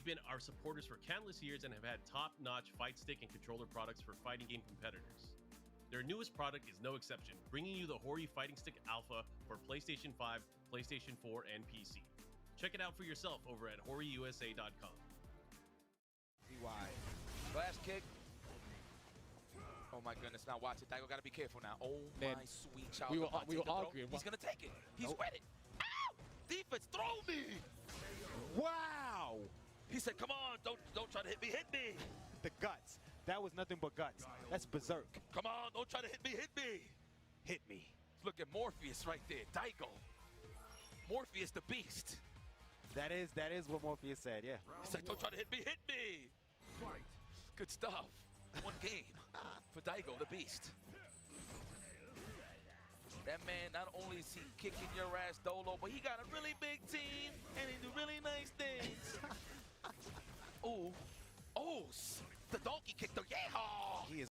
They've been our supporters for countless years and have had top-notch fight stick and controller products for fighting game competitors. Their newest product is no exception, bringing you the Hori Fighting Stick Alpha for PlayStation 5, PlayStation 4, and PC. Check it out for yourself over at horiusa.com. Flash kick. Oh my goodness, now watch it. Daigo gotta be careful now. Oh Man, my sweet child. we were arguing. He's gonna take it. He's Nope. ready. Ow! Defense, throw me! Wow! He said, come on, don't try to hit me, hit me! The guts. That was nothing but guts. That's berserk. Come on, don't try to hit me, hit me! Hit me. Look at Morpheus right there, Daigo. Morpheus the beast. That is what Morpheus said, yeah. He said, don't try to hit me, hit me! Good stuff. One game for Daigo the beast. That man, not only is he kicking your ass Dolo, but he got a really big team and he do really nice things. Oh, the donkey kick, the yeehaw! He is.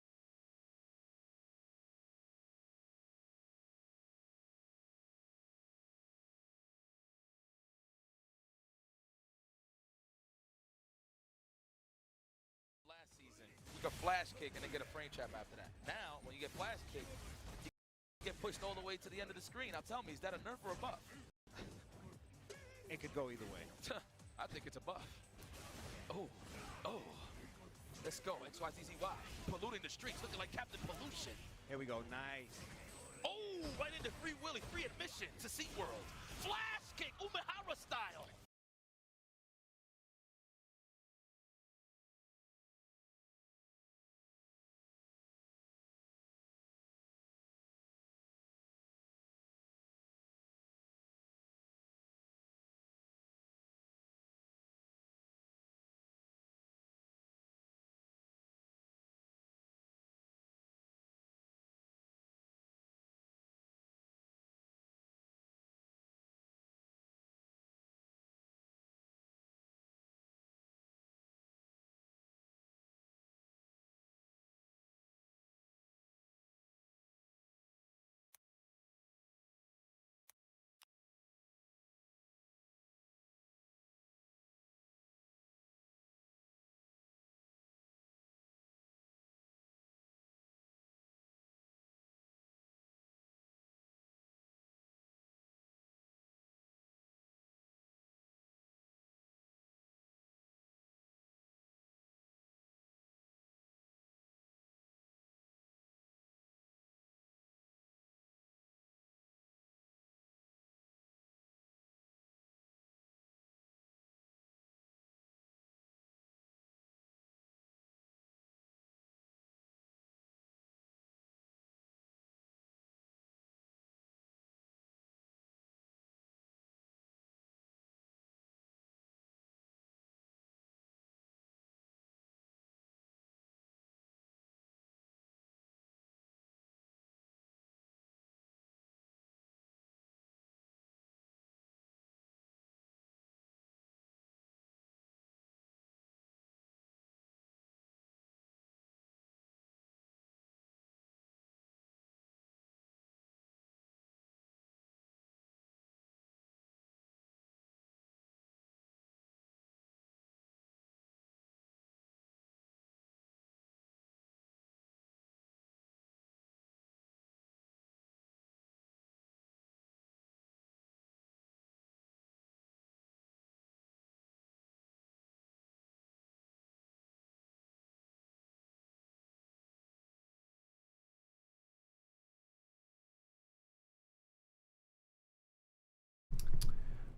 Last season, you could flash kick and then get a frame trap after that. Now, when you get flash kick, you get pushed all the way to the end of the screen. Now tell me, is that a nerf or a buff? It could go either way. I think it's a buff. Oh. Let's go, XYZZY. Polluting the streets, looking like Captain Pollution. Here we go, nice. Oh, right into Free Willy, free admission to SeaWorld. Flash kick, Umehara style.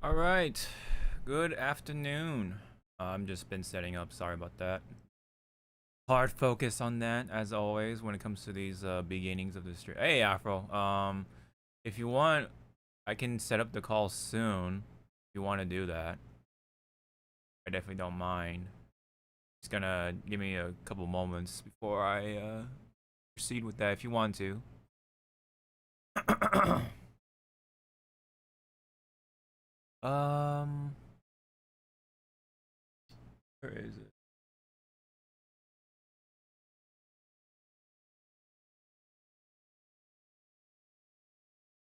All right, good afternoon. I'm just been setting up, sorry about that. Hard focus on that as always when it comes to these beginnings of the stream. Hey Afro, if you want, I can set up the call soon if you want to do that. I definitely don't mind. Just gonna give me a couple moments before I proceed with that if you want to. Where is it?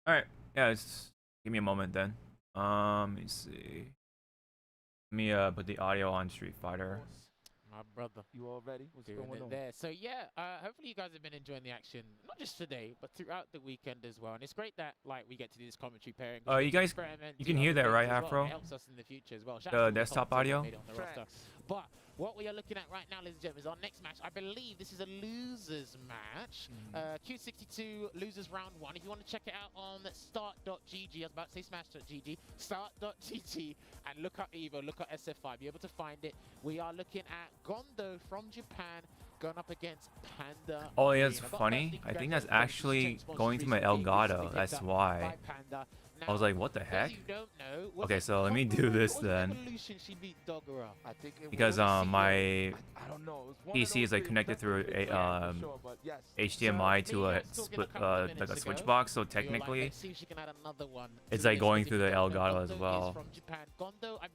All right, yeah, just give me a moment then. Let me see. Let me put the audio on Street Fighter. My brother. You all ready? What's Doing going it on? there. So yeah, hopefully you guys have been enjoying the action, not just today, but throughout the weekend as well. And it's great that like we get to do this commentary pairing. You guys, you can hear that, right, Afro? It helps us in the future as well. Shout The out to all desktop commentators that audio? made it on the roster. But what we are looking at right now, ladies and gentlemen, is our next match. I believe this is a losers match. Q62 losers round 1. If you want to check it out on start.gg, I was about to say smash.gg, start.gg, and look up EVO, look up SF5, be able to find it. We are looking at Gondo from Japan going up against Panda. Oh, yeah, it's funny. I think that's actually going to my Elgato. That's why. I was like, what the heck? Okay, so let me do this then. Because my PC is like connected through a HDMI to a split like a switch box, so technically it's like going through the Elgato as well.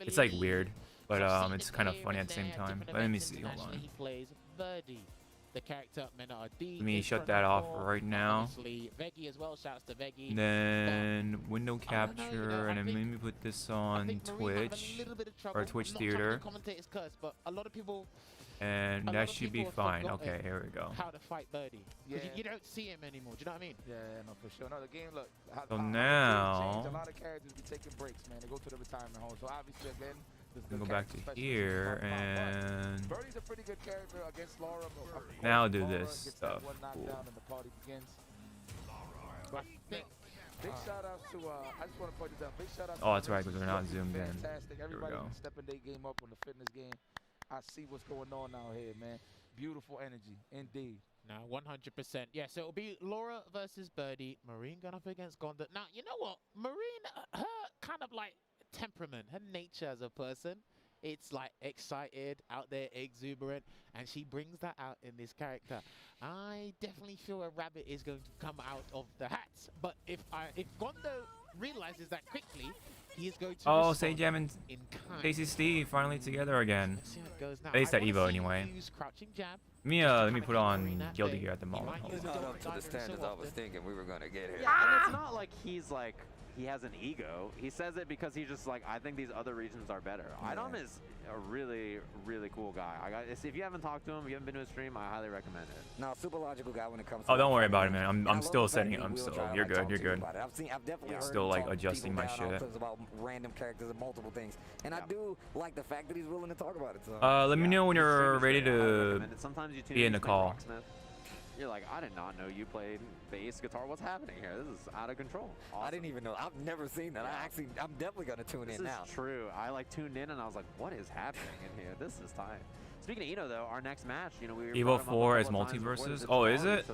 It's like weird, but it's kind of funny at the same time. Let me see, hold on. The character Let me shut that off right now. As well. Shouts to then window capture, and then let me put this on Twitch or Twitch Theater, and that should be fine. Okay, here we go. How to fight Birdie? You don't see him anymore. Do you know what I mean? Yeah, no, for sure. No, the game, look. So now, a lot of characters be taking breaks, man. They go to the retirement home. So obviously, again, go back to here and Birdie's a pretty good character against Laura. now do this stuff. Cool. Big shout out to I just want to point this out. Big shout out. Oh, that's right, because we're not zoomed in. Fantastic. There we Everybody go. stepping their game up on the fitness game. I see what's going on out here, man. Beautiful energy, indeed. Now, 100%. Yeah, so it'll be Laura versus Birdie. Marine going up against Gonda. Now, you know what? Marine, her kind of like temperament, her nature as a person, it's like excited, out there, exuberant, and she brings that out in this character. I definitely feel a rabbit is going to come out of the hat. But if Gondo realizes that quickly, he is going to Sajam and Casey Steve finally together again. Let's see how it goes now. At least at EVO anyway. Let me put on Guilty Gear at the moment. He's not up to the standards I was thinking we were gonna get here. Yeah, and it's not like he's like he has an ego. He says it because he's just like, I think these other regions are better. Yeah. Idom is a really, really cool guy. If you haven't talked to him, you haven't been to his stream, I highly recommend it. No, super logical guy when it comes to don't worry about it, man. I'm still setting it. You're good. You're good. I've definitely heard still like adjusting my shit. About random characters and multiple things, and I do like the fact that he's willing to talk about it. So. Let me know when you're ready to Sometimes you be in the call. You're like, I did not know you played bass guitar. What's happening here? This is out of control. Awesome. I didn't even know. I've never seen that. I'm definitely gonna tune in now. This is true. I like tuned in and I was like, what is happening in here? This is time. Speaking of Eno, though, our next match, we were EVO 4 is multiverses. Oh, is it? So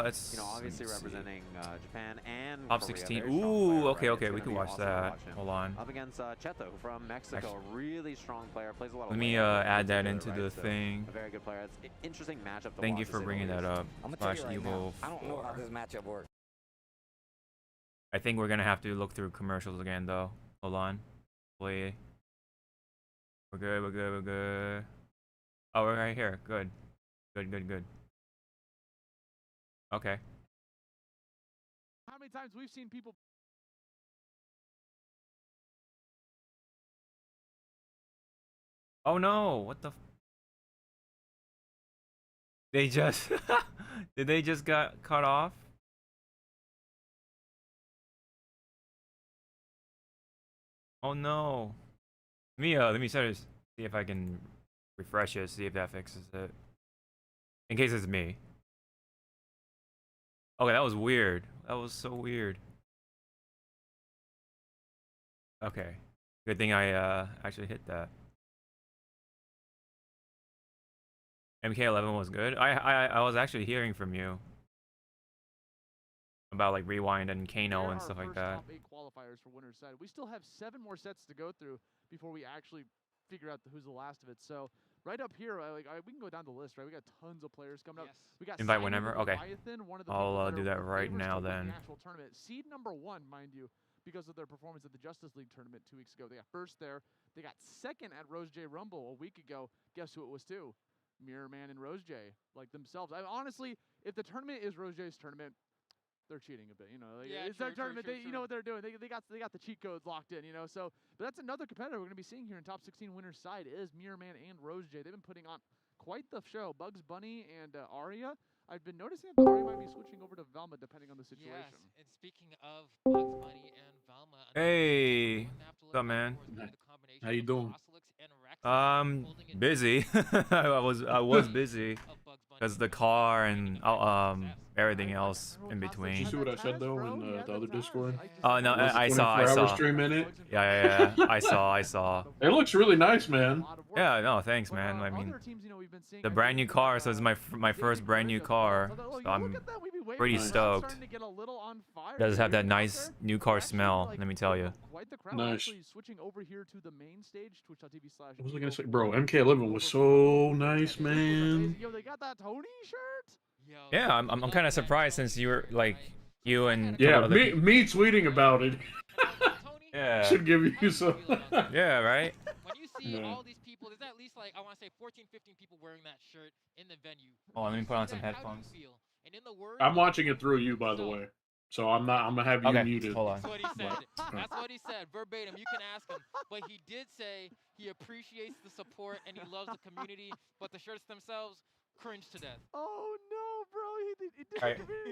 It's obviously representing Japan and Top Korea. 16. Very Ooh, strong okay, player, we can watch awesome to that. watch him. Hold on. Up against Cheto from Mexico, really strong player, plays a lot of. Let me add that into the thing. A very good player. It's an interesting matchup to Thank watch, you for bringing that up. I'm gonna tell you right EVO now, I don't know 4. how this matchup works. I think we're gonna have to look through commercials again, though. Hold on. Wait. We're good. We're good. We're good. Oh, we're right here. Good. Good. Good. Good. Okay. How many times we've seen people. Oh no! What the? They just did they just got cut off? Oh no! Let me see if I can refresh it, see if that fixes it. In case it's me. Okay, that was weird. That was so weird. Okay. Good thing I actually hit that. MK11 was good. I was actually hearing from you about like Rewind and Kano and stuff like that. Top 8 qualifiers for winner's side. We still have 7 more sets to go through before we actually figure out who's the last of it. So right up here, we can go down the list, right? We got tons of players coming up. We got invite Simon whenever. Okay. Leviathan, one of the I'll do that were right favorites now to win then. the actual tournament. Seed number 1, mind you, because of their performance at the Justice League tournament 2 weeks ago. They got first there. They got second at Rose J Rumble a week ago. Guess who it was too? Mirror Man and Rose J, like themselves. Honestly, if the tournament is Rose J's tournament, they're cheating a bit. You know, like, Yeah, it's true, that tournament. true, They, you know what they're doing. They got the cheat codes locked in. You know, so but that's another competitor we're gonna be seeing here in top 16 winners side is Mirror Man and Rose J. They've been putting on quite the show. Bugs Bunny and Arya. I've been noticing that Arya might be switching over to Velma depending on the situation. Yes, and speaking of Bugs Bunny and Velma, Hey, what's up, man? How you doing? Busy. I was busy because the car and everything else in Did between. you see what I said though in the other Discord? Oh no, Was the I saw. 24-hour stream in it? Yeah. I saw. It looks really nice, man. Yeah, no, thanks, man. I mean, the brand new car, so it's my first brand new car. So I'm pretty stoked. Does have that nice new car smell, let me tell you. Nice. Switching over here to the main stage, twitch.tv/. What was I gonna say, bro? MK11 was so nice, man. Yo, they got that Tony shirt. Yeah, I'm kind of surprised since you were like you and Yeah, me tweeting about it yeah should give you some. yeah, right. When you see Yeah. all these people, there's at least like I want to say 14, 15 people wearing that shirt in the venue. Oh, let me put on some How do you headphones. feel? And in the words I'm watching it through you, by the way. So I'm gonna have you Okay, muted. hold on. That's what he said. That's what he said, verbatim. You can ask him. But he did say he appreciates the support and he loves the community, but the shirts themselves, cringe to death. Oh no, bro! He did.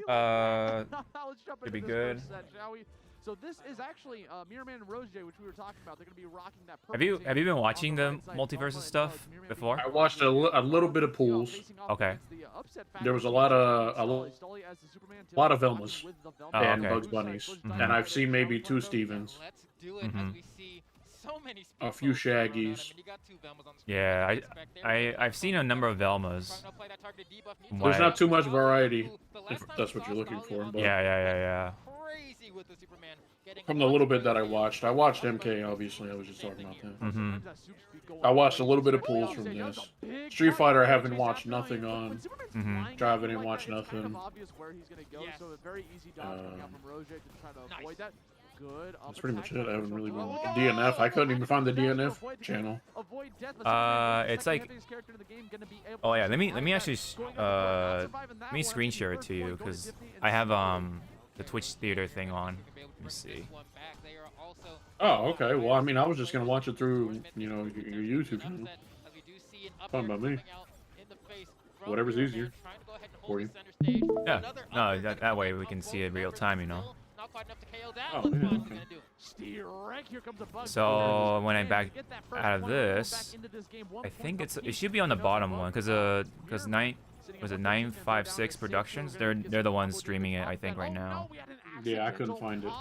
Alright, Let's jump should into be this good. first set, shall we? So this is actually Mirror Man and Rose J, which we were talking about. They're gonna be rocking that. Have you purple been team watching on the right side. multiversus Alpha stuff and Mirror Man before? I watched a little bit of pools. facing off Okay. against the, upset There was a factor, lot of Stolly as the Superman, lot of Tails Velmas with the Velma. Oh, and okay. Bugs Bunnies, Mhm. and I've seen maybe 2 Stevens. Let's do it as Mhm. we see so many A few speed bumps going on. Shaggies. I mean, you got 2 Velmas on the screen. Yeah, What do you expect there? I've seen a number of Velmas. Trying to apply that targeted debuff. Needs There's to There's Why? not too much Stolly, variety, who the last if time that's we what saw you're looking Stolly for. on But Yeah. crazy with the Superman, getting from the lots little of bit that I crazy watched, I watched MK. Obviously, I was just talking about that. Mhm. I watched a little bit of pools from this. Street Fighter, I haven't watched nothing on. Mhm. Drive, I didn't watch nothing. Yes. That's pretty much it. I haven't really been DNF. I couldn't even find the DNF channel. It's like, oh yeah, let me actually let me screen share it to you because I have the Twitch theater thing on. Let me see. Oh, okay. Well, I mean, I was just gonna watch it through, you know, your YouTube channel. Fine by me. Whatever's easier for you. Yeah, no, that way we can see it real time, you know. Oh, yeah, okay. So when I back out of this, I think it should be on the bottom one because 956 Productions? They're the ones streaming it, I think, right now. Yeah, I couldn't find it.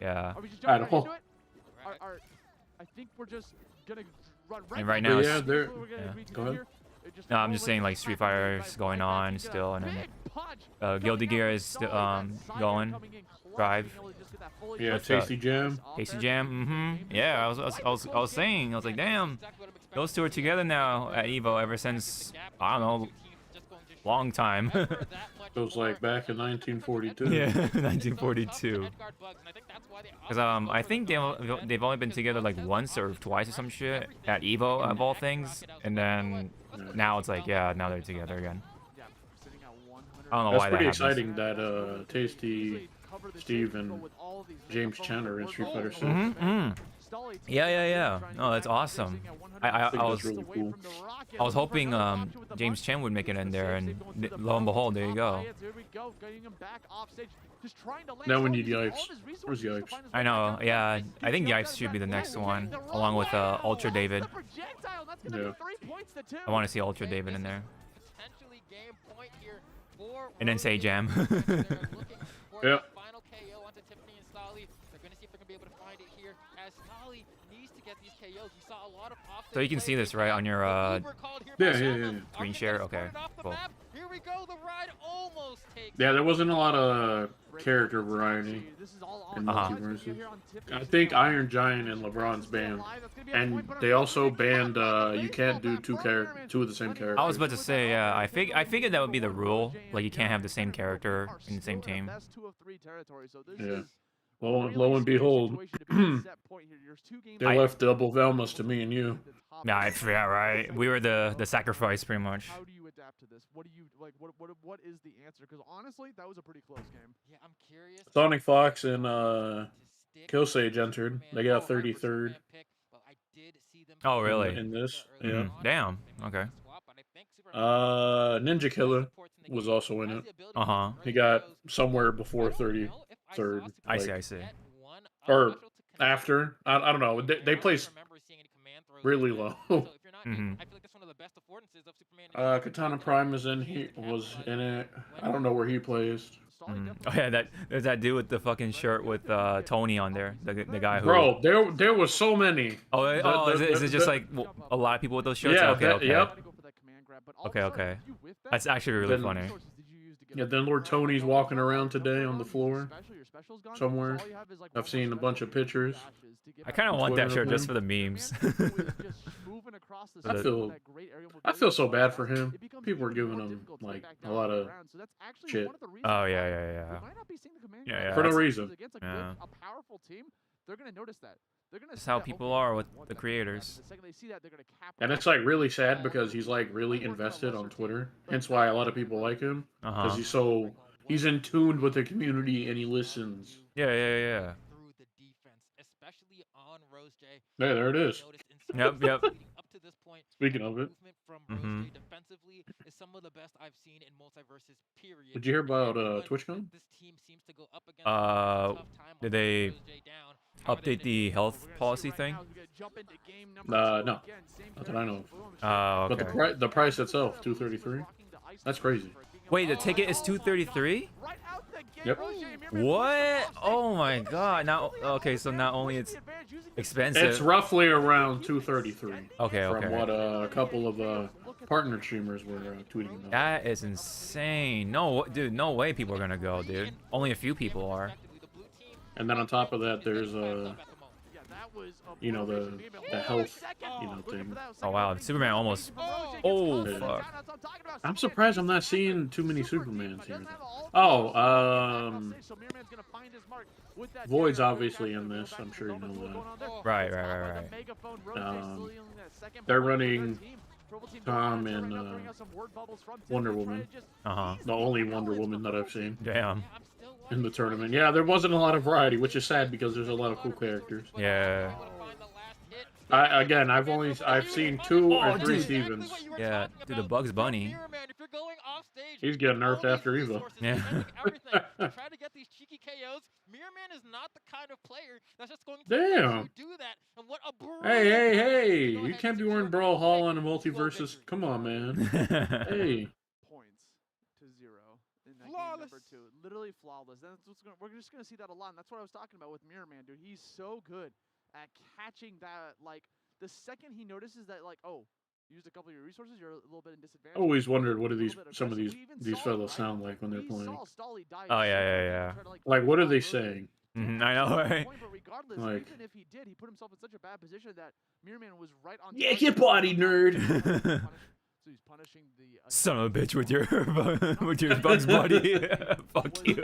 Yeah. At all. I think we're just gonna run And right now, Yeah, it's, they're. yeah. Go ahead. No, I'm just saying like Street Fighter is going on still, and then Guilty Gear is still going. Drive. Yeah, What's Tasty Jam. Tasty Jam. Yeah, I was saying, I was like, damn, those two are together now at EVO ever since I don't know, long time. It was like back in 1942. Yeah, 1942. Because I think they've only been together like once or twice or some shit at EVO of all things, and then now it's like, yeah, now they're together again. I don't know That's why that pretty happens. exciting that Tasty Steve and James Chen are in Street Fighter 6. Yeah. No, that's awesome. I think was that's really cool. I was hoping James Chen would make it in there, and lo and behold, there you go. Now we need Yipes. Where's Yipes? I know, yeah. I think Yipes should be the next one, along with Ultra David. Yeah. I want to see Ultra David in there. And then say Jam. Yep. So you can see this right on your Yeah. screen share. Okay, cool. Yeah, there wasn't a lot of character variety in multiverses. I think Iron Giant and LeBron's banned, and they also banned you can't do two of the same characters. I was about to say, yeah, I figured that would be the rule. Like you can't have the same character in the same team. Yeah. Lo and behold, they left double Velmas to me and you. Yeah, I forgot, right? We were the sacrifice, pretty much. How do you adapt to this? What do you like? What is the answer? Because honestly, that was a pretty close game. Yeah, I'm curious. Sonic Fox and Killsage entered. They got 33rd. Oh, really? In this, yeah. Damn. Okay. Ninja Killer was also in it. Uh-huh. He got somewhere before 33rd. I see, I see. Or after. I don't know. They placed really low. Katana Prime is in. He was in it. I don't know where he placed. Oh yeah, there's that dude with the fucking shirt with Tony on there, the guy who. Bro, there was so many. Is it just like a lot of people with those shirts? Yeah. Okay. Yep. Okay. That's actually really funny. Yeah. Then Lord Tony's walking around today on the floor somewhere. I've seen a bunch of pictures. I kind of want that shirt just for the memes. I feel so bad for him. People were giving him like a lot of shit. Oh yeah. Yeah. For no reason. Yeah. A powerful team, they're gonna notice that. That's how people are with the creators. And it's like really sad because he's like really invested on Twitter. Hence why a lot of people like him. Because he's in tune with the community and he listens. Yeah. Yeah, there it is. Yep. Speaking of it. Did you hear about TwitchCon? Did they update the health policy thing? No, not that I know of. Oh, okay. But the price itself, $233. That's crazy. Wait, the ticket is $233? Yep. What? Oh my god! Now, okay, so not only it's expensive. It's roughly around $233. Okay. From what a couple of partner streamers were tweeting about. That is insane. No, dude, no way people are gonna go, dude. Only a few people are. And then on top of that, there's you know, the health, you know, thing. Oh wow, Superman almost. Oh fuck. I'm surprised I'm not seeing too many Supermans here. Oh, Void's obviously in this. I'm sure you know that. Right. They're running Tom and Wonder Woman. The only Wonder Woman that I've seen. Damn. In the tournament. Yeah, there wasn't a lot of variety, which is sad because there's a lot of cool characters. Yeah. I've seen 2 or 3 Stevens. Yeah, dude, the Bugs Bunny. He's getting nerfed after EVO. Yeah. Damn. Hey! You can't be wearing Brawlhalla on a multiversus. Come on, man. Hey. Number 2, literally flawless. We're just gonna see that a lot. And that's what I was talking about with Mirror Man, dude. He's so good at catching that. Like the second he notices that, like, oh, you used a couple of your resources, you're a little bit in disadvantage. I always wondered what do some of these fellas sound like when they're playing. Oh yeah. Like what are they saying? I know, right? But regardless, like, even if he did, he put himself in such a bad position that Mirror Man was right on. Yeah, get body, nerd. So he's punishing the son of a bitch with your Bugs Bunny. Fuck you.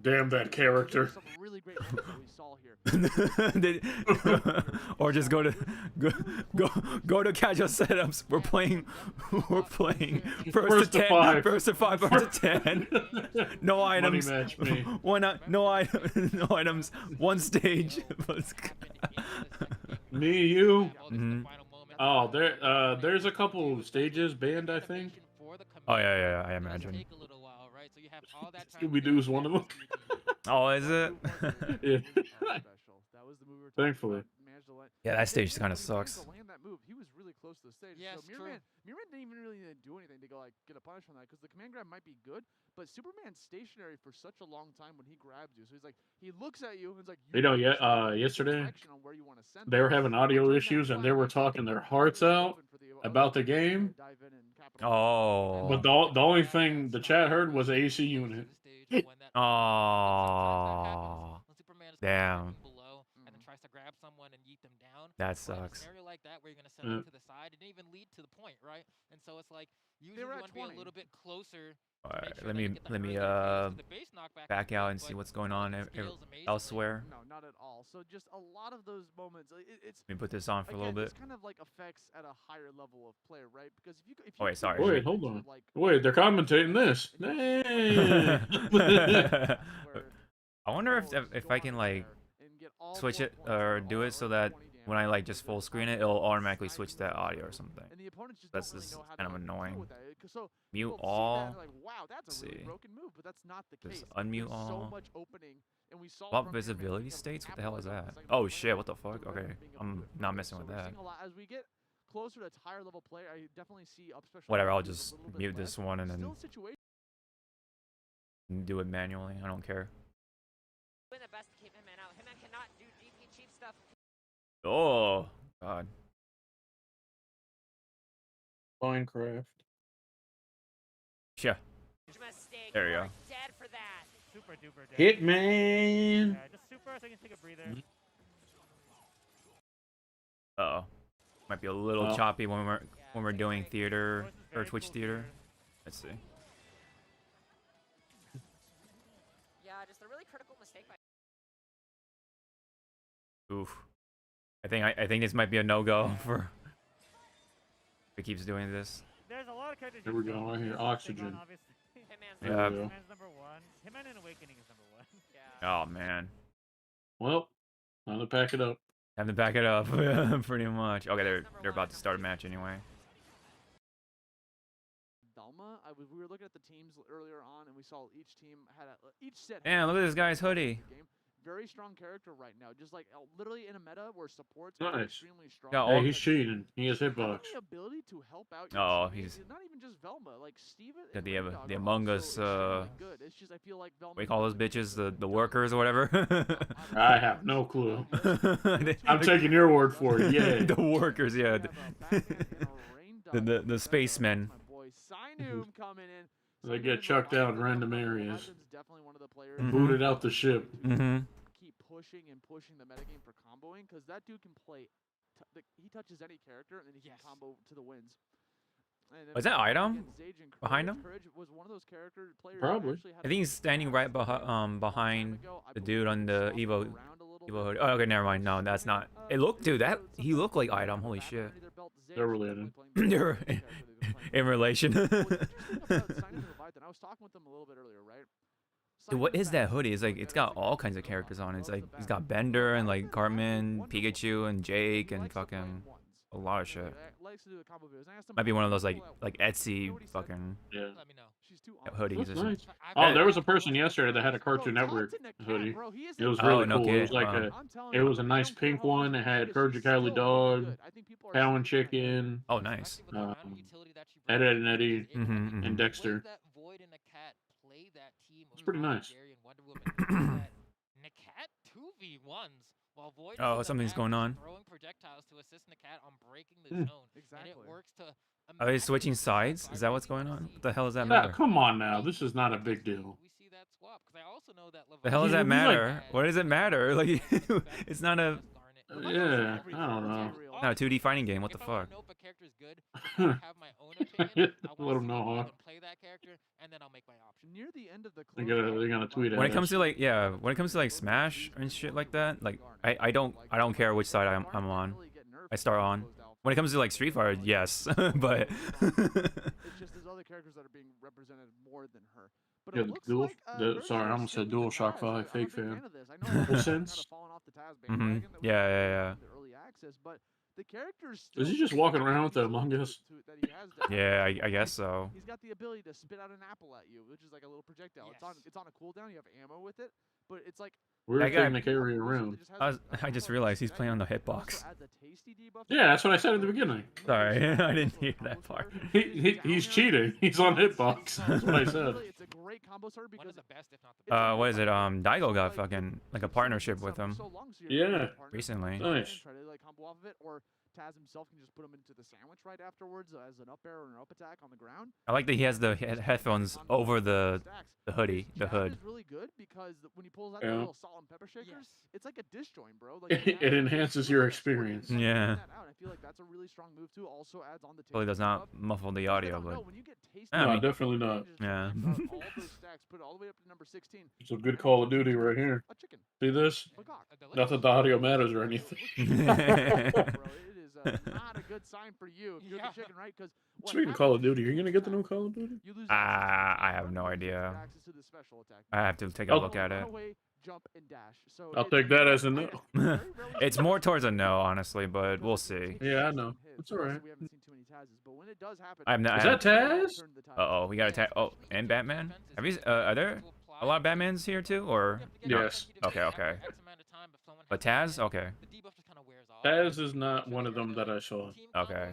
Damn that character. Some really great we saw here. Or just go to casual setups. We're playing first to 5 first to 10. No items. Money match me. No items. One stage. Me, you. Oh, there's a couple stages banned, I think. Oh yeah, I imagine. Scooby-Doo's one of them. Oh, is it? Yeah. Thankfully. Yeah, that stage kind of sucks. He was really close to the stage. Yeah, so Mirror Man didn't even really do anything to go get a punish from that because the command grab might be good, but Superman's stationary for such a long time when he grabs you. So he's like, he looks at you and it's like, yesterday they were having audio issues and they were talking their hearts out about the game. Oh. But the only thing the chat heard was AC unit. Oh. Damn. That sucks. that where you're gonna send them to the side. It didn't even lead to the point, right? And so it's like usually you want to be a little bit closer. Alright, let me back out and see what's going on elsewhere. No, not at all. So just a lot of those moments. It's. Let me put this on for a little bit. It's kind of like effects at a higher level of player, right? Because if you oh wait, sorry. Wait, hold on. Wait, they're commentating this. Hey. I wonder if I can like switch it or do it so that when I like just full screen it, it'll automatically switch that audio or something. That's just kind of annoying. Mute all. Let's see. Just unmute all. Swap visibility states? What the hell is that? Oh shit, what the fuck? Okay, I'm not messing with that. Closer to higher level player, I definitely see up special. Whatever, I'll just mute this one and then do it manually. I don't care. Oh god. Minecraft. Yeah. There you go. Super duper dead. Hitman. Yeah, just super so I can take a breather. Uh-oh. Might be a little choppy when we're doing theater or Twitch theater. Let's see. Yeah, just a really critical mistake by. Oof. I think this might be a no-go for if it keeps doing this. There's a lot of characters. Here we go, right here. Oxygen. Yeah. Hitman's number one. Hitman in Awakening is number one. Oh man. Well, time to pack it up. Time to back it up, pretty much. Okay, they're about to start a match anyway. Dalma, we were looking at the teams earlier on, and we saw each team had each set. Damn, look at this guy's hoodie. Very strong character right now, just like literally in a meta where supports nice. are extremely strong. Yeah, hey, he's cheating. He has hitbox. The ability to help out. Oh, he's not even just Velma, like Steven. Yeah, the Among Us. Good. It's just I feel like Velma. We call those bitches the workers or whatever. I have no clue. I'm taking your word for it. Yeah. The workers, yeah. The spacemen. My boy Sinum coming in. They get chucked out in random areas. Definitely one of the players. Booted out the ship. Keep pushing and pushing the metagame for comboing because that dude can play. He touches any character and then he can combo to the wins. Was that item behind him? Was one of those character players. Probably. I think he's standing right behind the dude on the EVO hoodie. Oh, okay, never mind. No, that's not. It looked, dude. He looked like item. Holy shit. They're related. They're in relation. I was talking with them a little bit earlier, right? Dude, what is that hoodie? It's like it's got all kinds of characters on it. It's like he's got Bender and like Cartman, Pikachu and Jake and fucking a lot of shit. Might be one of those like Etsy fucking hoodies. Nice. Oh, there was a person yesterday that had a Cartoon Network hoodie. It was really cool. It was like it was a nice pink one. It had Courage the Cowardly Dog, Cow and Chicken. Oh, nice. Ed, Ed and Eddie and Dexter. It's pretty nice. Oh, something's going on. Are they switching sides? Is that what's going on? What the hell does that matter? Come on now, this is not a big deal. The hell does that matter? What does it matter? Like, it's not a. Yeah, I don't know. Not a 2D fighting game. What the fuck? Let them know, huh? Near the end of the they're gonna tweet when it comes to like when it comes to like Smash and shit like that, like I don't care which side I'm on. I start on. When it comes to like Street Fighter, yes, but it's just there's other characters that are being represented more than her. But yeah, sorry, I almost said DualShock 5 fake fan. Sense. Yeah. The characters. Is he just walking around with the Among Us? Yeah, I guess so. He's got the ability to spit out an apple at you, which is like a little projectile. It's on a cooldown. You have ammo with it, but it's like. We're taking the carry around. I just realized he's playing on the hitbox. Yeah, that's what I said at the beginning. Sorry, I didn't hear that part. He's cheating. He's on hitbox. That's what I said. What is it? Daigo got fucking like a partnership with him. Yeah. Recently. Nice. Taz himself can just put him into the sandwich right afterwards as an up air or an up attack on the ground. I like that he has the headphones over the hoodie, the hood. Is really good because when you pull pulls out Yeah. the little salt and pepper shakers, it's like a disjoint, bro. Like It enhances your experience. Yeah. I feel like that's a really strong move too. Also adds on the Probably does not muffle the audio, but I No, mean, definitely not. yeah. all those stacks, put it all the way up to number 16. It's a good Call of Duty right here. A chicken. See this? Not that the audio matters or anything. Bro, it is not a good sign for you if you're the chicken, right? Because Speaking of Call of Duty, are you gonna get the new Call of Duty? I have no idea. I have to take a look at it. Jump and dash. So I'll take that as a no. It's more towards a no, honestly, but we'll see. Yeah, I know. It's alright. We haven't seen too many Tazes, but when it does happen, I'm not. Is that Taz? Uh oh, we got a Taz. Oh, and Batman. Have you? Are there a lot of Batmans here too, or? Yes. Okay, okay. But Taz, okay. Taz is not one of them that I saw. Okay.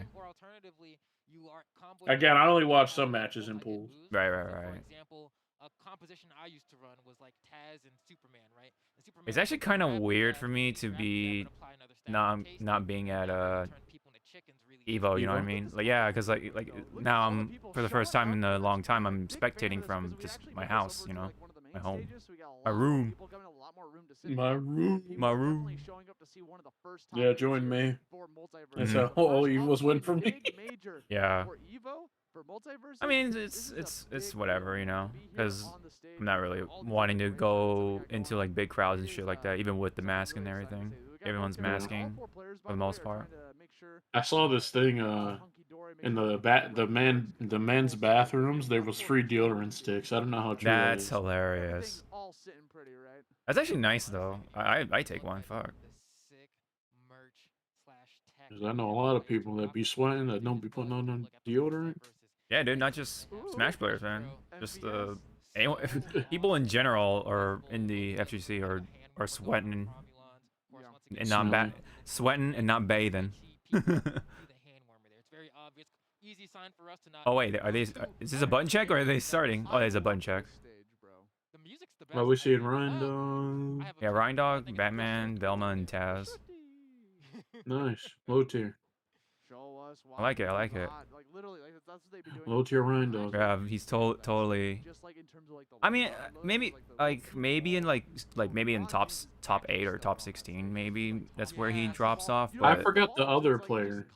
Again, I only watched some matches in pools. Right. For example, a composition I used to run was like Taz and Superman, right? And Superman It's actually kind of weird for me to be not being at EVO. You know what I mean? Like yeah, because like now I'm for the first time in a long time I'm spectating from just my house. You know, my home, my room. My room. My room. Yeah, join me. That's how all EVOs went for me. Yeah. I mean, it's whatever, you know, because I'm not really wanting to go into like big crowds and shit like that, even with the mask and everything. Everyone's masking for the most part. I saw this thing in the men's bathrooms. There was free deodorant sticks. I don't know how true that That's is. hilarious. That's actually nice though. I take one. Fuck. 'Cause I know a lot of people that be sweating that don't be putting on no deodorant. Yeah, dude, not just Smash players, man. Just anyone, people in general are in the FGC are sweating and not sweating and not bathing. Oh wait, are these? Is this a button check or are they starting? Oh, there's a button check. Are we seeing Ryan Dog? Yeah, Ryan Dog, Batman, Velma, and Taz. Nice. Low tier. I like it. I like it. Low tier Ryan Dog. Yeah, he's totally. I mean, maybe in maybe in top 8 or top 16. Maybe that's where he drops off. But... I forgot the other player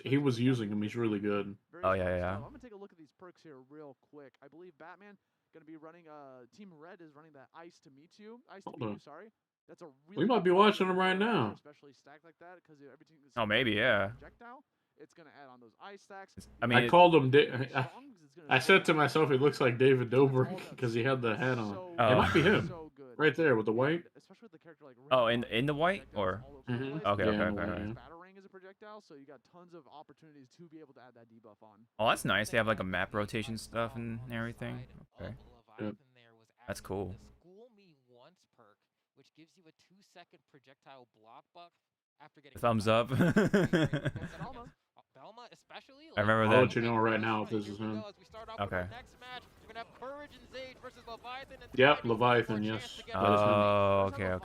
he was using him. He's really good. Oh yeah. I'm gonna take a look at these perks here real quick. I believe Batman gonna be running. Team Red is running that Ice to Meet You. Sorry. That's a really we might be watching him right now. Especially stacked like that because everything. Oh, maybe yeah. It's gonna add on those ice stacks. I mean, I called him. I said to myself, he looks like David Dobrik because he had the hat on. Oh. It might be him, right there with the white. Oh, in the white or? Mm-hmm. Okay. Batarang is a projectile, so you got tons of opportunities to be able to add that debuff on. Oh, that's nice. They have like a map rotation stuff and everything. Okay. Yep. That's cool. Which gives you a 2-second projectile block buff after getting Thumbs up. Velma especially. I remember I'll that. let you know right now if this is him. Okay. Yep, Leviathan. Yes. Oh, okay.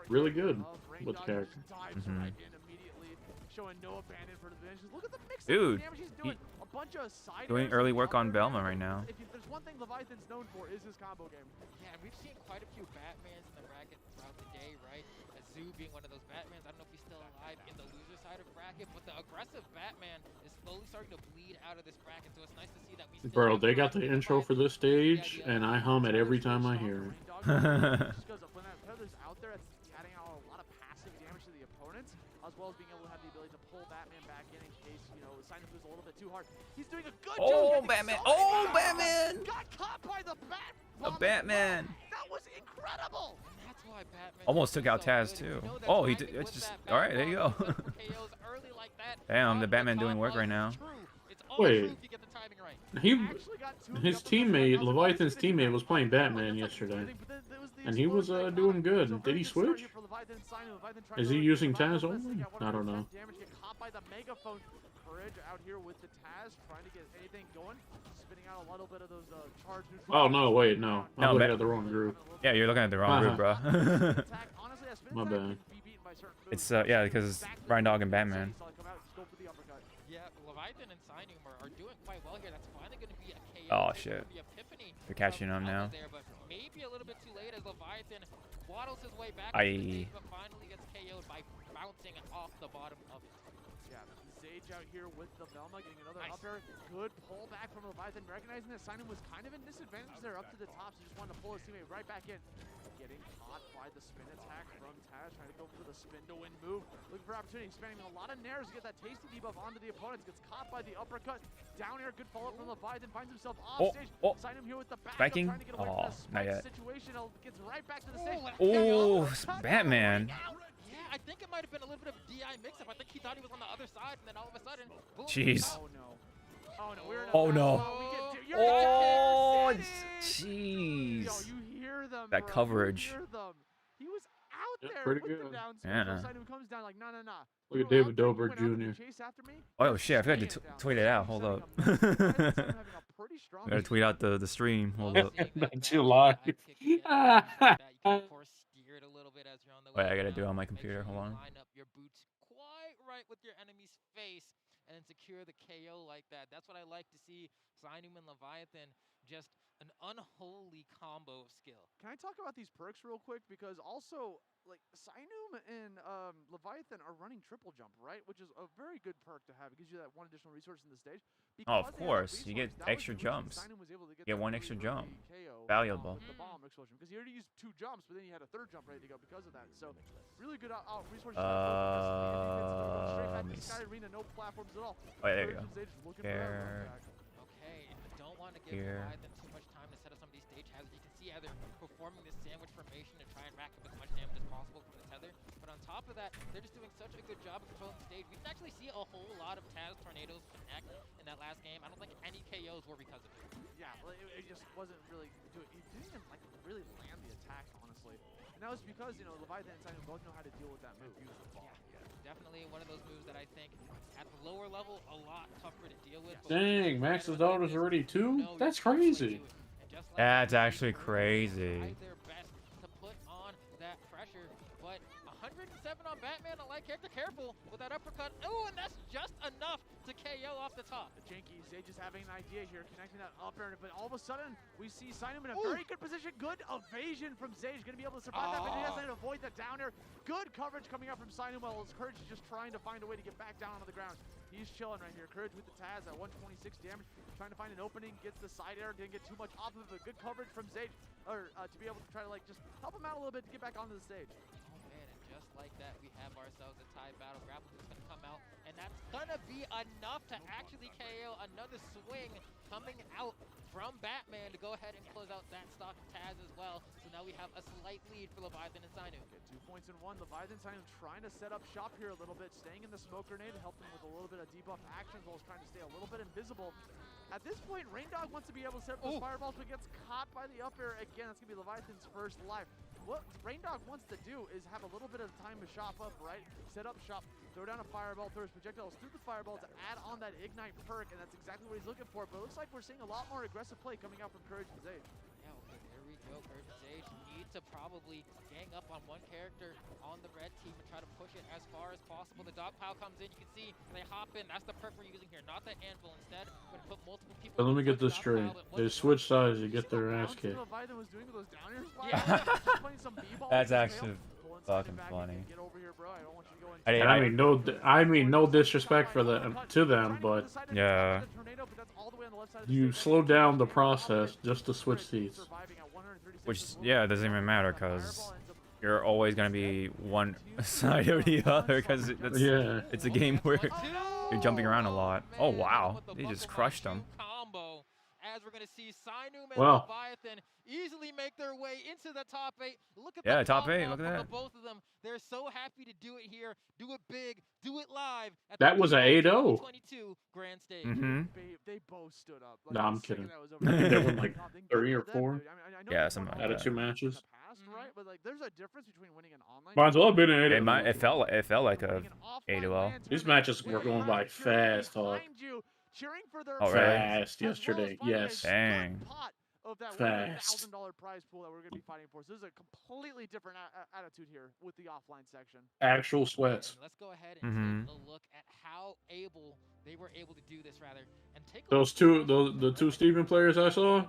Really good with the character. Mm-hmm. Showing no abandon for the bench. Look at the mix Dude, damage he's doing. A bunch of side doing early work on Velma right now. If there's one thing Leviathan's known for is his combo game. Yeah, we've seen quite a few Batmans in the bracket throughout the day, right? Azu being one of those Batmans. I don't know if he's still alive in the loser side of bracket, but the aggressive Batman is slowly starting to bleed out of this bracket, so it's nice to see that we still Bro, they got the intro for this stage, and I hum it every time I hear it. Just because when that feather's out there, it's adding out a lot of passive damage to the opponents, as well as being able to have the ability to pull Batman back in case, you know, Sinus moves a little bit too hard. He's doing a good job. Batman! Oh, Batman! Got caught by the bat. A Batman! That was incredible. That's why Batman Almost took out Taz too. Oh, he did. It's just all right. There you go. Damn, the Batman doing work right now. Wait, his teammate, Leviathan's teammate, was playing Batman yesterday, and he was doing good. Did he switch? Is he using Taz only? I don't know. Out here with the Taz, trying to get anything going, spinning out a little bit of those charge. Oh no, wait, no. I'm looking at the wrong group. Yeah, you're looking at the wrong group, bro. My bad. It's yeah, because it's Ryan Dog and Batman. Yeah, Leviathan and Sinum are doing quite well here. That's finally going to be a KO. Oh shit. They're catching him now. maybe a little bit too late as Leviathan waddles his way back Aye. into the stage, but finally gets KO'd by bouncing off the bottom of it. Yeah, Sage out here with the Velma getting another up air. Good pull back from Leviathan, recognizing that Simon was kind of in disadvantage there up to the top, so just wanted to pull his teammate right back in. Getting caught by the spin attack from Taz, trying to go for the spin to win move. Looking for opportunity, spamming a lot of nairs to get that tasty debuff onto the opponents. Gets caught by the uppercut. Down air, good follow-up from Leviathan, finds himself off stage. Simon here with the back, trying to get away from the spike situation. Gets right back to the stage. Oh, Batman. Yeah, I think it might have been a little bit of DI mix-up. I think he thought he was on the other side, and then all of a sudden, boom. Jeez. Oh no. Oh no, we're in a Oh no. Oh, jeez. Yo, you hear them, that bro. coverage. You hear them. He was out there pretty with good. the down Yeah. Simon comes down like, nah. Look at David Dobrik Jr. Chase after me. Oh shit, I forgot to tweet it out. Hold up. Gotta tweet out the stream. Hold up. That's your live. Wait, I gotta do it on my computer. Hold on. Line up your boots quite right with your enemy's face and then secure the KO like that. That's what I like to see. Zainum and Leviathan, just an unholy combo of skill. Can I talk about these perks real quick? Because also, like, Zainum and Leviathan are running triple jump, right? Which is a very good perk to have. It gives you that one additional resource in the stage. Oh, of course. You get extra jumps. You get one extra jump. Valuable. The bomb explosion. Because he already used 2 jumps, but then he had a 3rd jump ready to go because of that. So, really good resource. Let me see. Sky Arena, no platforms at all. Oh, there you go. Here. Okay, don't want to give Leviathan too much time to set up some of these stage hazards. You can see how they're performing this sandwich formation to try and rack up as much damage as possible from the tether. But on top of that, they're just doing such a good job of controlling the stage. We didn't actually see a whole lot of Taz tornadoes connect in that last game. I don't think any KOs were because of it. Yeah, well, it just wasn't really doing. It didn't even like really land the attack, honestly. And that was because Leviathan and Simon both know how to deal with that move. Yeah, definitely one of those moves that I think at the lower level a lot tougher to deal with. Dang, Max's daughter's already 2? That's crazy. That's actually crazy. Their best to put on that pressure, but 107 on Batman. I like character. Careful with that uppercut. Oh, and that's just enough to KO off the top. Janky Sage is having an idea here, connecting that up air, but all of a sudden we see Zainum in a very good position. Good evasion from Sage, going to be able to survive that, but he has to avoid the down air. Good coverage coming up from Zainum, while his Courage is just trying to find a way to get back down onto the ground. He's chilling right here. Courage with the Taz at 126 damage, trying to find an opening, gets the side air, didn't get too much off of it. Good coverage from Sage, to be able to try to just help him out a little bit to get back onto the stage. Oh man, and just like that, we have ourselves a tie battle. Grapple is gonna come out, and that's gonna be enough to actually KO. Another swing coming out from Batman to go ahead and close out that stock of Taz as well. So now we have a slight lead for Leviathan and Zainum. Okay, 2 points in 1. Leviathan and Zainum trying to set up shop here a little bit, staying in the smoke grenade to help them with a little bit of debuff action, as well as trying to stay a little bit invisible. At this point, Raindog wants to be able to set up those fireballs, but gets caught by the up air again. That's going to be Leviathan's first life. What Raindog wants to do is have a little bit of time to shop up, right? Set up shop, throw down a fireball, throw his projectiles through the fireball to add on that ignite perk, and that's exactly what he's looking for. But it looks like we're seeing a lot more aggressive play coming out from Courage and Sage. Yeah, okay, there we go. Courage and Sage need to probably gang up on one character on the red team and try to push it as far as possible. The dog pile comes in, you can see they hop in. That's the perk we're using here, not the anvil. Instead, we're going to put multiple people. But let me get this straight. They switch sides to get their ass kicked. That's actually fucking funny. I mean no disrespect for them to them, but yeah, you slow down the process just to switch seats. Which it doesn't even matter because you're always gonna be one side or the other because it's a game where you're jumping around a lot. Oh wow, they just crushed them. As we're going to see Zainum and Leviathan easily make their way into the top 8. Look at the top 8. Look at that. Both of them. They're so happy to do it here, do it big, do it live. At that was an 8-0. 22 grand stage. They both stood up. Like, no, I'm kidding. I think they won like 3 or 4. Yeah, something like out of 2 matches. Right? But like, there's a difference between winning an online. Might as well have been an 8-0. It felt like a 8-0. These matches were going by fast, huh? Cheering for their fast yesterday, yes. Dang. Of that fast. $1,000 prize pool that we're going to be fighting for. So there's a completely different attitude here with the offline section. Actual sweats. Let's go ahead and take a look at how they were able to do this rather. And take the 2 Steven players I saw,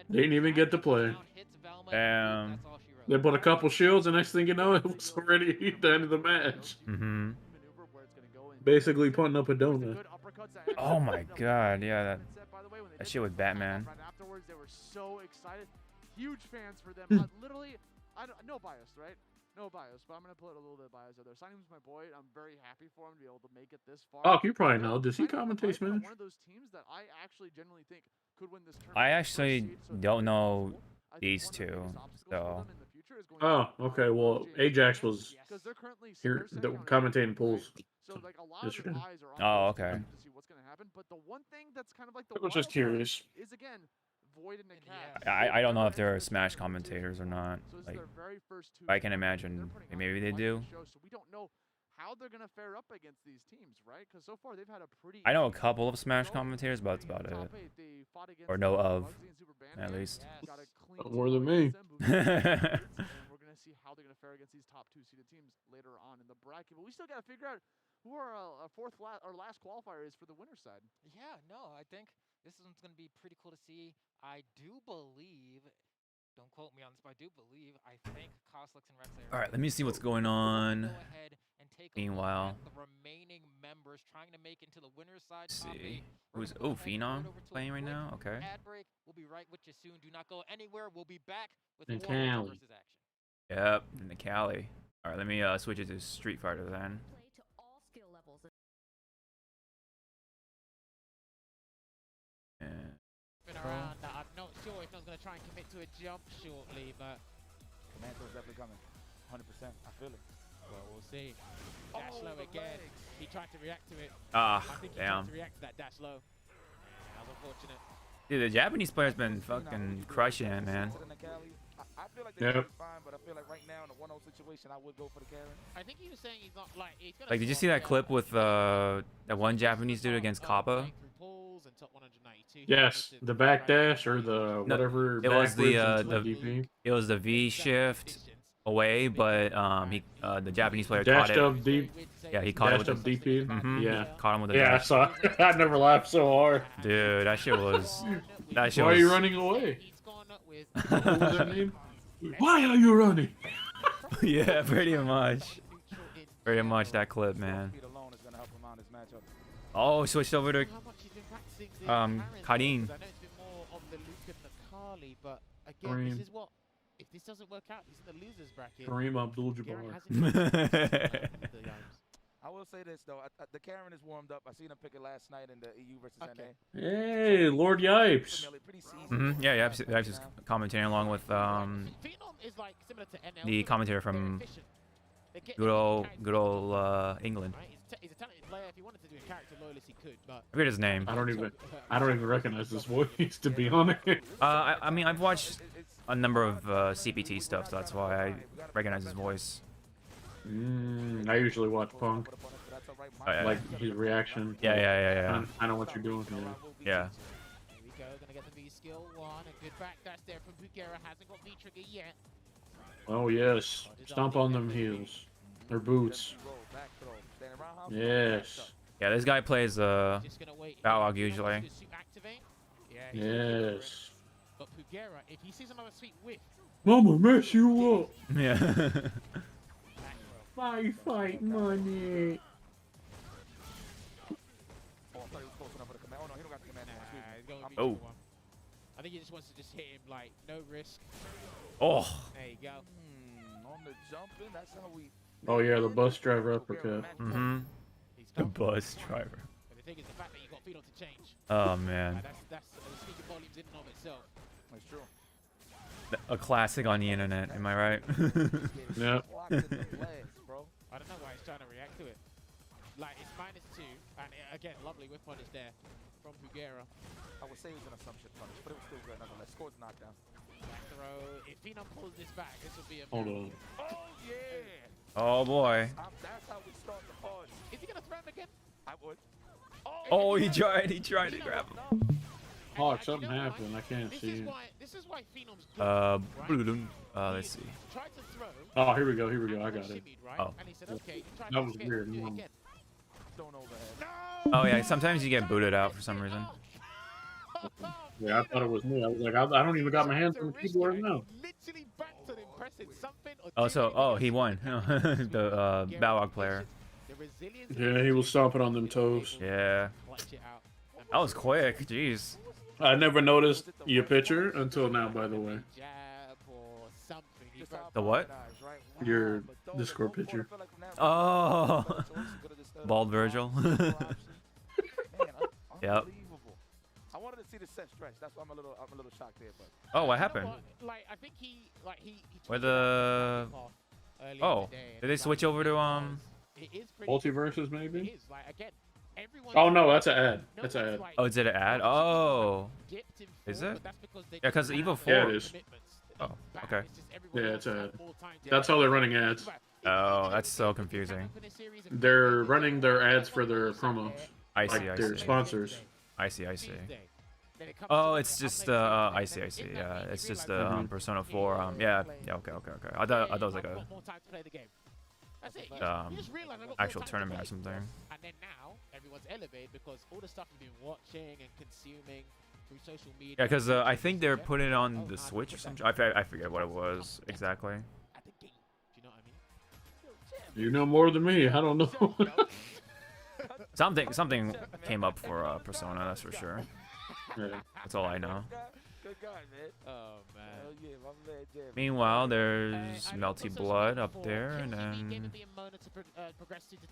they didn't even get to play. Hits Velma Damn. They put a couple shields, and next thing you know, it was already the end of the match. Mm-hmm. Basically putting up a donut. Oh my god, yeah, that shit with Batman. Afterwards, they were so excited. Huge fans for them. Literally, no bias, right? No bias, but I'm gonna put a little bit of bias out there. Signing with my boy, I'm very happy for him to be able to make it this far. Oh, you probably know. Does he commentate Smash? One of those teams that I actually genuinely think could win this tournament. I actually don't know these two, so. Oh, okay. Well, Ajax was here commentating pools. So like a lot of the eyes are on Oh, okay. to see what's gonna happen. But the one thing that's kind of like the I was just curious. is again Void and the Cat. I don't know if they're Smash commentators or not. Like, I can imagine maybe they do. So we don't know how they're gonna fare up against these teams, right? Because so far they've had a pretty. I know a couple of Smash commentators, but that's about it. Or know of, at least. More than me. We're gonna see how they're gonna fare against these top 2 seeded teams later on in the bracket. But we still gotta figure out who our last qualifier is for the winner's side. Yeah, no, I think this one's going to be pretty cool to see. I do believe, don't quote me on this, but I do believe, I think Coslix and Rex are... Alright, let me see what's going on. Go ahead and take Meanwhile, the remaining members trying to make into the winner's side. let's see. Who's Phenom playing right now? Okay. Ad break. We'll be right with you soon. Do not go anywhere. We'll be back with And more Cali. versus action. Yep, in the Cali. Alright, let me switch it to Street Fighter then. Around that. I'm not sure if I'm going to try and commit to a jump shortly, but Commando's definitely coming. 100%. I feel it. Well, we'll see. Dash low again. He tried to react to it. Ah, I think he damn. tried to react to that dash low. That was unfortunate. Dude, the Japanese player's been fucking crushing it, man. I feel like the fine, but I feel like right now in a 1-0 situation, I would go for the Karen. I think he was saying he's not like. He's gonna Like, did you see that clip with that one Japanese dude against Kappa? Yes, the back dash or the whatever. It was the DP. it was the V shift away, but the Japanese player Dashed caught it. up deep. Yeah, he caught it Dashed with up DP. Yeah, caught him with a Yeah, I dash. saw. I never laughed so hard. Dude, that shit was. That shit Why was. are you running away? What was that name? Why are you running? Yeah, pretty much. Pretty much that clip, man. Oh, switched over to Karin. I know it's been more of the Luke and the Carly, but again, this is what. If this doesn't work out, he's in the losers bracket. Kareem Abdul-Jabbar. I will say this though, the Karen is warmed up. I seen him pick it last night in the EU versus NA. Hey, Lord Yipes. Yeah, Yipes is commentating along with the commentator from good old England. He's a talented player. If he wanted to do a character loyalist, he could. But I forget his name. I don't even recognize this voice, to be honest. I mean, I've watched a number of CPT stuff, so that's why I recognize his voice. I usually watch Punk. Oh, yeah. Like his reaction. Yeah. I know what you're doing here. Yeah. Here we go. Gonna get the V skill one. A good back dash there from Bugera. Hasn't got V trigger yet. Oh yes. Stomp on them heels. Their boots. Yes. Yeah, this guy plays Balrog usually. Yes. But Bugera, if he sees another sweet whiff. Mama mess you up. Yeah. Fight money. Oh. I think he just wants to just hit him like no risk. Oh. There you go. On the jumping, that's how we. Oh yeah, the bus driver uppercut. The bus driver. But the thing is the fact that you got Phenom to change. Oh man. That's speaking volumes in and of itself. That's true. A classic on the internet, am I right? Yeah. I don't know why he's trying to react to it. Like, it's -2, and again, lovely whip punish there from Bugera. I would say it was an assumption punish, but it was still good nonetheless. Score's knockdown. Back throw. If Phenom pulls this back, this will be a Hold on. Oh, yeah! Oh boy. That's how we start the party. Is he going to throw him again? I would. Oh, he tried to grab him. Oh, something happened. I can't see it. This is why Phenom's good, let's see. tried to throw. Oh, here we go. I got it. Oh. And he said, okay, you tried That to was get weird. do it No. again. Don't overhead. Oh yeah, sometimes you get booted out for some reason. Yeah, I thought it was me. I was like, I don't even got my hands on the keyboard now. Literally something. Or Oh, do so anything he else won. to The Balrog player. the resilience Yeah, he was stomping on them toes. Yeah. clutch it out. That was quick. Jeez. I never noticed your picture until now, by the way. Jab or something. He The what? Your Discord picture. Oh. Bald Virgil. Yep. I wanted to see the set stretch. That's why I'm a little shocked there. But Oh, what You know happened? what? Like I think he Where tweeted the? off earlier Oh, today, and did they it's switch like, over to it is pretty Multiverses, It maybe? is like again, everyone's Oh no, that's an ad. no That's an one's, ad. like, Oh, is it an ad? Oh. dipped in Is form, it? but that's because they Yeah, 'cause just EVO have 4. Yeah, it is. commitments. Oh, Back. okay. It's just everyone Yeah, else it's an has ad. more time to That's how they're running ads. Oh, that's so confusing. They're running their ads for their promos. I see. Like I their see. sponsors. I see. I see. Oh, it's just I see. I see. Yeah, it's just the Persona 4. Yeah. Yeah. Okay. Okay. Okay. I thought it was like a That's it. You just realize I got more actual time to tournament or play. something. And then now everyone's elevated because all the stuff we've been watching and consuming through social media. Yeah, because I think they're putting it on the Switch or something. I forget what it was exactly. At the game. Do you know what I mean? You know more than me. I don't know. Something came up for Persona, that's for sure. Yeah. That's all I know. good guy, man. Oh man. Hell yeah, my man, Jam. Meanwhile, there's Melty Blood up there, and then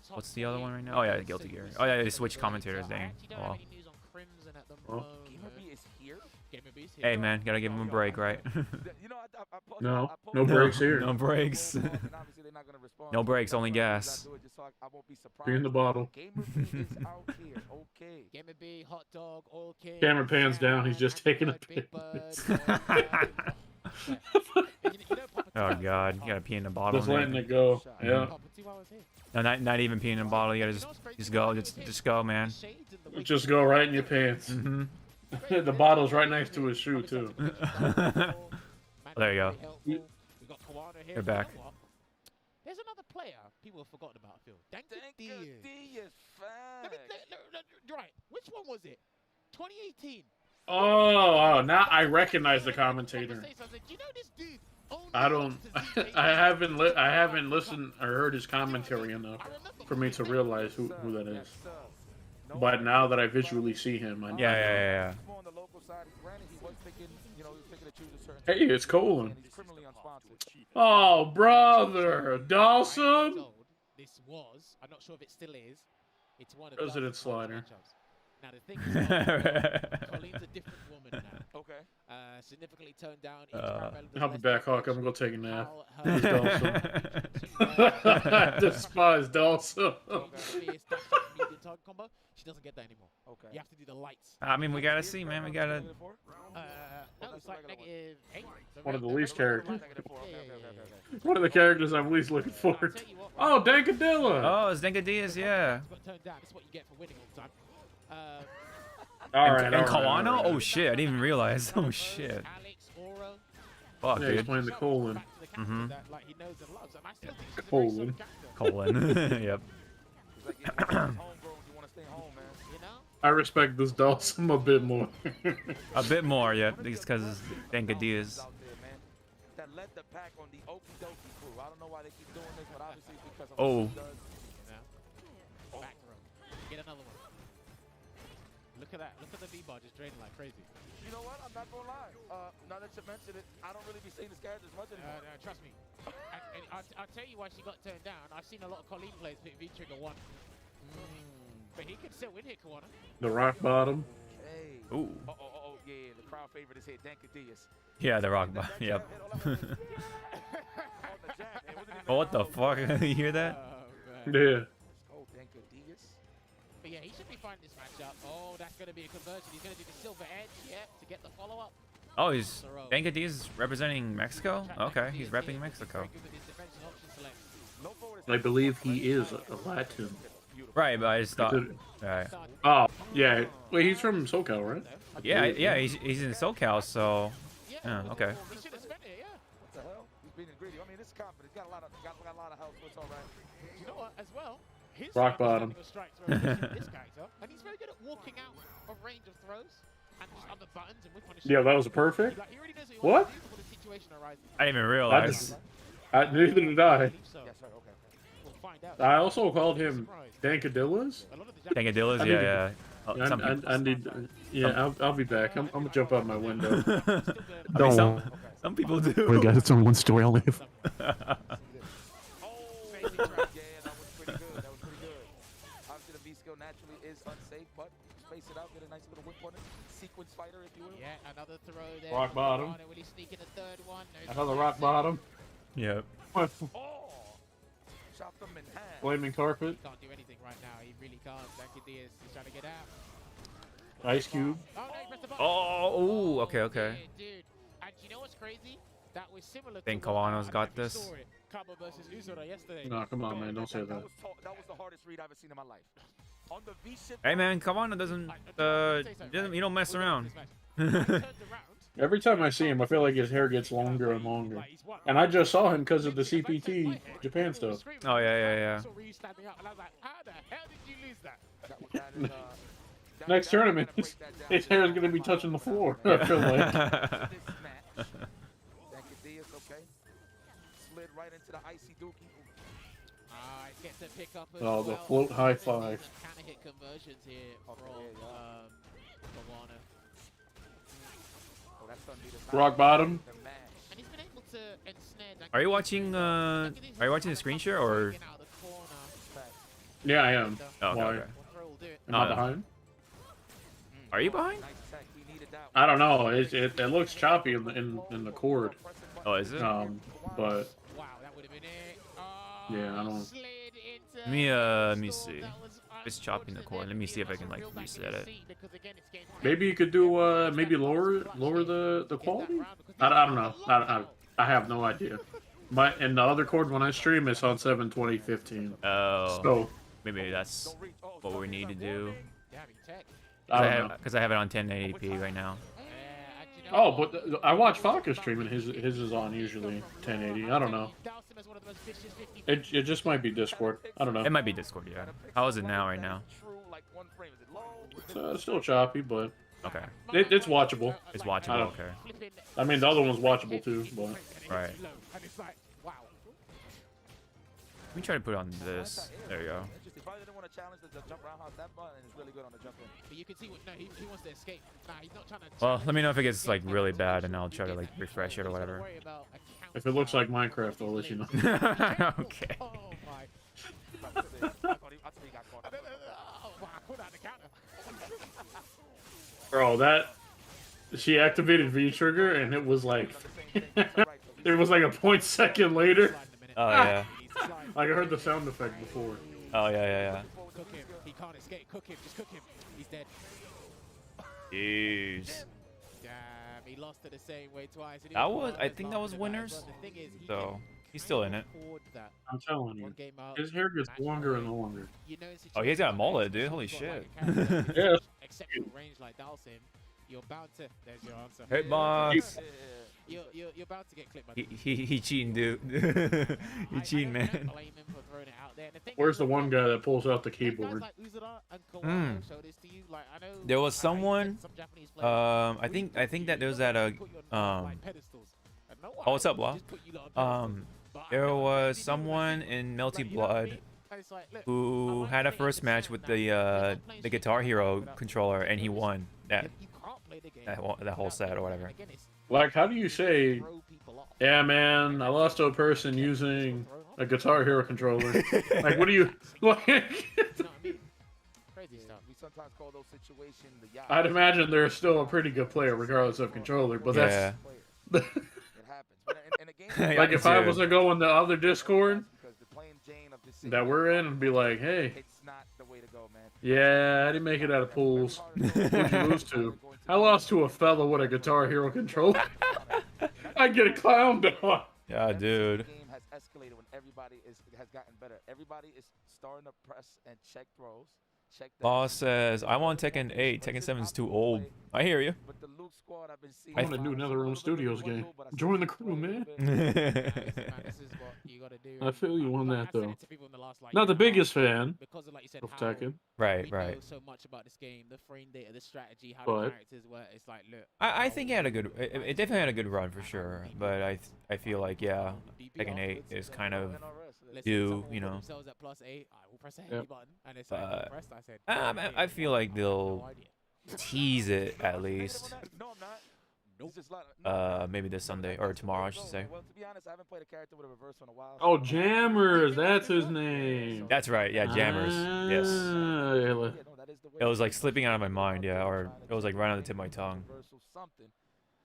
what's the other one right now? Oh yeah, Guilty Gear. Oh yeah, they switched commentators. Dang. Oh, well. Gamer is here. Hey man, gotta give him a break, right? You know, No, no breaks here. No breaks. No breaks, only gas. Be in the bottle. Gamer B is out here. Okay. Gamer B, hot dog, oil king. Camera pans down. He's just taking a pic. Oh god, you gotta pee in the bottle. Just letting it go. Yeah. No, not even peeing in the bottle. You gotta just go, just go, man. Just go right in your pants. Mm-hmm. The bottle's right next to his shoe too. There you go. You're back. There's another player people have forgotten about, Phil. Diaz. Right, which one was it? 2018. Oh, now I recognize the commentator. You know this dude I don't. I haven't listened or heard his commentary enough for me to realize who that is. But now that I visually see him, I know. Yeah. Hey, it's Colin. Oh, brother, Dawson. This was. I'm not sure if it still is. It's one of President Dawson's Slider. matchups. Now the thing is, Colleen's a different woman now. Okay. Significantly toned down. I'll be back, Hawk. I'm gonna go take a nap. How I despise Dawson. combo. She doesn't get that anymore. Okay. You have to do the lights. I mean, we gotta see, man. We gotta. No, it's like -8. One of the least characters. Yeah. One of the characters I'm least looking forward to. Oh, Dankadilla. Oh, it's Denka Diaz, yeah. Got turned down. That's what you get for winning all the time. And Kawano? Oh shit, I didn't even realize. Oh shit. Alex, Oro. Fuck, Yeah, he's dude. playing the colon. Mm-hmm. That, like, he knows and loves. And I still think she's a very Colon. solid character. Colon. Yep. I respect this Dawson a bit more. A bit more, yeah. It's because it's Denka Diaz. That led the pack on the Okie Dokie crew. I don't know why they keep doing this, but obviously it's because of Oh. what he does. Back row. Get another one. Look at that. Look at the V-bar just draining like crazy. You know what? I'm not gonna lie. Now that you mention it, I don't really be seeing this character as much anymore. No, trust me. And I'll tell you why she got turned down. I've seen a lot of Colleen players put V-Trigger 1. But he can still win here, Kawana. The rock bottom. Hey. Ooh. Yeah. The crowd favorite is here, Denka Diaz. Yeah, the rock bottom. Yep. Oh, what the fuck? You hear that? Yeah. Oh, Denka Diaz. But yeah, he should be finding this matchup. Oh, that's going to be a conversion. He's going to do the silver edge, to get the follow-up. Oh, he's Denka Diaz is representing Mexico? Okay, he's repping Mexico. I believe he is a Latin. Right, but I just thought. Right. Oh, yeah. Wait, he's from SoCal, right? Yeah, he's in SoCal, so. Yeah, okay. He should have spent it, yeah. What the hell? He's being greedy. I mean, this is confident. Got a lot of health, so it's all right. You know what? As well, his Rock bottom. strikes representing this character, and he's very good at walking out of range of throws and just other buttons and whip on his Yeah, that was perfect. Like, he already knows What? what the situation arises. I didn't even realize. Neither did I. Yes, sir. Okay. We'll find out. I also called him Dankadillas. Dankadillas, I yeah, need to- yeah. Oh, some people. I need. Yeah, I'll be back. I'm gonna jump out my window. I mean, some people do. Wait, guys, it's only one story. I'll leave. Obviously, the V-skill naturally is unsafe, but space it out, get a nice little whip on it. Sequence fighter, if you will. Yeah, another throw there. Rock bottom. Really sneaking a third one. No Another rock bottom. Yep. Chop them in half. Flaming carpet. He can't do anything right now. He really can't. Dankadillas, he's trying to get out. Ice cube. Oh, no, he pressed the button. Oh, ooh, okay, okay. Yeah, dude. And you know what's crazy? That was similar Think to what, Kawano's got this. Kabo versus Uzura yesterday. No, come on, man. Don't say that. That was the hardest read I've ever seen in my life. On the V-shift. Hey, man, Kawano doesn't, you don't mess around. Every time I see him, I feel like his hair gets longer and longer. And I just saw him because of the CPT Japan stuff. Oh, yeah. Next tournament, his hair is going to be touching the floor. I feel like. Dankadillas, okay. Slid right into the icy dookie. Gets a pick up as Oh, the well. float high five. Kind of hit conversions here from Kawano. Rock bottom. And he's been able to ensnare Are you watching, the screen share, or? Yeah, I am. Oh, okay, Why? okay. Am I behind? Are you behind? I don't know. It looks choppy in the cord. Oh, is it? But yeah, I don't. Let me see. It's chopping the cord. Let me see if I can like reset it. Maybe you could do maybe lower the quality. I don't know. I have no idea. And the other cord when I stream it's on 720/15. Oh. So maybe that's what we need to do. Because I have it on 1080p right now. Oh, but I watch Faka stream and his is on usually 1080. I don't know. It just might be Discord. I don't know. It might be Discord, yeah. How is it now right now? It's still choppy, but okay. It's watchable. It's watchable, okay. I mean, the other one's watchable too, but right. Let me try to put it on this. There you go. But you can see what, no, he wants to escape. Nah, he's not trying to. Well, let me know if it gets like really bad, and I'll try to like refresh it or whatever. if it looks like Minecraft, I'll let you know. Okay. Oh my. Bro, she activated V trigger and it was like it was like a point second later. Oh yeah. Like I heard the sound effect before. Oh yeah. Cook him. He can't escape. Cook him. Just cook him. He's dead. Jeez. Damn, he lost it the same way twice. I think that was winners. So he's still in it. I'm telling you, his hair gets longer and longer. Oh, he's got a mullet, dude. Holy shit. Yeah. Exceptional range like Dalsim. You're bound to. There's your answer. Hey, boss. You're bound to get clipped. He cheating, dude. He cheating, man. Where's the one guy that pulls out the keyboard? There was someone. I think that there was that Oh, what's up, Law? There was someone in Melty Blood who had a first match with the Guitar Hero controller, and he won that whole set or whatever. Like, how do you say, yeah, man, I lost to a person using a Guitar Hero controller? Like, what do you, like? I'd imagine they're still a pretty good player regardless of controller, but that's... Like, if I was to go in the other Discord that we're in and be like, hey, yeah, I didn't make it out of pools. Who'd you lose to? I lost to a fella with a Guitar Hero controller. I get a clown on. Yeah, dude. Has escalated when everybody has gotten better. Everybody is starting to press and check throws. Law says, I want Tekken 8. Tekken 7 is too old. I hear you. But the Duke squad I've been seeing. I want to do another Room Studios game. Join the crew, man. I feel you on that though. Not the biggest fan of Tekken. Right. So much about this game, the frame data, the strategy, how But the characters work. It's like, look. I think it had a good. It definitely had a good run for sure. But I feel like yeah, Tekken 8 is kind of due, you know. I feel like they'll tease it at least. Maybe this Sunday or tomorrow, I should say. Well, to be honest, I haven't played a character with a reverse in a while. Oh, Jammers, that's his name. That's right. Yeah, Jammers. Yes. Yeah, It was like slipping out of my mind. Yeah, or it was like right on the tip of my tongue.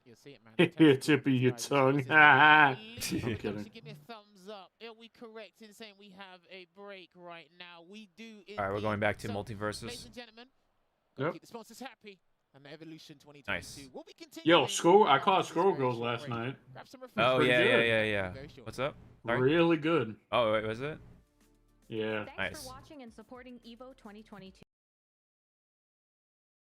You'll see it, man. tip of your tongue. I'm Kidding. kidding. Give me a thumbs up. Are we correct in saying we have a break right now? We do. All right, we're going back to So, multiverses. ladies and gentlemen, Yep. keep the sponsors happy. And Evolution 2022. Nice. We'll be Yo, continuing I caught this Scroll very Girls short last break. night. Grab some Oh pretty yeah, good. yeah. Very short. What's up? Sorry? Really good. Oh wait, was it? Yeah. Thanks Nice. for watching and supporting EVO 2022.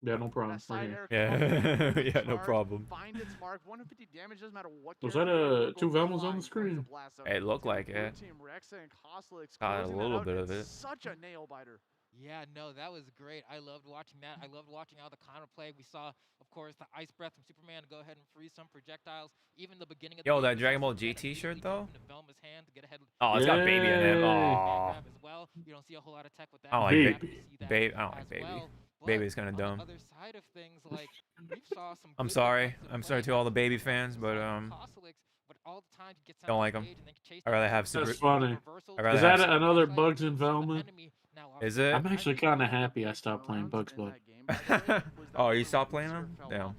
Yeah, no problem. That side Right air here. Yeah, combo, yeah, no charge, problem. Find its mark. 150 damage doesn't matter what. Was character that, you're two going Velmas on flying the screen? towards the blast zone. It looked like Blue it. Team Rexa and Koslix Got a closing that little out. bit of It's it. Such a nail biter. Yeah, no, that was great. I loved watching that. I loved watching how the counterplay. We saw, of course, the ice breath from Superman go ahead and freeze some projectiles. Even the beginning of the Yo, game, that we Dragon saw Ball Superman GT shirt, immediately though? jump into Velma's hand to get ahead. Oh, it's got baby in it. Yay. Oh, As well. You don't see a whole lot of tech with that. I don't so like happy to see that baby. I don't like as baby. well. But Baby's kind of on the dumb. other side of things, like we saw some I'm good sorry. defensive I'm sorry play to all the out baby there. fans, but Koslix, but all the time he gets don't on like the 'em. stage and then chase I'd rather have down That's super. funny. reversals. I'd rather Is have that some- another Bugs and Velma? Is it? I'm actually kind of happy I stopped playing Bugs Bunny. Oh, you stopped playing them? Damn.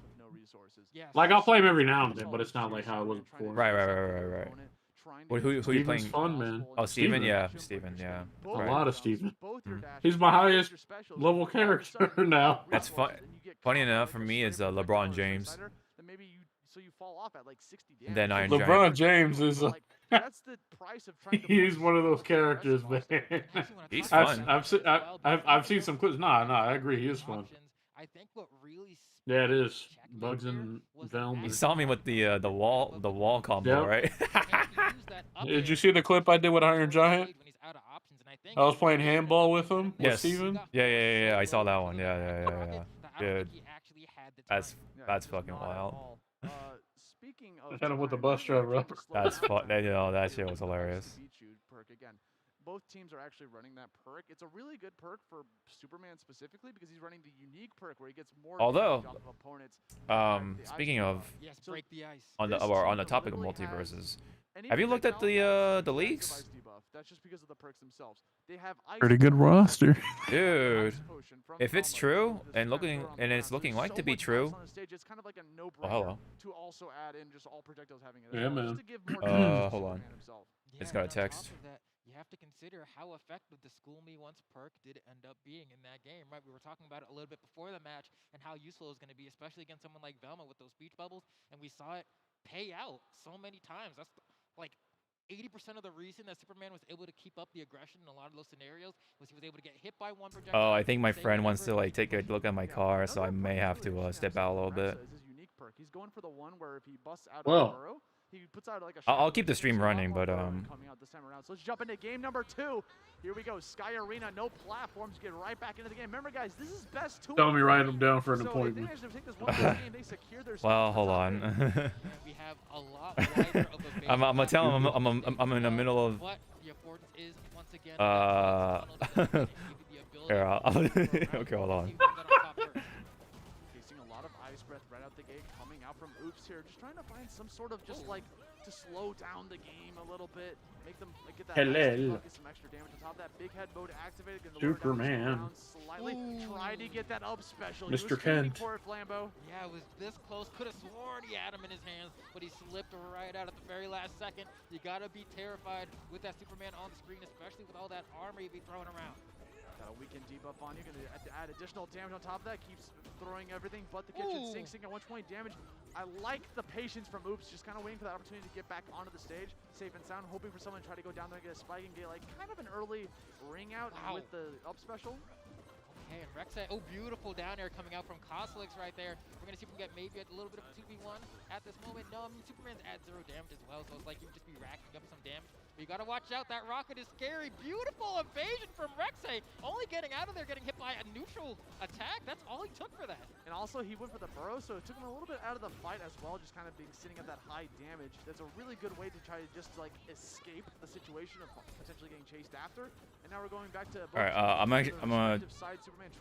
Yeah, Like, I'll play him every now and then, but it's not like how it was before. Right. Who you Steven's playing? fun, man. Oh, Steven? Yeah, Steven, yeah. A Right. lot of Steven. Mm. He's my highest level character now. That's funny enough for me. It's LeBron James. And then Iron LeBron Giant. James is That's the price of trying to he's push one of those the characters, aggressive man. offense. He's I've, fun. I've seen some clips. Nah, I agree. He is fun. options. I think what really Yeah, it is. checkmate Bugs here and was Velma. You saw me with the wall combo, Yep. right? Did you see the clip I did with Iron Giant? I was playing handball with him, with Yes. Steven. Yeah. I saw that one. Yeah. Dude, that's fucking wild. Speaking I of hit him with the time, bus we're gonna driver try to up. slow That's down fun. time. You know, that shit This was is the hilarious. Beat You perk again. Both teams are actually running that perk. It's a really good perk for Superman specifically because he's running the unique perk where he gets more Although, damage off of opponents. speaking of Yes, break the ice. on the this or on team the topic of literally has multiverses, any have you looked at projectile the has leaks? ice debuff. That's just because of the perks themselves. They have ice Pretty good roster. Dude, Ice potion from if it's Velma true into this and looking transfer on and the it's ground. looking There's like so to be much ice true. on the stage, it's kind of like a no-brainer Well, hello. to also add in just all projectiles having it. Yeah, as well, man. just to give more damage to Hold on. Superman himself. It's Yeah, got a and on top text. of that, you have to consider how effective the School Me Once perk did end up being in that game, right? We were talking about it a little bit before the match and how useful it was going to be, especially against someone like Velma with those speech bubbles, and we saw it pay out so many times. That's like 80% of the reason that Superman was able to keep up the aggression in a lot of those scenarios was he was able to get hit by one projectile. Oh, I think my say friend wants whatever, to like take a look at my car, so I may have to step out a little bit. Is his unique perk. He's going for the one where if he busts out Well, of the burrow, he puts out like a I'll shot keep the that stream takes a lot running, more but, burrow coming out this time around. So let's jump into game number 2. Here we go. Sky Arena, no platforms. Get right back into the game. Remember, guys, this is best 2. Tell me write him down for an So if they appointment. manage to take this one game, they secure their Well, spot hold on top eight. on. and we have a lot wider of a base I'm gonna tell him platform. I'm in the middle of. But the importance is once again Here, okay, hold on. Facing a lot of ice breath right out the gate, coming out from Oops here, just trying to find some sort of just like to slow down the game a little bit, make them get that Hello. ice debuff, get some extra damage on top of that. Big head mode activated, gonna lower down the Superman. round slightly. Try to get that up special. Mr. He was shooting Kent. for it, Flambeau. Yeah, it was this close. Could have sworn he had him in his hands, but he slipped right out at the very last second. You gotta be terrified with that Superman on the screen, especially with all that armor you'd be throwing around. Got a weekend debuff on you, gonna add additional damage on top of that. Keeps throwing everything but the kitchen sink at 120 damage. I like the patience from Oops, just kind of waiting for that opportunity to get back onto the stage, safe and sound, hoping for someone to try to go down there and get a spike and get like kind of an early ring out with the up special. Okay, and Rek'Sai, oh, beautiful down air coming out from Coslex right there. We're going to see if we can get maybe a little bit of a 2v1 at this moment. No, I mean, Superman's at 0 damage as well, so it's like you would just be racking up some damage. But you got to watch out. That rocket is scary. Beautiful evasion from Rek'Sai. Only getting out of there, getting hit by a neutral attack. That's all he took for that. And also, he went for the burrow, so it took him a little bit out of the fight as well, just kind of being sitting at that high damage. That's a really good way to try to just, like, escape the situation of potentially getting chased after. And now we're going back to... All right, I'm gonna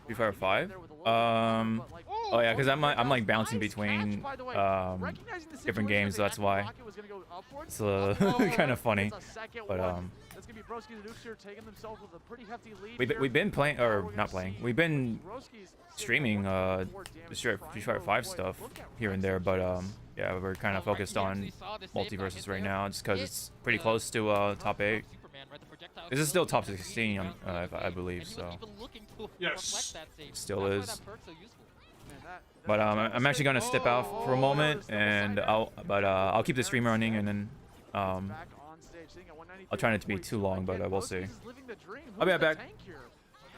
be fire 5. Oh yeah, because I'm like bouncing between different games, so that's why it's kind of funny. But we've been playing, or not playing. We've been streaming Street Fighter 5 stuff here and there, but yeah, we're kind of focused on multiverses right now, just because it's pretty close to top 8. This is still top 16, I believe, so. Yes. Still is. But I'm actually gonna step out for a moment, and I'll keep the stream running, and then I'll try not to be too long, but we'll see. I'll be right back.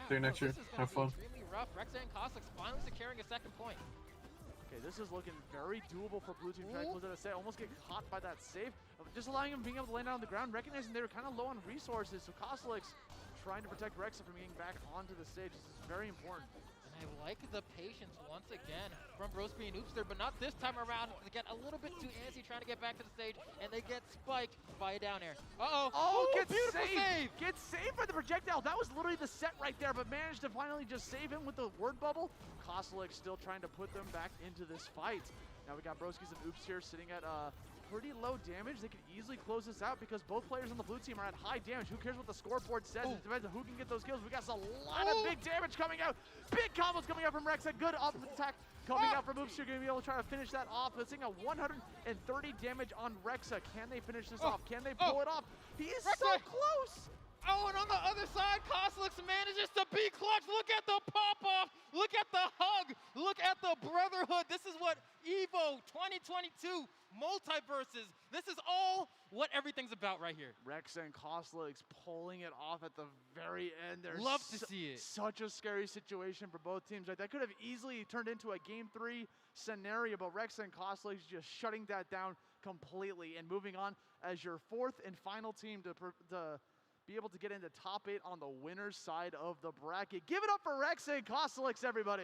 See you next year. Have fun. Rek'Sai and Coslex finally securing a second point. Okay, this is looking very doable for blue team. Trying to close out a set, almost get caught by that save. Just allowing him being able to land on the ground, recognizing they were kind of low on resources. So Coslex trying to protect Rek'Sai from getting back onto the stage. This is very important. And I like the patience once again from Broski and Oopster, but not this time around. They get a little bit too antsy trying to get back to the stage, and they get spiked by a down air. Uh-oh. Oh, gets beautiful saved. Gets saved by the projectile. That was literally the set right there, but managed to finally just save him with the word bubble. Coslex still trying to put them back into this fight. Now we got Broskis and Oops here sitting at pretty low damage. They can easily close this out because both players on the blue team are at high damage. Who cares what the scoreboard says? It depends on who can get those kills. We got a lot of big damage coming out. Big combos coming out from Rek'Sai. Good up attack coming out from Oops. You're going to be able to try to finish that off. It's seeing a 130 damage on Rek'Sai. Can they finish this off? Can they pull it off? He is so close. Oh, and on the other side, Coslex manages to be clutch. Look at the pop-off. Look at the hug. Look at the brotherhood. This is what EVO 2022 multiverses. This is all what everything's about right here. Rek'Sai and Coslex pulling it off at the very end. There's love to see it. Such a scary situation for both teams. Like, that could have easily turned into a Game 3 scenario, but Rek'Sai and Coslex just shutting that down completely and moving on as your fourth and final team to be able to get into top 8 on the winner's side of the bracket. Give it up for Rek'Sai and Coslex, everybody.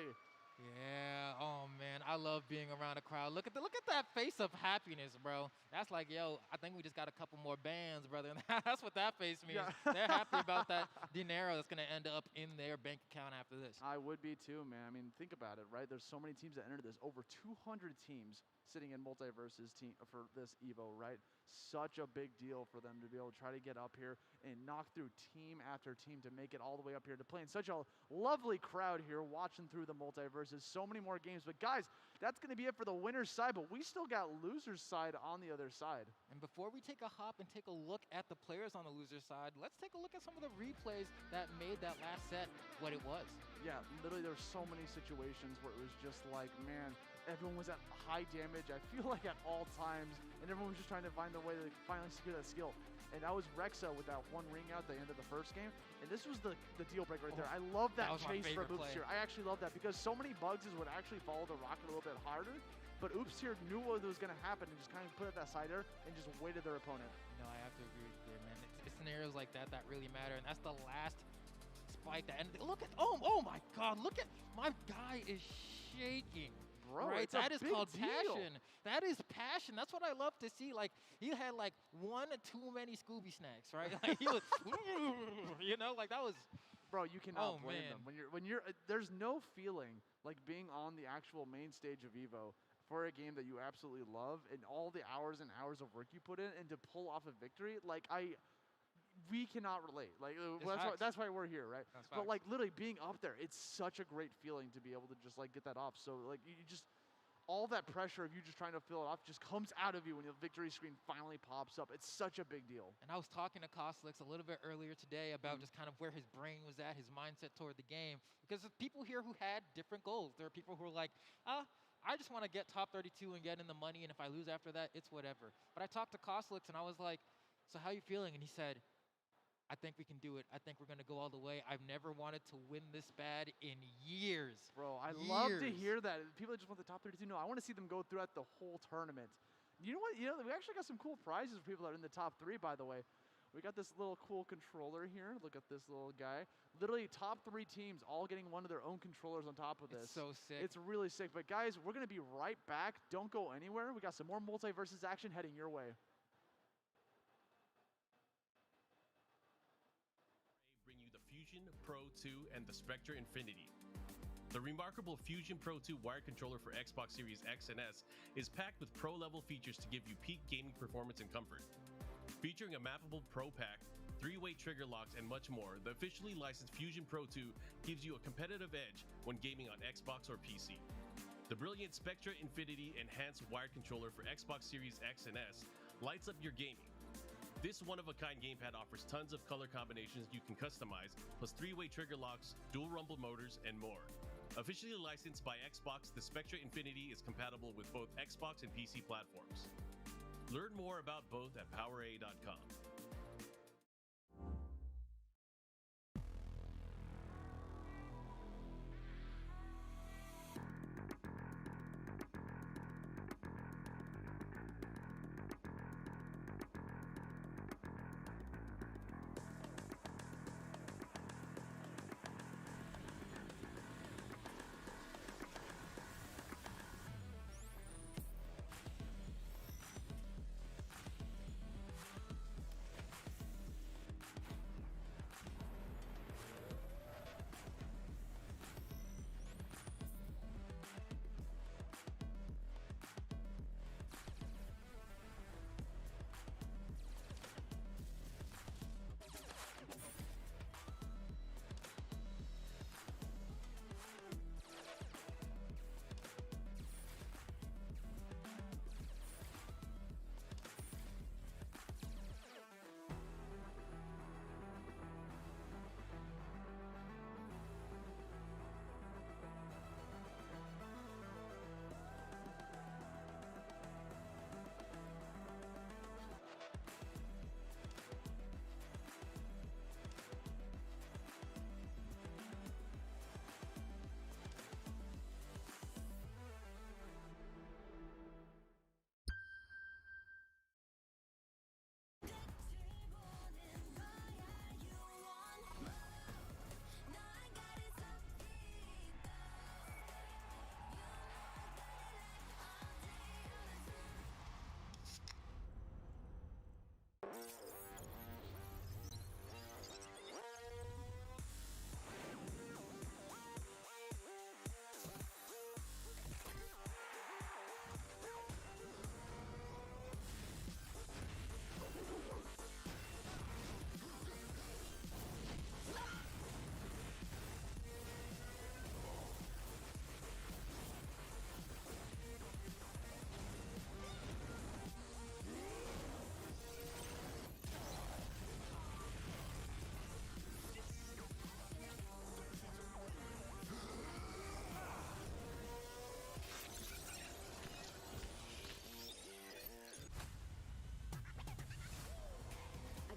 Yeah, oh man, I love being around a crowd. Look at that face of happiness, bro. That's like, yo, I think we just got a couple more bands, brother. That's what that face means. Yeah. They're happy about that dinero that's gonna end up in their bank account after this. I would be too, man. I mean, think about it, right? There's so many teams that entered this. Over 200 teams sitting in multiverses team for this EVO, right? Such a big deal for them to be able to try to get up here and knock through team after team to make it all the way up here to play in such a lovely crowd here watching through the multiverses. So many more games, but guys, that's going to be it for the winner's side, but we still got loser's side on the other side. And before we take a hop and take a look at the players on the loser's side, let's take a look at some of the replays that made that last set what it was. Yeah, literally there were so many situations where it was just like, man, everyone was at high damage, I feel like at all times, and everyone was just trying to find a way to finally secure that skill. And that was Rek'Sai with that one ring out at the end of the first game. And this was the deal breaker right there. I love that chase from Oops here. I actually love that because so many bugs would actually follow the rocket a little bit harder. But Oops here knew what was going to happen and just kind of put it that side air and just waited their opponent. No, I have to agree with you, man. It's scenarios like that that really matter. And that's the last spike that ended. Look at, oh my God, look at, my guy is shaking. Bro, right, that is called passion. That is passion. That's what I love to see. Like, he had like one too many Scooby snacks, right? Like, he was, you know, like that was. Bro, you cannot blame them when you're. There's no feeling like being on the actual main stage of EVO for a game that you absolutely love and all the hours and hours of work you put in and to pull off a victory. Like we cannot relate. Like that's why we're here, right? But like literally being up there, it's such a great feeling to be able to just like get that off. So like you just all that pressure of you just trying to fill it off just comes out of you when the victory screen finally pops up. It's such a big deal. And I was talking to Coslex a little bit earlier today about just kind of where his brain was at, his mindset toward the game. Because there's people here who had different goals. There are people who are like, I just want to get top 32 and get in the money, and if I lose after that, it's whatever. But I talked to Coslex and I was like, so how you feeling? And he said, I think we can do it. I think we're gonna go all the way. I've never wanted to win this bad in years. Bro, I love to hear that. People that just want the top 32. No, I want to see them go throughout the whole tournament. You know what? You know, we actually got some cool prizes for people that are in the top 3, by the way. We got this little cool controller here. Look at this little guy. Literally top 3 teams all getting one of their own controllers on top of this. It's so sick. It's really sick. But guys, we're going to be right back. Don't go anywhere. We got some more multi-versus action heading your way. Bring you the Fusion Pro 2 and the Spectra Infinity. The remarkable Fusion Pro 2 wired controller for Xbox Series X and S is packed with pro-level features to give you peak gaming performance and comfort. Featuring a mappable Pro Pack, 3-way trigger locks, and much more, the officially licensed Fusion Pro 2 gives you a competitive edge when gaming on Xbox or PC. The brilliant Spectra Infinity enhanced wired controller for Xbox Series X and S lights up your gaming. This one-of-a-kind gamepad offers tons of color combinations you can customize, plus 3-way trigger locks, dual rumble motors, and more. Officially licensed by Xbox, the Spectra Infinity is compatible with both Xbox and PC platforms. Learn more about both at PowerA.com.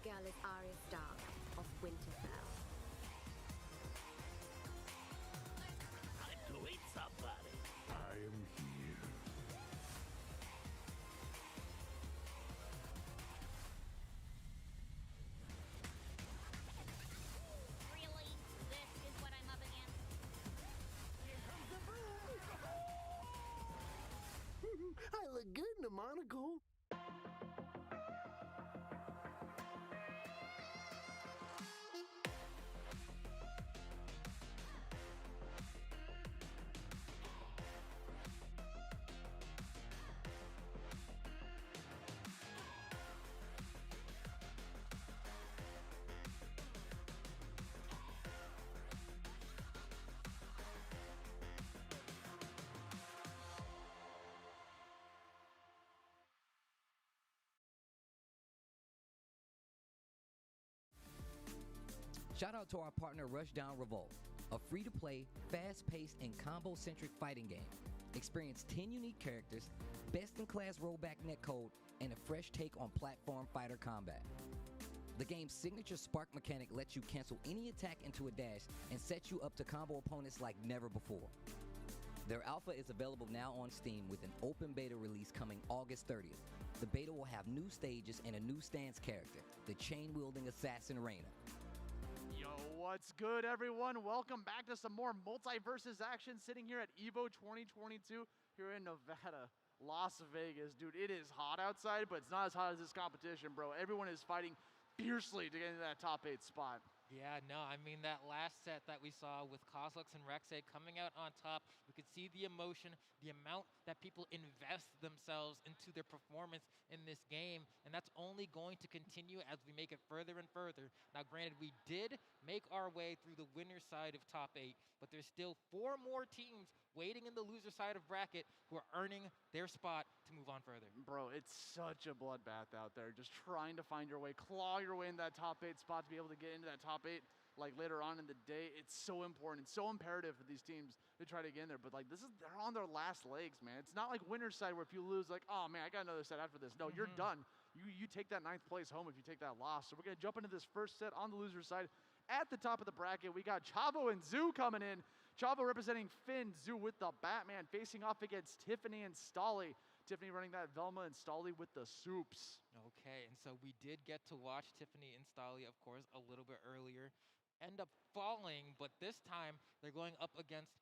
Gallus Arya Stark of Winterfell. Time to eat somebody. I am here. Really? This is what I'm up against? Here comes the boom! I look good in a monocle. Shout out to our partner Rushdown Revolt, a free-to-play, fast-paced, and combo-centric fighting game. Experience 10 unique characters, best-in-class rollback netcode, and a fresh take on platform fighter combat. The game's signature spark mechanic lets you cancel any attack into a dash and sets you up to combo opponents like never before. Their alpha is available now on Steam with an open beta release coming August 30th. The beta will have new stages and a new stance character, the chain-wielding assassin Reina. Yo, what's good, everyone? Welcome back to some more multiverses action sitting here at EVO 2022 here in Nevada, Las Vegas. Dude, it is hot outside, but it's not as hot as this competition, bro. Everyone is fighting fiercely to get into that top 8 spot. Yeah, no, I mean, that last set that we saw with Kozlux and Rexay coming out on top, we could see the emotion, the amount that people invest themselves into their performance in this game, and that's only going to continue as we make it further and further. Now, granted, we did make our way through the winner's side of top 8, but there's still 4 more teams waiting in the loser side of bracket who are earning their spot to move on further. Bro, it's such a bloodbath out there, just trying to find your way, claw your way in that top 8 spot to be able to get into that top 8 like later on in the day. It's so important, so imperative for these teams to try to get in there. But like they're on their last legs, man. It's not like winner's side where if you lose, like, oh man, I got another set after this. No, you're done. You take that 9th place home if you take that loss. So we're gonna jump into this first set on the loser side. At the top of the bracket, we got Chavo and Zoo coming in. Chavo representing Finn, Zoo with the Batman, facing off against Tiffany and Stolly. Tiffany running that Velma and Stolly with the soups. Okay, and so we did get to watch Tiffany and Stolly, of course, a little bit earlier. End up falling, but this time they're going up against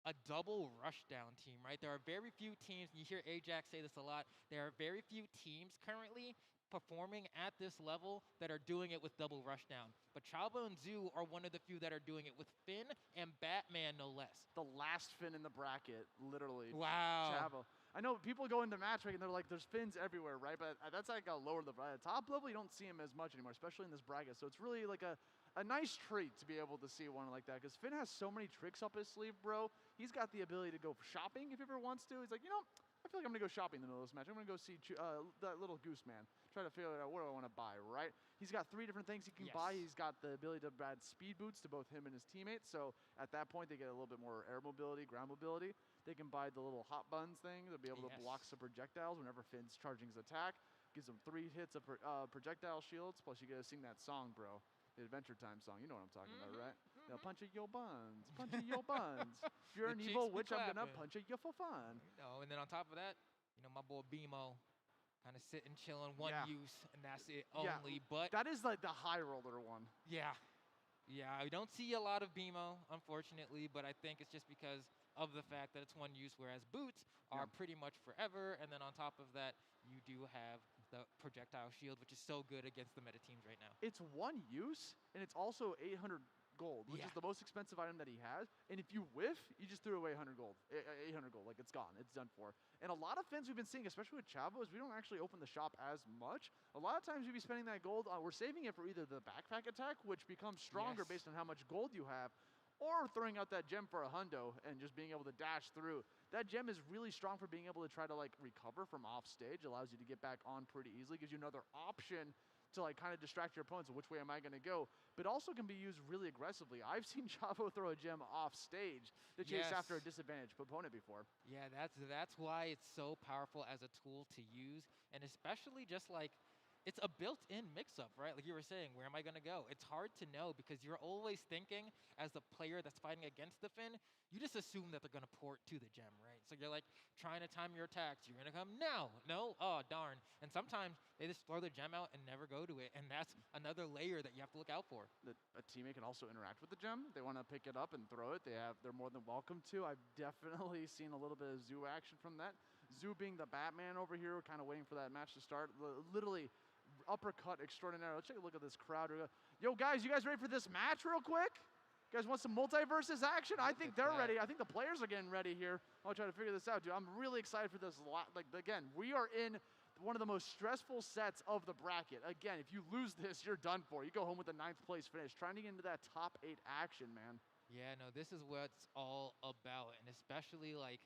a double rushdown team, right? There are very few teams, and you hear Ajax say this a lot, there are very few teams currently performing at this level that are doing it with double rushdown. But Chavo and Zoo are one of the few that are doing it with Finn and Batman, no less. The last Finn in the bracket, literally. Wow. Chavo. I know people go into matchmaking and they're like, there's Finns everywhere, right? But that's like a lower level. At the top level, you don't see him as much anymore, especially in this bracket. So it's really like a nice treat to be able to see one like that, because Finn has so many tricks up his sleeve, bro. He's got the ability to go shopping if he ever wants to. He's like, you know, I feel like I'm going to go shopping in the middle of this match. I'm going to go see that little goose man. Try to figure out what do I want to buy, right? He's got 3 different things he can buy. He's got the ability to add speed boots to both him and his teammates. So at that point, they get a little bit more air mobility, ground mobility. They can buy the little hot buns thing to be able to block some projectiles whenever Finn's charging his attack. Gives him 3 hits of projectile shields. Plus, you got to sing that song, bro. The Adventure Time song. You know what I'm talking about, right? Now, punch at your buns. Punch at your buns. If you're an evil witch, I'm going to punch at you for fun. No, and then on top of that, you know, my boy BMO kind of sitting, chilling, one use, and that's it only. But that is like the high roller one. Yeah. Yeah, we don't see a lot of BMO, unfortunately, but I think it's just because of the fact that it's one use, whereas boots are pretty much forever. And then on top of that, you do have the projectile shield, which is so good against the meta teams right now. It's one use, and it's also 800 gold, which is the most expensive item that he has. And if you whiff, you just threw away 800 gold, like it's gone, it's done for. And a lot of Finns we've been seeing, especially with Chavo, is we don't actually open the shop as much. A lot of times we be spending that gold, we're saving it for either the backpack attack, which becomes stronger based on how much gold you have, or throwing out that gem for a hundo and just being able to dash through. That gem is really strong for being able to try to like recover from off stage, allows you to get back on pretty easily, gives you another option to like kind of distract your opponents. Which way am I going to go? But also can be used really aggressively. I've seen Chavo throw a gem off stage to chase after a disadvantaged opponent before. Yeah, that's why it's so powerful as a tool to use, and especially just like it's a built-in mix-up, right? Like you were saying, where am I going to go? It's hard to know because you're always thinking, as the player that's fighting against the Finn, you just assume that they're going to port to the gem, right? So you're like trying to time your attacks. You're going to come now. No? Oh, darn. And sometimes they just throw the gem out and never go to it. And that's another layer that you have to look out for. A teammate can also interact with the gem. They want to pick it up and throw it. They're more than welcome to. I've definitely seen a little bit of Zoo action from that. Zoo being the Batman over here, kind of waiting for that match to start. Literally uppercut extraordinary. Let's take a look at this crowd. Yo, guys, you guys ready for this match real quick? You guys want some multiverses action? I think they're ready. I think the players are getting ready here. I'll try to figure this out, dude. I'm really excited for this. Like, again, we are in one of the most stressful sets of the bracket. Again, if you lose this, you're done for. You go home with a 9th place finish. Trying to get into that top 8 action, man. Yeah, no, this is what it's all about. And especially, like,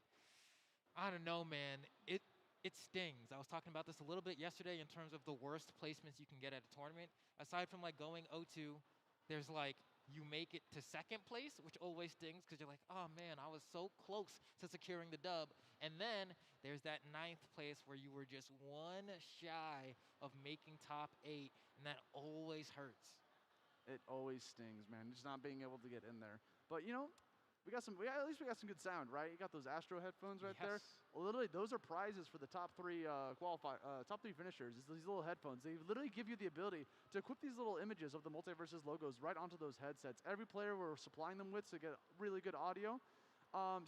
I don't know, man. It stings. I was talking about this a little bit yesterday in terms of the worst placements you can get at a tournament. Aside from like going 0-2, there's like you make it to second place, which always stings because you're like, oh man, I was so close to securing the dub. And then there's that 9th place where you were just one shy of making top 8, and that always hurts. It always stings, man, just not being able to get in there. But, you know, at least we got some good sound, right? You got those Astro headphones right there. Literally, those are prizes for the top 3 top 3 finishers. Is these little headphones. They literally give you the ability to equip these little images of the Multiverses logos right onto those headsets. Every player we're supplying them with to get really good audio.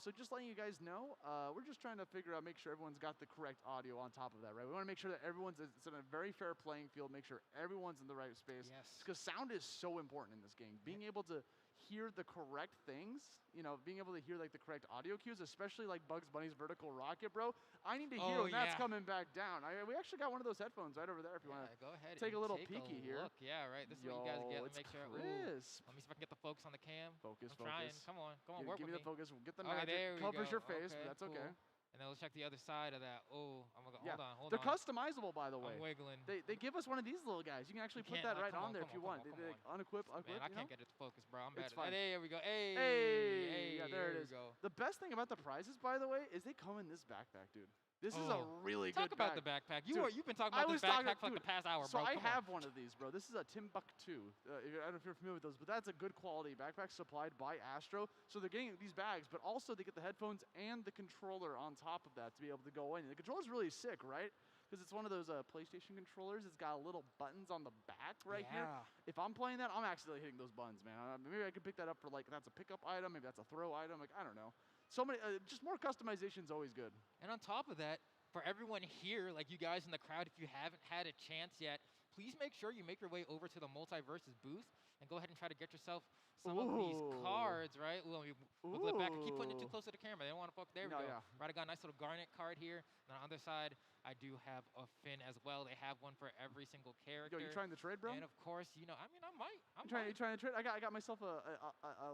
So just letting you guys know, we're just trying to figure out, make sure everyone's got the correct audio on top of that, right? We want to make sure that everyone's in a very fair playing field, make sure everyone's in the right space. Yes. Because sound is so important in this game. Being able to hear the correct things, you know, being able to hear like the correct audio cues, especially like Bugs Bunny's vertical rocket, bro. I need to hear when that's coming back down. We actually got one of those headphones right over there if you want to go ahead take and a little take peeky a here. Look. Yeah, right. This is what you guys get. Let me make sure. Crisp. Let me see if I can get the focus on the cam. Focus. I'm trying. Come on, work give with me the focus. We'll get the magic. magic. Covers your face, but that's cool. okay. And then let's check the other side of that. Oh, I'm gonna go. Hold on. They're customizable, by the way. I'm wiggling. They give us one of these little guys. You can actually put that right on there if you want. Unequip, Man, I can't get it to focus, bro. I'm bad. It's fine. There we go. Hey, yeah, there it is. Go. The best thing about the prizes, by the way, is they come in this backpack, dude. This is a really good Talk about the backpack. You've been talking about this backpack for like the past hour, so bro. I have one of these, bro. This is a Timbuktu. I don't know if you're familiar with those, but that's a good quality backpack supplied by Astro. So they're getting these bags, but also they get the headphones and the controller on top of that to be able to go in. And the controller's really sick, right? Because it's one of those PlayStation controllers. It's got little buttons on the back here. If I'm playing that, I'm accidentally hitting those buttons, man. Maybe I could pick that up for like, that's a pickup item. Maybe that's a throw item. Like, I don't know. So many, just more customization is always good. And on top of that, for everyone here, like you guys in the crowd, if you haven't had a chance yet, please make sure you make your way over to the Multiverses booth and go ahead and try to get yourself some of these cards, right? We'll wiggle it back. I keep putting it too close to the camera. They don't want to focus. There we go. Right, I got a nice little Garnet card here. And on the other side, I do have a Finn as well. They have one for every single character. Yo, you trying to trade, bro? And of course, you know, I mean, I might. You trying to trade? I got myself a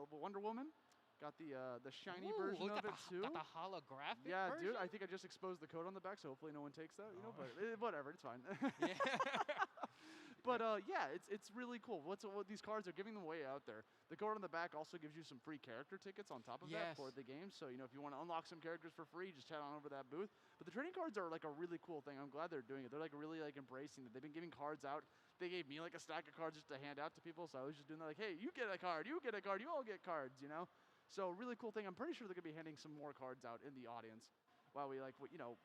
Wonder Woman. Got the shiny version of it too. Got the holographic version? Dude, I think I just exposed the code on the back, so hopefully no one takes that. You know, but whatever, it's fine. But yeah, it's really cool. What these cards are giving them away out there. The code on the back also gives you some free character tickets on top of that for the game. So you know, if you want to unlock some characters for free, just head on over to that booth. But the trading cards are like a really cool thing. I'm glad they're doing it. They're like really like embracing it. They've been giving cards out. They gave me like a stack of cards just to hand out to people. So I was just doing that like, hey, you get a card, you get a card, you all get cards, you know. So really cool thing. I'm pretty sure they're gonna be handing some more cards out in the audience while we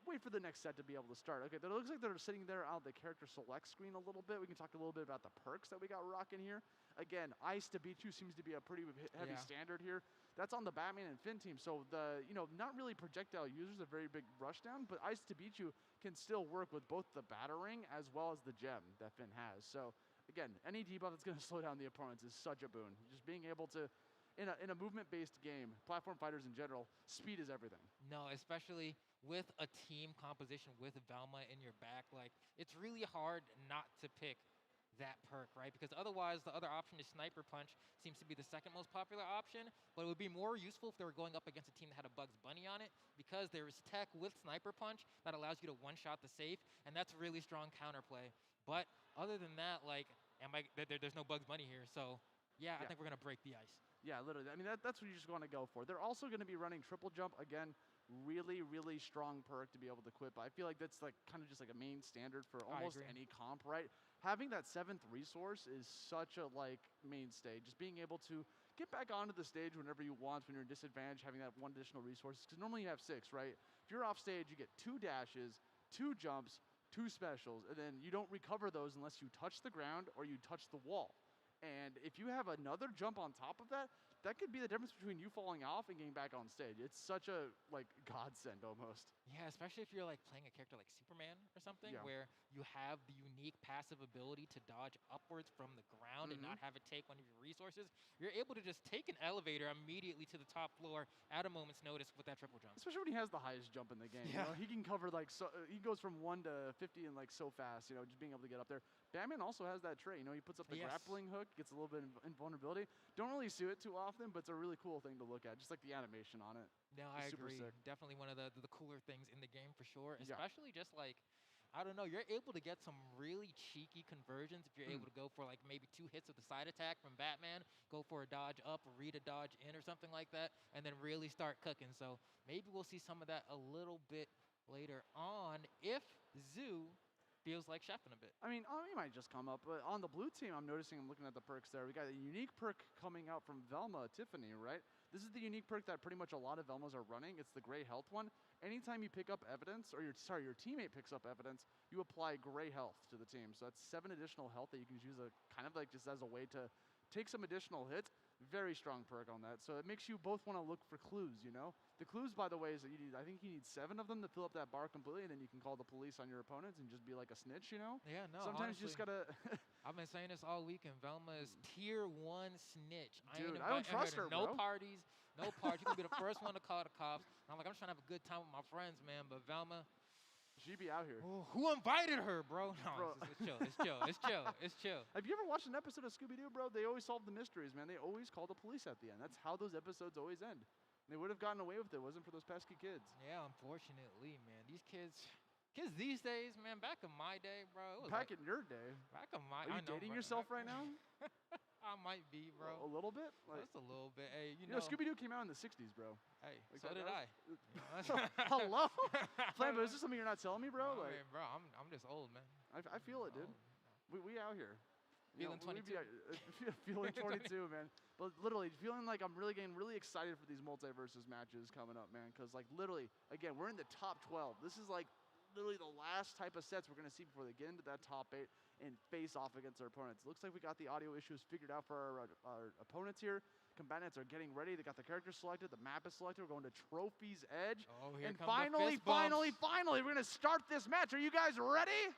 wait for the next set to be able to start. Okay, it looks like they're sitting there on the character select screen a little bit. We can talk a little bit about the perks that we got rocking here. Again, Ice to beat you seems to be a pretty heavy standard here. That's on the Batman and Finn team. So the not really projectile users, a very big rushdown, but Ice to beat you can still work with both the Batarang as well as the gem that Finn has. So again, any debuff that's gonna slow down the opponents is such a boon. Just being able to in a movement-based game, platform fighters in general, speed is everything. No, especially with a team composition with Velma in your back, like it's really hard not to pick that perk, right? Because otherwise, the other option is Sniper Punch, seems to be the second most popular option, but it would be more useful if they were going up against a team that had a Bugs Bunny on it, because there is tech with Sniper Punch that allows you to one-shot the safe, and that's really strong counterplay. But other than that, like, there's no Bugs Bunny here, so I think we're gonna break the ice. Yeah, literally. I mean, that's what you just want to go for. They're also going to be running triple jump again. Really, really strong perk to be able to equip. I feel like that's like kind of just like a main standard for almost any comp, right? Having that 7th resource is such a like mainstay. Just being able to get back onto the stage whenever you want when you're in disadvantage, having that one additional resource. Because normally you have 6, right? If you're off stage, you get 2 dashes, 2 jumps, 2 specials, and then you don't recover those unless you touch the ground or you touch the wall. And if you have another jump on top of that, that could be the difference between you falling off and getting back on stage. It's such a like godsend almost. Yeah, especially if you're like playing a character like Superman or something, where you have the unique passive ability to dodge upwards from the ground and not have it take one of your resources. You're able to just take an elevator immediately to the top floor at a moment's notice with that triple jump. Especially when he has the highest jump in the game. You know, he can cover like he goes from 1 to 50 and like so fast. You know, just being able to get up there. Batman also has that trait. You know, he puts up the grappling hook, gets a little bit of invulnerability. Don't really see it too often, but it's a really cool thing to look at. Just like the animation on it. No, I agree. Definitely one of the cooler things in the game for sure. Especially just like, I don't know. You're able to get some really cheeky conversions if you're able to go for like maybe 2 hits with the side attack from Batman, go for a dodge up, or read a dodge in or something like that, and then really start cooking. So maybe we'll see some of that a little bit later on if Zoo feels like chefing a bit. I mean, he might just come up, but on the blue team, I'm looking at the perks there. We got a unique perk coming out from Velma Tiffany, right? This is the unique perk that pretty much a lot of Velmas are running. It's the gray health one. Anytime you pick up evidence, or your teammate picks up evidence, you apply gray health to the team. So that's 7 additional health that you can use kind of like just as a way to take some additional hits. Very strong perk on that. So it makes you both want to look for clues, you know? The clues, by the way, is that I think you need 7 of them to fill up that bar completely, and then you can call the police on your opponents and just be like a snitch, you know? Yeah, no, Sometimes honestly, you just gotta... I've been saying this all week, and Velma is tier 1 snitch. Dude, I don't trust her, no bro. parties, no parties. You're going to be the first one to call the cops. And I'm like, I'm just trying to have a good time with my friends, man, but Velma... She be out here. Who invited her, bro? No, Bro. It's chill. It's chill. It's chill. It's chill. Have you ever watched an episode of Scooby-Doo, bro? They always solve the mysteries, man. They always call the police at the end. That's how those episodes always end. They would have gotten away with it, wasn't for those pesky kids. Yeah, unfortunately, man. These kids these days, man, back in my day, bro. It was Back like, in your day. back in my Are you dating yourself right now? I might be, bro. A little bit? Like, Just a little bit. Hey, you know, Scooby-Doo came out in the 60s, bro. Hey, Like so that- did that I. was- Hello? Flambo, is this something you're not telling me, bro? No, Like, man, bro, I'm just old, man. I feel it, dude. We out here. You know, Feeling we be 22. feeling 22, man. But literally, feeling like I'm really getting really excited for these multiverses matches coming up, man. Because, like, literally, again, we're in the top 12. This is, like, literally the last type of sets we're going to see before they get into that top 8 and face off against our opponents. Looks like we got the audio issues figured out for our opponents here. Combatants are getting ready. They got the characters selected. The map is selected. We're going to Trophy's Edge. Oh, here And come the finally, fist bumps. we're going to start this match. Are you guys ready?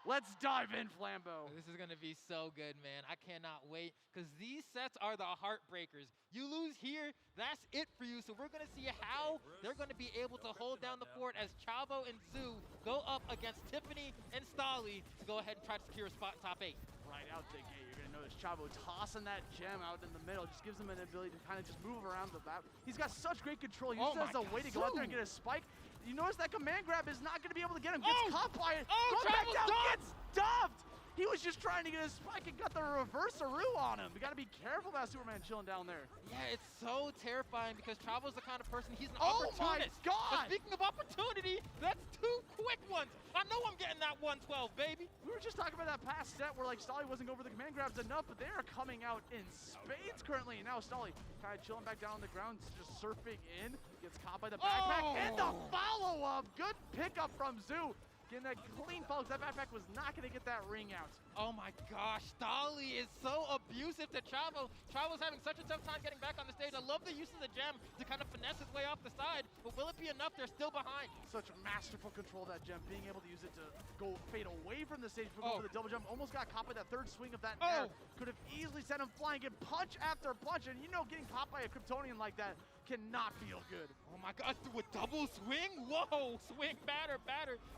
Let's dive in, Flambeau. This is going to be so good, man. I cannot wait because these sets are the heartbreakers. You lose here, that's it for you. So we're going to see how they're going to be able to hold down the fort as Chavo and Zoo go up against Tiffany and Stolly to go ahead and try to secure a spot in top 8. Right out the gate, you're going to notice Chavo tossing that gem out in the middle. Just gives him an ability to kind of just move around the map. He's got such great control. He uses it as a way to go out there and get a spike. You notice that command grab is not going to be able to get him. Gets caught by it. Goes back down, gets stuffed. He was just trying to get a spike and got the reverse-a-roo on him. We got to be careful about Superman chilling down there. Yeah, it's so terrifying because Chavo's the kind of person, he's an Oh opportunist. my God! But speaking of opportunity, that's 2 quick ones. I know I'm getting that 112, baby. We were just talking about that past set where like Stolly wasn't going for the command grabs enough, but they are coming out in spades currently. And now Stolly kind of chilling back down on the ground, just surfing in, gets caught by the backpack, and the follow-up. Good pickup from Zoo. Getting that clean follow, that backpack was not going to get that ring out. Oh my gosh, Stolly is so abusive to Chavo. Chavo's having such a tough time getting back on the stage. I love the use of the gem to kind of finesse his way off the side, but will it be enough? They're still behind. Such masterful control of that gem, being able to use it to go fade away from the stage, go for the double jump. Almost got caught by that third swing of that nair. Could have easily sent him flying, get punch after punch, and you know getting caught by a Kryptonian like that cannot feel good. Oh my God, with double swing? Whoa, swing, batter.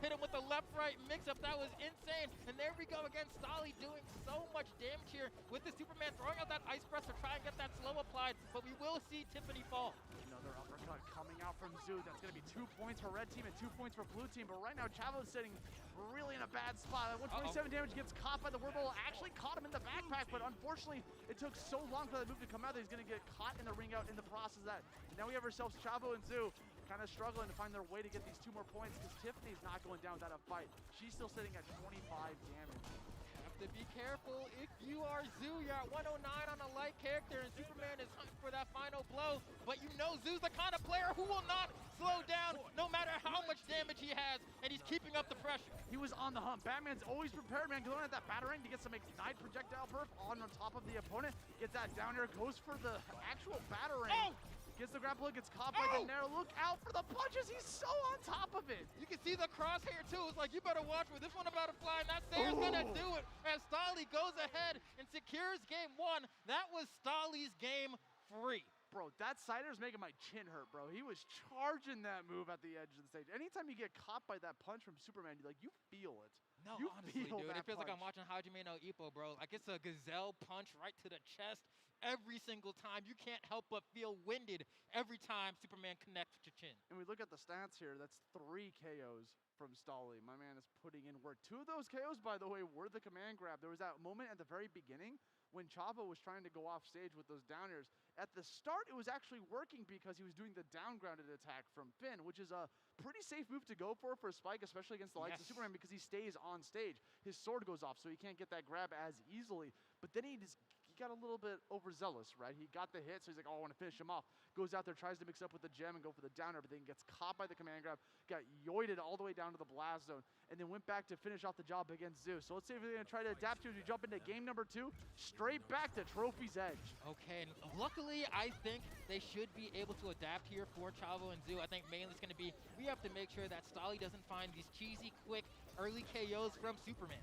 Hit him with the left-right mix-up. That was insane. And there we go again, Stolly doing so much damage here with the Superman throwing out that ice breath to try and get that slow applied, but we will see Tiffany fall. Another uppercut coming out from Zoo. That's going to be 2 points for red team and 2 points for blue team, but right now Chavo's sitting really in a bad spot. 127 damage, gets caught by the Whirlpool. Actually caught him in the backpack, but unfortunately it took so long for that move to come out that he's going to get caught in the ring out in the process of that. Now we have ourselves Chavo and Zoo kind of struggling to find their way to get these 2 more points because Tiffany's not going down without a fight. She's still sitting at 25 damage. Have to be careful. If you are Zoo, you're at 109 on a light character, and Superman is hunting for that final blow. But you know Zoo's the kind of player who will not slow down no matter how much damage he has, and he's keeping up the pressure. He was on the hump. Batman's always prepared, man, going at that battering to get some Ignite projectile perf on top of the opponent. Gets that down air, goes for the actual battering. Gets the grapple, gets caught by the nair. Look out for the punches. He's so on top of it. You can see the crosshair too. It's like, you better watch me. This one about to fly, and that Sayer's gonna do it as Stolly goes ahead and secures game 1. That was Stolly's game 3. Bro, that Sider's making my chin hurt, bro. He was charging that move at the edge of the stage. Anytime you get caught by that punch from Superman, you feel it. No, You honestly, feel dude, that it feels like I'm punch. watching Hajime no Ippo, bro. Like, it's a gazelle punch right to the chest every single time. You can't help but feel winded every time Superman connects with your chin. And we look at the stats here. That's 3 KOs from Stolly. My man is putting in work. 2 of those KOs, by the way, were the command grab. There was that moment at the very beginning when Chavo was trying to go off stage with those down airs. At the start, it was actually working because he was doing the down grounded attack from Finn, which is a pretty safe move to go for Spike, especially against the likes of Superman, because he stays on stage. His sword goes off, so he can't get that grab as easily. But then he got a little bit overzealous, right? He got the hit, so he's like, oh, I want to finish him off. Goes out there, tries to mix up with the gem and go for the downer, but then gets caught by the command grab, got yoided all the way down to the blast zone, and then went back to finish off the job against Zeus. So let's see if we're going to try to adapt to as we jump into game number 2, straight back to Trophy's Edge. Okay, and luckily, I think they should be able to adapt here for Chavo and Zoo. I think mainly it's going to be, we have to make sure that Stolly doesn't find these cheesy, quick, early KOs from Superman.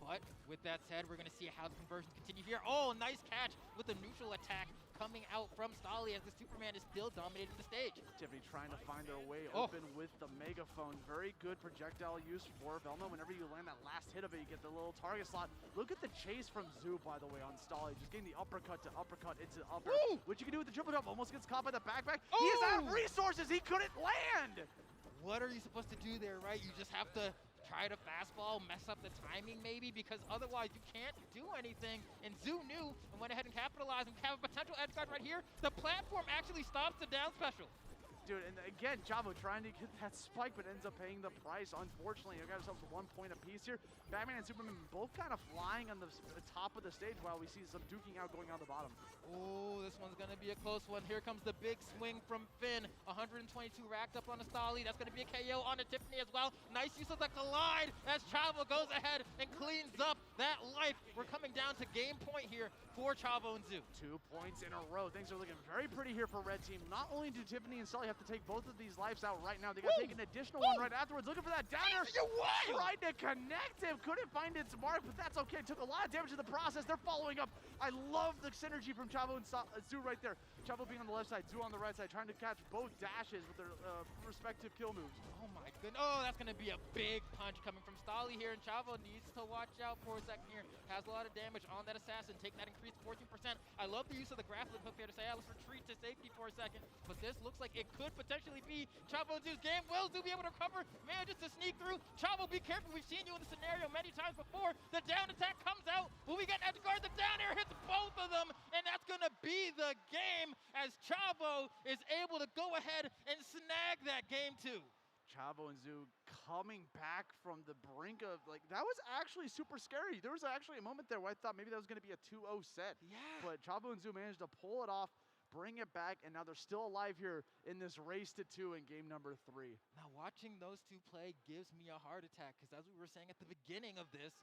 But with that said, we're going to see how the conversions continue here. Oh, nice catch with the neutral attack coming out from Stolly as the Superman is still dominating the stage. Tiffany trying to find their way open with the megaphone. Very good projectile use for Velma. Whenever you land that last hit of it, you get the little target slot. Look at the chase from Zoo, by the way, on Stolly. Just getting the uppercut into upper. Woo! Which you can do with the triple jump. Almost gets caught by the backpack. He is out of resources. He couldn't land. What are you supposed to do there, right? You just have to try to fastball, mess up the timing maybe, because otherwise you can't do anything. And Zoo knew and went ahead and capitalized and have a potential edge guard right here. The platform actually stops the down special. Dude, and again, Chavo trying to get that spike, but ends up paying the price. Unfortunately, you got ourselves 1 point apiece here. Batman and Superman both kind of flying on the top of the stage while we see some duking out going on the bottom. Oh, this one's going to be a close one. Here comes the big swing from Finn. 122 racked up on the Stolly. That's going to be a KO on the Tiffany as well. Nice use of the collide as Chavo goes ahead and cleans up that life. We're coming down to game point here for Chavo and Zoo. 2 points in a row. Things are looking very pretty here for Red Team. Not only do Tiffany and Stolly have to take both of these lives out right now, they got to take an additional one right afterwards. Looking for that downer. Tried to connect him. Couldn't find its mark, but that's okay. Took a lot of damage in the process. They're following up. I love the synergy from Chavo and Zoo right there. Chavo being on the left side, Zoo on the right side, trying to catch both dashes with their respective kill moves. Oh my goodness. Oh, that's going to be a big punch coming from Stolly here, and Chavo needs to watch out for a second here. Has a lot of damage on that assassin, taking that increased 14%. I love the use of the grappling hook here to say, let's retreat to safety for a second. But this looks like it could potentially be Chavo and Zoo's game. Will Zoo be able to recover? Manages to sneak through. Chavo, be careful. We've seen you in the scenario many times before. The down attack comes out. Will we get edge guard? The down air hits both of them, and that's going to be the game as Chavo is able to go ahead and snag that game too. Chavo and Zoo coming back from the brink of, like, that was actually super scary. There was actually a moment there where I thought maybe that was going to be a 2-0 set. Yeah. But Chavo and Zoo managed to pull it off, bring it back, and now they're still alive here in this race to 2 in game number 3. Now watching those two play gives me a heart attack, because as we were saying at the beginning of this,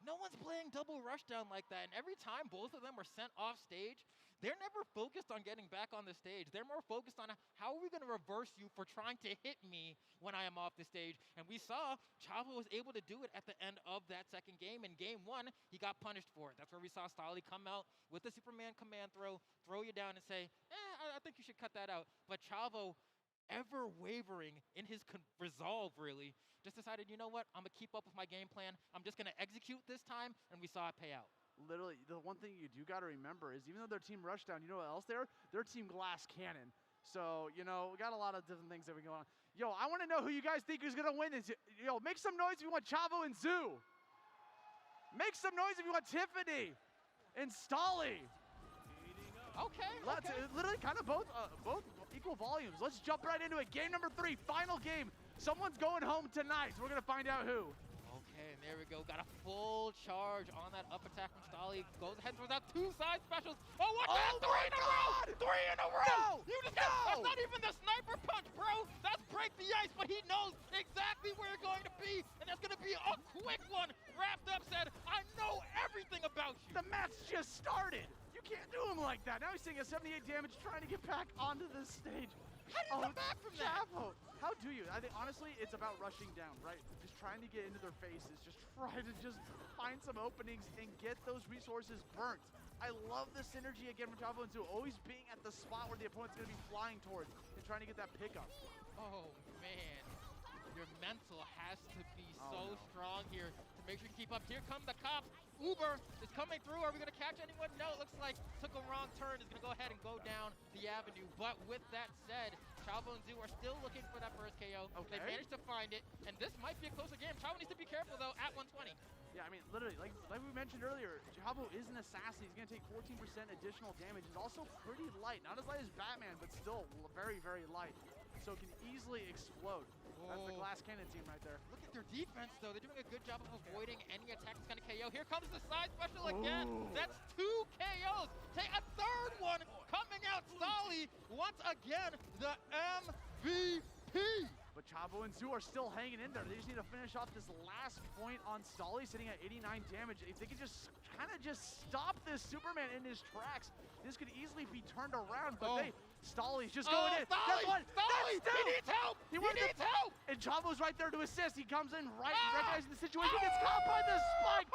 no one's playing double rushdown like that, and every time both of them were sent off stage, they're never focused on getting back on the stage. They're more focused on how are we going to reverse you for trying to hit me when I am off the stage. And we saw Chavo was able to do it at the end of that second game. In game 1, he got punished for it. That's where we saw Stolly come out with the Superman command throw you down and say, I think you should cut that out. But Chavo, ever wavering in his resolve, really, just decided, you know what, I'm going to keep up with my game plan. I'm just going to execute this time, and we saw it pay out. Literally, the one thing you do got to remember is even though their team rushdown, you know what else they're? Their team glass cannon. So, you know, we got a lot of different things that we go on. Yo, I want to know who you guys think is going to win this. Yo, make some noise if you want Chavo and Zoo. Make some noise if you want Tiffany and Stolly. Okay. Literally kind of both equal volumes. Let's jump right into it. Game number 3, final game. Someone's going home tonight, so we're going to find out who. Okay, and there we go. Got a full charge on that up attack from Stolly. Goes ahead and throws out 2 side specials. Oh, what's that? 3 in a row! 3 in a row! That's not even the sniper punch, bro. That's break the ice, but he knows exactly where you're going to be, and that's going to be a quick one. Wrapped up said, I know everything about you. The match just started. You can't do him like that. Now he's taking a 78 damage trying to get back onto the stage. How do you come back from that? Chavo, how do you? I think, honestly, it's about rushing down, right? Just trying to get into their faces. Just try to just find some openings and get those resources burnt. I love the synergy again from Chavo and Zoo, always being at the spot where the opponent's going to be flying towards and trying to get that pickup. Oh, man. your mental has to be so strong here to make sure you keep up. Here come the cops. Uber is coming through. Are we going to catch anyone? No, it looks like took a wrong turn. Is going to go ahead and go down the avenue. But with that said, Chavo and Zoo are still looking for that first KO. They managed to find it, and this might be a closer game. Chavo needs to be careful, though, at 120. Yeah, I mean, literally, like we mentioned earlier, Chavo is an assassin. He's going to take 14% additional damage. He's also pretty light. Not as light as Batman, but still very, very light. So it can easily explode. That's the glass cannon team right there. Look at their defense, though. They're doing a good job of avoiding any attack that's going to KO. Here comes the side special again. That's 2 KOs. Take a third one coming out. Stolly, once again, the MVP. But Chavo and Zoo are still hanging in there. They just need to finish off this last point on Stolly, sitting at 89 damage. If they could just kind of just stop this Superman in his tracks, this could easily be turned around. But Stolly's just going in. Stolly! That's one. Stolly! That's two. He needs help! He needs help! And Chavo's right there to assist. He comes in right, recognizing the situation. He gets caught by the spike.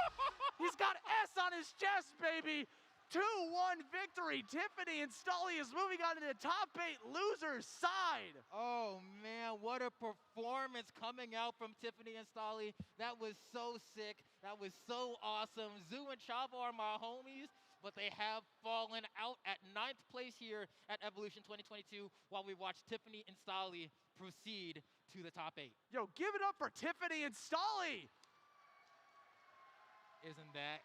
He's got S on his chest, baby. 2-1 victory. Tiffany and Stolly is moving on to the top 8 losers side. Oh man, what a performance coming out from Tiffany and Stolly. That was so sick. That was so awesome. Zoo and Chavo are my homies, but they have fallen out at 9th place here at Evolution 2022 while we watch Tiffany and Stolly proceed to the top 8. Yo, give it up for Tiffany and Stolly. Isn't that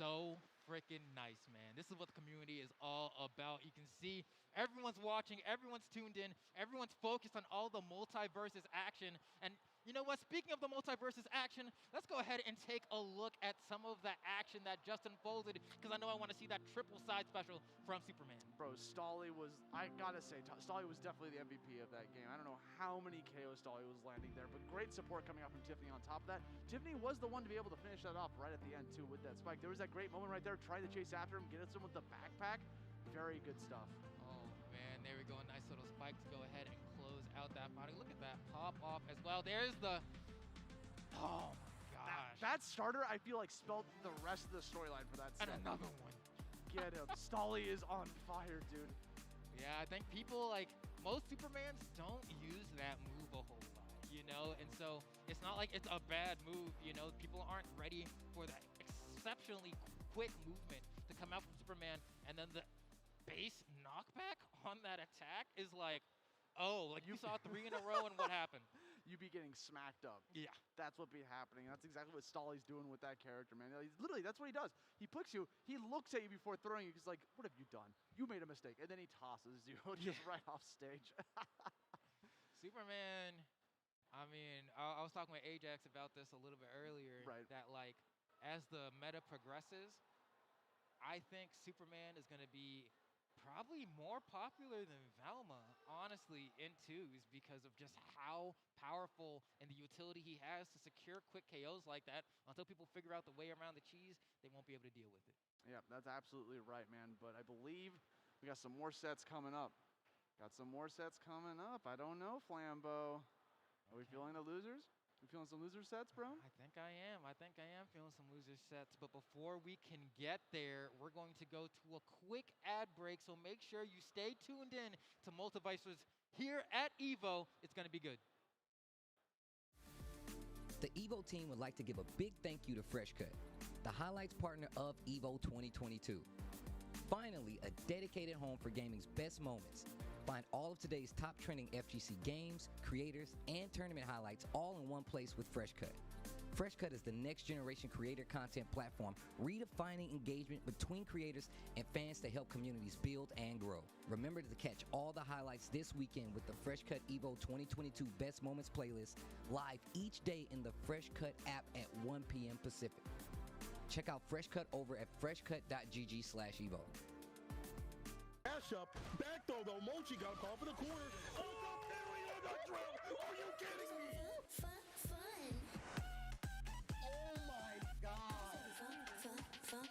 so freaking nice, man? This is what the community is all about. You can see everyone's watching, everyone's tuned in, everyone's focused on all the multiverses action. And you know what? Speaking of the multiverses action, let's go ahead and take a look at some of the action that just unfolded, because I know I want to see that triple side special from Superman. Bro, Stolly was, I gotta say, Stolly was definitely the MVP of that game. I don't know how many KOs Stolly was landing there, but great support coming out from Tiffany on top of that. Tiffany was the one to be able to finish that off right at the end, too, with that spike. There was that great moment right there, trying to chase after him, get at him with the backpack. Very good stuff. Oh, man, there we go. Nice little spike to go ahead and close out that body. Look at that pop off as well. There's the, oh my gosh. That starter, I feel like, spelled the rest of the storyline for that set. And another one. Get him. Stolly is on fire, dude. Yeah, I think people, like, most Supermans don't use that move a whole lot, you know? And so it's not like it's a bad move, you know? People aren't ready for that exceptionally quick movement to come out from Superman. And then the base knockback on that attack is like, oh, like you saw 3 in a row and what happened? You be getting smacked up. Yeah. That's what be happening. That's exactly what Stolly's doing with that character, man. He's literally, that's what he does. He picks you, he looks at you before throwing you. He's like, what have you done? You made a mistake. And then he tosses you just right off stage. Superman, I mean, I was talking with Ajax about this a little bit earlier. Right. That, like, as the meta progresses, I think Superman is going to be probably more popular than Velma, honestly, in 2s because of just how powerful and the utility he has to secure quick KOs like that. Until people figure out the way around the cheese, they won't be able to deal with it. Yeah, that's absolutely right, man. But I believe we got some more sets coming up. Got some more sets coming up. I don't know, Flambeau. Are we feeling the losers? You feeling some loser sets, bro? I think I am. I think I am feeling some loser sets. But before we can get there, we're going to go to a quick ad break. So make sure you stay tuned in to Multiverses here at EVO. It's going to be good. The EVO team would like to give a big thank you to FreshCut, the highlights partner of EVO 2022. Finally, a dedicated home for gaming's best moments. Find all of today's top trending FGC games, creators, and tournament highlights all in one place with FreshCut. FreshCut is the next generation creator content platform, redefining engagement between creators and fans to help communities build and grow. Remember to catch all the highlights this weekend with the FreshCut EVO 2022 Best Moments playlist, live each day in the FreshCut app at 1 p.m. Pacific. Check out FreshCut over at freshcut.gg/evo. Dash up, back throw though. Mochi got called for the corner. Oh, the parry on the drill. Are you kidding me? Fun. Oh my God. Fun.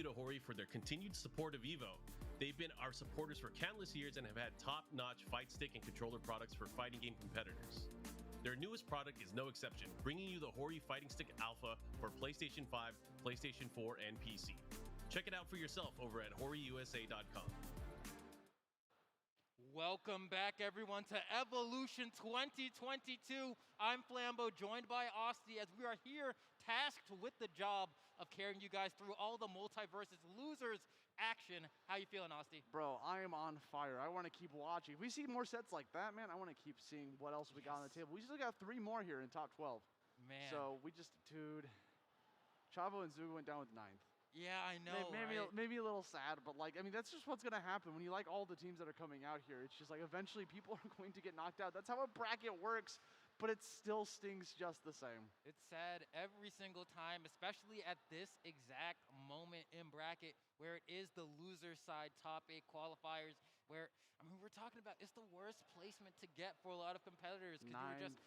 to Hori for their continued support of EVO. They've been our supporters for countless years and have had top-notch fight stick and controller products for fighting game competitors. Their newest product is no exception, bringing you the Hori Fighting Stick Alpha for PlayStation 5, PlayStation 4, and PC. Check it out for yourself over at HoriUSA.com. Welcome back, everyone, to Evolution 2022. I'm Flambo, joined by Austin, as we are here tasked with the job of carrying you guys through all the multiverses losers action. How you feeling, Austin? Bro, I am on fire. I want to keep watching. If we see more sets like that, man, I want to keep seeing what else we got on the table. We still got 3 more here in top 12. Man. So we just, dude, Chavo and Zhu went down with 9th. Yeah, I know, maybe a little sad, but like, I mean, that's just what's gonna happen when you like all the teams that are coming out here. It's just like eventually people are going to get knocked out. That's how a bracket works, but it still stings just the same. It's sad every single time, especially at this exact moment in bracket where it is the loser side top 8 qualifiers where, I mean, we're talking about it's the worst placement to get for a lot of competitors because you're just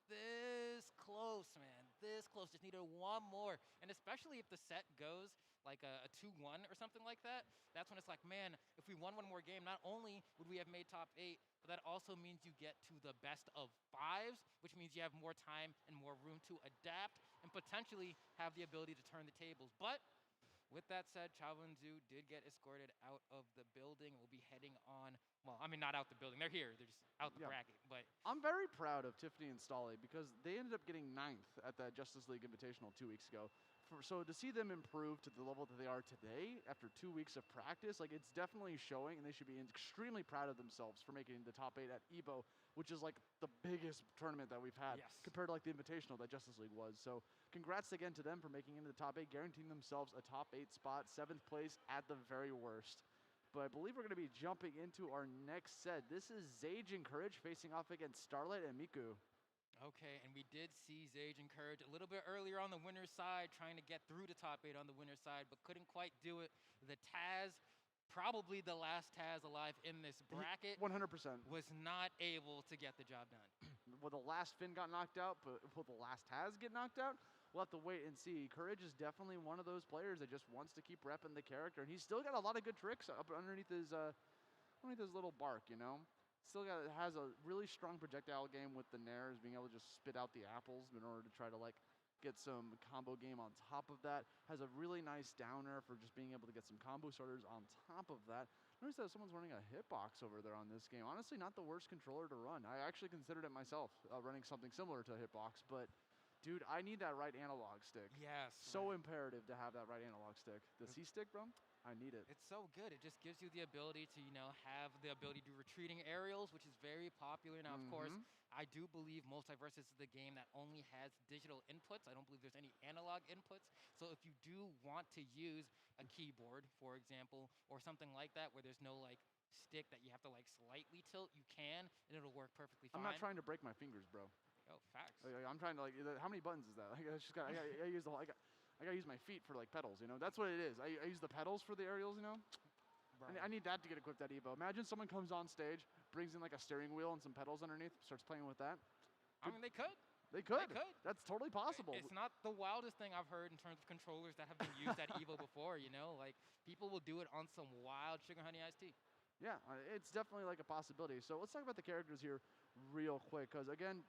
this close, man, this close. Just needed 1 more, and especially if the set goes like a 2-1 or something like that, that's when it's like, man, if we won 1 more game, not only would we have made top 8, but that also means you get to the best of 5s, which means you have more time and more room to adapt and potentially have the ability to turn the tables. But with that said, Chavo and Zhu did get escorted out of the building. We'll be heading on, well, I mean, not out the building. They're here. They're just out the bracket. But I'm very proud of Tiffany and Stolly because they ended up getting 9th at the Justice League Invitational 2 weeks ago. So to see them improve to the level that they are today after 2 weeks of practice, like it's definitely showing, and they should be extremely proud of themselves for making the top 8 at EVO, which is like the biggest tournament that we've had compared to like the Invitational that Justice League was. So congrats again to them for making it into the top 8, guaranteeing themselves a top 8 spot, 7th place at the very worst. But I believe we're going to be jumping into our next set. This is Zage and Courage facing off against Starlight and Miku. Okay, and we did see Zage and Courage a little bit earlier on the winner's side, trying to get through the top 8 on the winner's side, but couldn't quite do it. The Taz, probably the last Taz alive in this bracket, 100%, was not able to get the job done. Well, the last Finn got knocked out, but will the last Taz get knocked out? We'll have to wait and see. Courage is definitely one of those players that just wants to keep repping the character, and he's still got a lot of good tricks up underneath his little bark, you know? Still has a really strong projectile game with the Nairs, being able to just spit out the apples in order to try to like get some combo game on top of that. Has a really nice downer for just being able to get some combo starters on top of that. Notice that someone's running a hitbox over there on this game. Honestly, not the worst controller to run. I actually considered it myself, running something similar to a hitbox, but dude, I need that right analog stick. Yes. So imperative to have that right analog stick. The C stick, bro? I need it. It's so good. It just gives you the ability to, you know, have the ability to do retreating aerials, which is very popular. Now, of course, I do believe Multiversus is the game that only has digital inputs. I don't believe there's any analog inputs. So if you do want to use a keyboard, for example, or something like that, where there's no, like, stick that you have to, like, slightly tilt, you can, and it'll work perfectly fine. I'm not trying to break my fingers, bro. Oh, facts. I'm trying to, like, how many buttons is that? I gotta use my feet for like pedals, you know? That's what it is. I use the pedals for the aerials, you know? I need that to get equipped at EVO. Imagine someone comes on stage, brings in like a steering wheel and some pedals underneath, starts playing with that. I mean, they could. They could. That's totally possible. It's not the wildest thing I've heard in terms of controllers that have been used at EVO before, you know? Like, people will do it on some wild sugar honey iced tea. Yeah, it's definitely like a possibility. So let's talk about the characters here real quick, because again,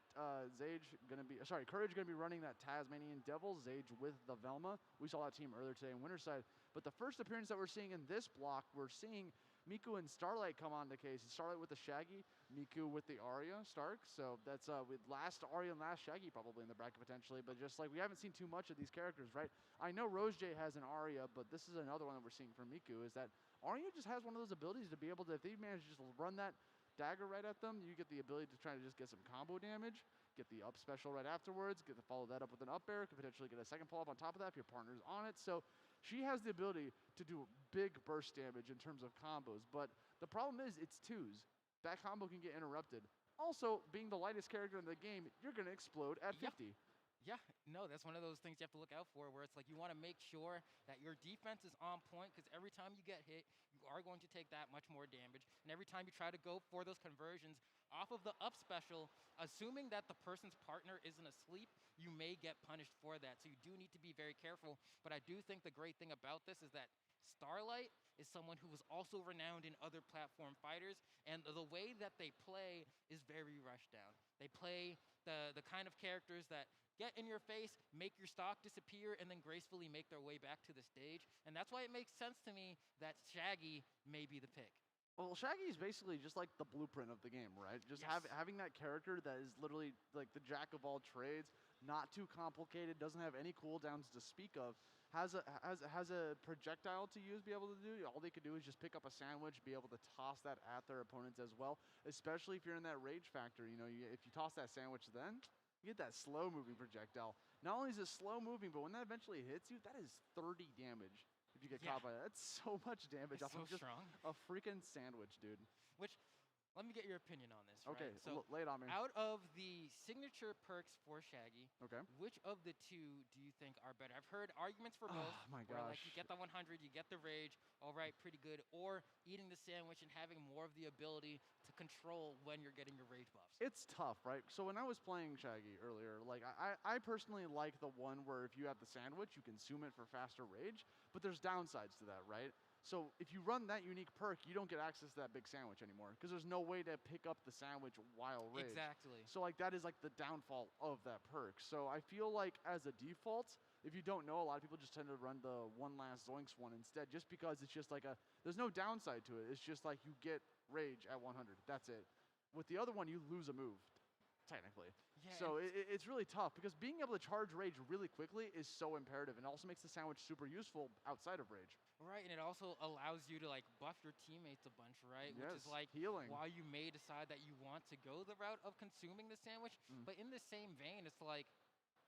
Courage gonna be running that Tasmanian Devil, Zage with the Velma. We saw that team earlier today in Winterside. But the first appearance that we're seeing in this block, we're seeing Miku and Starlight come on the case. Starlight with the Shaggy, Miku with the Arya Stark. So that's with last Arya and last Shaggy probably in the bracket potentially. But just like we haven't seen too much of these characters, right? I know Rose J has an Arya, but this is another one that we're seeing from Miku, is that Arya just has one of those abilities to be able to, if they manage to just run that dagger right at them, you get the ability to try to just get some combo damage, get the up special right afterwards, get to follow that up with an up air, could potentially get a second pull up on top of that if your partner's on it. So she has the ability to do big burst damage in terms of combos, but the problem is it's twos. That combo can get interrupted. Also, being the lightest character in the game, you're gonna explode at 50. Yeah, no, that's one of those things you have to look out for, where it's like you want to make sure that your defense is on point, because every time you get hit, you are going to take that much more damage. And every time you try to go for those conversions off of the up special, assuming that the person's partner isn't asleep, you may get punished for that. So you do need to be very careful. But I do think the great thing about this is that Starlight is someone who was also renowned in other platform fighters, and the way that they play is very rushed down. They play the kind of characters that get in your face, make your stock disappear, and then gracefully make their way back to the stage. And that's why it makes sense to me that Shaggy may be the pick. Well, Shaggy is basically just like the blueprint of the game, right? Just having that character that is literally like the jack of all trades, not too complicated, doesn't have any cooldowns to speak of, has a projectile to use, be able to do. All they could do is just pick up a sandwich, be able to toss that at their opponents as well. Especially if you're in that rage factor, you know, if you toss that sandwich, then you get that slow moving projectile. Not only is it slow moving, but when that eventually hits you, that is 30 damage. If you get caught by that, that's so much damage off of just a freaking sandwich, dude. Which, let me get your opinion on this. Okay, right? So lay it on me. Out of the signature perks for Shaggy, okay, which of the two do you think are better? I've heard arguments for both. Oh my where, like, gosh. you get the 100, you get the rage, all right, pretty good. Or eating the sandwich and having more of the ability to control when you're getting your rage buffs. It's tough, right? So when I was playing Shaggy earlier, like I personally like the one where if you have the sandwich, you consume it for faster rage, but there's downsides to that, right? So if you run that unique perk, you don't get access to that big sandwich anymore because there's no way to pick up the sandwich while rage. Exactly. So like that is like the downfall of that perk. So I feel like as a default, if you don't know, a lot of people just tend to run the one last Zoinks one instead, just because it's just like there's no downside to it. It's just like you get rage at 100. That's it. With the other one, you lose a move, technically. Yeah, so it's really tough because being able to charge rage really quickly is so imperative, and also makes the sandwich super useful outside of rage. Right, and it also allows you to like buff your teammates a bunch, right? Yes, Which is like healing. why you may decide that you want to go the route of consuming the sandwich. But in the same vein, it's like,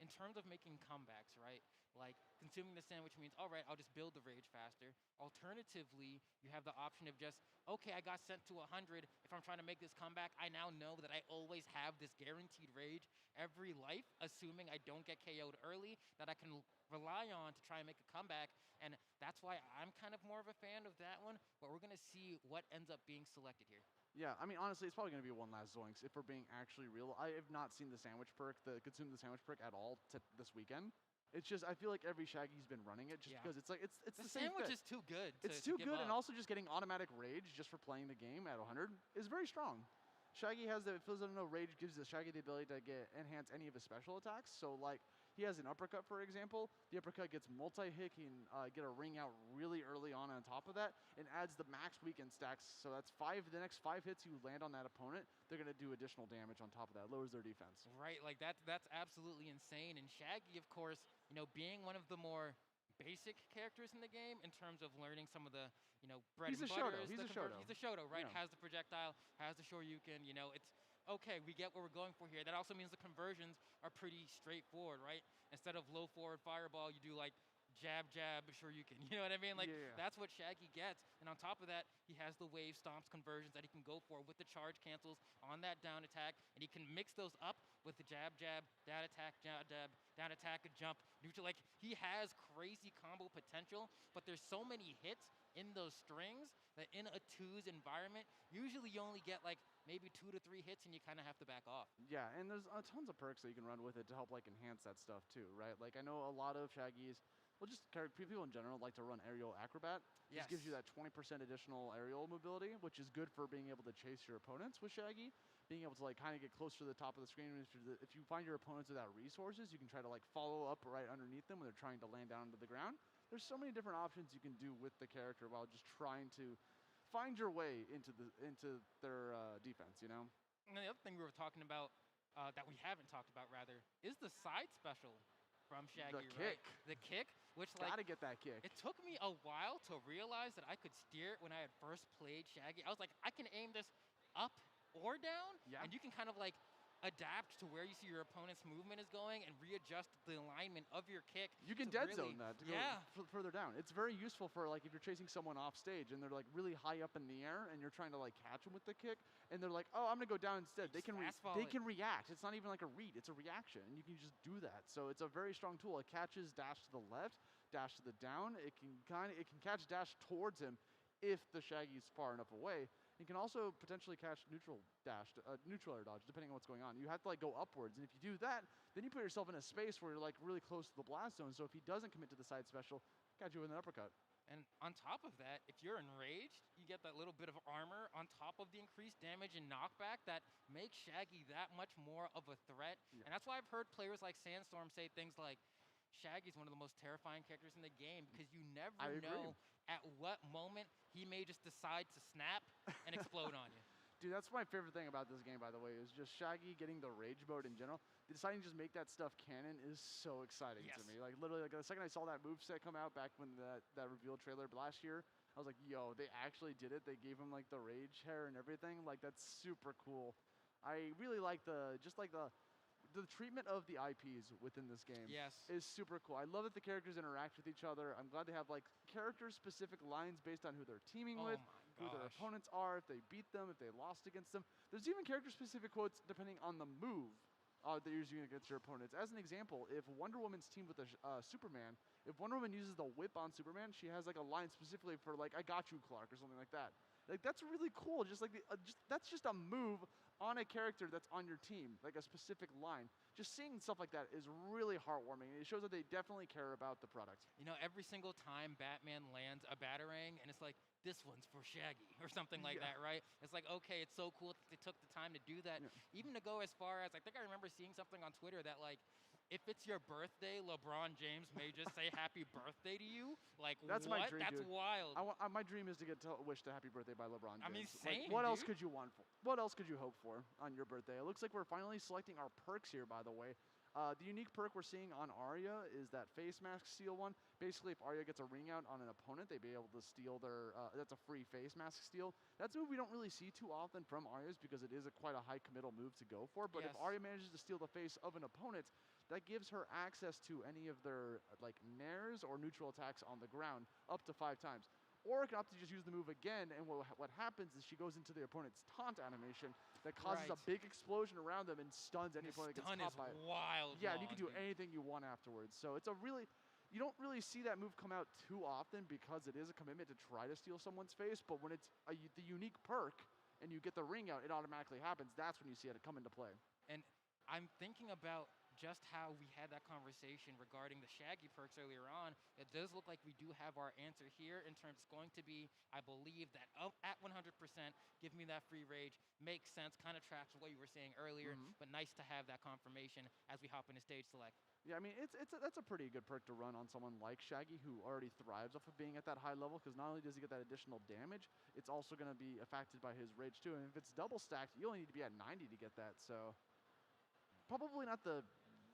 in terms of making comebacks, right? Like, consuming the sandwich means, all right, I'll just build the rage faster. Alternatively, you have the option of just, okay, I got sent to 100. If I'm trying to make this comeback, I now know that I always have this guaranteed rage every life, assuming I don't get KO'd early, that I can rely on to try and make a comeback. And that's why I'm kind of more of a fan of that one. But we're going to see what ends up being selected here. Yeah, I mean, honestly, it's probably going to be one last Zoinks if we're being actually real. I have not seen the sandwich perk, the consume the sandwich perk at all this weekend. It's just, I feel like every Shaggy's been running it just because it's like, it's the same sandwich fit. is too good It's too good, and also just getting automatic rage just for playing the game at 100 is very strong. Shaggy has the, if there's no rage, gives the Shaggy the ability to enhance any of his special attacks. So like, he has an uppercut, for example. The uppercut gets multi-hit. He can get a ring out really early on top of that, and adds the max weekend stacks. So that's the next 5 hits you land on that opponent, they're going to do additional damage on top of that. Lowers their defense. Right, like that's absolutely insane. And Shaggy, of course, you know, being one of the more basic characters in the game in terms of learning some of the, you know, bread and butters. He's a Shoto. He's a Shoto, right? Yeah. Has the projectile, has the Shoryuken, you know, it's okay, we get what we're going for here. That also means the conversions are pretty straightforward, right? Instead of low forward fireball, you do like jab, jab, Shoryuken. You know what I mean? Like, that's what Shaggy gets. And on top of that, he has the wave stomps conversions that he can go for with the charge cancels on that down attack. And he can mix those up with the jab, jab, down attack, jab, jab, down attack, a jump, neutral. Like, he has crazy combo potential, but there's so many hits in those strings that in a twos environment, usually you only get like maybe 2 to 3 hits and you kind of have to back off. Yeah, and there's tons of perks that you can run with it to help like enhance that stuff too, right? Like, I know a lot of Shaggies, well, just people in general like to run aerial acrobat. Yes. This gives you that 20% additional aerial mobility, which is good for being able to chase your opponents with Shaggy. Being able to like kind of get closer to the top of the screen. If you find your opponents without resources, you can try to like follow up right underneath them when they're trying to land down to the ground. There's so many different options you can do with the character while just trying to find your way into their defense, you know? And the other thing we were talking about, that we haven't talked about rather, is the side special from Shaggy, The kick. The kick, which like... Gotta get that kick. It took me a while to realize that I could steer it when I had first played Shaggy. I was like, I can aim this up or down, and you can kind of like adapt to where you see your opponent's movement is going and readjust the alignment of your kick. You can dead zone that to go further down. It's very useful for like if you're chasing someone off stage and they're like really high up in the air and you're trying to like catch them with the kick and they're like, oh, I'm gonna go down instead. They can react. It's not even like a read. It's a reaction, and you can just do that. So it's a very strong tool. It catches dash to the left, dash to the down. It can catch dash towards him if the Shaggy's far enough away. You can also potentially catch neutral air dodge, depending on what's going on. You have to like go upwards, and if you do that, then you put yourself in a space where you're like really close to the blast zone. So if he doesn't commit to the side special, got you with an uppercut. And on top of that, if you're enraged, you get that little bit of armor on top of the increased damage and knockback that makes Shaggy that much more of a threat. Yeah. And that's why I've heard players like Sandstorm say things like, Shaggy's one of the most terrifying characters in the game because you never know at what moment he may just decide to snap and explode on you. Dude, that's my favorite thing about this game, by the way, is just Shaggy getting the rage mode in general. Deciding to just make that stuff canon is so exciting to me. Like, literally, like, the second I saw that moveset come out back when that reveal trailer last year, I was like, yo, they actually did it. They gave him, like, the rage hair and everything. Like, that's super cool. I really like the treatment of the IPs within this game is super cool. I love that the characters interact with each other. I'm glad they have like character-specific lines based on who they're teaming with, who their opponents are, if they beat them, if they lost against them. There's even character-specific quotes depending on the move that you're using against your opponents. As an example, if Wonder Woman's teamed with a Superman, if Wonder Woman uses the whip on Superman, she has like a line specifically for like, I got you, Clark, or something like that. Like, that's really cool. Just like that's just a move on a character that's on your team, like a specific line. Just seeing stuff like that is really heartwarming. It shows that they definitely care about the product. You know, every single time Batman lands a Batarang, and it's like, this one's for Shaggy, or something like that, right? It's like, okay, it's so cool that they took the time to do that. Even to go as far as, I think I remember seeing something on Twitter that, like, if it's your birthday, LeBron James may just say happy birthday to you. Like, that's what? My dream, that's dude. wild. My dream is to get wished a happy birthday by LeBron James. I mean, like, same, what else could you want for? What else could you hope for on your birthday? It looks like we're finally selecting our perks here, by the way. The unique perk we're seeing on Arya is that face mask steal one. Basically, if Arya gets a ring out on an opponent, they'd be able to steal their, that's a free face mask steal. That's a move we don't really see too often from Arya's because it is quite a high committal move to go for. But if Arya manages to steal the face of an opponent, that gives her access to any of their like nairs or neutral attacks on the ground up to 5 times. Or it can opt to just use the move again, and what happens is she goes into the opponent's taunt animation that causes a big explosion around them and stuns any opponent that gets caught by it. Wild. Yeah, and you can do anything you want afterwards. So it's you don't really see that move come out too often because it is a commitment to try to steal someone's face, but when it's the unique perk and you get the ring out, it automatically happens. That's when you see it come into play. And I'm thinking about just how we had that conversation regarding the Shaggy perks earlier on. It does look like we do have our answer here in terms it's going to be, I believe, that at 100%, give me that free rage. Makes sense, kind of tracks what you were saying earlier, but nice to have that confirmation as we hop into stage select. Yeah, I mean, that's a pretty good perk to run on someone like Shaggy, who already thrives off of being at that high level, because not only does he get that additional damage, it's also going to be affected by his rage too. And if it's double stacked, you only need to be at 90 to get that, so probably not the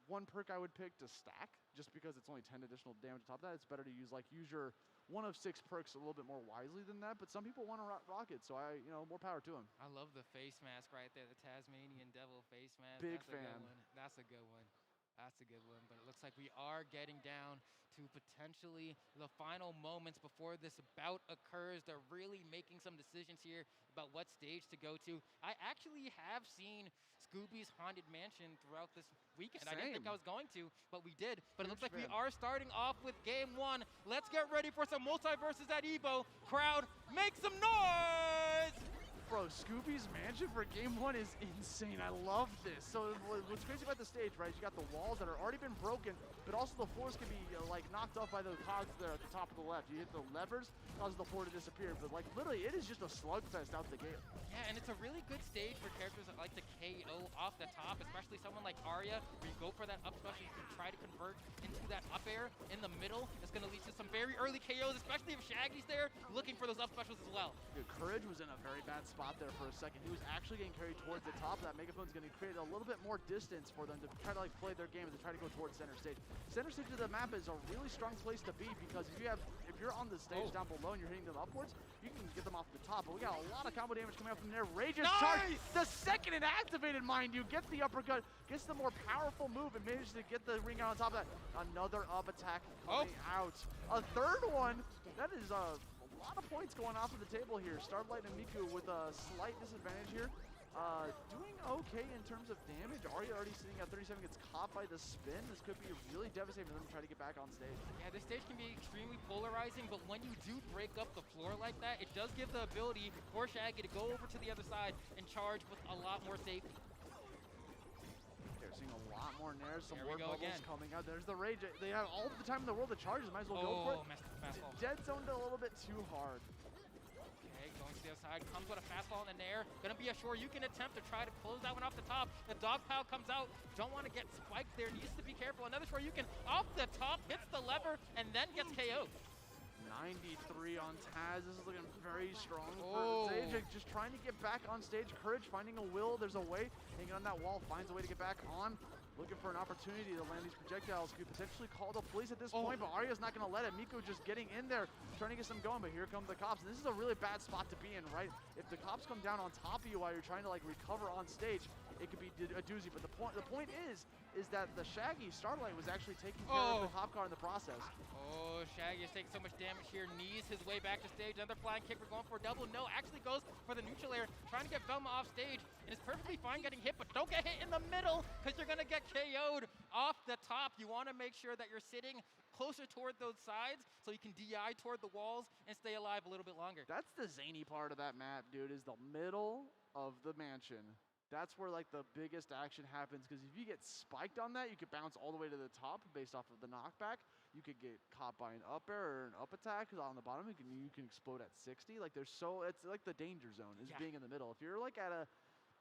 one perk I would pick to stack, just because it's only 10 additional damage on top of that. It's better to use your one of 6 perks a little bit more wisely than that, but some people want to rock it, so more power to them. I love the face mask right there, the Tasmanian Devil face mask. Big fan. fan. That's a good one. That's a good one, but it looks like we are getting down to potentially the final moments before this bout occurs. They're really making some decisions here about what stage to go to. I actually have seen Scooby's Haunted Mansion throughout this weekend. I didn't think I was going to, but we did. But it looks like we are starting off with game 1. Let's get ready for some multiverses at EVO. Crowd, make some noise! Bro, Scooby's Mansion for game 1 is insane. I love this. So what's crazy about the stage, right, is you got the walls that are already been broken, but also the floors can be knocked off by the cogs there at the top of the left. You hit the levers, causes the floor to disappear. But literally, it is just a slugfest out the gate. Yeah, and it's a really good stage for characters that like to KO off the top, especially someone like Arya, where you go for that up special, you can try to convert into that up air in the middle. It's going to lead to some very early KOs, especially if Shaggy's there, looking for those up specials as well. Dude, Courage was in a very bad spot there for a second. He was actually getting carried towards the top. That Megaphone's going to create a little bit more distance for them to try to play their game and to try to go towards center stage. Center stage of the map is a really strong place to be, because if you're on the stage down below and you're hitting them upwards, you can get them off the top. But we got a lot of combo damage coming out from there. Rage's charge, the second it activated, mind you, gets the uppercut, gets the more powerful move, and manages to get the ring out on top of that. Another up attack coming out. A third one. That is a lot of points going off of the table here. Starlight and Miku with a slight disadvantage here. doing okay in terms of damage. Arya already sitting at 37, gets caught by the spin. This could be really devastating for them to try to get back on stage. Yeah, this stage can be extremely polarizing, but when you do break up the floor like that, it does give the ability for Shaggy to go over to the other side and charge with a lot more safety. They're seeing a lot more nairs, some There we more go bubbles again. coming out. There's the rage. They have all the time in the world to charge. Might as well go for it. Fastball. Dead zoned a little bit too hard. Okay, going to the other side, comes with a fastball in the air. Gonna be a Shoryuken attempt to try to close that one off the top. The dog pile comes out. Don't want to get spiked there. Needs to be careful. Another Shoryuken off the top, hits the lever, and then gets KO'd. 93 on Taz. This is looking very strong for Sage. Just trying to get back on stage. Courage finding a will. There's a way. Hanging on that wall. Finds a way to get back on. Looking for an opportunity to land these projectiles. Could potentially call the police at this point, but Arya's not going to let it. Miko just getting in there, trying to get some going, but here come the cops. And this is a really bad spot to be in, right? If the cops come down on top of you while you're trying to like recover on stage, it could be a doozy. But the point is that the Shaggy Starlight was actually taking care of the cop car in the process. Oh, Shaggy is taking so much damage here. Knees his way back to stage. Another flying kick. We're going for a double. No, actually goes for the neutral air. Trying to get Velma off stage. And it's perfectly fine getting hit, but don't get hit in the middle because you're going to get KO'd off the top. You want to make sure that you're sitting closer toward those sides so you can DI toward the walls and stay alive a little bit longer. That's the zany part of that map, dude, is the middle of the mansion. That's where like the biggest action happens, because if you get spiked on that, you could bounce all the way to the top based off of the knockback. You could get caught by an up air or an up attack, because on the bottom you can explode at 60. Like it's like the danger zone is being in the middle. If you're like at a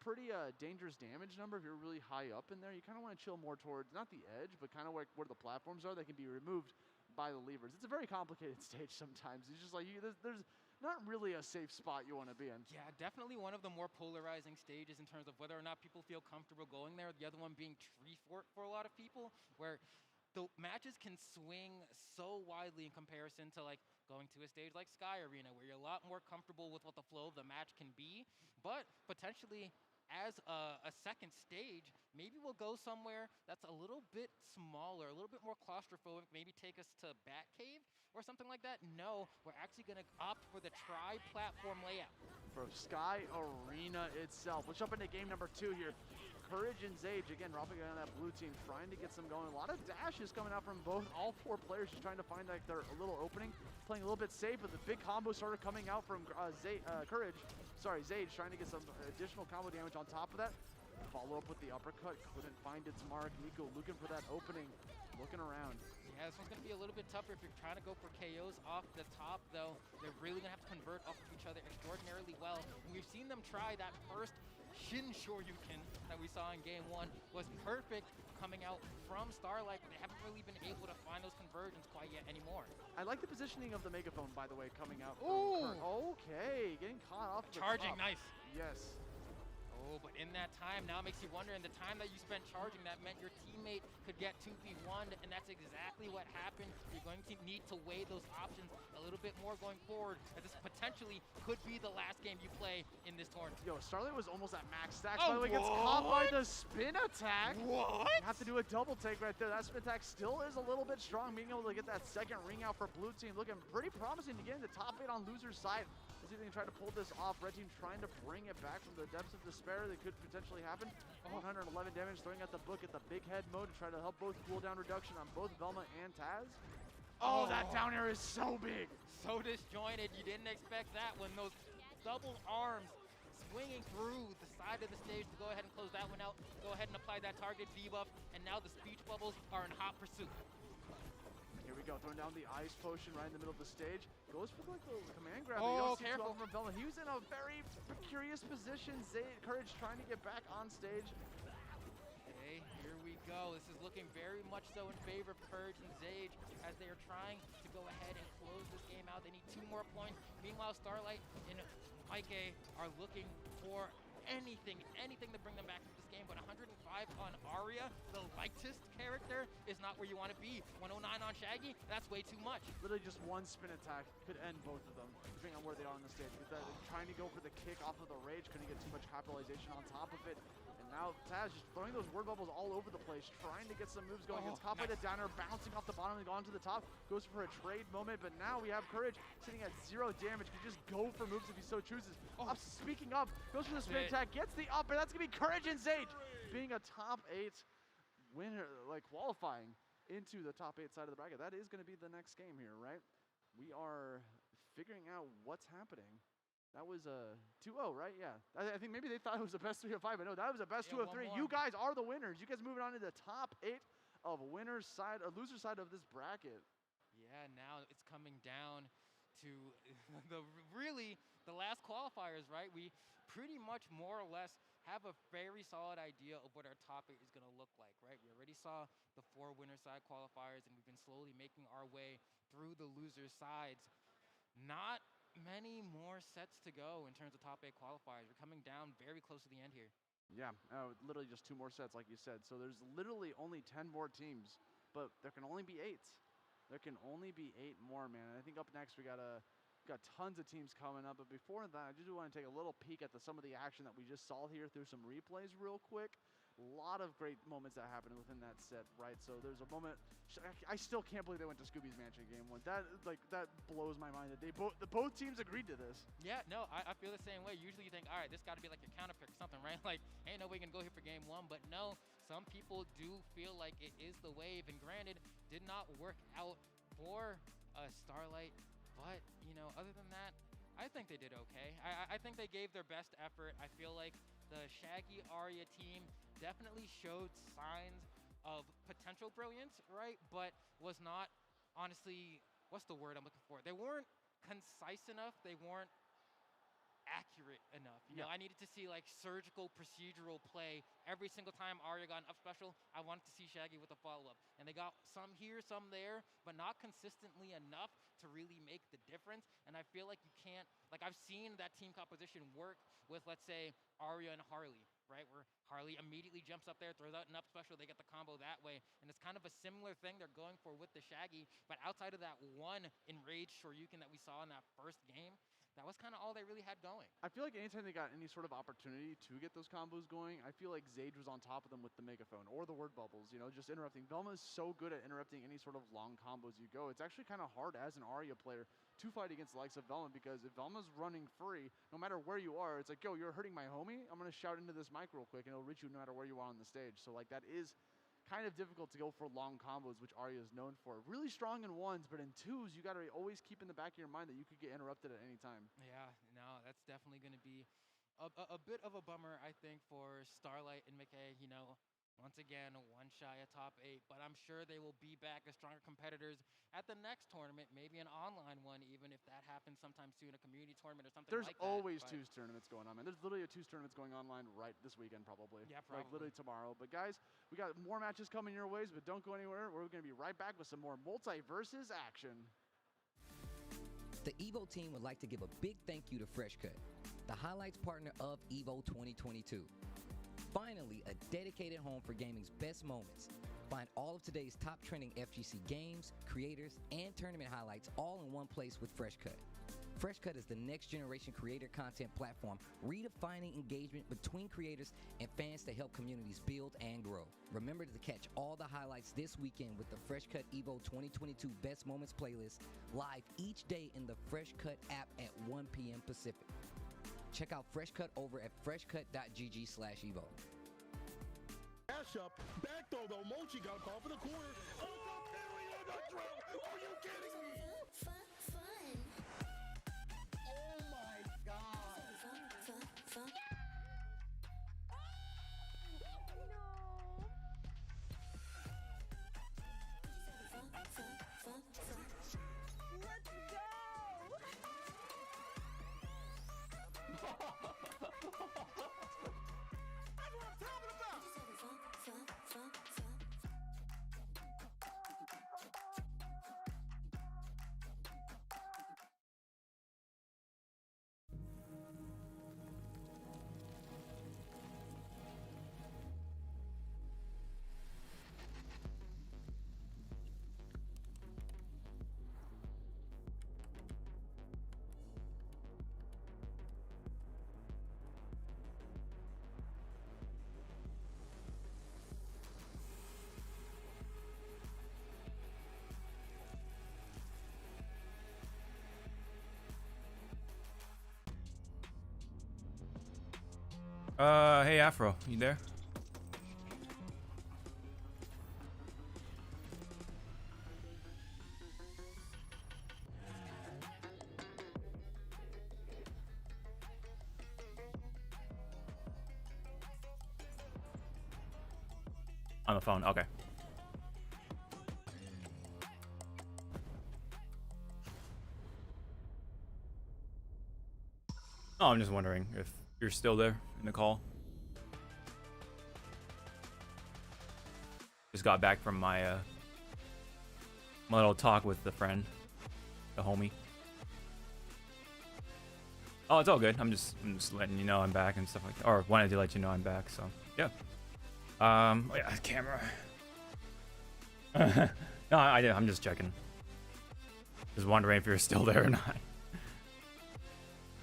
pretty dangerous damage number, if you're really high up in there, you kind of want to chill more towards not the edge, but kind of like where the platforms are. They can be removed by the levers. It's a very complicated stage sometimes. It's just like there's not really a safe spot you want to be in. Yeah, definitely one of the more polarizing stages in terms of whether or not people feel comfortable going there. The other one being Tree Fort for a lot of people, where the matches can swing so widely in comparison to like going to a stage like Sky Arena, where you're a lot more comfortable with what the flow of the match can be. But potentially, as a second stage, maybe we'll go somewhere that's a little bit smaller, a little bit more claustrophobic, maybe take us to Batcave or something like that. No, we're actually going to opt for the tri-platform layout. For Sky Arena itself. Let's jump into game number 2 here. Courage and Zage, again, dropping on that blue team, trying to get some going. A lot of dashes coming out from all 4 players, just trying to find like their little opening. Playing a little bit safe, but the big combo started coming out from Zage, trying to get some additional combo damage on top of that. Follow up with the uppercut, couldn't find its mark. Nico looking for that opening, looking around. Yeah, this one's going to be a little bit tougher if you're trying to go for KOs off the top, though. They're really going to have to convert off of each other extraordinarily well. And we've seen them try that first Shin Shoryuken that we saw in game 1 was perfect coming out from Starlight, but they haven't really been able to find those conversions quite yet anymore. I like the positioning of the megaphone, by the way, coming out. Okay, getting caught off the Charging, top. nice. Yes. Oh, but in that time, now it makes you wonder, in the time that you spent charging, that meant your teammate could get 2v1'd, and that's exactly what happened. You're going to need to weigh those options a little bit more going forward, as this potentially could be the last game you play in this tournament. Yo, Starlight was almost at max stacks. By the way, gets caught by the spin attack. What? You have to do a double take right there. That spin attack still is a little bit strong, being able to get that second ring out for blue team. Looking pretty promising to get into top 8 on loser's side. Let's see if they can try to pull this off. Red team trying to bring it back from the depths of despair. That could potentially happen. 111 damage, throwing out the book at the big head mode to try to help both cooldown reduction on both Velma and Taz. Oh, that down air is so big. So disjointed. You didn't expect that when those double arms swinging through the side of the stage to go ahead and close that one out. Go ahead and apply that target debuff, and now the speech bubbles are in hot pursuit. Here we go, throwing down the ice potion right in the middle of the stage. Goes for like the command grab. Careful. From Velma. He was in a very precarious position. Courage trying to get back on stage. Okay, here we go. This is looking very much so in favor of Courage and Zage as they are trying to go ahead and close this game out. They need 2 more points. Meanwhile, Starlight and Mike are looking for anything to bring them back into this game, but 105 on Arya, the lightest character, is not where you want to be. 109 on Shaggy, that's way too much. Literally just one spin attack could end both of them, depending on where they are on the stage. Trying to go for the kick off of the rage, couldn't get too much capitalization on top of it. And Now Taz just throwing those word bubbles all over the place, trying to get some moves going. Gets caught by the downer, bouncing off the bottom and gone to the top. Goes for a trade moment, but now we have Courage sitting at 0 damage. Can just go for moves if he so chooses. Speaking of, goes for the spin attack, gets the up, and that's gonna be Courage and Sage being a top 8 winner, like qualifying into the top 8 side of the bracket. That is gonna be the next game here, right? We are figuring out what's happening. That was a 2-0, right? Yeah. I think maybe they thought it was a best 3 of 5, but no, that was a best 2 of 3. You guys are the winners. You guys moving on to the top 8 of winner's side, or loser side of this bracket. Yeah, now it's coming down to the last qualifiers, right? We pretty much more or less have a very solid idea of what our top 8 is going to look like, right? We already saw the 4 winner side qualifiers, and we've been slowly making our way through the loser sides. Not many more sets to go in terms of top 8 qualifiers. We're coming down very close to the end here. Yeah, literally just 2 more sets, like you said. So there's literally only 10 more teams, but there can only be 8. There can only be 8 more, man. And I think up next we got tons of teams coming up. But before that, I just want to take a little peek at some of the action that we just saw here through some replays real quick. A lot of great moments that happened within that set, right? So there's a moment. I still can't believe they went to Scooby's Mansion game 1. That blows my mind that both teams agreed to this. Yeah, no, I feel the same way. Usually you think, all right, this got to be like your counter pick or something, right? Like, ain't no way you can go here for game 1. But no, some people do feel like it is the wave. And granted, did not work out for Starlight. But, you know, other than that, I think they did okay. I think they gave their best effort. I feel like the Shaggy Arya team definitely showed signs of potential brilliance, right? But was not, honestly, what's the word I'm looking for? They weren't concise enough. They weren't accurate enough. You know, I needed to see like surgical procedural play every single time Arya got an up special. I wanted to see Shaggy with a follow-up. And they got some here, some there, but not consistently enough to really make the difference. And I feel like you can't, like I've seen that team composition work with, let's say, Arya and Harley, right? Where Harley immediately jumps up there, throws out an up special, they get the combo that way. And it's kind of a similar thing they're going for with the Shaggy. But outside of that one enraged Shoryuken that we saw in that first game, that was kind of all they really had going. I feel like anytime they got any sort of opportunity to get those combos going, I feel like Zage was on top of them with the megaphone or the word bubbles, you know, just interrupting. Velma is so good at interrupting any sort of long combos you go. It's actually kind of hard as an Arya player to fight against the likes of Velma, because if Velma's running free, no matter where you are, it's like, yo, you're hurting my homie. I'm going to shout into this mic real quick and it'll reach you no matter where you are on the stage. So like that is kind of difficult to go for long combos, which Arya is known for. Really strong in 1s, but in 2s, you got to always keep in the back of your mind that you could get interrupted at any time. Yeah, no, that's definitely going to be a bit of a bummer, I think, for Starlight and McKay. You know, once again, 1 shy of top 8, but I'm sure they will be back as stronger competitors at the next tournament, maybe an online one, even if that happens sometime soon, a community tournament or something like that. There's always 2s tournaments going on, man. There's literally a 2s tournaments going online right this weekend, probably. Yeah, probably. Like literally tomorrow. But guys, we got more matches coming your ways, but don't go anywhere. We're going to be right back with some more multi-versus action. The EVO team would like to give a big thank you to FreshCut, the highlights partner of EVO 2022. Finally, a dedicated home for gaming's best moments. Find all of today's top trending FGC games, creators, and tournament highlights all in one place with FreshCut. FreshCut is the next generation creator content platform, redefining engagement between creators and fans to help communities build and grow. Remember to catch all the highlights this weekend with the FreshCut EVO 2022 Best Moments playlist live each day in the FreshCut app at 1 p.m. Pacific. Check out FreshCut over at freshcut.gg/evo. Dash up, back throw though, Mochi got caught for the corner. Oh, the parry on the drill. Are you kidding me? Fun. Oh my God. Fun. Hey Afro, you there? On the phone, okay. Oh, I'm just wondering if you're still there in the call. Just got back from my my little talk with the friend, the homie. Oh, it's all good. I'm just letting you know I'm back and stuff like that. Or wanted to let you know I'm back, so yeah. Oh yeah, camera. No, I'm just checking. Just wondering if you're still there or not.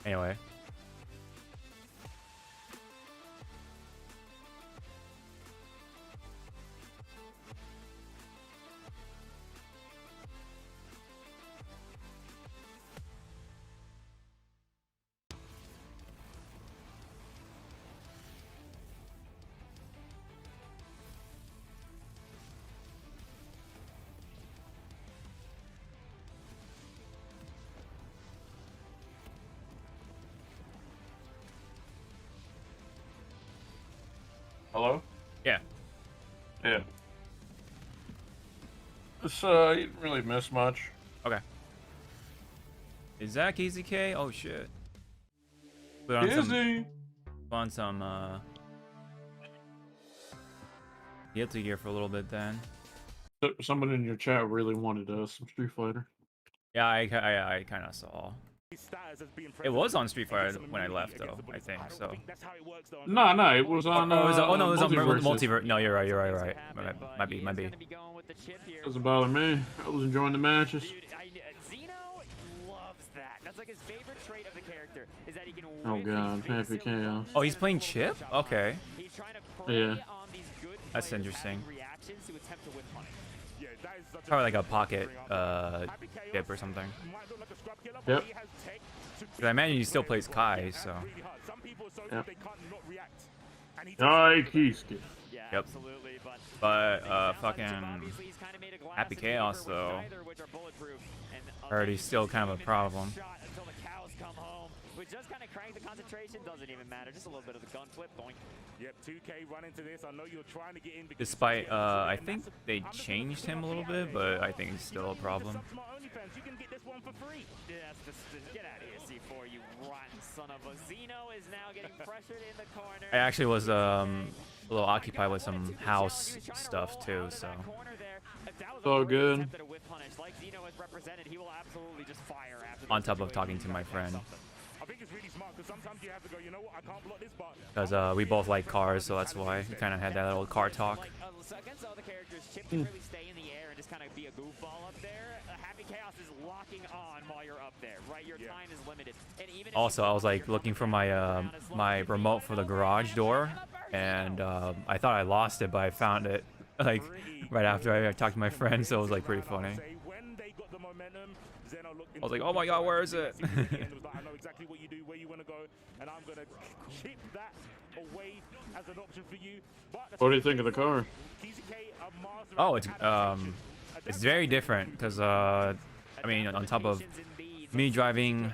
Anyway. Hello? Yeah. Yeah. This, you didn't really miss much. Okay. Is Zach Easy K? Oh shit. Put on some Guilty Gear for a little bit then. Someone in your chat really wanted some Street Fighter. Yeah, I kind of saw. It was on Street Fighter when I left, though. I think so. No, it was on. no, it was on Multiverses. Multiverse. No, you're right. Might be. Doesn't bother me. I was enjoying the matches. Oh god, Happy Chaos. Oh, he's playing Chip? Okay. Yeah. That's interesting. Probably like a pocket dip or something. Yep. But I imagine he still plays Kai, so. Yep. Kai Kiske. Yep. But fucking Happy Chaos though. Already still kind of a problem. We just kind of crank the concentration, doesn't even matter. Just a little bit of the gun flip going. Yep, 2K run into this. I know you're trying to get in. Despite, I think they changed him a little bit, but I think it's still a problem. You can get this one for free. Get out of here, C4, you rotten son of a. Zeno is now getting pressured in the corner. I actually was a little occupied with some house stuff too, so. It's all good. On top of talking to my friend. Because we both like cars, so that's why we kind of had that little car talk. Against other characters, Chip can really stay in the air and just kind of be a goofball up there. Happy Chaos is locking on while you're up there, right? Your time is limited. And even Also, I was like looking for my my remote for the garage door, and I thought I lost it, but I found it like right after I talked to my friend, so it was like pretty funny. I was like, oh my god, where is it? I know exactly what you do, where you want to go, and I'm going to keep that away as an option for you. What do you think of the car? Oh, it's very different because I mean, on top of me driving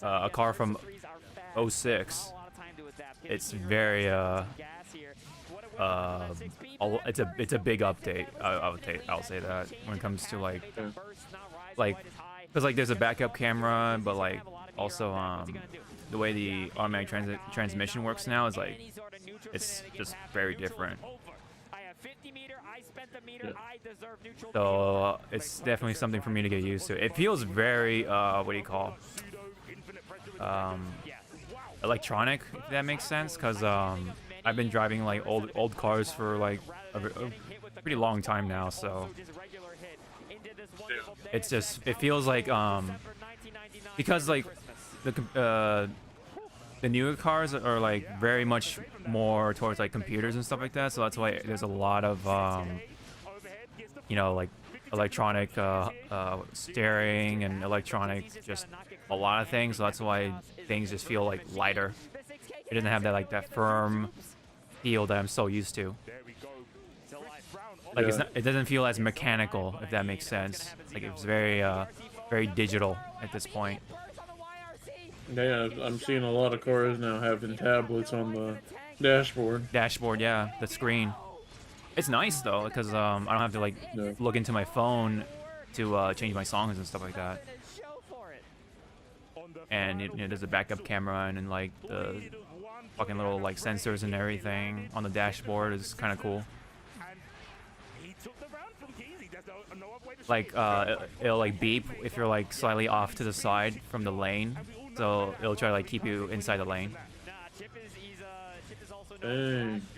a car from 06, it's very it's a big update. I'll say that when it comes to like because like there's a backup camera, but like also the way the automatic transmission works now is like it's just very different. Yeah. So it's definitely something for me to get used to. It feels very what do you call electronic, if that makes sense, because I've been driving like old cars for like a pretty long time now, so it's just it feels like because like the newer cars are like very much more towards like computers and stuff like that, so that's why there's a lot of you know, like electronic steering and electronic just a lot of things, so that's why things just feel like lighter. It doesn't have that like that firm feel that I'm so used to. Like it doesn't feel as mechanical, if that makes sense. Like it's very very digital at this point. Yeah, I'm seeing a lot of cars now having tablets on the dashboard. Dashboard, yeah, the screen. It's nice though, because I don't have to like look into my phone to change my songs and stuff like that. And there's a backup camera and like the fucking little like sensors and everything on the dashboard is kind of cool. Like it'll like beep if you're like slightly off to the side from the lane, so it'll try to like keep you inside the lane.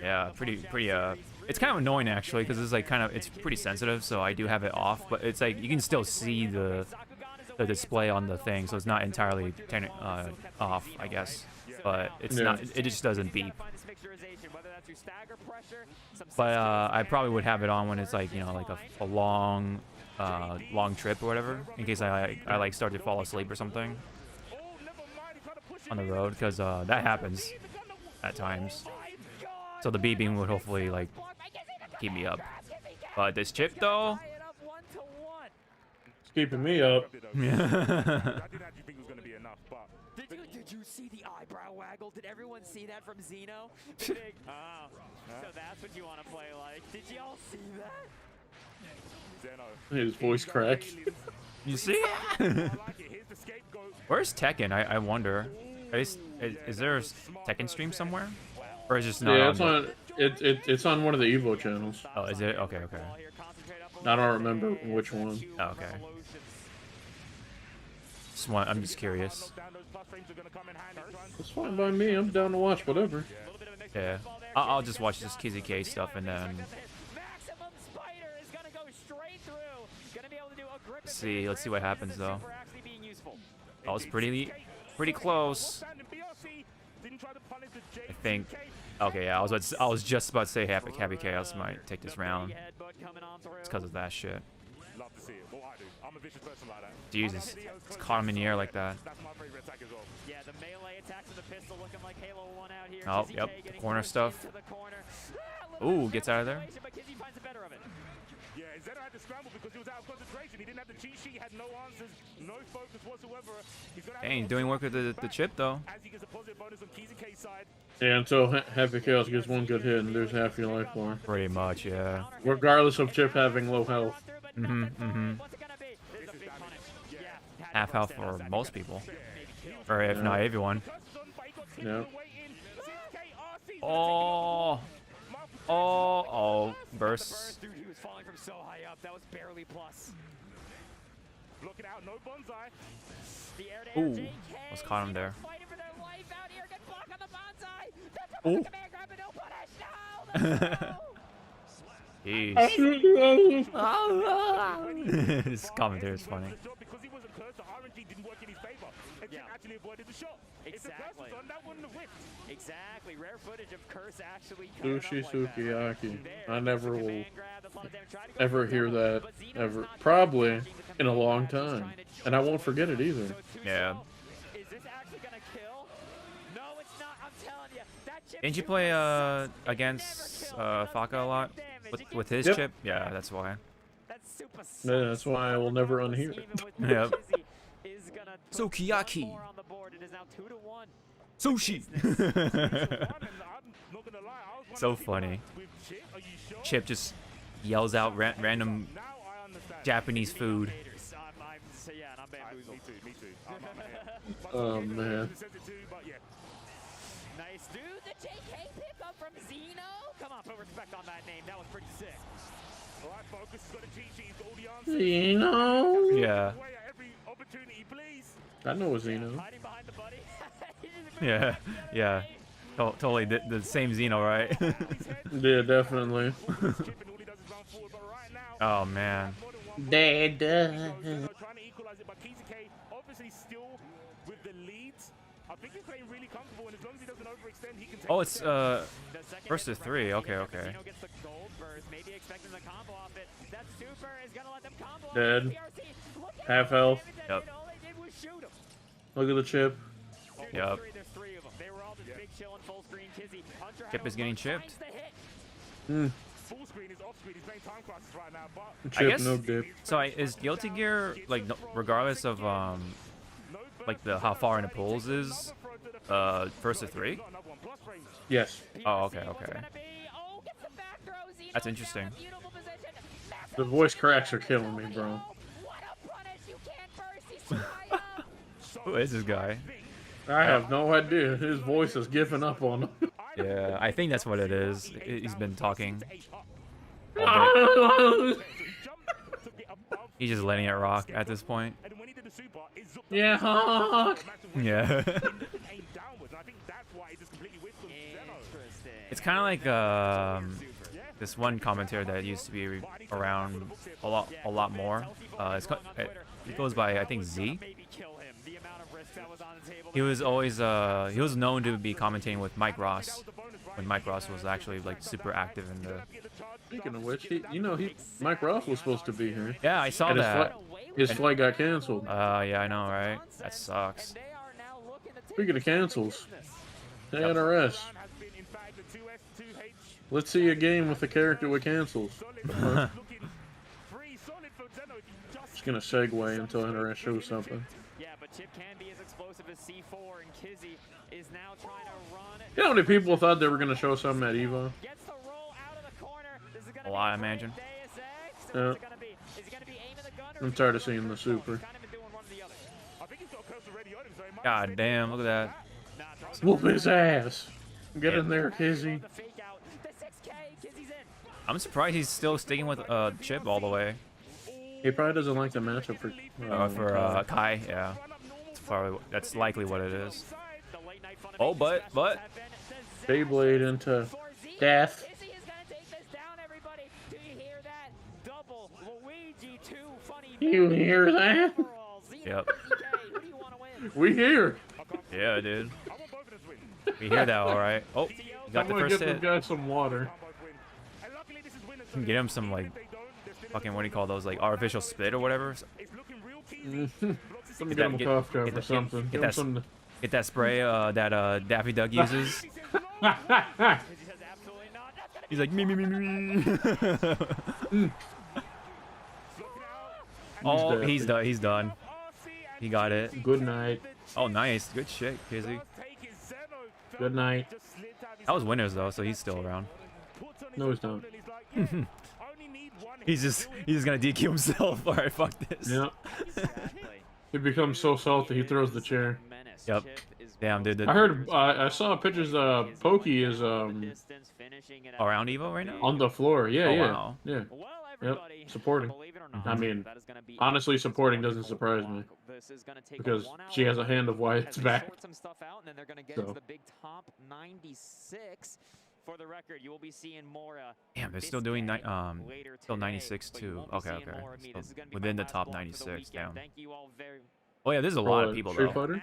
Yeah, pretty it's kind of annoying actually, because it's like it's pretty sensitive, so I do have it off, but it's like you can still see the display on the thing, so it's not entirely off, I guess. But it's not, it just doesn't beep. But I probably would have it on when it's like, you know, like a long trip or whatever, in case I like start to fall asleep or something on the road, because that happens at times. So the beeping would hopefully like keep me up. But this chip though, it's keeping me up. Did you see the eyebrow waggle? Did everyone see that from Zeno? So that's what you want to play like. Did y'all see that? His voice cracked. You see? Where's Tekken? I wonder. Is there a Tekken stream somewhere? Or is it just not? Yeah, it's on one of the EVO channels. Oh, is it? Okay. I don't remember which one. Oh, okay. I'm just curious. It's fine by me. I'm down to watch whatever. Yeah, I'll just watch this KZK stuff and then let's see what happens though. Oh, it's pretty close. I think. Okay, yeah, I was just about to say Happy Chaos might take this round. It's because of that shit. Jesus, it's caught him in the air like that. Oh, yep, corner stuff. Ooh, gets out of there. Yeah, Zeno had to scramble because he was out of concentration. He didn't have the cheat sheet, had no answers, no focus whatsoever. Hey, he's doing work with the chip though. Yeah, until Happy Chaos gets one good hit and there's half your life bar. Pretty much, yeah. Regardless of Chip having low health. Half health for most people. Or if not everyone. Yeah. Oh, burst. Dude, he was falling from so high up. That was barely plus. Looking out, no bonsai. Ooh, almost caught him there. Ooh. Jeez. This commentary is funny. Because he wasn't cursed, the RNG didn't work in his favor. And actually avoided the shot. Exactly. That wouldn't have whipped. Exactly. Rare footage of Curse actually Sushi Sukiyaki. I never will ever hear that ever. Probably in a long time. And I won't forget it either. Yeah. Is this actually gonna kill? No, it's not. I'm telling you. That chip Didn't you play against Faka a lot with his chip? Yeah, that's why. Yeah, that's why I will never unhear it. Yep. Sukiyaki. Sushi. So funny. Chip just yells out random Japanese food. Oh man. Nice, dude. The JK pickup from Zeno. Come on, put respect on that name. That was pretty sick. Alright, focus. He's got a cheat sheet. He's got all the answers. Zeno. Yeah. I know Zeno. Yeah. Totally the same Zeno, right? Yeah, definitely. Oh man. Dead. Trying to equalize it, but KZK obviously still with the leads. I think he's playing really comfortable, and as long as he doesn't overextend, he can take. Oh, it's first to 3. Okay. Dead. Half health. Yep. Look at the chip. Yup. There's three of them. They were all just big chilling full screen. Kizzy. Chip is getting chipped. Full screen is off screen. He's playing time crisis right now, but I guess. no dip. So is Guilty Gear like regardless of like how far into pools is first to 3? Yes. Oh, okay, okay. That's interesting. The voice cracks are killing me, bro. Who is this guy? I have no idea. His voice is giving up on him. Yeah, I think that's what it is. He's been talking. He's just letting it rock at this point. Yeah, Hawk. Yeah. It's kind of like this one commentator that used to be around a lot more. It goes by, I think, Z. He was always he was known to be commentating with Mike Ross when Mike Ross was actually like super active in the. Speaking of which, Mike Ross was supposed to be here. Yeah, I saw that. His flight got canceled. Yeah, I know, right? That sucks. Speaking of cancels, the NRS. Let's see a game with a character with cancels. Just gonna segue until NRS shows something. Yeah, but Chip can be as explosive as C4, and Kizzy is now trying to run. You know how many people thought they were gonna show something at EVO? A lot, I imagine. Yeah. I'm tired of seeing the super. God damn, look at that. Whoop his ass. Get in there, Kizzy. I'm surprised he's still sticking with Chip all the way. He probably doesn't like the matchup for Kai. Yeah, that's likely what it is. Oh, but Beyblade into death. You hear that? Yep. We hear. Yeah, dude. We hear that, all right. Oh, you got the first hit. Get the guy some water. Get him some like fucking, what do you call those, like artificial spit or whatever. Get him a cough drop or something. Get that spray that Daffy Duck uses. He's like me. Oh, he's done. He's done. He got it. Good night. Oh, nice. Good shit, Kizzy. Good night. That was winners though, so he's still around. No, he's not. He's just gonna DQ himself. All right, fuck this. Yep. He becomes so salty he throws the chair. Yep. Damn, dude. I heard. I saw pictures. Pokey is around EVO right now. On the floor. Yeah, oh, yeah, wow. yeah. Yep. Supporting. I mean, honestly, supporting doesn't surprise me because she has a hand of Wyatt's back. So. For the record, you will be seeing more. Damn, they're still doing still 96 too. Okay. So within the top 96. Damn. Oh yeah, there's a lot of people though. Fighter?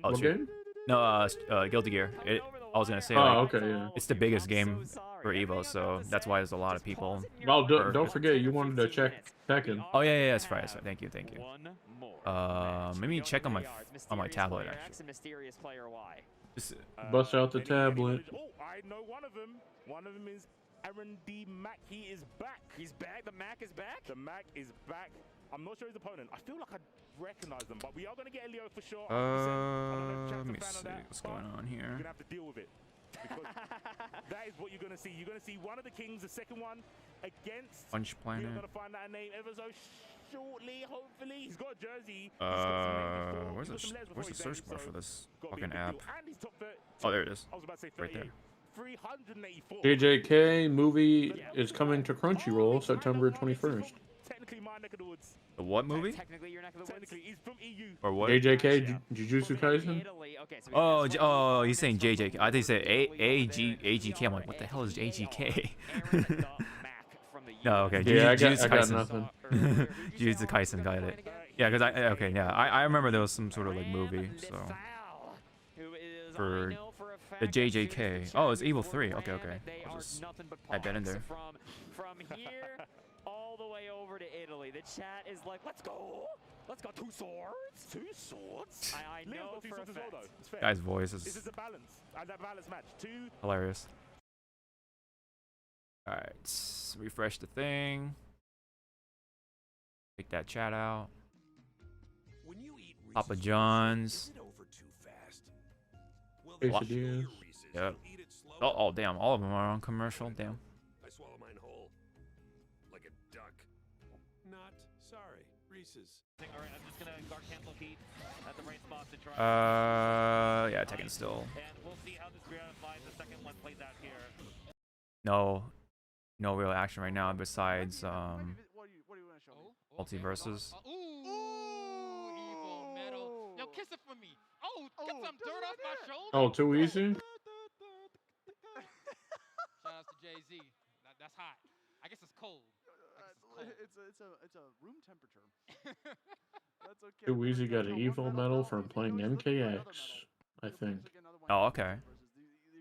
Oh, game? No, Guilty Gear. I was gonna say. Okay, yeah. It's the biggest game for EVO, so that's why there's a lot of people. Well, don't forget you wanted to check Tekken. Oh yeah, that's right. So thank you. Let me check on my tablet actually. Bust out the tablet. Oh, I know one of them. One of them is Aaron D. Mack. He is back. He's back. The Mac is back? The Mac is back. I'm not sure his opponent. I feel like I recognize them, but we are going to get Elio for sure. Let me see what's going on here. You're going to have to deal with it. Because that is what you're going to see. You're going to see one of the kings, the second one, against... Punch Planet. We're going to find that name ever so shortly, hopefully. He's got a jersey. Where's the search bar for this fucking app? Oh, there it is. I was about to say right there. 384. JJK movie is coming to Crunchyroll September 21st. Technically my neck of the woods. The what movie? Technically your neck of the woods. Technically, he's from EU. Or what? JJK, Jujutsu Kaisen? Oh, he's saying JJK. I think he said AGK. I'm like, what the hell is AGK? No, okay. Yeah, I got nothing. Jujutsu Kaisen, got it. Yeah, because I remember there was some sort of like movie, so. For The JJK. Oh, it's EVO 3. Okay, brand, okay. They I'll are just nothing but add that in there. From here all the way over to Italy. The chat is like, let's go. Let's go. 2 swords. 2 swords. I know for a fact. Guy's voice is This is a balance, and that balance match. 2. hilarious. Alright, refresh the thing. Take that chat out. When you eat Papa Reese's John's. Is it over too fast? Well, Yes, then it chew your is. Reese's. Yep. You'll eat it slow. Oh, damn. All of them are on commercial. Damn. I swallow mine whole. Like a duck. Not sorry. Reese's. All right, I'm just gonna guard cancel heat at the right spot to try. Yeah, Tekken still. And we'll see how this the second one plays out here. No real action right now besides What do you want to show me? multiverses. Ooh, EVO metal. Yo, kiss it for me. Oh, get some dirt off my shoulder. Oh, too easy? Shout out to Jay-Z. That's hot. I guess it's cold. It's a room temperature. That's okay. Too easy got an EVO medal from playing MKX, I think. Oh, okay.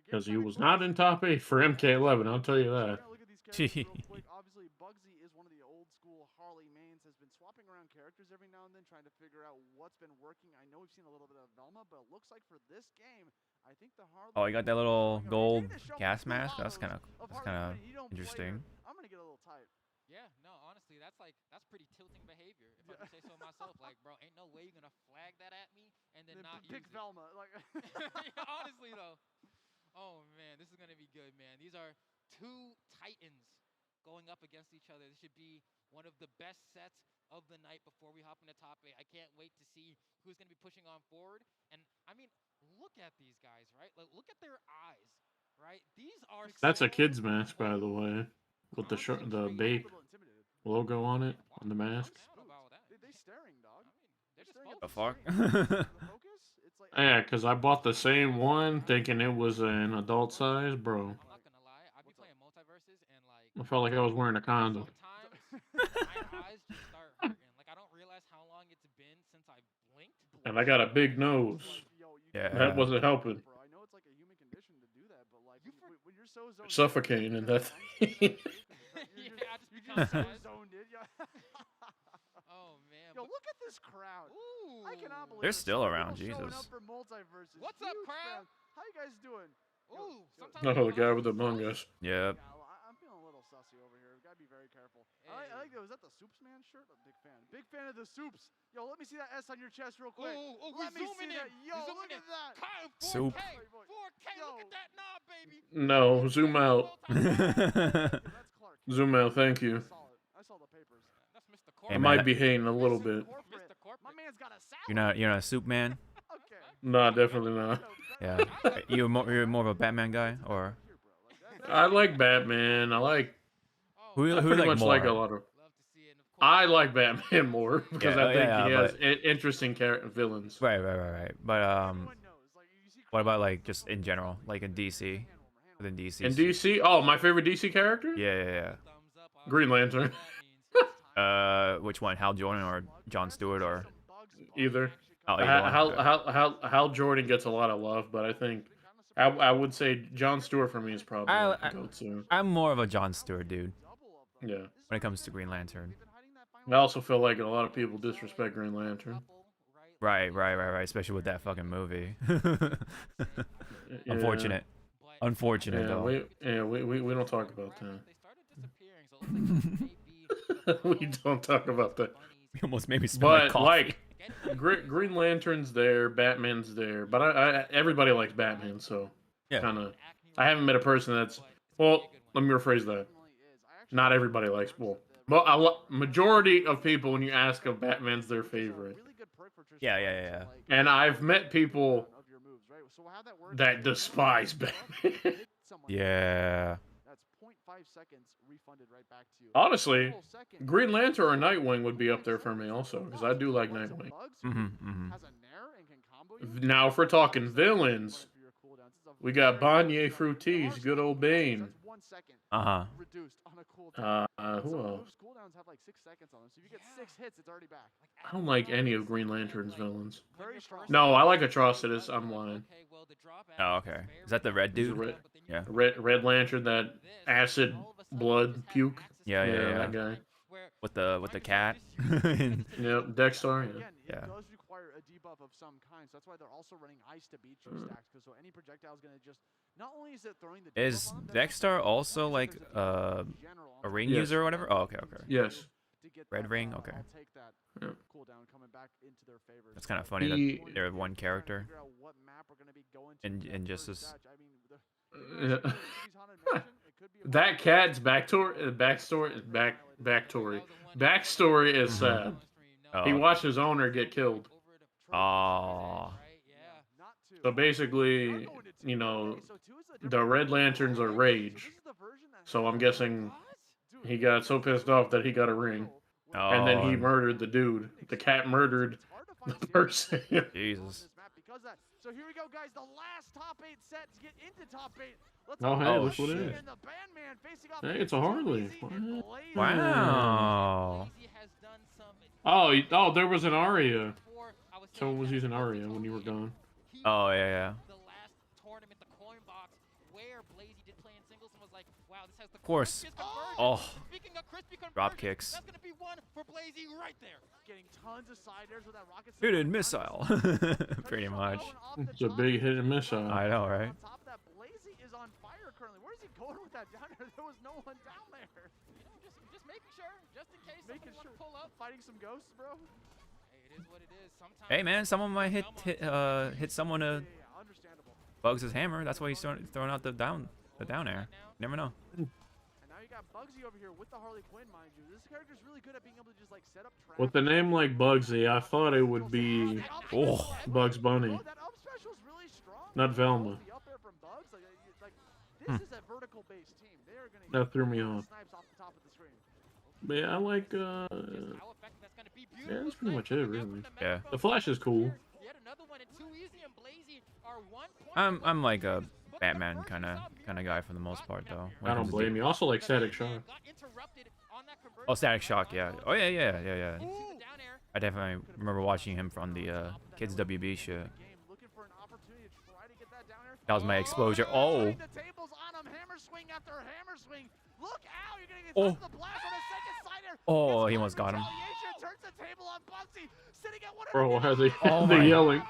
Because he was not in top 8 for MK11, I'll tell you that. Obviously, Bugsy is one of the old school Harley mains, has been swapping around characters every now and then, trying to figure out what's been working. I know we've seen a little bit of Velma, but it looks like for this game, I think the Harley... Oh, you got that little gold gas mask? That's kind of interesting. I'm going to get a little tight. Yeah, no, honestly, that's pretty tilting behavior, if I can say so myself. Like, bro, ain't no way you're gonna flag that at me and then not pick use Velma. Like, yeah, honestly though. Oh man, this is gonna be good, man. These are 2 titans going up against each other. This should be one of the best sets of the night before we hop into top 8. I can't wait to see who's gonna be pushing on forward. And I mean, look at these guys, right? Like, look at their eyes, right? These are That's a kid's mask, by the way. With the Bape logo on it, on the mask. They staring, dog. The fuck? Yeah, because I bought the same one thinking it was an adult size, bro. I'm not gonna lie, I be playing multiverses and like I felt like I was wearing a condom. sometimes my eyes just start hurting. Like, I don't realize how long it's been since I blinked. And I got a big nose. Yeah. That wasn't helping. I know it's like a human condition to do that, but like when you're so zoned Suffocating in that thing. I just become zoned in. Oh man. Yo, look at this crowd. Ooh. I cannot believe They're there's still so around, people showing Jesus. up for multiverses. What's up, Huge crowd? How you guys doing? Ooh, sometimes Oh, the guy with Among Us. Yep. I'm feeling a little sussy over here. We gotta be very careful. I like that. Was that the Soups Man shirt? A big fan. Big fan of the Soups. Yo, let me see that S on your chest real quick. Ooh, let me zooming see in. that. Yo, look at that. Kyle, 4K. Soup. 4K. Look at that knob, baby. No, zoom out. That's Clark. Zoom out, thank you. I saw the papers. That's Mr. Hey, I Corporate. might man, be hating a little bit. Mr. Corporate. My man's got a salad. you're not a soup man? Okay. Nah, definitely not. Yeah. You're more of a Batman guy, or I like Batman. I like. who I who pretty like much more? like a lot of. I like Batman more because Yeah, I think yeah, he has but- interesting villains. Right. But what about like just in general, like in DC, within DC? In DC, oh, my favorite DC character? Yeah. Green Lantern. Which one? Hal Jordan or John Stewart or Either. oh, either one. Hal Jordan gets a lot of love, but I think I would say John Stewart for me is probably the go-to. I'm more of a John Stewart dude Yeah. when it comes to Green Lantern. I also feel like a lot of people disrespect Green Lantern. Right. Especially with that fucking movie. Yeah. Unfortunate though. We don't talk about that. We don't talk about that. We almost made me spill my But coffee. like, Green Lantern's there, Batman's there, but everybody likes Batman, so Yeah. kind of. I haven't met a person that's. Well, let me rephrase that. Not everybody likes. Well, majority of people, when you ask if Batman's their favorite. Yeah. And I've met people that despise Batman. Yeah. That's 0.5 seconds refunded right back to you. Honestly, Green Lantern or Nightwing would be up there for me also, because I do like Nightwing. Has a nair and can combo you. Now, if we're talking villains, We got Banye Fruities, good old Bane. Reduced on a cooldown. Who Some else? moves cooldowns have like 6 seconds on them, so if you get 6 hits, it's already back. I don't like any of Green Lantern's villains. Very strong. No, I like Atrocitus. I'm lying. Oh, okay. Is that the red He's a dude? Yeah. Red Lantern, that acid blood puke. Yeah. That guy. With the cat. Yep, Dexter. Again, Yeah. it does require a debuff of some kind, so that's why they're also running ice to beat you stacks, because so any projectile is going to just, not only is it throwing the Is Dexter also like a ring Yes. user or whatever? Oh, okay. Yes. Red ring. Okay. I'll take that Yeah. cooldown coming back into their favor. That's kind of funny He- that they're one character. Figure out what map we're going to be going to In just this. I mean, the That cat's backstory is sad. He Oh. watched his owner get killed. Oh. So basically, you know, the Red Lanterns are rage. So I'm guessing he got so pissed off that he got a ring. And then he Oh. murdered the dude. The cat murdered the person. Jesus. because that. So here we go, guys. The last top 8 set to get into top 8. Let's Oh, go. hey, look what it Shit. is. And the Bandman facing off Hey, it's a Harley. Wow. Oh, there was an Aria. Someone was using Aria when you were gone. Oh yeah. Of course. Oh. Drop kicks. That's gonna be one for Blazy right there. Getting tons of side airs with that rocket. Hidden missile. Pretty much. It's a big hit and miss. I know, right? On top of that, Blazy is on fire currently. Where is he going with that down there? There was no one down there. You know, just making sure, just in case someone want to pull up, fighting some ghosts, bro. Hey, it is what it is. Sometimes. Hey man, someone might hit someone to Bugs' hammer. That's why he's throwing out the down air. Never know. And now you got Bugsy over here with the Harley Quinn, mind you. This character's really good at being able to just like set up traps. With a name like Bugsy, I thought it would be Bugs Bunny, That up special's really strong. not Velma. The up air from Bugs, this is a vertical based team. They are gonna That threw me off. snipes off the top of the screen. But yeah, I like. Yeah, that's pretty much it, really. Yeah. The Flash is cool. I'm like a Batman kind of guy for the most part though. I don't blame you. Also like Static Shock. Oh, Static Shock, yeah. Oh yeah. I definitely remember watching him from the Kids WB shit. That was my exposure. Oh. The tables on him. Hammer swing after hammer swing. Look out! You're gonna get the blast on a second sider. Oh, he almost got him. Turns the table on Bugsy. Sitting at one. Bro, how they Oh they're my. yelling.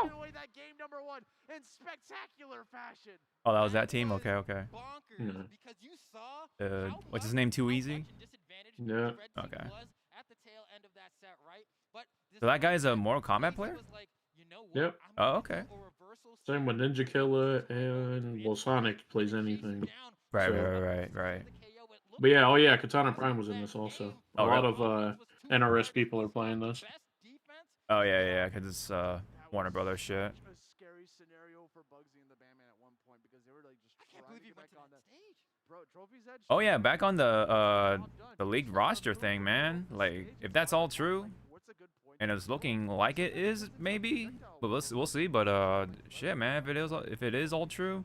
Taking away that game number 1 in spectacular fashion. Oh, that was that team. Okay. Yeah. What's his name? Too Easy. Yeah. Okay. So that guy's a Mortal Kombat player. Yep. Oh, okay. Same with Ninja Killer and well, Sonic plays anything. Right. But yeah, oh yeah, Katana Prime was in this also. A Oh, lot really? of NRS people are playing this. Oh yeah, because it's Warner Brothers shit. A scary scenario for Bugsy and the Bandman at one point because they were like just trying to get back on that stage. Bro, Trophy's Edge. Oh yeah, back on the league roster thing, man. Like if that's all true, and it's looking like it is, maybe. But we'll see. But shit, man, if it is all true,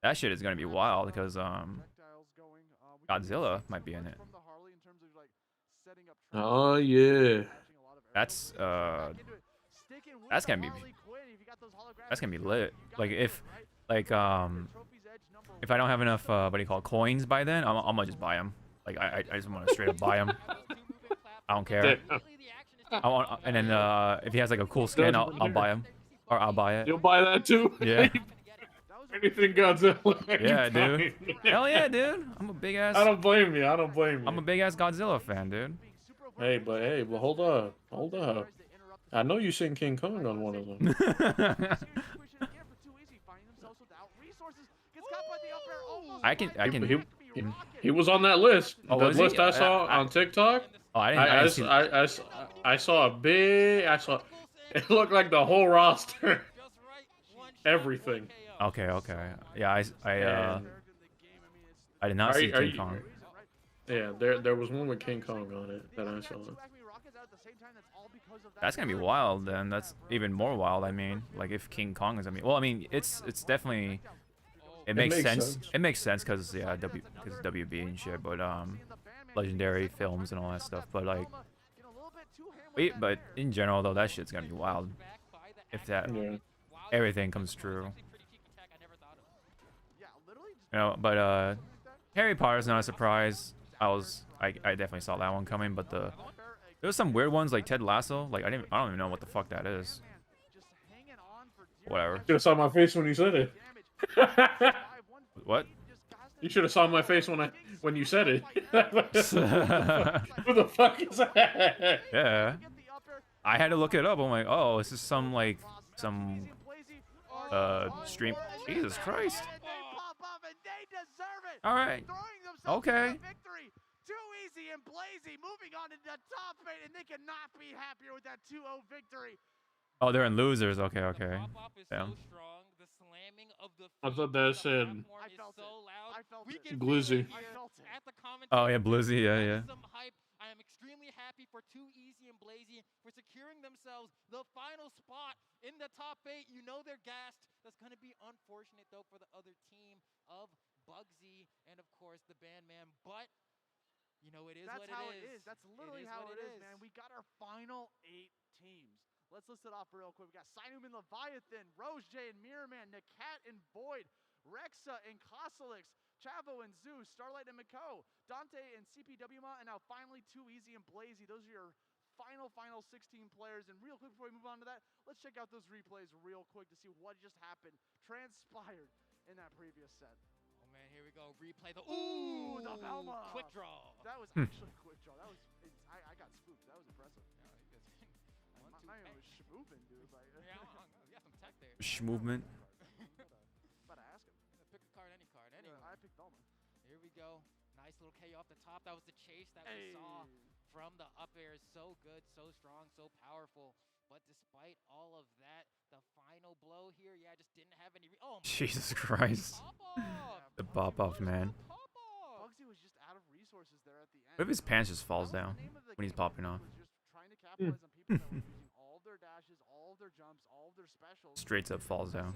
that shit is gonna be wild because Godzilla might be in it. Oh yeah. That's gonna be lit. Like if I don't have enough what do you call it, coins by then, I'm gonna just buy them. Like I just want to straight up buy them. I don't care. I want, and then if he has like a cool skin, I'll buy him, or I'll buy it. You'll buy that too? Yeah. Anything Godzilla. Yeah, dude. Hell yeah, dude. I'm a big ass. I don't blame you. I'm a big ass Godzilla fan, dude. Hey, but hold up. I know you seen King Kong on one of them. I can. He was on that list. Oh, The was he? list I saw on TikTok. Oh, I saw a big. It looked like the whole roster. Everything. Okay. Yeah, I did not see King Kong. Yeah, there was one with King Kong on it that I saw. That's gonna be wild. Then that's even more wild. I mean, like if King Kong is. I mean, well, I mean, it's definitely. It makes sense. It makes sense because yeah, because WB and shit. But legendary films and all that stuff. But like, but in general though, that shit's gonna be wild. If that everything comes true. You know, but Harry Potter's not a surprise. I definitely saw that one coming, but there was some weird ones like Ted Lasso. Like I don't even know what the fuck that is. Whatever. You should have saw my face when you said it. What? You should have saw my face when you said it. Who the fuck is that? Yeah. I had to look it up. I'm like, oh, this is some stream. Jesus Christ. All right. Okay. Too easy and Blazy moving on into the top 8, and they cannot be happier with that 2-0 victory. Oh, they're in losers. Okay, okay. Damn. I thought that said Glizzy. Oh yeah, Blizzy. Yeah, yeah. I am extremely happy for Too Easy and Blazy for securing themselves the final spot in the top 8. You know they're gassed. That's going to be unfortunate, though, for the other team of Bugsy and, of course, the Bandman. But, you know, it is what it is. That's how it is. That's literally how it is, man. We got our final 8 teams. Let's list it off real quick. We got Sinum and Leviathan, Rose J and Mirror Man, Nakat and Void, Rexa and Kosalix, Chavo and Zeus, Starlight and Mako, Dante and CPWMA, and now finally Too Easy and Blazy. Those are your final 16 players. And real quick before we move on to that, let's check out those replays real quick to see what just happened, transpired in that previous set. Oh man, here we go. Replay the ooh, the Velma quick draw. That was actually a quick draw. That was I got spooked. That was impressive. My name was Schmoovin, dude. Like, yeah, we got some tech there. Schmovement. About to ask him. Pick a card, any card, anyway. I picked Velma. Here we go. Nice little K off the top. That was the chase that we saw from the up air. So good, so strong, so powerful. But despite all of that, the final blow here, yeah, just didn't have any. Oh, Jesus Christ. The pop off, man. Bugsy was just out of resources there at the end. What if his pants just falls down when he's popping off? Trying to capitalize on people that were using all of their dashes, all of their jumps, all of their specials. Straight up falls down.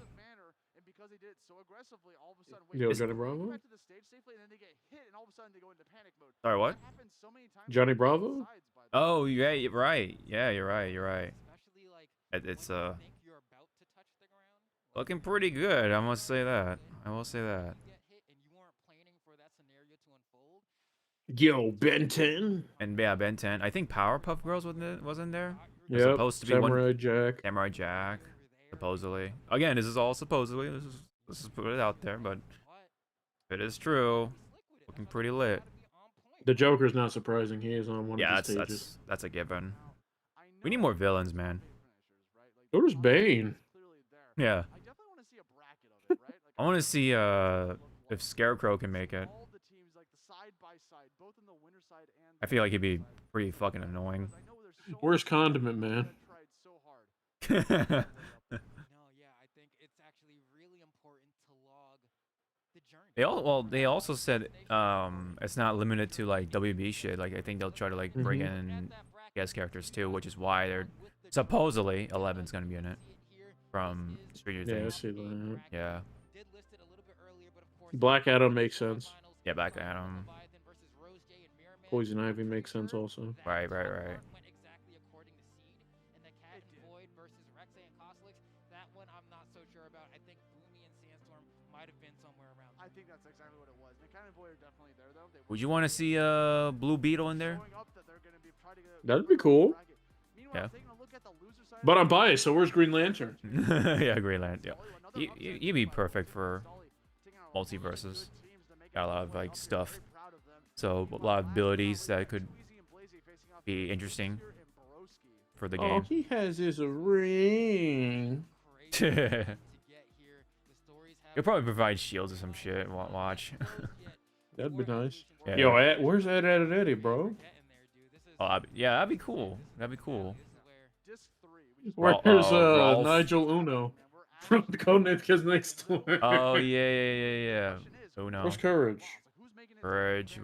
And because they did it so aggressively, all of a sudden, Yo, Johnny Bravo? back to the stage safely, and then they get hit, and all of a sudden they go into panic mode. Sorry, what? So Johnny Bravo? Oh, yeah, you're right. Yeah, you're right. You're right. It's looking pretty good. I must say that. I will say that. Yo, Ben 10. And yeah, Ben 10. I think Powerpuff Girls wasn't there. Yeah, supposed to be Samurai Jack. Samurai Jack. Supposedly. Again, this is all supposedly. This is put it out there, but if it is true, looking pretty lit. The Joker's not surprising. He is on one of the stages. That's a given. We need more villains, man. So does Bane. Yeah. I want to see if Scarecrow can make it. I feel like he'd be pretty fucking annoying. Where's Condiment Man? They also said it's not limited to like WB shit. Like I think they'll try to like bring in guest characters too, which is why they're supposedly 11's gonna be in it from Stranger Things. I see that. Yeah. Black Adam makes sense. Yeah, Black Adam. Poison Ivy makes sense also. Right. I think that's exactly what it was. Nakat and Void are definitely there, though. Would you want to see Blue Beetle in there? That'd be cool. Yeah. But I'm biased, so where's Green Lantern? Yeah, Green Lantern. Yeah. You'd be perfect for multiverses. Got a lot of like stuff. So a lot of abilities that could be interesting for the game. Oh, he has his ring. He'll probably provide shields or some shit. Watch. That'd be nice. Yeah. Yo, where's that Eddie, bro? Oh, yeah, that'd be cool. That'd be cool. Where's Nigel Uno from the Codename Kids Next Door? Oh yeah. Uno. Where's Courage? Courage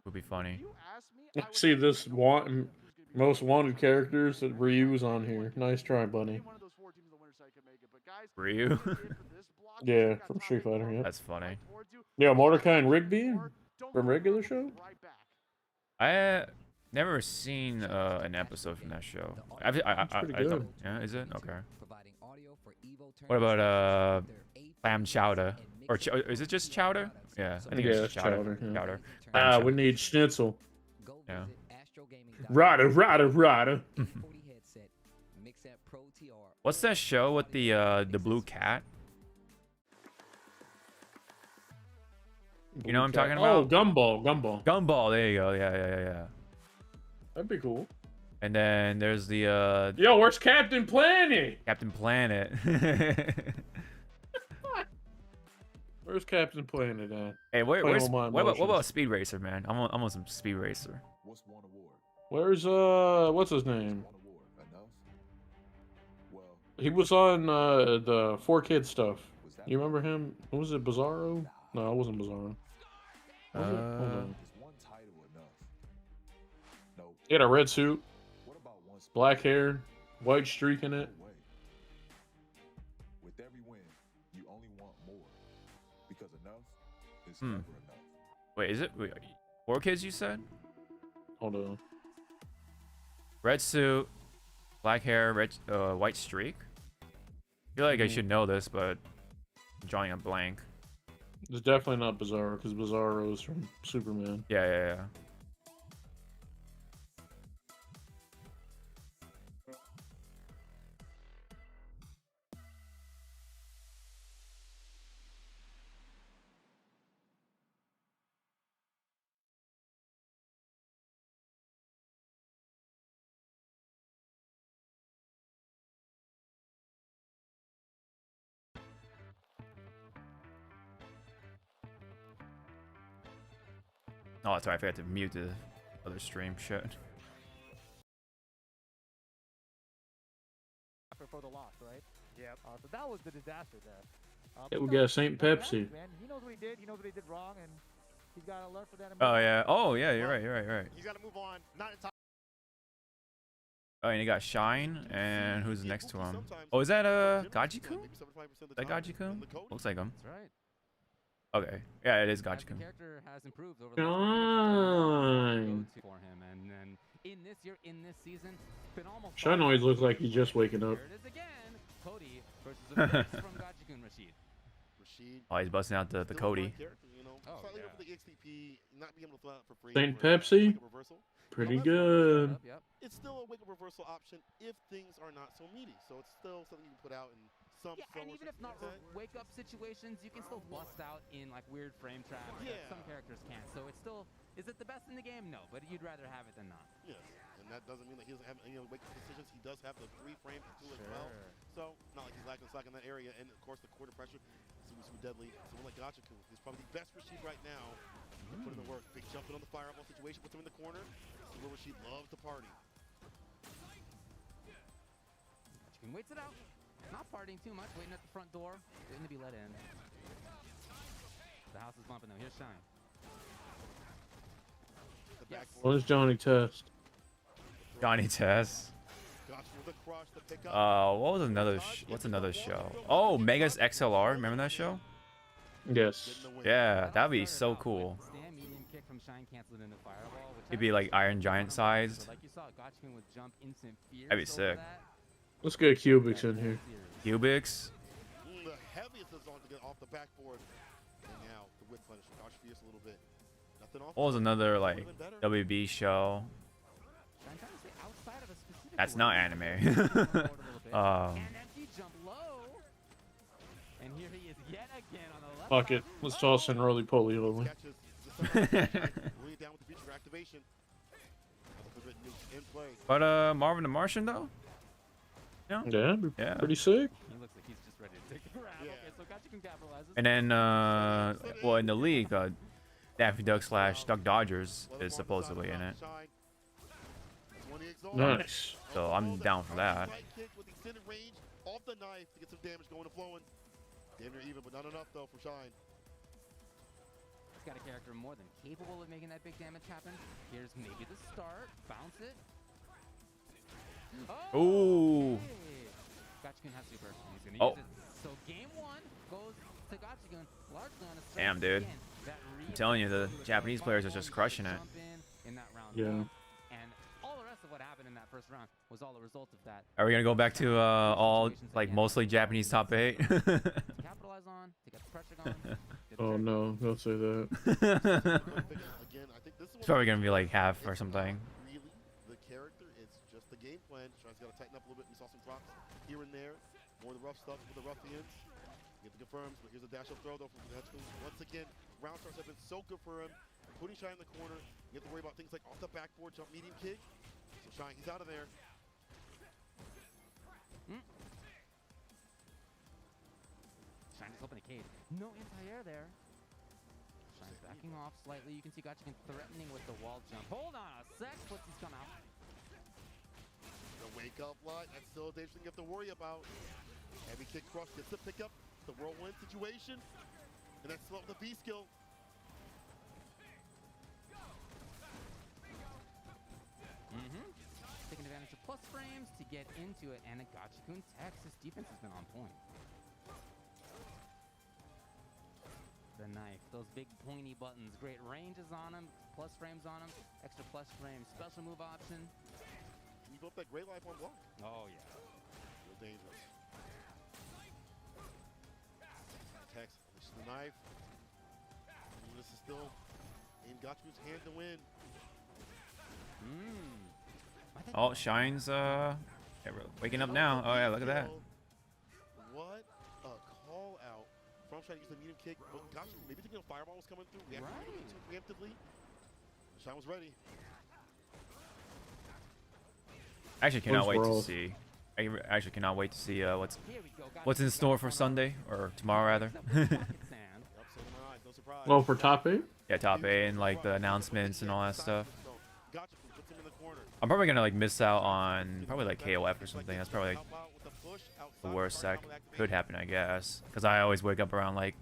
would be funny. See this Most wanted characters that Ryu's on here. Nice try, Bunny. Ryu. Yeah, from Street Fighter. Yep. That's funny. Yeah, Mordecai and Rigby from regular show. I never seen an episode from that show. Pretty I good. don't. Yeah, is it okay? What about clam chowder? Or is it just chowder? Yeah, I think Yeah, it's it's just chowder. chowder, yeah. Chowder. We need schnitzel. Yeah. Rada. What's that show with the blue cat? You know what I'm talking Oh, about? Gumball. Gumball. There you go. Yeah. That'd be cool. And then there's the Yo, where's Captain Planet? Captain Planet. Where's Captain Planet at? Hey, Playing what with my about emotions. Speed Racer, man? I'm on some Speed Racer. Where's what's his name? He was on the 4Kids stuff. You remember him? What was it, Bizarro? No, it wasn't Bizarro. Was it? Hold on. He had a red suit, black hair, white streak in it. With every win, you only want more. Because enough is Hmm. never enough. Wait, is it 4Kids? You said? Hold on. Red suit, black hair, red white streak. I feel like I should know this, but I'm drawing a blank. It's definitely not Bizarro because Bizarro is from Superman. Yeah. Oh, that's right. I forgot to mute the other stream. Shit. For the loss, right? Yep. So that was the disaster there. Yeah, we got St. Pepsi. Man, he knows what he did. He knows what he did wrong, and he's got to learn from that. Oh yeah. Oh yeah. You're right. He's got to move on. Not in time. Oh, and you got Shine, and who's next to him? Oh, is that Gaji-kun? Is that Gaji-kun? Looks like him. That's right. Okay. Yeah, it is Gaji-kun. Character has improved over Shine. for him, and then in this season, been almost. Shine always looks like he's just waking up. There it is again. Cody versus a mix from Gaji-kun Rashid. Oh, he's busting out the Cody. St. Pepsi? Pretty good. It's still a wake up reversal option if things are not so meaty. So it's still something you can put out in some. Yeah, and even if not wake up situations, you can still bust out in like weird frame traps. Yeah. That some characters can't. So it's still. Is it the best in the game? No, but you'd rather have it than not. Yes, and that doesn't mean that he doesn't have any wake up decisions. He does have the 3-frame tool as well. So not like he's lacking slack in that area. And of course the quarter pressure is super deadly. Someone like Gachi-kun is probably the best Rashid right now. Put in the work. Big jumping on the fireball situation, puts him in the corner. This is where Rashid loves to party. Gaji-kun waits it out. Not partying too much, waiting at the front door, waiting to be let in. The house is bumping though. Here's Shine. Yes. Where's Johnny Test? Johnny Test. What was another? What's another show? Oh, Megas XLR. Remember that show? Yes. Yeah, that'd be so cool. Stand medium kick from Shine canceled into fireball. It'd be like Iron Giant sized. Like you saw, Gachi-kun would jump instant fear. That'd be sick. Let's get Cubics in here. Cubics. The heaviest is on to get off the backboard. And now the whip punish. Dodge fierce a little bit. Nothing off. What was another like WB show? That's not anime. And empty jump low. And here he is yet again on the left. Fuck it. Let's toss in Roly Poly Lily. But Marvin the Martian though? Yeah. Yeah, pretty sick. He looks like he's just ready to take the round. Okay, so Gachi-kun capitalizes. And then well in the league, Daffy Duck / Duck Dodgers is supposedly in it. Nice. So I'm down for that. Off the knife to get some damage going and flowing. Damn near even, but not enough though for Shine. He's got a character more than capable of making that big damage happen. Here's maybe the start. Bounce it. Ooh. Gachikun has super. He's gonna Oh. use it. So game 1 goes to Gachikun. Largely on a strength. Damn, dude. Again, that I'm telling you, the Japanese players are just crushing it. jump in that round Yeah. 1. And all the rest of what happened in that first round was all a result of that. Are we gonna go back to all like mostly Japanese top 8? Capitalize on to get the pressure going. Oh no, don't say that. It's probably gonna be like half or something. Really, the character, it's just the game plan. Shine's got to tighten up a little bit. We saw some drops here and there. More of the rough stuff with the ruffians. Get the confirms, but here's a dash up throw though from Gachikun. Once again, round starts have been so good for him. Putting Shine in the corner. You have to worry about things like off the backboard, jump medium kick. So Shine, he's out of there. Shine is open to Cade. No anti-air there. Shine's backing off slightly. You can see Gachikun threatening with the wall jump. Hold on a sec. What's he's gonna out? The wake up line, that's still a dangerous thing you have to worry about. Heavy kick cross gets the pickup. The whirlwind situation. And that's slow the V skill. Taking advantage of plus frames to get into it. And a Gachikun Texas defense has been on point. The knife, those big pointy buttons, great ranges on them, plus frames on them, extra plus frames, special move option. You built that great life on block. Oh yeah. Real dangerous. Tex, this is the knife. And this is still in Gachikun's hand to win. Oh, Shine's yeah, we're waking up now. Oh yeah, look at that. What a call out from Shine to use the medium kick. But Gachikun maybe thinking a fireball was coming through. Reacted a little bit too preemptively. Shine was ready. I actually cannot wait to Roll. see. I actually cannot wait to see what's in store for Sunday or tomorrow rather. Well, for top 8? Yeah, top 8 and like the announcements and all that stuff. I'm probably gonna like miss out on probably like KOF or something. That's probably like the worst that could happen, I guess, because I always wake up around like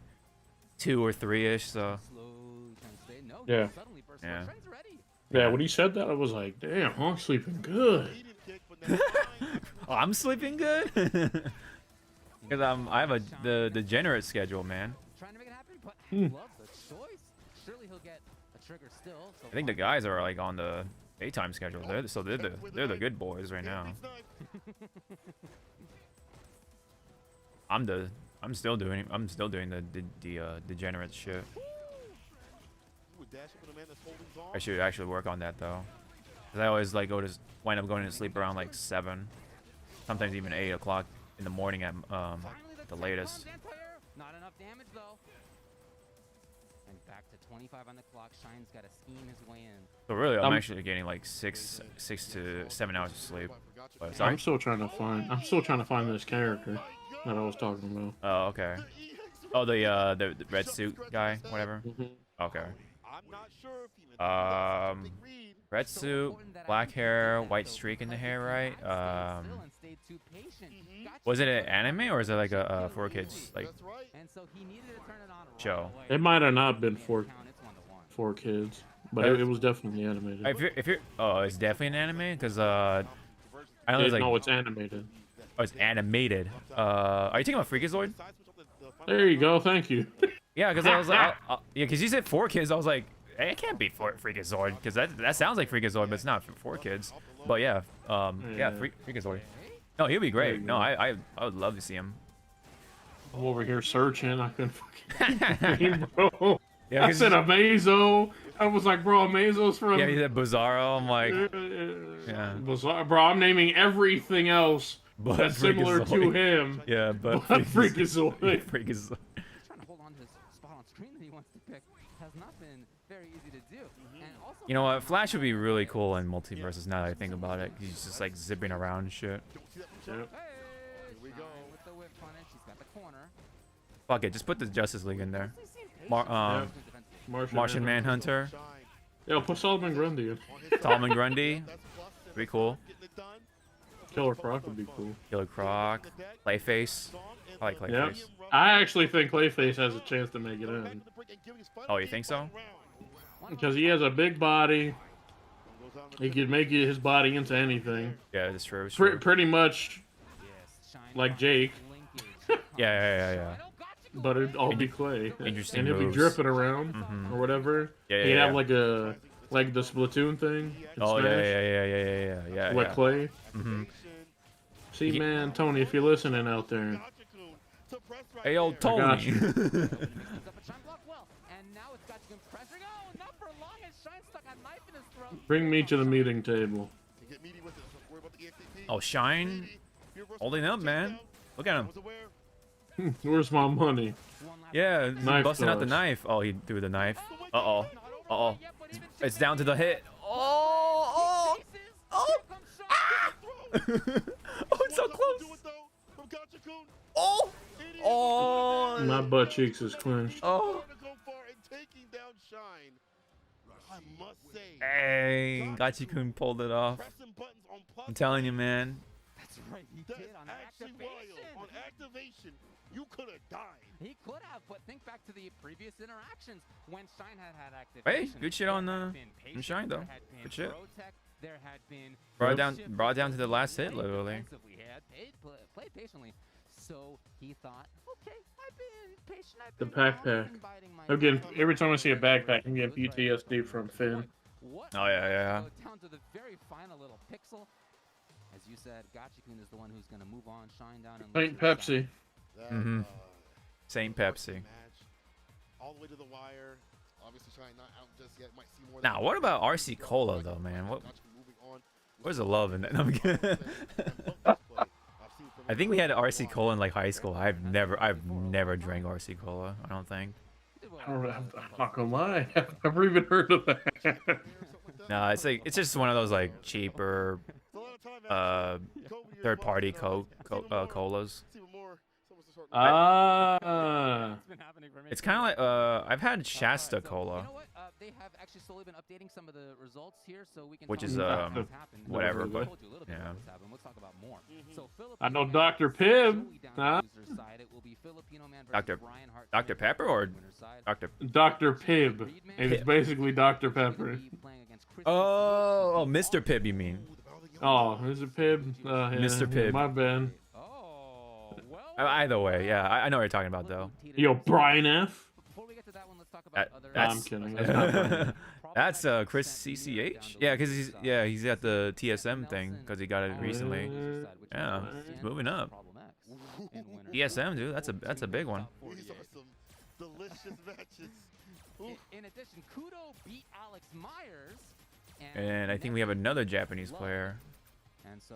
2 or 3ish. So Yeah. yeah. Yeah, when he said that, I was like, damn, I'm sleeping good. Oh, I'm sleeping good because I have the degenerate schedule, man. Trying to make it happen, but I love the choice. Surely he'll get a trigger still. So I think the guys are like on the daytime schedule. They're the good boys right now. I'm still doing the degenerate shit. I should actually work on that though, because I always like wind up going to sleep around like 7, sometimes even 8 o'clock in the morning at the latest. Not enough damage though. And back to 25 on the clock. Shine's got to scheme his way in. So really, I'm actually getting like 6 to 7 hours of sleep. But, sorry? I'm still trying to find this character that I was talking about. Oh, okay. Oh, the red suit guy, whatever. Okay. Red suit, black hair, white streak in the hair, right? Was it an anime or is it like a for kids like show? It might have not been for kids, but it was definitely animated. If you're oh, it's definitely an anime because I know there's like no, it's animated. Oh, it's animated. Are you talking about Freakazoid? There you go. Thank you. Yeah, because I was like, yeah, because you said 4 kids. I was like, hey, it can't be Freakazoid because that sounds like Freakazoid, but it's not for 4 kids. But yeah, yeah, Freakazoid. No, he'll be great. No, I would love to see him. I'm over here searching. I couldn't fucking bro. Yeah, I said Amazo. I was like, bro, Amazo's from. Yeah, he said Bizarro. I'm like, yeah, Bizarro. Bro, I'm naming everything else that's similar to him. Yeah, but Freakazoid. Freakazoid. Trying to hold on to his spot on screen that he wants to pick has not been very easy to do. And also, You know what? Flash would be really cool in multiverses now that I think about it. He's just like zipping around and shit. Yep. with the whip punish, he's got the corner. Fuck it, just put the Justice League in there. Martian Manhunter. Yeah, put Solomon Grundy in. Solomon Grundy. Pretty cool. Killer Croc would be cool. Killer Croc. Clayface. I like Clayface. Yep. I actually think Clayface has a chance to make it in. Oh, you think so? Because he has a big body. He could make his body into anything. Yeah, that's true. It's true. Pretty much like Jake. Yeah. But it'd all be clay. Interesting And he'll be moves. dripping around or whatever. He'd have like the Splatoon thing. Oh yeah. Like clay. Mm-hmm. See, man, Tony, if you're listening out there. Hey, yo, Tony. Bring me to the meeting table. Oh, Shine, holding up, man. Look at him. Where's my money? Yeah, he's Knife busting out the dodge. knife. Oh, he threw the knife. Uh-oh. It's down to the hit. Oh! Ah! Oh, it's so close. Oh! My butt cheeks is clenched. Oh! Hey, Gachikun pulled it off. I'm telling you, man. That's right, he did on activation. On activation, you could have died. He could have, but think back to the previous interactions when Shine had Hey, activation. good shit on Shine though. Good shit. There had been Brought down to the last hit, literally. He had played patiently, so he thought, okay, I've been patient. The backpack. Again, every time I see a backpack, I'm getting PTSD from Finn. Oh yeah. Down to the very final little pixel. As you said, Gachikun is the one who's going to move on, Shine down, and Saint Pepsi. Mm-hmm. Saint Pepsi. All the way to the wire. Obviously, Shine not out just yet. Might see more. Now, what about RC Cola though, man? Where's the love in that? I'm kidding. I think we had RC Cola in like high school. I've never drank RC Cola. I don't think. I'm not gonna lie. I've never even heard of that. No, it's just one of those like cheaper, third-party colas. It's kind of like I've had Shasta Cola. You know what? They have actually slowly been updating some of the results here, so we can. Which talk is about what's happened. whatever, I but told you a little bit yeah. about what's happened. Let's talk about more. So I know Dr. Pibb. Huh? Dr. Pepper or Dr. Pibb. It's basically Dr. Pepper. Oh, Mr. Pibb, you mean? Oh, is it Pibb? Yeah, Mr. Pibb. My bad. Either way, yeah, I know what you're talking about though. Yo, Brian F. That's, I'm kidding. That's not Brian. That's Chris CCH. Yeah, because he's at the TSM thing because he got it recently. Yeah, he's moving up. TSM, dude, that's a big one. These are some delicious matches. In addition, Kudo beat Alex Myers. And I think we have another Japanese player. And so,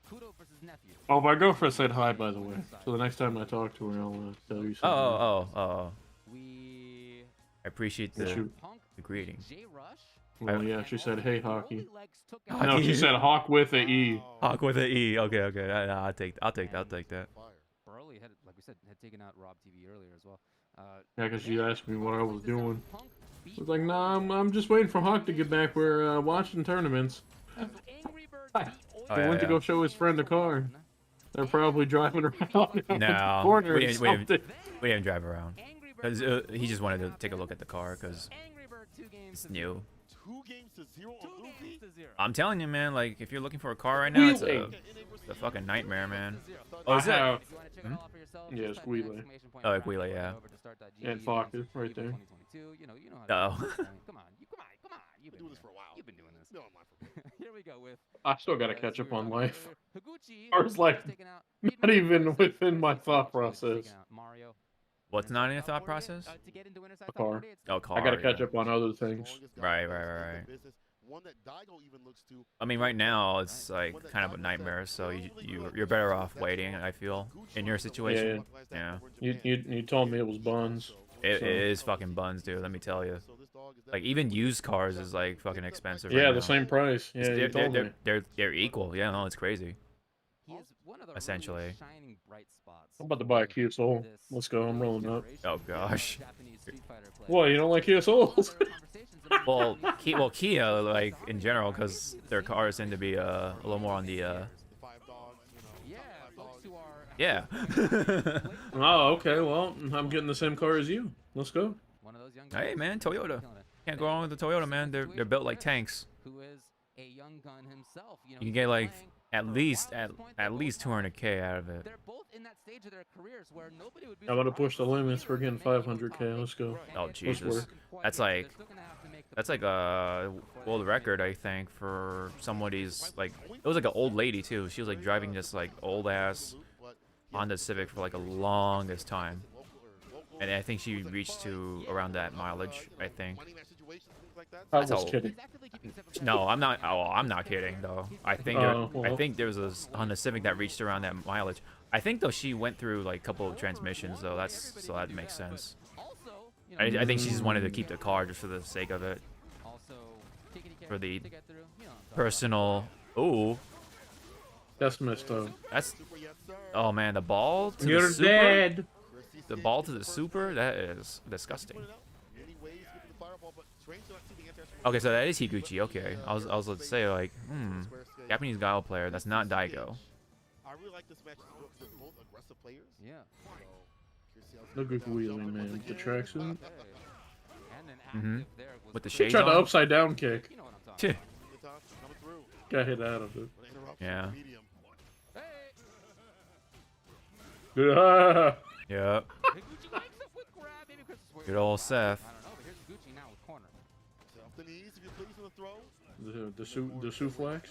Kudo versus Nephew. Oh, my girlfriend said hi, by the way. So the next time I talk to her, I'll tell you something. Oh. I appreciate the greeting. Well, yeah, she said, hey, Hockey. No, she said Hawk with a E. Hawk with a E. Okay. I'll take that. Burley had, like we said, had taken out Rob TV earlier as well. Yeah, because she asked me what I was doing. I was like, nah, I'm just waiting for Hawk to get back. We're watching tournaments. He went to go show his friend a car. They're probably driving around. No, we didn't drive around. Because he just wanted to take a look at the car because it's new. 2 games to 0 on Luffy? I'm telling you, man. Like, if you're looking for a car right now, it's a fucking nightmare, man. Oh, is that? Yeah, it's Wheeler. Oh, like Wheeler, yeah. And Fox is right there. Oh. Come on. You've been doing this for a while. You've been doing this. No, I'm not for Here we go with. I still gotta catch up on life. I was like, not even within my thought process. What's not in your thought process? A car. Oh, car. I gotta catch up on other things. Right. I mean, right now it's like kind of a nightmare. So you're better off waiting. I feel in your situation. Yeah. You told me it was buns. It is fucking buns, dude. Let me tell you. Like even used cars is like fucking expensive. Yeah, right the now. same price. Yeah, you told me. They're equal. Yeah, no, it's crazy. Essentially. I'm about to buy a Kia Soul. Let's go. I'm rolling up. Oh gosh. What? You don't like Kia Souls? well, Kia, like in general, because their cars tend to be a little more on the. Yeah. Oh, okay. Well, I'm getting the same car as you. Let's go. Hey, man, Toyota. Can't go wrong with the Toyota, man. They're built like tanks. who is a young gun himself. You know, You can get like at least 200K out of it. they're both in that stage of their careers where nobody would be I'm gonna push the limits. We're getting 500K. Let's go. Oh Let's Jesus, work. that's like a world record, I think, for somebody's like. It was like an old lady too. She was like driving this like old ass Honda Civic for like a longest time, and I think she reached to around that mileage. I think. I That's was how- kidding. No, I'm not. Oh, I'm not kidding though. I think I think there was a Honda Civic that reached around that mileage. I think though she went through like a couple of transmissions though. So that makes sense. I think she just wanted to keep the car just for the sake of it. For the personal. Ooh. That's messed up. That's. Oh man, the ball to You're the super. dead. The ball to the super. That is disgusting. Okay, so that is Higuchi. Okay, I was about to say like, Japanese Guile player. That's not Daigo. I really like this match because they're both aggressive players. Yeah. Look at wheeling, man. The tracksuit. With the He shades tried the on. upside down kick. Tch. Got hit out of it. Yeah. Yeah. Yep. Good old Seth. The suplex.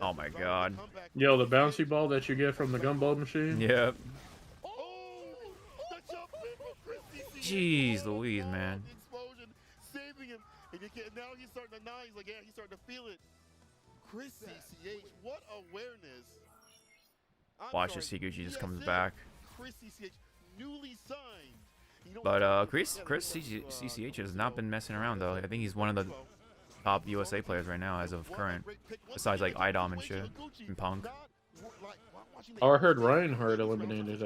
Oh my God. Yo, the bouncy ball that you get from the gumball machine. Yep. Jeez Louise, man. Saving him, and now he's starting to nod. He's like, yeah, he's starting to feel it. Chris CCH, what awareness! Watch this, Higuchi just comes back. Chris CCH, newly signed. But Chris CCH has not been messing around though. I think he's one of the top USA players right now as of current. Besides like IDOM and shit and Punk. Oh, I heard Reinhardt eliminated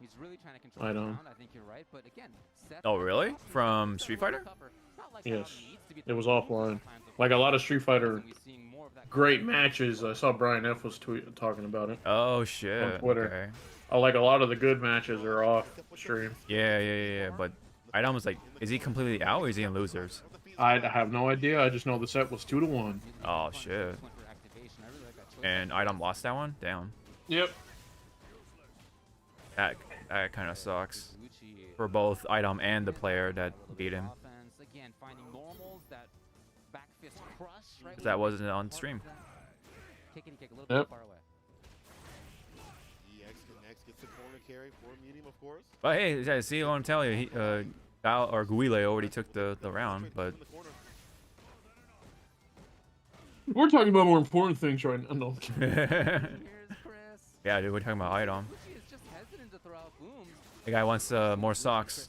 He's really trying to control the round. I think you're right, but again, Seth Oh really? From Street Fighter? Yes. It was offline. Like a lot of Street Fighter great matches. I saw Brian F was talking about it. Oh shit. On Twitter. Okay. Oh, like a lot of the good matches are off stream. Yeah. But IDOM was like, is he completely out or is he in losers? I have no idea. I just know the set was 2-1. Oh shit. And IDOM lost that one? Damn. Yep. That kind of sucks for both IDOM and the player that beat him. Again, finding normals, that back fist crush, right? That wasn't on stream. Kick and kick a little bit far away. EX connects, gets the corner carry for a medium, of course. But hey, see what I'm telling you, Gal or Guile already took the round, but we're talking about more important things right now. No. Yeah, dude, we're talking about IDOM. The guy wants more socks.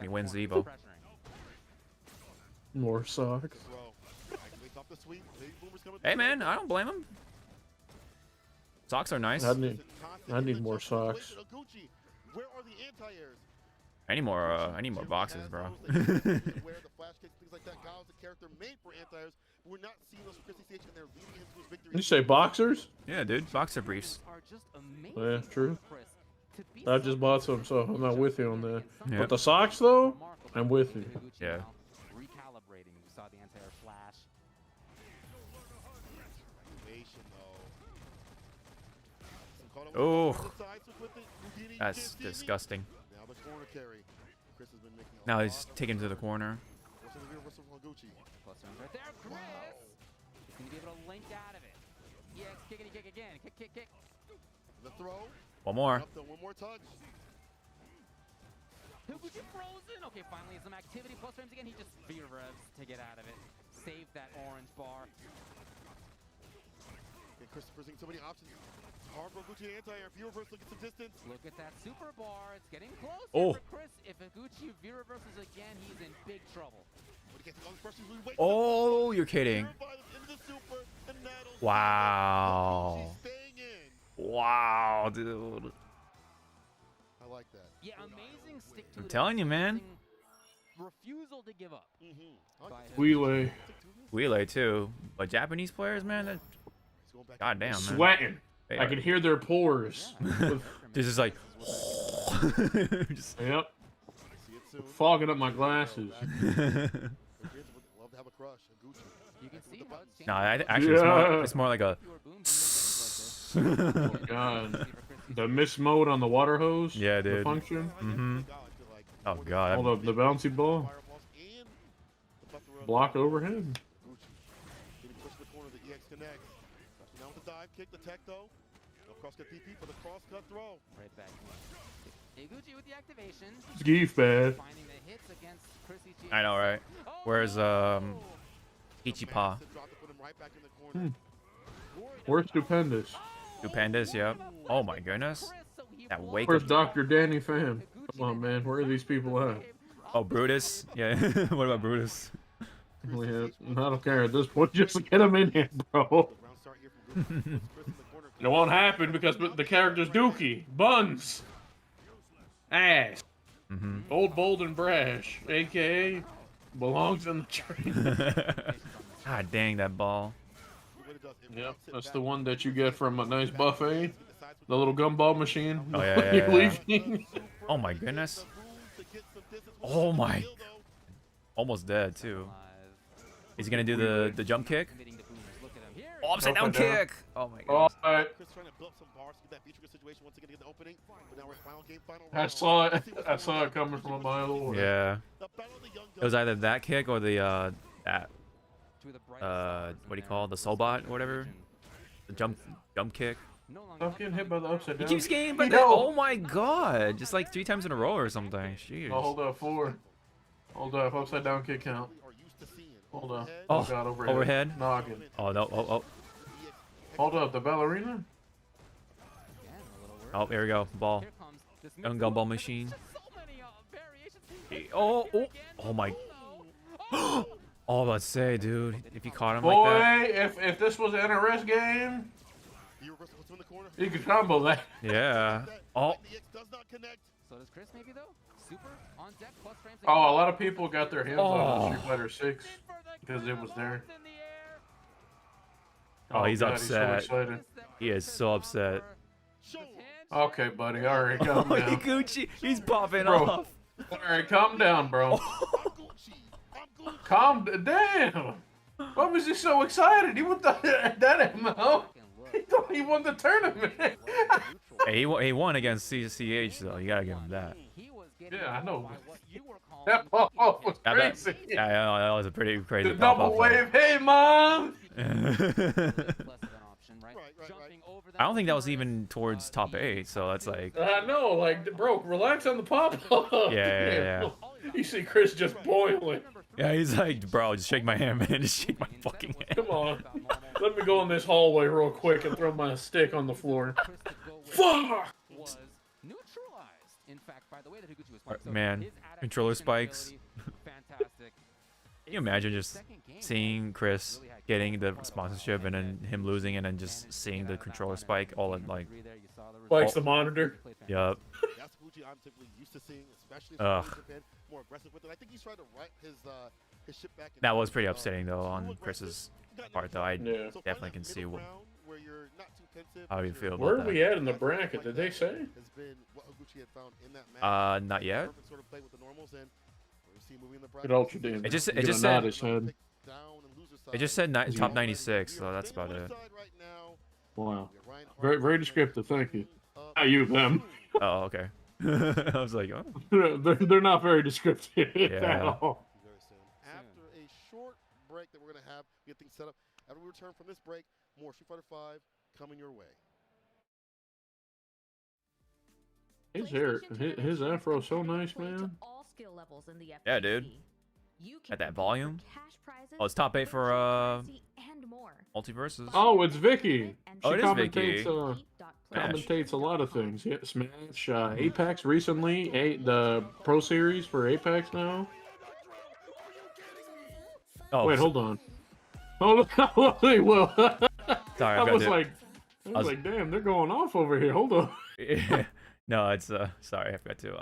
He wins the EVO. More socks. Hey man, I don't blame him. Socks are nice. I need more socks. I need more boxes, bro. You say boxers? Yeah, dude, boxer briefs. Yeah, true. I just bought some, so I'm not with you on that. Yep. But the socks, though, I'm with you. Yeah. Recalibrating. We saw the anti-air flash. Oh, that's disgusting. Now he's taken to the corner. Right there, Chris! He's gonna be able to link out of it. EX kickity kick again. Kick. The throw. One more. One more touch. Higuchi frozen. Okay, finally some activity. Plus frames again. He just V-revs to get out of it. Save that orange bar. And Chris presenting so many options. Hard for Higuchi anti-air. V-reverse, look at some distance. Look at that super bar. It's getting close Oh. for Chris. If Higuchi V-reverses again, he's in big trouble. Oh, you're kidding. Wow. Wow, dude. I like that. Yeah, amazing stick to I'm telling you, man. Refusal to give up. Wheelie too. But Japanese players, man, goddamn, man. Sweating. I can hear their pores. This is like. Yep. Fogging up my glasses. to have a crush on Gucci. You can see how it's No, changing. actually, it's more like a. Oh God, the miss mode on the water hose. Yeah, The dude. function. Mm-hmm. Oh God. Hold up, the bouncy ball. Block overhead. Getting pushed to the corner of the EX Connect. Now with the dive kick, the tech though. No cross-cut TP for the cross-cut throw. Right back. Iguchi with the activation. Skeef bad. Finding the hits against Chris Ichi. I know, right? Where's Ichipa? Where's Stupendous? Stupendous, yep. Oh my goodness. That wake Where's up. Dr. Danny Pham? Come on, man. Where are these people at? Oh, Brutus. Yeah. What about Brutus? Yeah, I don't care at this point. Just get him in here, bro. It won't happen because the character's Dookie. Buns. Ass. Old, bold, and brash. A.K.A. belongs in the tree. God dang that ball. Yep, that's the one that you get from a nice buffet. The little gumball machine. Oh, yeah, You're yeah, yeah. leaving. Oh my goodness. Oh my. Almost dead too. Is he gonna do the jump kick? Oh, upside down kick! Oh my god. Alright. I saw it. I saw it coming from a mile away. Yeah. It was either that kick or the that what do you call it? The Soulbot or whatever? The jump kick. Stop getting hit by the upside He down. keeps getting by that. Oh my god. Just like 3 times in a row or something. Jeez. Oh, hold up, 4. Hold up, upside down kick count. Hold up. Oh, God, overhead. Noggin. Oh no. Oh. Hold up, the ballerina? Oh, here we go. Ball. Gumball machine. Oh my. Oh, let's say, dude, if you caught him Boy, like that. if this was an NRS game, you could combo that. Yeah. Oh. So does Chris maybe though? Super on deck plus frames. Oh, a lot of people got their hands on Oh. Street Fighter 6 because it was there. Oh, he's God, upset. He's so excited. He is so upset. Okay, buddy. All right, calm Oh, down. Gucci, he's popping Bro. off. All right, calm down, bro. Damn. Why was he so excited? He won that ML. He thought he won the tournament. Hey, he won against CCH though. You gotta give him that. Yeah, I know. That ball was crazy. Yeah, that was a pretty crazy. The double wave. Hey, mom. I don't think that was even towards top 8, so that's like. I know, like, bro, relax on the pop. Yeah. You see Chris just boiling. Yeah, he's like, bro, just shake my hand, man. Just shake my fucking hand. Come on. Let me go in this hallway real quick and throw my stick on the floor. Fuck! Was neutralized. In fact, by the way that Higuchi was playing. So Man, his controller adaptation spikes. ability, fantastic. Can you imagine just seeing Chris getting the sponsorship and then him losing and then just seeing the controller spike all in like. Spikes the monitor. Yup. That's Gucci I'm typically used to seeing, especially Ugh. if he's been more aggressive with it. I think he's trying to right his ship back. That was pretty upsetting though on Chris's part though. I definitely can see how you feel about Where are that. we at in the bracket? Did they say? Not yet. Good ultra damage. It just Gonna said nod his head. it just said top 96, so that's about it. Wow. Very, very descriptive. Thank you. Not you, them. Oh, okay. I was like, oh. They're not very descriptive at Yeah. all. After a short break that we're going to have, get things set up. After we return from this break, more Street Fighter 5 coming your way. His hair, his afro so nice, man. Yeah, dude. At that volume. Oh, it's top 8 for multiverses. Oh, it's Vicky. Oh, She it is Vicky. Commentates a lot of things. Yeah, Smash, Apex recently, the Pro Series for Apex now. Oh, wait, hold on. Hold on. Wait, well, sorry, I was like, damn, they're going off over here. Hold on. No, it's sorry, I forgot to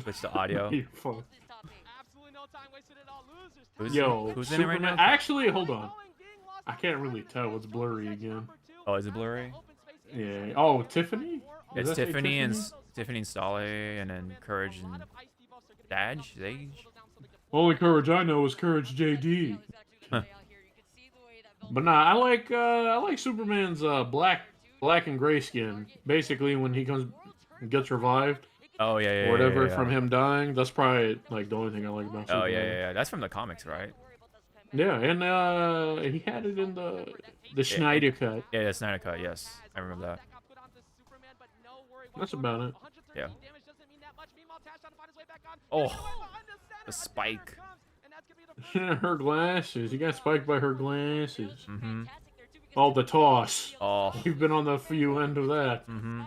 switch to audio. You're fine. Who's in it right now? Actually, hold on. I can't really tell. It's blurry again. Oh, is it blurry? Yeah. Oh, Tiffany? It's Tiffany and Stolly, and then Courage and Sage. Only Courage I know is Courage JD. But nah, I like Superman's black and gray skin. Basically, when he gets revived. Oh yeah, yeah, Or whatever yeah, yeah. from him dying. That's probably like the only thing I like about Oh Superman. yeah, yeah, yeah. That's from the comics, right? Yeah, and he had it in the Snyder cut. Yeah, the Snyder cut. Yes, I remember that. That's about it. Yeah. Oh, the spike. Her glasses. He got spiked by her glasses. Mm-hmm. Oh, the toss. Oh. You've been on the few end of that. Mm-hmm.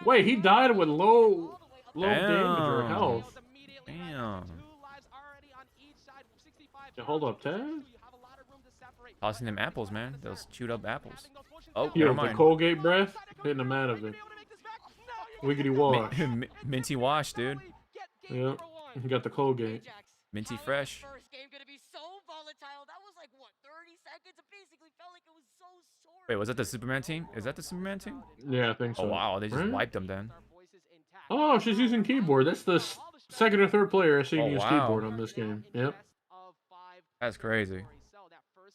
Wait, he died with low damage or Damn. health. Damn. Yeah, hold up, Taz. Tossing them apples, man. Those chewed up apples. Oh, Yo, never the mind. Colgate breath, hitting him out of it. Wiggity wash. Minty wash, dude. Yeah, you got the Colgate. Minty fresh. Wait, was that the Superman team? Is that the Superman team? Yeah, I think so. Oh wow, they just Right? wiped them then. Oh, she's using keyboard. That's the second or third player I've seen Oh, use wow. keyboard on this game. Yep. That's crazy.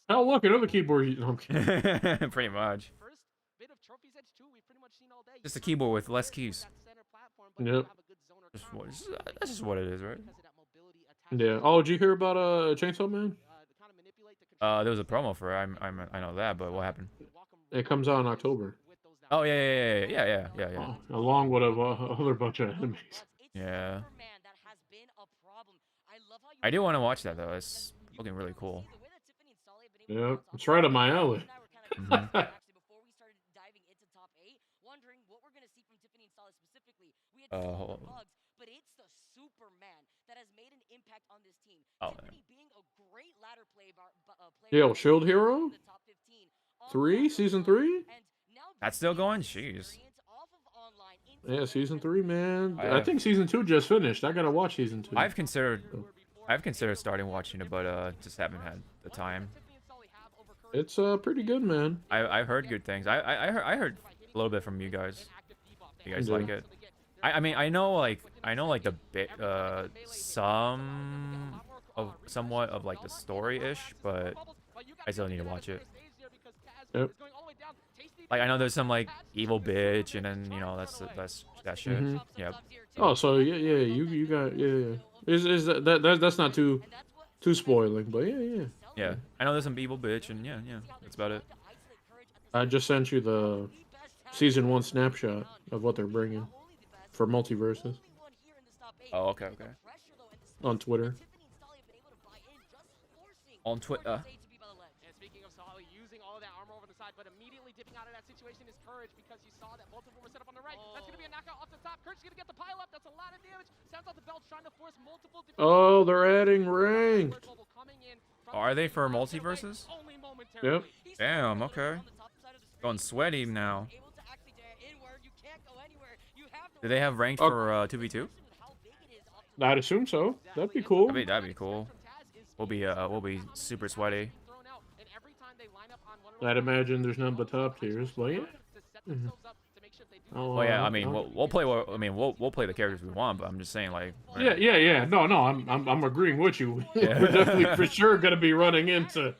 Oh, look, another keyboard. Okay. Pretty much. Just a keyboard with less keys. Yep. That's just what it is, right? Yeah. Oh, did you hear about Chainsaw Man? There was a promo for it. I know that, but what happened? It comes out in October. Oh yeah. Along with other bunch of enemies. Yeah. I do want to watch that though. It's looking really cool. Yep. It's right up my alley. Mhm. Hold on. Oh, Yo, Shield Hero? 3? Season 3? that's still going? Jeez. Yeah, season 3, man. I I think season 2 just finished. I gotta watch season 2. I've considered starting watching it, but just haven't had the time. It's pretty good, man. I've heard good things. I heard a little bit from you guys. You guys Yeah. like it? I mean I know like the bit somewhat of like the story ish, but I still need to watch it. Yep. Like I know there's some like evil bitch, and then you know that's that shit. Mhm. Yep. Oh, so yeah, you got yeah. Is that's not too spoiling, but yeah. Yeah, I know there's some evil bitch, and yeah, that's about it. I just sent you the season 1 snapshot of what they're bringing for multiverses Oh, okay. on Twitter. On Twitter. And speaking of Solly using all of that armor over the side, but immediately dipping out of that situation is Courage because you saw that both of them were set up on the right. That's going to be a knockout off the top. Courage is going to get the pile up. That's a lot of damage. Sounds like the belt's trying to force multiple defenses. Oh, they're adding ranked. Are they for multiverses? Yep. Damn. Okay. Going sweaty now. Do they have ranked for 2v2? I'd assume so. That'd be cool. That'd be cool. We'll be super sweaty. I'd imagine there's none but top tiers, but yeah. Mhm. Well, yeah. I mean, we'll play. We'll play the characters we want, but I'm just saying, like. Yeah. No, I'm agreeing with you. Yeah. We're definitely for sure gonna be running into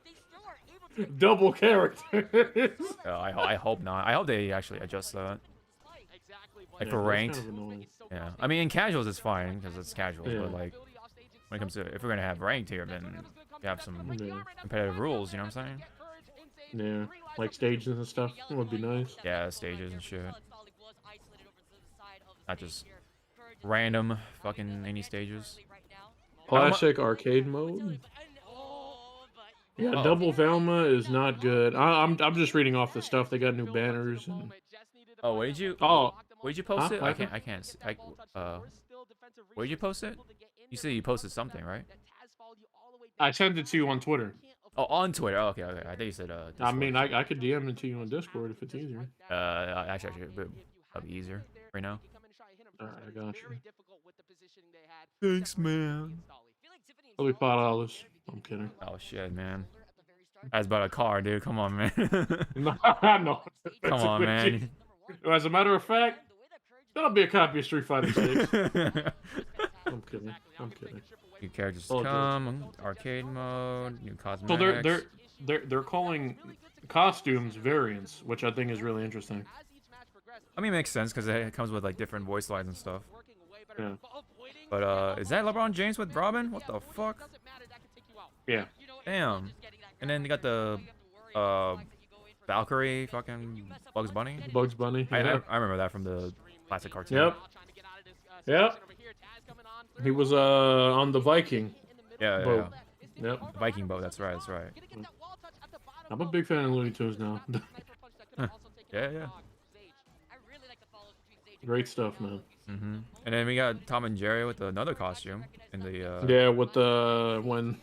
double characters. I hope not. I hope they actually adjust that. Like for ranked. Yeah. I mean, in casuals it's fine because it's casual, Yeah. but like when it comes to if we're gonna have ranked here, then you have some competitive rules. You know what I'm saying? Yeah, like stages and stuff. That would be nice. Yeah, stages and shit. Not just random fucking any stages. Classic arcade mode. Yeah, Oh. double Velma is not good. I'm just reading off the stuff. They got new banners. And... Oh, what did you post it? I can't. Where did you post it? You said you posted something, right? I sent it to you on Twitter. Oh, on Twitter. Oh, okay. I think you said. I mean, I could DM it to you on Discord if it's easier. Actually, that'd be easier right now. Alright, I got you. Thanks, man. It'll be $5. I'm kidding. Oh shit, man. That's about a car, dude. Come on, man. No. Come on, man. As a matter of fact, that'll be a copy of Street Fighter 6. I'm kidding. I'm kidding. New characters Oh, come, arcade mode, new So cosmetics. they're calling costumes variants, which I think is really interesting. I mean, it makes sense because it comes with like different voice lines and stuff. Yeah. But is that LeBron James with Robin? What the fuck? Yeah. Damn. And then you got the Valkyrie fucking Bugs Bunny. Bugs Bunny. Yeah. I remember that from the classic cartoon. Yep. Yep. He was on the Viking. Yeah, boat. yeah. Yep. The Viking boat. That's right. That's right. I'm a big fan of Looney Tunes now. Yeah, yeah. Great stuff, man. And then we got Tom and Jerry with another costume in the. Yeah, with the when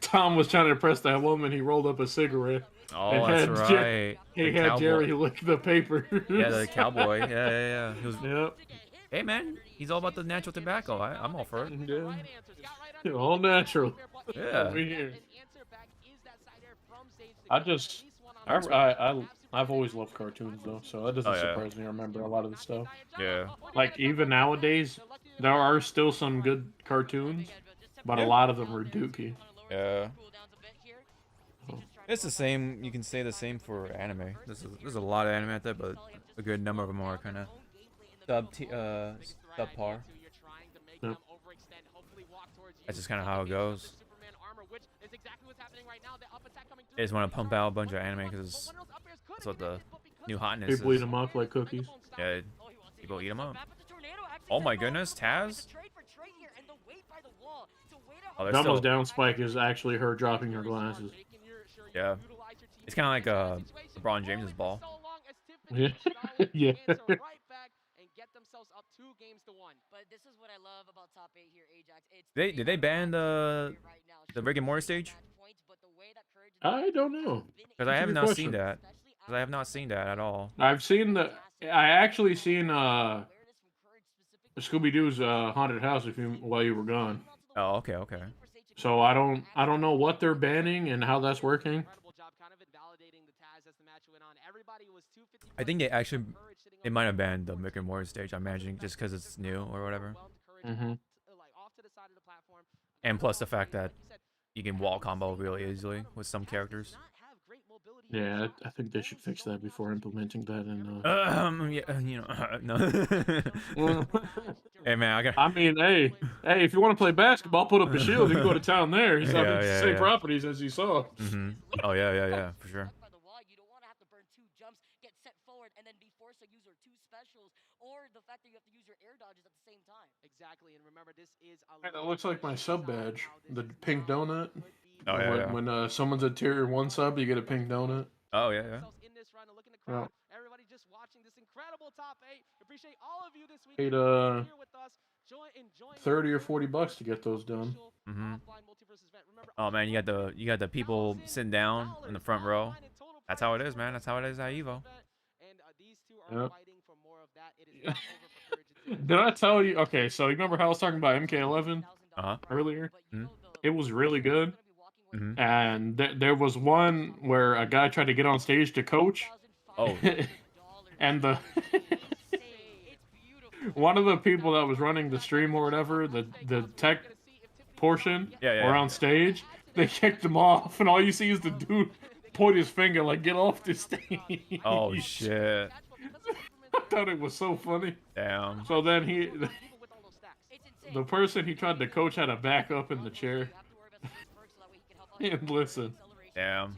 Tom was trying to impress that woman, he rolled up a cigarette. Oh, and that's right. He had Jerry lick the paper. Yeah, the cowboy. Yeah. He was. Yep. Hey man, he's all about the natural tobacco. I'm all for it. Yeah. All natural. Yeah. Over here. I've always loved cartoons though, so that doesn't surprise me. I remember a lot of the stuff. Yeah. Like even nowadays, there are still some good cartoons, but a lot of them are dookie. Yeah. It's the same. You can say the same for anime. There's a lot of anime out there, but a good number of them are kind of subpar. Yep. That's just kind of how it goes. They just want to pump out a bunch of anime because that's what the new hotness People is. eat them up like cookies. Yeah, people eat them up. Oh my goodness, Taz! Oh, Dumbo's down spike is actually her dropping her glasses. Yeah. It's kind of like LeBron James's ball. Yeah. Yeah. But this is what I love about top 8 here, Ajax. Did they ban the Rick and Morty stage? I don't know. Because I have not seen that. Because I have not seen that at all. I've seen the. I actually seen Scooby Doo's haunted house while you were gone. Oh, okay, okay. So I don't know what they're banning and how that's working. I think they might have banned the Rick and Morty stage. I'm imagining just because it's new or whatever. And plus the fact that you can wall combo really easily with some characters. Yeah, I think they should fix that before implementing that in. Yeah, you know, no. Hey man, I mean, hey, if you want to play basketball, put up a shield. You can go to town there. He's having the same properties as you saw. Oh yeah, for sure. That looks like my sub badge, the pink donut. Oh yeah. When someone's a tier 1 sub, you get a pink donut. Oh yeah. Yeah. Everybody just watching this incredible top 8. Appreciate all of you this week. Paid here with us. 30 or 40 bucks to get those done. Oh man, you got the people sitting down in the front row. That's how it is, man. That's how it is at EVO. Yep. Did I tell you? Okay, so you remember how I was talking about MK11 earlier? It was really good. And there was one where a guy tried to get on stage to coach. Oh. And the one of the people that was running the stream or whatever, the tech portion, were on stage. They kicked him off, and all you see is the dude point his finger like, "Get off the stage." Oh shit. I thought it was so funny. Damn. So then the person he tried to coach had to back up in the chair and listen. Damn.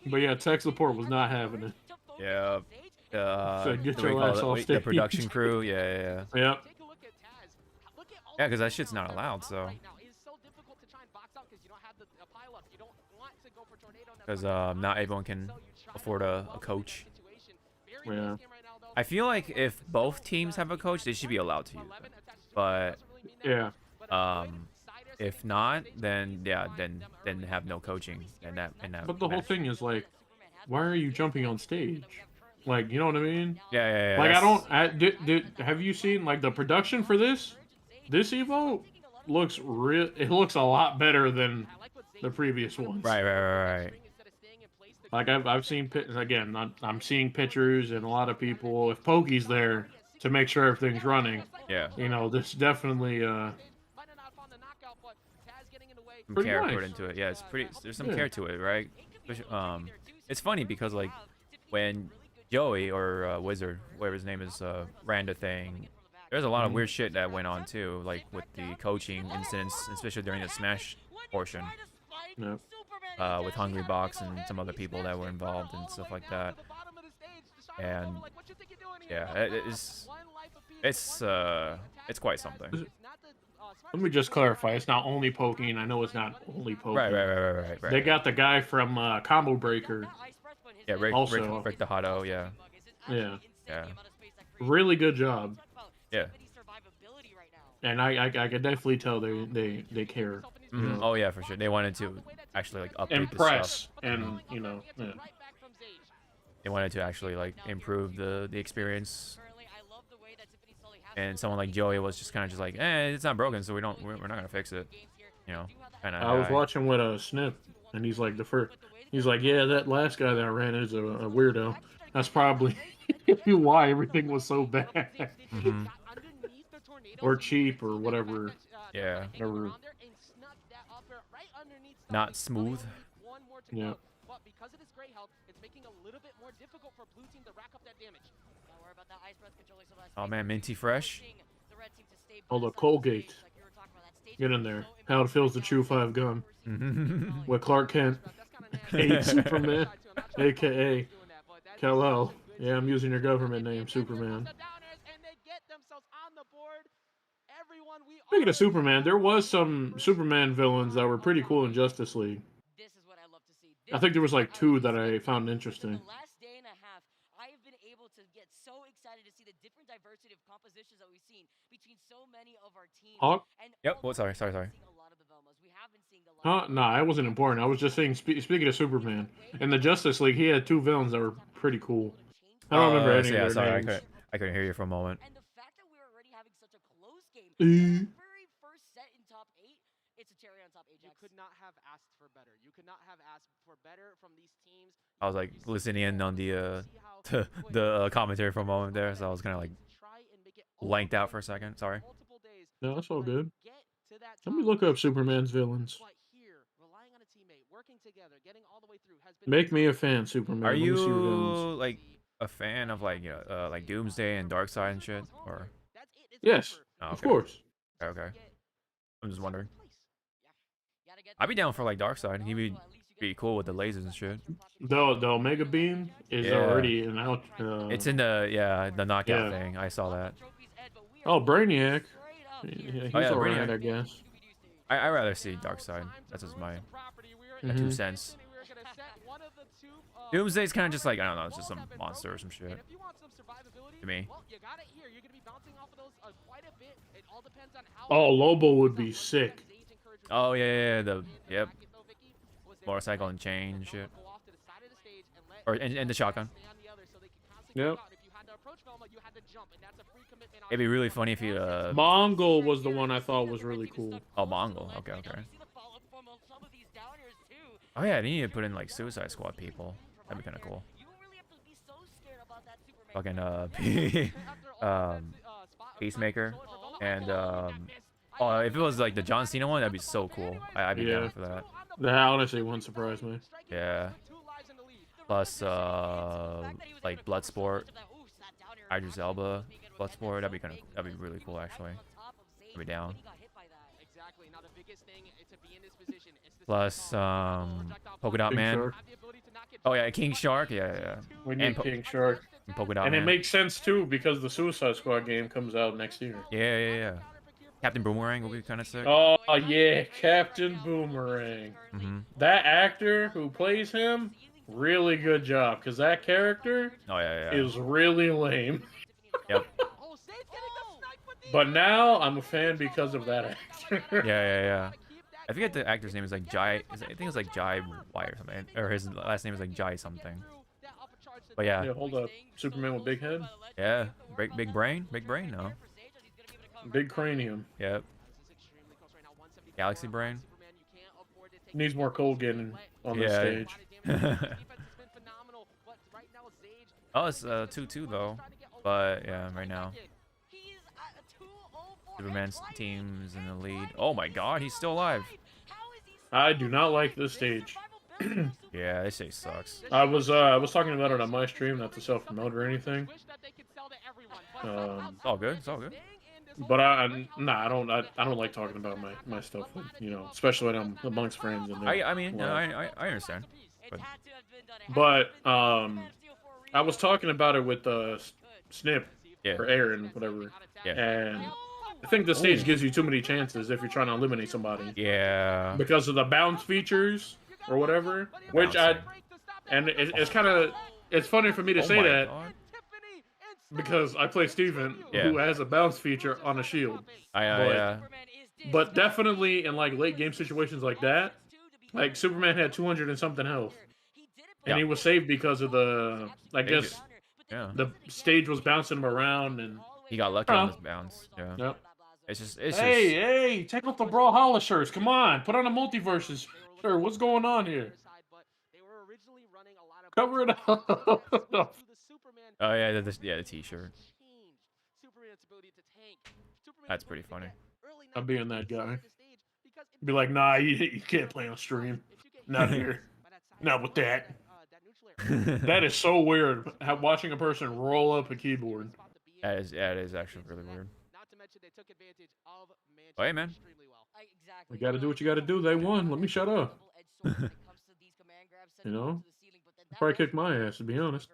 But yeah, tech support was not having it. Yeah. So get your ass off the stage. production crew. Yeah. Yep. Yeah, because that shit's not allowed. So. Because not everyone can afford a coach. Yeah. I feel like if both teams have a coach, they should be allowed to use it. But yeah. If not, then then have no coaching and that. But the whole thing is like, why are you jumping on stage? Like, you know what I mean? Yeah. Like have you seen like the production for this? This EVO looks it looks a lot better than the previous ones. Right. Like I've seen again. I'm seeing pictures and a lot of people. If Pokey's there, to make sure everything's running. Yeah. You know, there's definitely Some pretty care nice. put into it. Yeah, it's pretty. There's some Yeah. care to it, right? It's funny because like when Joey or Wizard, whatever his name is, ran the thing, there's a lot of weird shit that went on too, like with the coaching incidents, especially during the Smash portion. Yep. With Hungry Box and some other people that were involved and stuff like that. And yeah, it's quite something. Let me just clarify. It's not only poking. I know it's not only poking. Right. They got the guy from Combo Breaker. Yeah, Rick the Hotto, yeah. Yeah. Really good job. Yeah. And I could definitely tell they care. You know? Oh yeah, for sure. They wanted to actually like update Impress the stuff. and you know, yeah. They wanted to actually like improve the experience. And someone like Joey was just kind of just like, it's not broken, so we're not gonna fix it. You know, kind of. I was watching with a Snip, and he's like he's like, yeah, that last guy that I ran is a weirdo. That's probably why everything was so bad. Or cheap or whatever. Yeah. Whatever. Not smooth. Yeah. But because it is great health, it's making a little bit more difficult for blue team to rack up that damage. Oh man, Minty Fresh. Hold up, Colgate. Get in there. How it feels to chew 5 gum. With Clark Kent, aka Superman, aka Kal-El. Yeah, I'm using your government name, Superman. Speaking of Superman, there was some Superman villains that were pretty cool in Justice League. I think there was like 2 that I found interesting. Hawk? Yep. Well, sorry. Huh? Nah, I wasn't important. I was just saying, speaking of Superman, in the Justice League, he had 2 villains that were pretty cool. I don't remember any of their names. I couldn't hear you for a moment. You could not have asked for better. You could not have asked for better from these teams. I was like listening in on the commentary for a moment there, so I was kind of like blanked out for a second. Sorry. No, that's all good. Let me look up Superman's villains. Make me a fan, Superman. Are Let me see your villains. you like a fan of like like Doomsday and Darkseid and shit, or? Yes, of course. Okay. I'm just wondering. I'd be down for like Darkseid. He'd be cool with the lasers and shit. The Omega Beam is already an out. It's in the knockout thing. I saw that. Oh, Brainiac. He's alright, I guess. I rather see Darkseid. That's just my 2 cents. Doomsday's kind of just like, I don't know, it's just some monster or some shit. To me. Oh, Lobo would be sick. Oh yeah, yep. Motorcycle and chain and shit. Or and the shotgun. Yep. It'd be really funny if you Mongol was the one I thought was really cool. Oh, Mongol. Okay. Oh yeah, they need to put in like Suicide Squad people. That'd be kind of cool. Fucking Peacemaker and oh, if it was like the John Cena one, that'd be so cool. I'd be down for that. That honestly wouldn't surprise me. Yeah. Plus like Bloodsport, Idris Elba, Bloodsport. That'd be really cool actually. I'd be down. Plus Polka Dot Man. Shark. Oh yeah, King Shark. Yeah. We need King Shark. And Polka Dot and Man. It makes sense too because the Suicide Squad game comes out next year. Yeah. Captain Boomerang will be kind of sick. Oh yeah, Captain Boomerang. That actor who plays him, really good job because that character is really lame. Yep. But now I'm a fan because of that actor. Yeah. I forget the actor's name is like Jai. I think it's like Jai White or something, or his last name is like Jai something. But yeah. Yeah, hold up. Superman with big head. Yeah, big brain, no. Big cranium. Yep. Galaxy brain. Needs more Colgate on the stage. Oh, it's 2-2 though. But yeah, right now, Superman's team is in the lead. Oh my God, he's still alive. I do not like this stage. Yeah, this stage sucks. I was talking about it on my stream, not to self promote or anything. It's all good. It's all good. But I don't like talking about my stuff, you know, especially when I'm amongst friends. And I mean, no, I understand. But I was talking about it with Snip or Aaron, whatever. Yeah. And I think the stage gives you too many chances if you're trying to eliminate somebody. Yeah. Because of the bounce features or whatever, which it's kind of it's funny for me to say that. God. Because I play Steven, who has a bounce feature on a shield. Yeah. But definitely in like late game situations like that, like Superman had 200 and something health. And he was saved because of the, I guess, the stage was bouncing him around and... He got lucky on this bounce. Yeah. Yep. It's Hey, take off the Brawlhalla shirts. Come on, put on the multiverses. Sure, what's going on here? Cover it up. Oh yeah, the T-shirt. That's pretty funny. I'm being that guy. Be like, nah, you can't play on stream. Not here. Not with that. That is so weird. Watching a person roll up a keyboard. That is actually really weird. Oh, hey, man. You gotta do what you gotta do. They won. Let me shut up. You know? Probably kick my ass, to be honest.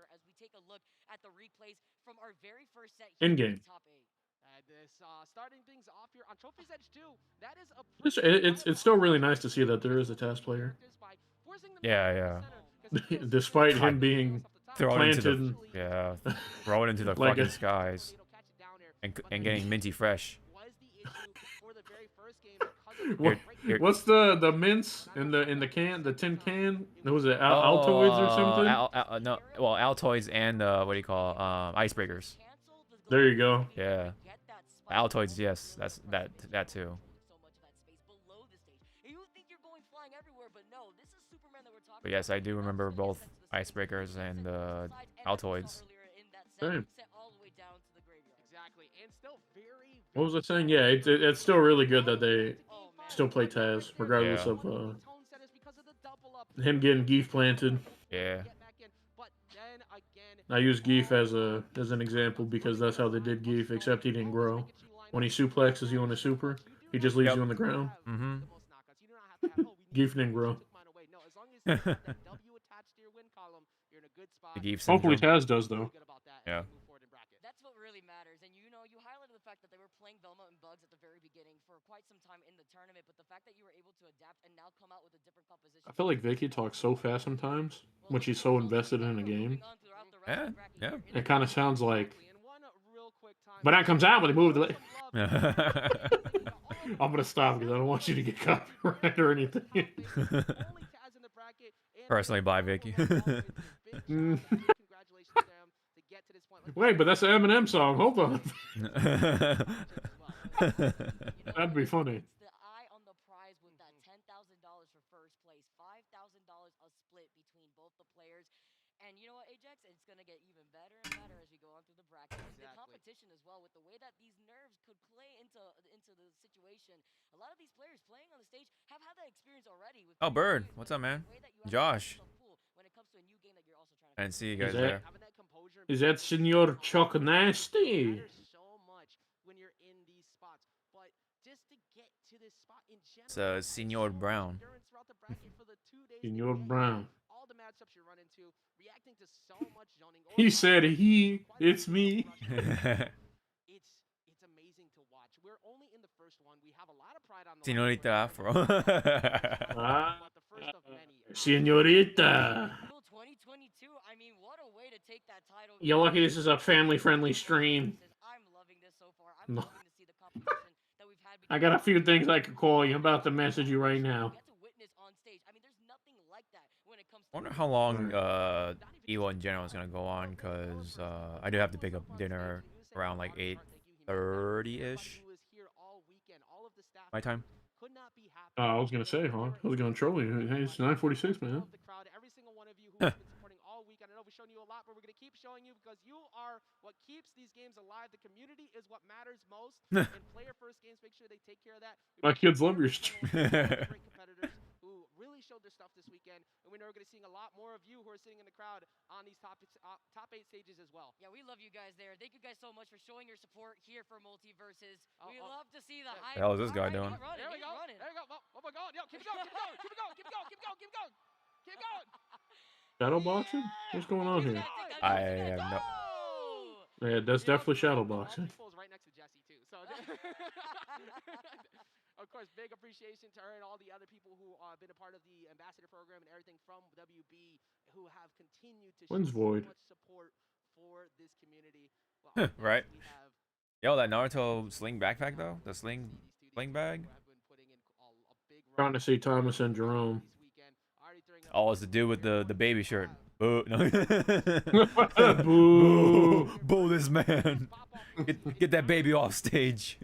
In game. Starting things off here on Trophy's Edge 2. That is It's still really nice to see that there is a task player. Yeah. Despite him being planted, throw it into the like fucking skies, and getting minty fresh. What's the mints in the can, the tin can? Was it Altoids or something? No, well, Altoids and what do you call icebreakers? There you go. Yeah, Altoids. Yes, that's that too. But yes, I do remember both icebreakers and Altoids. Same. What was I saying? Yeah, it's still really good that they still play Taz, regardless of him getting Geef planted. Yeah. I use Geef as an example because that's how they did Geef, except he didn't grow. When he suplexes you on a super, he just leaves you on the ground. Mm-hmm. Geef didn't grow. The Geef Hopefully syndrome. Taz does, though. Yeah. That's what really matters. And you highlighted the fact that they were playing Velma and Bugs at the very beginning for quite some time in the tournament, but the fact that you were able to adapt and now come out with a different composition. I feel like Vicky talks so fast sometimes when she's so invested in a game. Yeah. It kind of sounds like. But that comes out when they move the. I'm gonna stop because I don't want you to get copyright or anything. Personally, bye, Vicky. Wait, but that's an Eminem song. Hold on. That'd be funny. The eye on the prize with that $10,000 for first place, $5,000 a split between both the players. And you know what, Ajax? It's going to get even better and better as we go on through the bracket. The competition as well, with the way that these nerves could play into the situation. A lot of these players playing on the stage have had that experience already. Oh, Bird. What's up, man? Josh. I didn't see you guys there. Is that Senor Chuck Nasty? It's Senor Brown. Senor Brown. He said he. It's me. It's amazing to watch. We're only in the first one. We have a lot of pride on the Senorita Afro. Senorita. 2022. I mean, what a way to take that title. You're lucky this is a family-friendly stream. I'm loving this so far. I'm loving to see the competition that we've had. I got a few things I could call you. I'm about to message you right now. I wonder how long EVO in general is gonna go on, because I do have to pick up dinner around like 8:30ish. My time. I was gonna say, huh? I was gonna troll you. Hey, it's 9:46, man. We're going to keep showing you because you are what keeps these games alive. The community is what matters most. And player-first games, make sure they take care of that. My kids love your stream. Great competitors who really showed their stuff this weekend. And we know we're going to see a lot more of you who are sitting in the crowd on these top 8 stages as well. Yeah, we love you guys there. Thank you guys so much for showing your support here for Multiverses. We love to see the hype. The hell is this guy doing? There we go. There we go. Oh my God. Yo, keep it going. Keep it going. Keep it going. Keep it going. Keep it going. Keep it going. Keep going. Shadow boxing? What's going on here? I have no. Yeah, that's definitely shadow boxing. Right next to Jesse too. So, of course, big appreciation to her and all the other people who have been a part of the ambassador program and everything from WB who have continued to When's show Void? so much support for this community. Well, Right. Yo, that Naruto sling backpack though, the sling bag. Trying to see Thomas and Jerome. Oh, it's the dude with the baby shirt. Boo! No. Boo! Boo! This man. Get that baby off stage.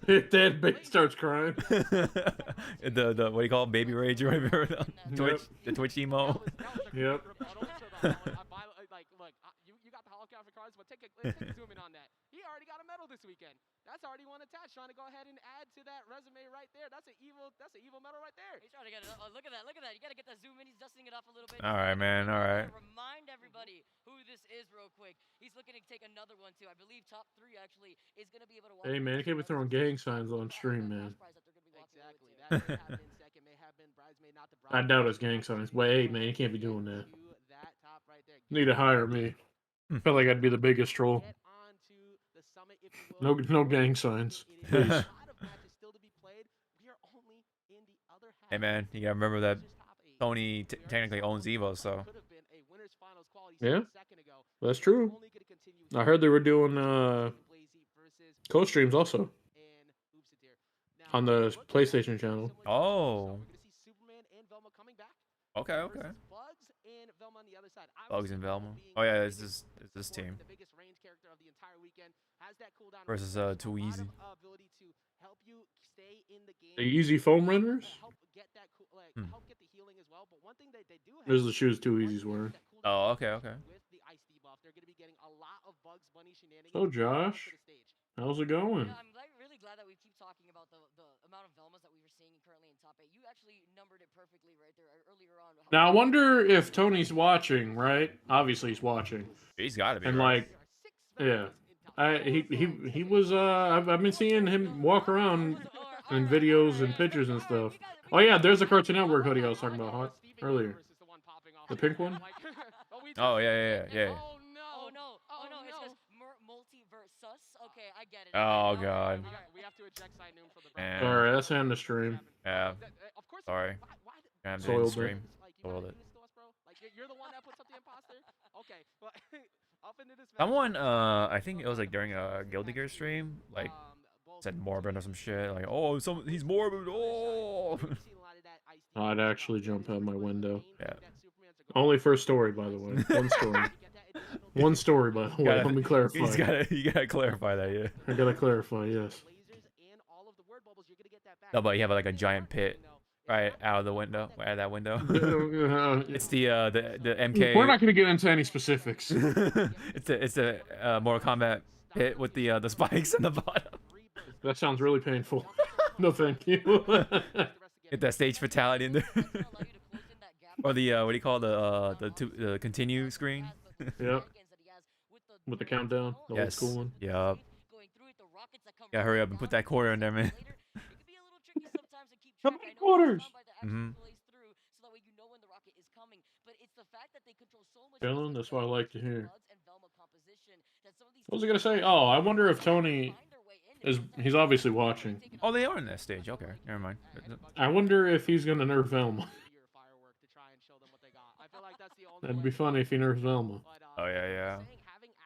Hit that baby starts crying. the what do you call it? Baby rage or whatever. Twitch, the Twitch emo. Yep. You got the holographic cards, but take a zoom in on that. He already got a medal this weekend. That's already one attached. Trying to go ahead and add to that resume right there. That's an EVO medal right there. He's trying to get it. Oh, look at that. Look at that. You got to get that zoom in. He's dusting it off a little bit. All right, man. All right. Remind everybody who this is real quick. He's looking to take another one too. I believe top 3 actually is going to be able to walk. Hey man, you can't be throwing gang signs on stream, man. Exactly. That may have been second, may have been bridesmaid, not the I bride. doubt it's gang signs. But hey man, you can't be doing that. Need to hire me. Felt like I'd be the biggest troll. No gang signs, please. Hey man, you gotta remember that Tony technically owns EVO, so. Yeah, that's true. I heard they were doing co-streams also on the PlayStation channel. Oh. Okay. Bugs and Velma. Oh yeah, it's this team. Versus Too Easy. The Easy foam runners? There's the shoes Too Easy's wearing. Oh, okay. So Josh, how's it going? I'm really glad that we keep talking about the amount of Velmas that we were seeing currently in top 8. You actually numbered it perfectly right there earlier on. Now I wonder if Tony's watching, right? Obviously he's watching. He's gotta be. And right? yeah. He was I've been seeing him walk around in videos and pictures and stuff. Oh yeah, there's a Cartoon Network hoodie I was talking about earlier. The pink one? Oh yeah. Oh no, it's just Multiversus. Okay, I get it. Oh god. We have to eject Sainoom for the Man. Alright, that's end the stream. Yeah. Sorry. I'm doing the Soiled it. stream. Soiled it. You're the one that puts up the imposter? Okay, well, up into this match. Someone, I think it was like during a Guilty Gear stream, like said Morbid or some shit. Like, oh, he's Morbid. Oh. I'd actually jump out my window. Yeah. Only for a story, by the way. One story. One story, by the way. Let me clarify. You gotta clarify that, yeah. I gotta clarify, yes. No, but you have like a giant pit right out of the window, right out of that window. It's the MK. We're not gonna get into any specifics. it's a Mortal Kombat pit with the spikes on the bottom. That sounds really painful. No, thank you. Get that stage fatality in there. Or the what do you call the continue screen? Yep. With the countdown, the old school one. Yup. Yeah, hurry up and put that quarter in there, man. How many quarters? Dylan, that's what I like to hear. What was I gonna say? Oh, I wonder if Tony he's obviously watching. Oh, they are in that stage. Okay, never mind. I wonder if he's gonna nerf Velma. That'd be funny if he nerfs Velma. Oh yeah.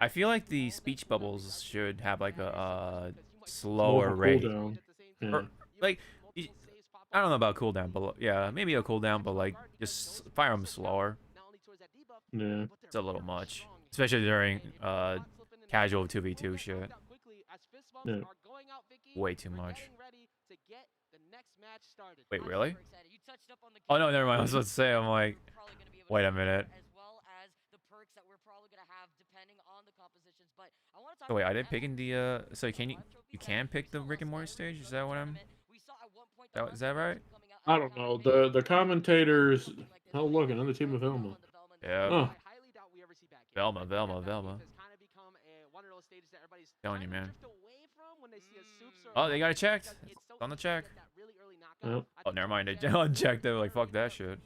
I feel like the speech bubbles should have like a slower rate. Yeah. Or, like, I don't know about cooldown, but yeah, maybe a cooldown, but like just fire them slower. Yeah. It's a little much, especially during casual 2v2 shit. Yeah. Way too much. Wait, really? Oh no, never mind. I was about to say, I'm like, wait a minute. Oh wait, I didn't pick in the so can you can pick the Rick and Morty stage? Is that what I'm? Is that right? I don't know. The commentators. Oh, look, another team of Velma. Yeah. Huh. Velma. Telling you, man. Oh, they got it checked. It's on the check. Yep. Oh, never mind. They unchecked it. Like, fuck that shit.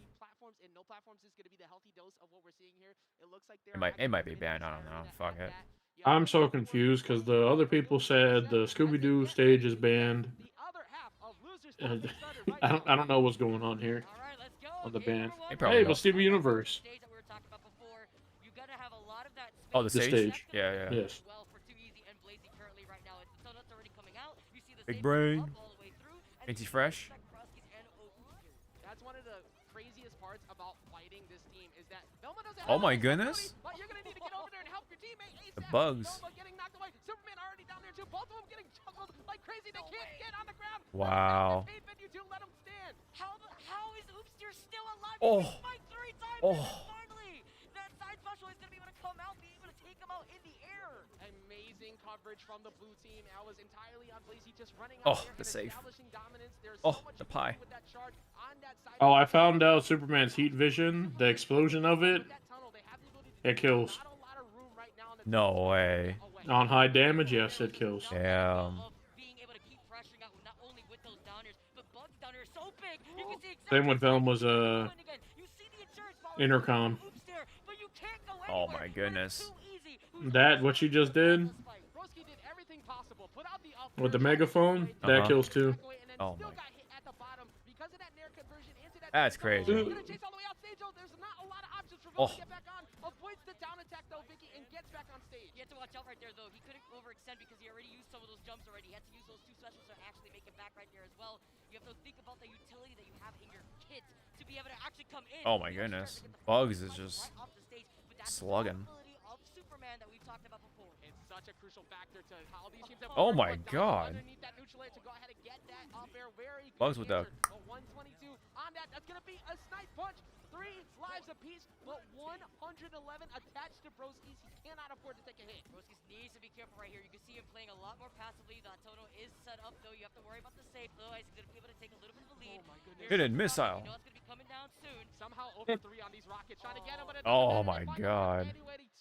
It might be banned. I don't know. Fuck it. I'm so confused because the other people said the Scooby-Doo stage is banned. I don't know what's going on here on the ban. Hey, but Steven Universe. Oh, the stage? Yeah. Yes. Big brain. Ain't he fresh? That's one of the craziest parts about fighting this team is that Velma doesn't Oh my goodness. but you're gonna need to get over there and help your teammate. The bugs. Velma getting knocked away. Superman already down there too. Both of them getting juggled like crazy. They can't get on the ground. Wow. You do let them stand. How is Oopster still alive? Oh. Fight 3 times. Oh. Finally, that side special is gonna be able to come out, be able to take him out in the air. Amazing coverage from the blue team. I was entirely on Blazy just running Oh, out there the and safe. establishing dominance. There's Oh, so much the pie. with that charge on that side. Oh, I found out Superman's heat vision, the explosion of it, it kills. No way. On high damage, yes, it kills. Damn. Same with Velma's intercom. Oh my goodness. That, what she just did? With the megaphone? That kills too. Oh my. That's crazy. Oh. Avoids the down attack though, Vicky, and gets back on stage. You have to watch out right there though. He couldn't overextend because he already used some of those jumps already. He had to use those 2 specials to actually make it back right there as well. You have to think about the utility that you have in your kit to be able to actually come in. Oh my goodness. Bugs is just slugging. Superman that we've talked about before. It's such a crucial factor to how these teams have Oh my god. Bugs with the 122 on that. That's gonna be a snipe punch. 3 lives apiece, but 111 attached to Broskis. He cannot afford to take a hit. Broskis needs to be careful right here. You can see him playing a lot more passively. That total is set up though. You have to worry about the safe. Otherwise, he's gonna be able to take a little bit of a lead. Oh my goodness. Hidden missile. You know it's gonna be coming down soon. Somehow over 3 on these rockets, trying to get him, but it Oh my god.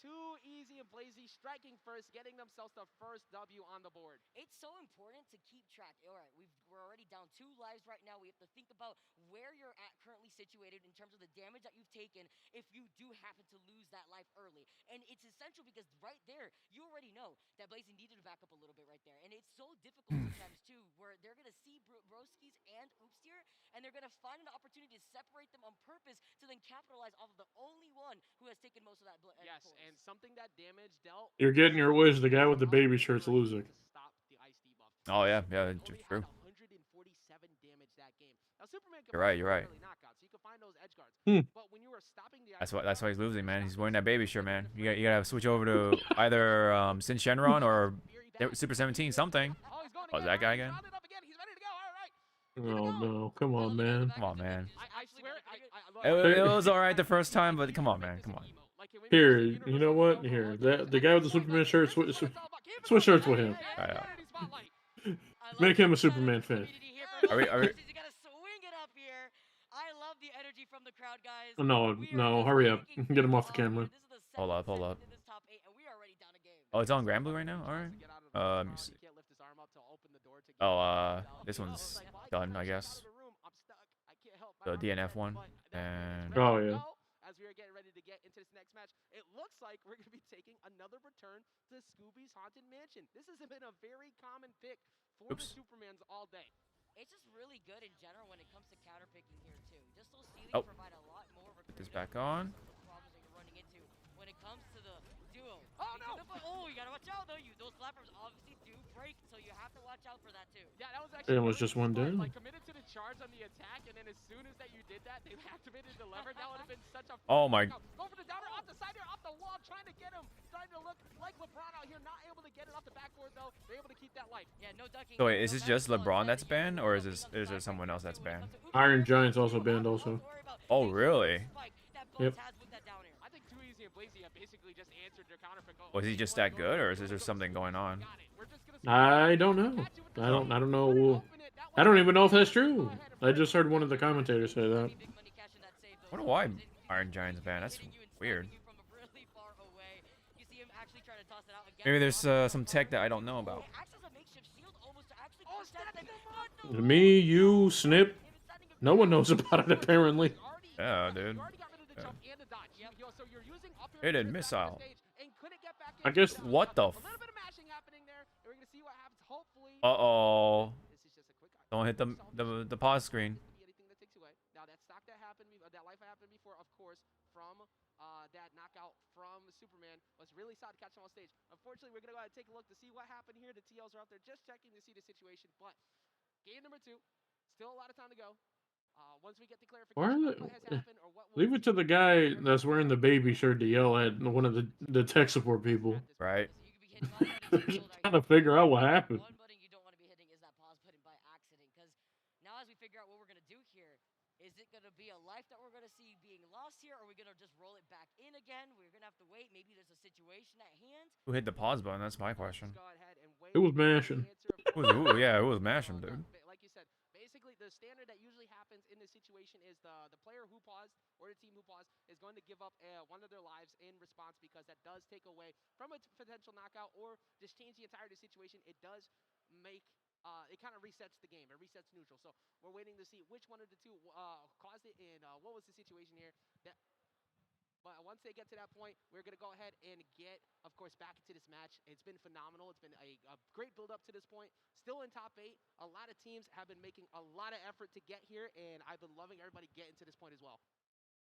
Too easy and Blazy striking first, getting themselves the first W on the board. It's so important to keep track. All right, we're already down 2 lives right now. We have to think about where you're at currently situated in terms of the damage that you've taken if you do happen to lose that life early. And it's essential because right there, you already know that Blazy needed to back up a little bit right there. And it's so difficult sometimes too, where they're going to see Broskis and Oopstier, and they're going to find an opportunity to separate them on purpose to then capitalize off of the only one who has taken most of that blood. Yes, and something that damage dealt. You're getting your wish, the guy with the baby shirt's losing. Oh yeah, true. You're right. That's why he's losing, man. He's wearing that baby shirt, man. You gotta switch over to either Sin Shenron or Super 17 something. Oh, is that guy again? Oh no, come on, man. Come on, man. I swear, It was alright the first time, but come on, man. Come on. Here, you know what? Here, the guy with the Superman shirt, switch shirts with him. Make him a Superman fan. Are we? You gotta swing it up here. I love the energy from the crowd, guys. No, hurry up. Get him off the camera. Hold up. Oh, it's on Grand Blue right now? Alright. Let me see. Oh, this one's done, I guess. The DNF one. And oh yeah. As we are getting ready to get into this next match, it looks like we're going to be taking another return to Scooby's Haunted Mansion. This has been a very common pick for the Supermans all day. It's just really good in general when it comes to counter picking here too. Just those ceilings provide a lot more. Put this back on. Problems that you're running into when it comes to the duo. Oh no! Oh, you gotta watch out though. Those platforms obviously do break, so you have to watch out for that too. Yeah, that was actually. It was just one down. Like committed to the charge on the attack, and then as soon as that you did that, they activated the lever. That would have been such a. Oh my. Go for the downer off the side here, off the wall, trying to get him. Starting to look like LeBron out here, not able to get it off the backboard though. They're able to keep that life. Yeah, no ducking. So wait, is this just LeBron that's banned, or is there someone else that's banned? Iron Giant's also banned also. Oh really? Yep. I think Too Easy and Blazy have basically just answered their Was he just that good, or is there something going on? I don't know. I don't know. I don't even know if that's true. I just heard one of the commentators say that. I wonder why Iron Giant's banned. That's weird. Maybe there's some tech that I don't know about. Me, you, Snip. No one knows about it apparently. Yeah, dude. Yeah. Hidden missile. I guess. What the? Uh-oh. Don't hit the pause screen. Now that stock that happened, that life happened before, of course, from that knockout from Superman was really solid to catch him on stage. Unfortunately, we're gonna go ahead and take a look to see what happened here. The TLs are out there just checking to see the situation, but game number 2, still a lot of time to go. Once we get the clarification of what has happened or what Leave it to the guy that's wearing the baby shirt to yell at one of the tech support people. Right. Trying to figure out what happened. One button you don't want to be hitting is that pause button by accident, because now as we figure out what we're gonna do here, is it gonna be a life that we're gonna see being lost here, or are we gonna just roll it back in again? We're gonna have to wait. Maybe there's a situation at hand. Who hit the pause button? That's my question. It was mashing. Yeah, it was mashing, dude. Like you said, basically the standard that usually happens in this situation is the player who paused or the team who paused is going to give up one of their lives in response, because that does take away from a potential knockout or just change the entire situation. It does make it kind of resets the game. It resets neutral. So we're waiting to see which one of the two caused it and what was the situation here. But once they get to that point, we're going to go ahead and get, of course, back into this match. It's been phenomenal. It's been a great build-up to this point. Still in top 8. A lot of teams have been making a lot of effort to get here, and I've been loving everybody getting to this point as well.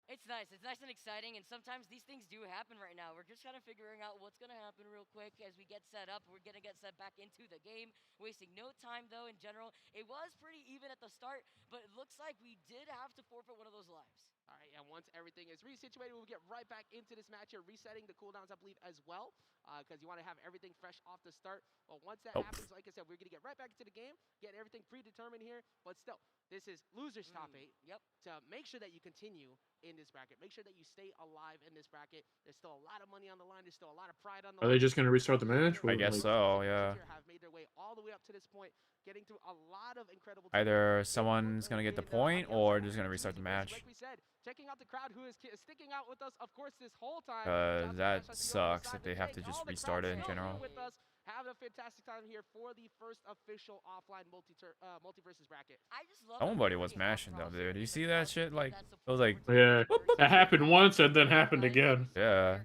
It's nice and exciting, and sometimes these things do happen right now. We're just kind of figuring out what's going to happen real quick as we get set up. We're going to get set back into the game, wasting no time, though, in general. It was pretty even at the start, but it looks like we did have to forfeit one of those lives. All right, and once everything is resituated, we'll get right back into this match here, resetting the cooldowns, I believe, as well, because you want to have everything fresh off the start. But once that happens, like I said, we're going to get right back into the game, get everything predetermined here. But still, this is losers top 8. Yep. To make sure that you continue in this bracket, make sure that you stay alive in this bracket. There's still a lot of money on the line. There's still a lot of pride on the Are line. they just gonna restart the match? I guess so. Yeah. Have made their way all the way up to this point, getting through a lot of incredible. Either someone's gonna get the point, or just gonna restart the match. Like we said, checking out the crowd who is sticking out with us, of course, this whole time. That sucks if they have to just restart it in general. With us, having a fantastic time here for the first official offline multiversus bracket. I just love. Somebody was mashing though, dude. You see that shit? Like, it was like. Yeah, it happened once and then happened again. Yeah.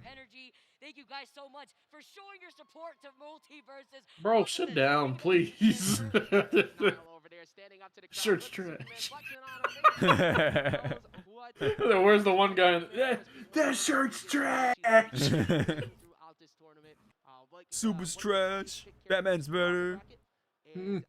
Thank you guys so much for showing your support to Multiverses. Bro, sit down, please. Shirt's trash. Where's the one guy? That shirt's trash. Super's trash. Batman's better. You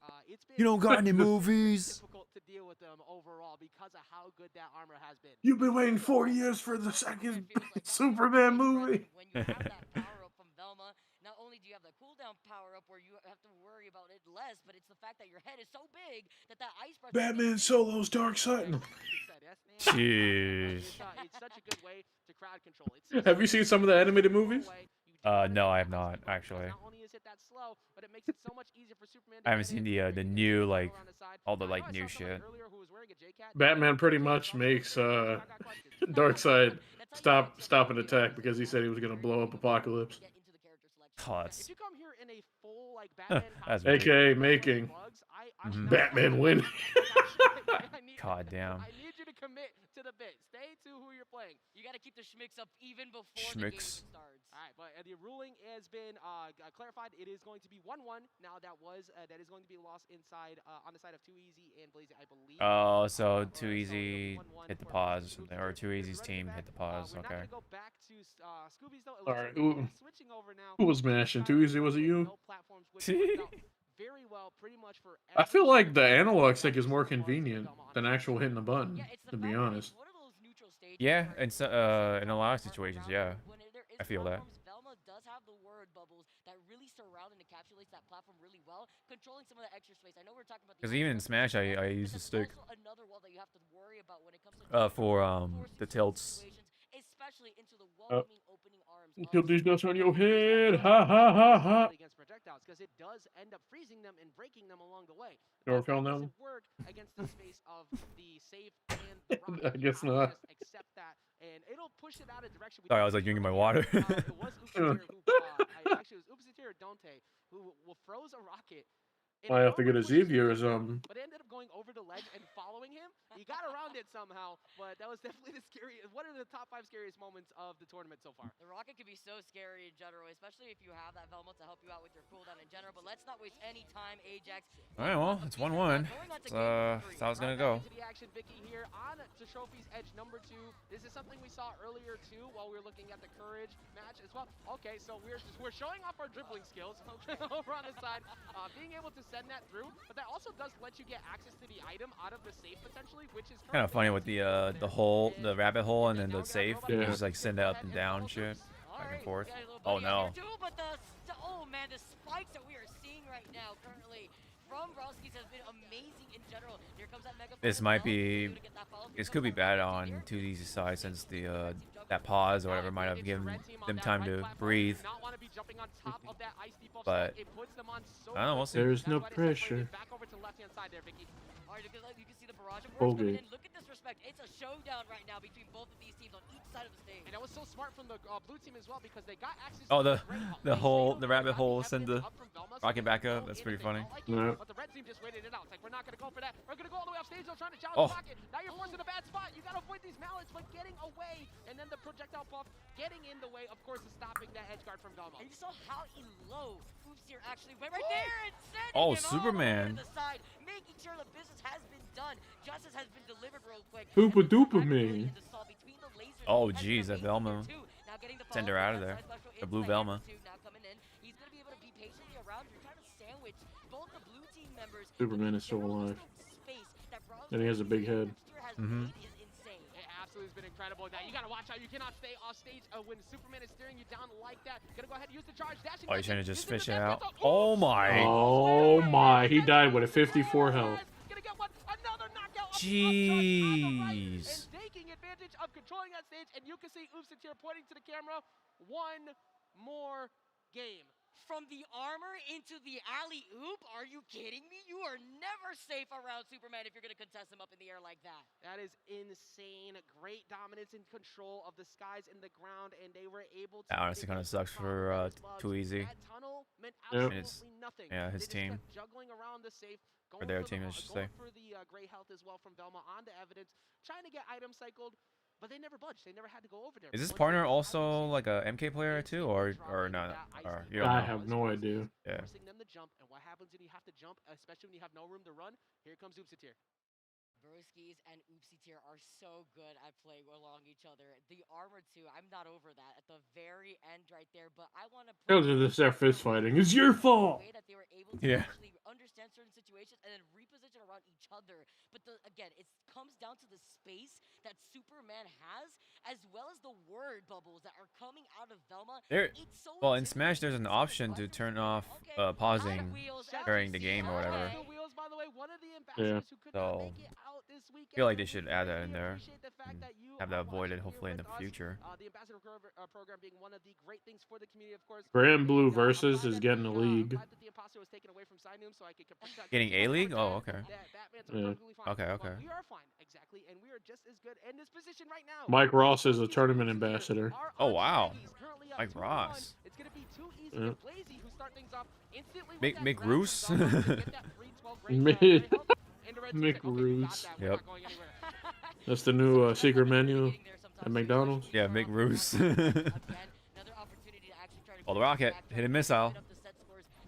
don't got any movies. To deal with them overall because of how good that armor has been. You've been waiting 4 years for the second Superman movie. When you have that power up from Velma, not only do you have the cooldown power up where you have to worry about it less, but it's the fact that your head is so big that ice breath. Batman Solo's Dark Side. Jeez. It's such a good way to crowd control. Have you seen some of the animated movies? No, I have not actually. Not only is it that slow, but it makes it so much easier for Superman. I haven't seen the new like all the like new shit. Batman pretty much makes Darkseid stop an attack because he said he was gonna blow up Apocalypse. Oh, that's... If you come here in a full like Batman that's AKA making Batman win. God damn. I need you to commit to the bit. Stay to who you're playing. You got to keep the schmicks up even before the game starts. All right, but the ruling has been clarified. It is going to be 1-1. Now that is going to be lost inside on the side of Too Easy and Blazy, I believe. Oh, so Too Easy hit the pause or something, or Too Easy's team hit the pause. Okay. Go back to Scooby's though. All right. Switching over now. Who was mashing? Too Easy? Was it you? Very well, pretty much for. I feel like the analog stick is more convenient than actual hitting the button, to be honest. Yeah, in a lot of situations, yeah. I feel that. Velma does have the word bubbles that really surround and encapsulates that platform really well, controlling some of the extra space. I know we're talking about. Because even in Smash, I use the stick. Another wall that you have to worry about when it comes to for the tilts. especially into the welcoming opening arms Kill these nuts on your head. Ha ha ha ha. Against projectiles, because it does end up freezing them and breaking them along the way. Never But found that that doesn't one. work against the space of the safe and the rocket. I guess You have to not. just accept that, and it'll push it out of direction. Sorry, I was like drinking my water. It was Oopsiteer who, actually, it was Oopsiteer or Dante who froze a rocket. I have to get his EVO or something. But it ended up going over the ledge and following him. He got around it somehow, but that was definitely one of the top 5 scariest moments of the tournament so far. The rocket can be so scary in general, especially if you have that Velma to help you out with your cooldown in general. But let's not waste any time, Ajax. All right, well, it's 1-1. That's how it's gonna go. Into the action, Vicky here on to Trophy's Edge number 2. This is something we saw earlier too, while we were looking at the Courage match as well. Okay, so we're showing off our dribbling skills over on the side, being able to send that through, but that also does let you get access to the item out of the safe potentially, which is Kind of funny with the hole, the rabbit hole, and then the safe. You just like send it up and down, shit, back and forth. Oh no. But oh man, the spikes that we are seeing right now currently from Broski's has been amazing in general. Here comes that mega. This might be, this could be bad on 2D's side since the that pause or whatever might have given them time to breathe. But I don't know, we'll see. There's no pressure. Okay. Look at this respect. It's a showdown right now between both of these teams on each side of the stage. And that was so smart from the blue team as well, because they got access Oh, to the rabbit hole send the rocket back up. That's pretty funny. Yeah. But the red team just waited it out. It's like, we're not going to go for that. We're going to go all the way off stage. They're trying to challenge the rocket. Now you're forced in a bad spot. You got to avoid these mallets, but getting away. And then the projectile buff getting in the way, of course, is stopping that edge guard from Velma. And you saw how low Oopsiteer actually went right there and sending Oh, him Superman. all the way to the side, making sure the business has been done. Justice has been delivered real quick. Poopa doopa me. Oh jeez, that Velma. Send her out of there. The blue Velma. Now coming in. He's going to be able to be patiently around. You're trying to sandwich both the blue team members. Superman is still alive. And he has a big head. Mm-hmm. It absolutely has been incredible. Now you got to watch out. You cannot stay off stage when Superman is staring you down like that. Gonna go ahead and use the charge. Dashing. Oh, you're trying to just fish it out. Oh my. Oh my, he died with a 54 health. Jeez. And taking advantage of controlling that stage, and you can see Oopsiteer pointing to the camera. One more game. From the armor into the alley-oop? Are you kidding me? You are never safe around Superman if you're going to contest him up in the air like that. That is insane. Great dominance and control of the skies and the ground, and they were able to... That honestly kind of sucks for 2EZ. That tunnel meant Yep. absolutely nothing. Yeah, his team. Juggling around the safe. Or their team, I should say. Going for the gray health as well from Velma on the evidence. Trying to get items cycled. But they never budged. They never had to go over there. Is this partner also like a MK player too, or not? Or you don't know? I have no idea. Yeah. Forcing them to jump, and what happens when you have to jump, especially when you have no room to run? Here comes Oopsiteer. Broskies and Oopsiteer are so good at playing along each other. The armor too, I'm not over that at the very end right there, but I want to Because of this fist fighting. It's your fault. That they were able to Yeah. actually understand certain situations and then reposition around each other. But again, it comes down to the space that Superman has, as well as the word bubbles that are coming out of Velma. Well, in Smash, there's an option to turn off pausing during the game or whatever. Yeah. So I feel like they should add that in there. And have that avoided hopefully in the future. The ambassador program being one of the great things for the community, of course. Grand Blue Versus is getting a league. Getting a league? Oh, okay. Yeah. Okay, okay. We are fine, exactly, and we are just as good in this position right now. Mike Ross is a tournament ambassador. Oh wow, Mike Ross. It's gonna be too easy to Blazy who start things off instantly. Mick Roos. Mick Roos. Yep. That's the new secret menu at McDonald's. Yeah, Mick Roos. Oh, the rocket hit a missile.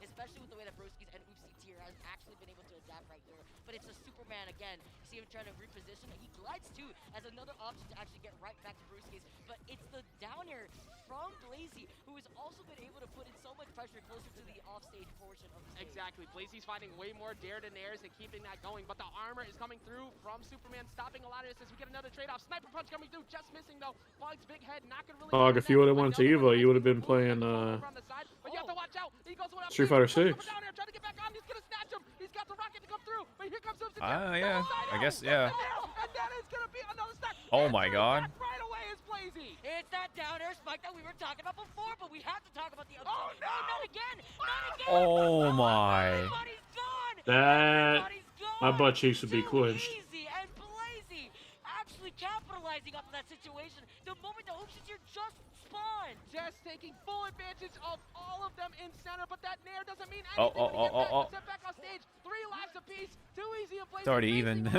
Especially with the way that Broskies and Oopsiteer has actually been able to adapt right here. But it's a Superman again. You see him trying to reposition. He glides too as another option to actually get right back to Broskies. But it's the down air from Blazy, who has also been able to put in so much pressure closer to the offstage portion of the stage. Exactly. Blazy's finding way more dare to nairs and keeping that going. But the armor is coming through from Superman, stopping a lot of this as we get another trade-off. Sniper punch coming through, just missing though. Bug's big head, not gonna really... If you would have went to EVO, you would have been playing Street Fighter 6. Yeah. I guess, yeah. Oh my god. It's that downer first spike that we were talking about before, but we have to talk about the upset. Oh, no! Not again! Not again! Oh my. Everybody's gone! That Everybody's gone! my butt cheeks would be Too clenched. easy and Blazy actually capitalizing off of that situation. The moment the Oopsies here just spawned. Just taking full advantage of all of them in center, but that Nair doesn't mean Oh, anything when he gets oh. set back on stage. 3 lives apiece. Too easy and Blazy. It's already even.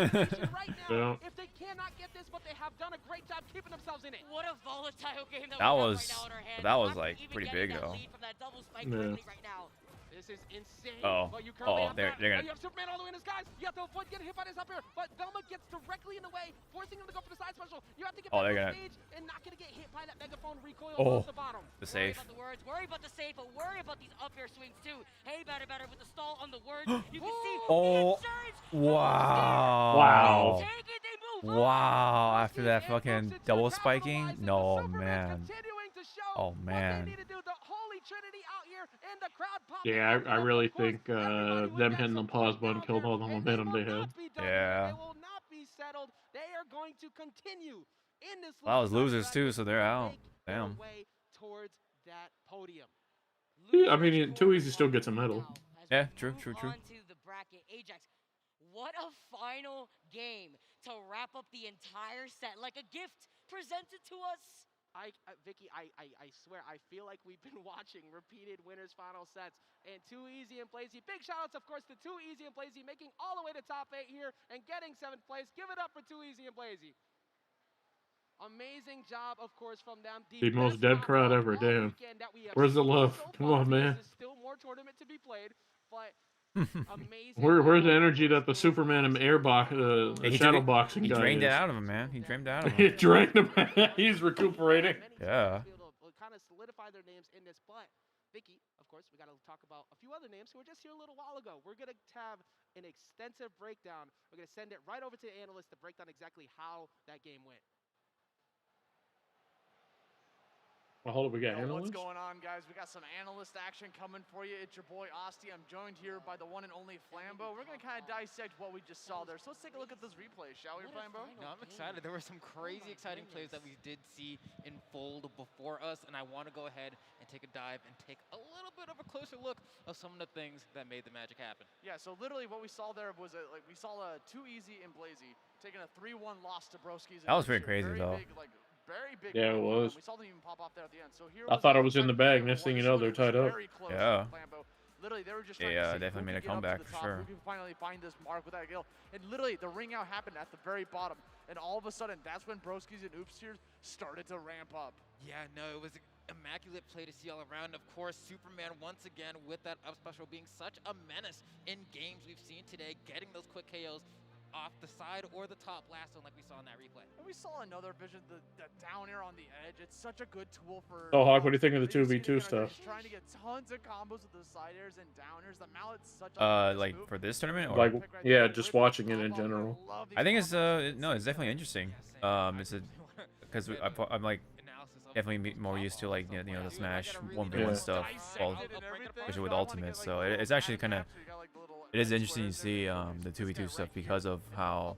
Right now, Yeah. if they cannot get this, but they have done a great job keeping themselves in it. What a volatile game that, That we was have right now in our hands. that was After like even pretty getting big that though. lead from that double spike Yeah. quickly right now. This is insane. Oh. But you currently Oh, have they're that. gonna. You have Superman all the way in his guys. You have to avoid getting hit by this up here. But Velma gets directly in the way, forcing him to go for the side special. You have to get Oh, back they're on gonna. stage and not gonna get hit by that megaphone recoil Oh, off the bottom. the Worry safe. about the words, worry about the save, but worry about these up air swings too. Hey, better with the stall on the words. You can see Oh, the insurance. wow. They take it, they move on. Wow. After that fucking double spiking, no man. Oh man. Yeah, I really think them hitting the pause button killed all the momentum they had. Yeah. They will not be settled. They are going to continue in this. That was losers too, so they're out. Damn. Way towards that podium. Yeah, I mean, Too Easy still gets a medal. Yeah, true. Onto the bracket, Ajax. What a final game to wrap up the entire set, like a gift presented to us. Vicky, I swear, I feel like we've been watching repeated winners final sets. And Too Easy and Blazy, big shoutouts, of course, to Too Easy and Blazy, making all the way to top 8 here and getting 7th place. Give it up for Too Easy and Blazy. Amazing job, of course, from them. The most dead crowd ever, damn. Where's the love? Come on, man. There's still more tournament to be played, but amazing. Where's the energy that the Superman and shadow boxing he guy drained it is? out of him, man. He drained it out of him. He drained him. He's recuperating. Yeah. Kind of solidify their names in this, but Vicky, of course, we got to talk about a few other names who were just here a little while ago. We're gonna have an extensive breakdown. We're gonna send it right over to the analyst to break down exactly how that game went. Well, hold up, we got analysts? What's going on, guys? We got some analyst action coming for you. It's your boy, Asti. I'm joined here by the one and only Flambo. We're going to kind of dissect what we just saw there. So let's take a look at this replay, shall we, Flambo? No, I'm excited. There were some crazy exciting plays that we did see unfold before us, and I want to go ahead and take a dive and take a little bit of a closer look of some of the things that made the magic happen. Yeah, so literally what we saw there was, we saw Too Easy and Blazy taking a 3-1 loss to Broski's. That was pretty crazy, though. Very big. Yeah, it was. We saw them even pop off there at the end. So here I thought I was in the bag. Next thing you know, they're tied up. Yeah. Literally, they were just Yeah, definitely made a comeback for sure. We can finally find this mark with that kill. And literally, the ring out happened at the very bottom. And all of a sudden, that's when Broski's and Oops here started to ramp up. Yeah, no, it was an immaculate play to see all around. Of course, Superman once again with that up special being such a menace in games we've seen today, getting those quick KOs off the side or the top blast zone like we saw in that replay. And we saw another vision, the down air on the edge. It's such a good tool for... So, Hawk, what do you think of the 2v2 stuff? Trying to get tons of combos with the side airs and down airs. The mallet's such a like for this tournament, or like, yeah, just watching it in general. I think it's no, it's definitely interesting. It's because I'm like definitely more used to like the Smash 1v1 stuff, especially with Ultimate. So it's actually kind of it is interesting to see the 2v2 stuff because of how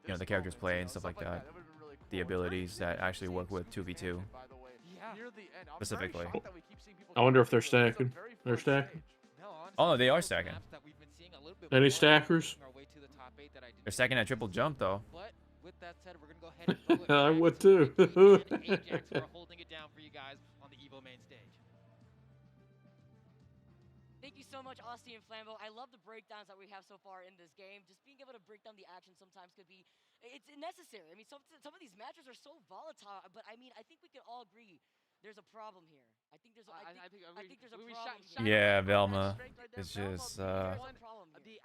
the characters play and stuff like that, the abilities that actually work with 2v2 specifically. I wonder if they're stacking. They're stacking. Oh, they are stacking. Any stackers? They're stacking that triple jump though. But with that said, we're gonna go ahead and go I would too. Ajax for holding it down for you guys on the EVO main stage. Thank you so much, Asti and Flambo. I love the breakdowns that we have so far in this game. Just being able to break down the action sometimes could be, it's necessary. I mean, some of these matches are so volatile, but I mean, I think we can all agree there's a problem here. I think there's a problem here. Yeah, Velma. It's just the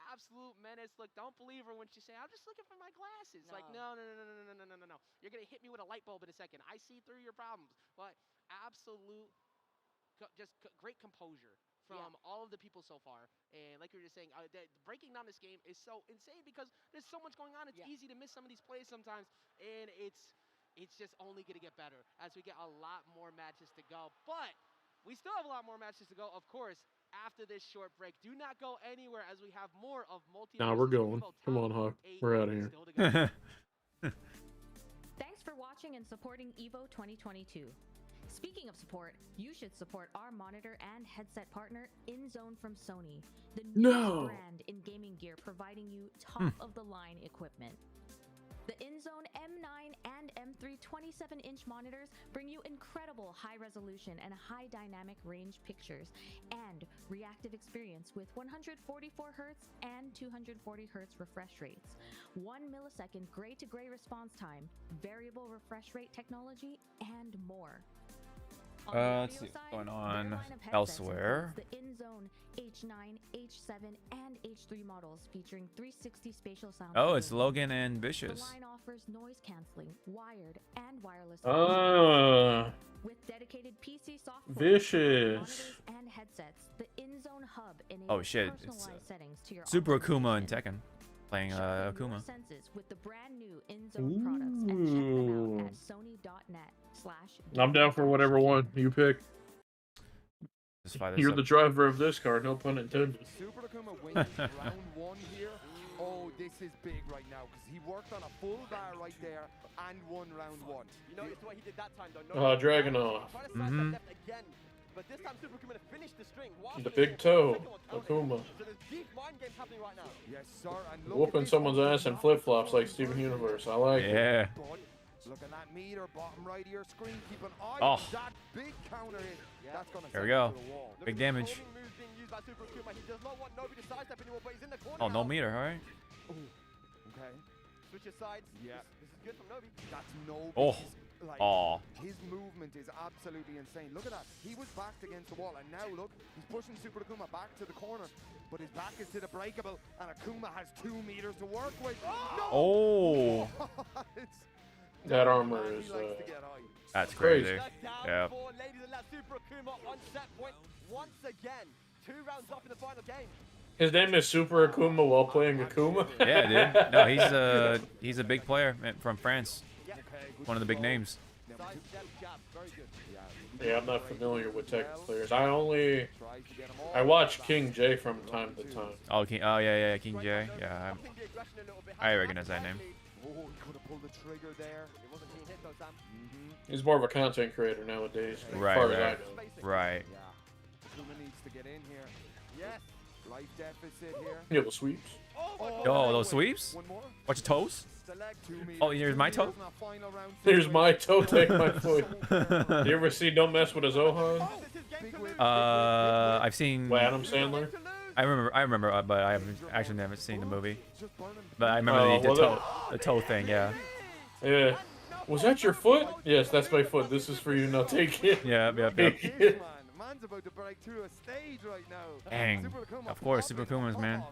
absolute menace. Look, don't believe her when she say, "I'm just looking for my glasses." Like, no. You're gonna hit me with a light bulb in a second. I see through your problems. But absolute, just great composure from all of the people so far. And like you were just saying, breaking down this game is so insane because there's so much going on. It's easy to miss some of these plays sometimes, and it's just only going to get better as we get a lot more matches to go. But we still have a lot more matches to go, of course, after this short break. Do not go anywhere as we have more of multi. Nah, we're going. Come on, Hawk. We're out of here. Thanks for watching and supporting EVO 2022. Speaking of support, you should support our monitor and headset partner, InZone from Sony, the newest brand in gaming gear providing you top-of-the-line equipment. The InZone M9 and M3 27-inch monitors bring you incredible high resolution and high dynamic range pictures and reactive experience with 144 Hz and 240 Hz refresh rates, 1 millisecond gray-to-gray response time, variable refresh rate technology, and more. Let's see what's going on elsewhere. The InZone H9, H7, and H3 models featuring 360 spatial sound. Oh, it's Logan and Vicious. The line offers noise canceling, wired, and wireless. With dedicated PC software, Vicious. monitors, and headsets, the InZone Hub enables Oh shit, it's personalized settings to your Super Akuma and Tekken. Playing Akuma. senses with the brand new InZone products and check them out at sony.net/. I'm down for whatever one you pick. Just fire this You're up. the driver of this car, no pun intended. Super Akuma wins round 1 here. Oh, this is big right now because he worked on a full bar right there and won round 1. You notice what he did that time though. Dragunov. Left again. But this time Super Akuma finished the string. The big toe, Akuma. So there's deep mind games happening right now. Yes, sir. And look Whooping at this someone's one. ass in flip-flops like Steven Universe. I like it. Look at that meter, bottom right of your screen. Keep an eye Oh. on that big counter hit. That's gonna There we send go. you to the wall. Big damage. Being used by Super Akuma. He does not want Nobi to sidestep anymore, but he's in the corner Oh, now. no meter, alright. Okay. Switch his sides. Yeah. This is good from Nobi. That's no. Oh. Like, Oh. his movement is absolutely insane. Look at that. He was backed against the wall, and now look, he's pushing Super Akuma back to the corner, but his back is to the breakable, and Akuma has 2 meters to work with. Oh. That armor is That's crazy. crazy. Yeah. Ladies and lads, Super Akuma on set point once again. 2 rounds off in the final game. His name is Super Akuma while playing Akuma. Yeah, dude. No, he's a big player from France. One of the big names. Yeah, I'm not familiar with Tekken players. I watch King J from time to time. Oh, yeah, King J. Yeah, I recognize that name. Oh, he could have pulled the trigger there. It wasn't being hit though, Sam. He's more of a content creator nowadays. As Right, far as I right, know. right. Yeah. Akuma needs to get in here. Yes. Life deficit here. Yeah, the sweeps. Yo, those sweeps? Watch your toes. Oh, here's my toe? Here's my toe, take my foot. You ever see Don't Mess with a Zohan? I've seen. With Adam Sandler? I remember, but I actually never seen the movie. But I remember the toe thing, yeah. Yeah. Was that your foot? Yes, that's my foot. This is for you. Now take it. Yeah. Man's about to break through a stage right now. Dang. Of course, Super Akumas, man.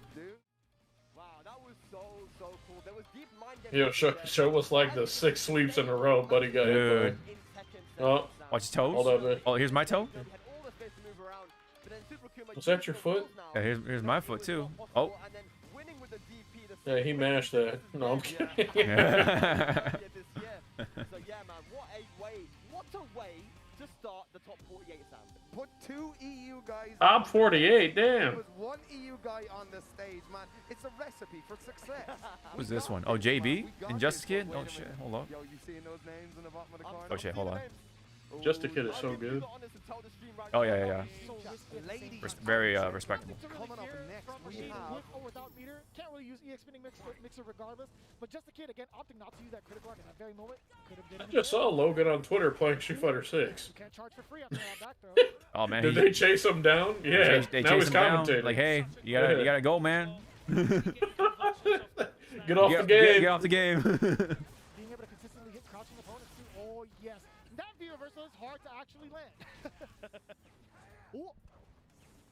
Wow, that was so cool. There was deep mind Yo, show us like the 6 sweeps in a row, buddy got hit. Oh, watch his toes. Hold up, man. Oh, here's my toe. Was that your foot? Yeah, here's my foot too. Oh. Yeah, he mashed that. No, I'm kidding. So yeah, man, what a way to start the top 48, Sam. Put 2 EU guys. Top 48, damn. With 1 EU guy on the stage, man. It's a recipe for success. Who's this one? Oh, JB? Injustice Kid? Oh shit, hold up. Yo, you seeing those names in the bottom of the corner? Oh shit, hold on. Just a Kid is so good. Oh yeah. Very respectable. Coming up next, we have. With or without meter, can't really use EX spinning mixer regardless. But just a kid again, opting not to use that critical arc in that very moment. Could have I did. just saw Logan on Twitter playing Street Fighter 6. You can't charge for free after that back throw. Oh man. Did they chase him down? Yeah. They now chase he's him down. commentating. Like, hey, you gotta go, man. Get off the game. Get off the game. Being able to consistently hit crouching opponents too. Oh yes, that view reversal is hard to actually land. Ooh.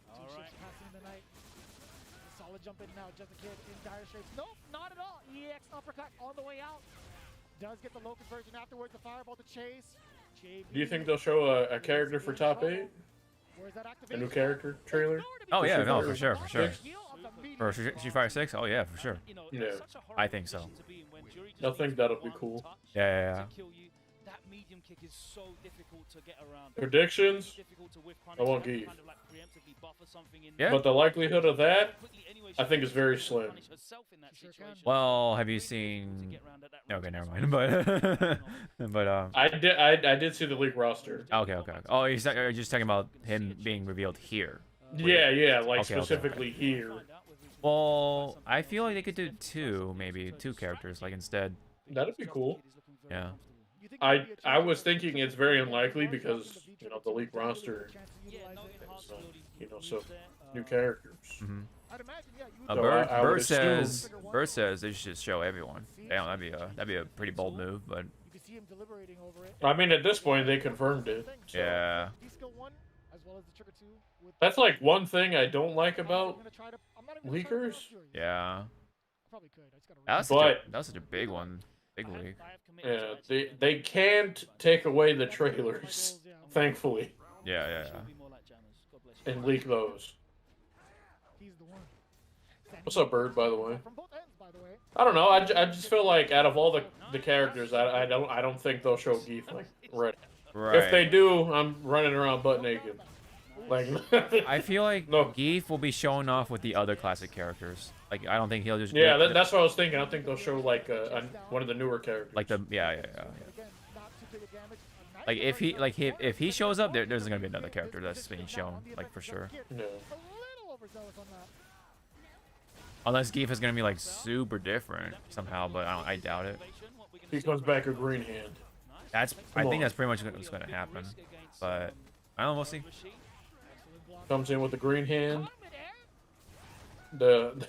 All right. Passing the night. Solid jump in now. Just a kid in dire straits. Nope, not at all. EX uppercut on the way out. Does get the low conversion afterwards. The fireball to chase. JB. Do you think they'll show a character for top 8? A new character trailer? Oh yeah, no, for sure. For Street Fighter 6? Oh yeah, for sure. Yeah. I think so. I think that'll be cool. Yeah. medium kick is so difficult to get around. Predictions? Difficult to whiff I punish. won't You give. have to kind of like preemptively buffer something in Yeah. But the likelihood of that, I think, is very slim. Well, have you seen? Okay, never mind. But I did see the league roster. Okay. Oh, you're just talking about him being revealed here. Yeah, like Okay. specifically here. Well, I feel like they could do maybe two characters, like instead. That'd be cool. Yeah. I was thinking it's very unlikely because the league roster is some new characters. Mm-hmm. So Bird says they should show everyone. Damn, that'd be a pretty bold move, but I mean, at this point they confirmed it. So. Yeah. That's like one thing I don't like about leakers. Yeah. That's such a big one. Big leak. Yeah, they can't take away the trailers, thankfully. Yeah. And leak those. What's up, Bird? By the way. I don't know. I just feel like out of all the characters, I don't think they'll show Geef like right. If they do, I'm running around butt naked. Like I feel like Geef will be showing off with the other classic characters. Like I don't think he'll just. Yeah, that's what I was thinking. I don't think they'll show like one of the newer characters. Like yeah. Like if he shows up, there's gonna be another character that's being shown, like for sure. No. Unless Geef is gonna be like super different somehow, but I doubt it. He comes back a green hand. I think that's pretty much what's gonna happen, but I don't know. We'll see. Comes in with the green hand. The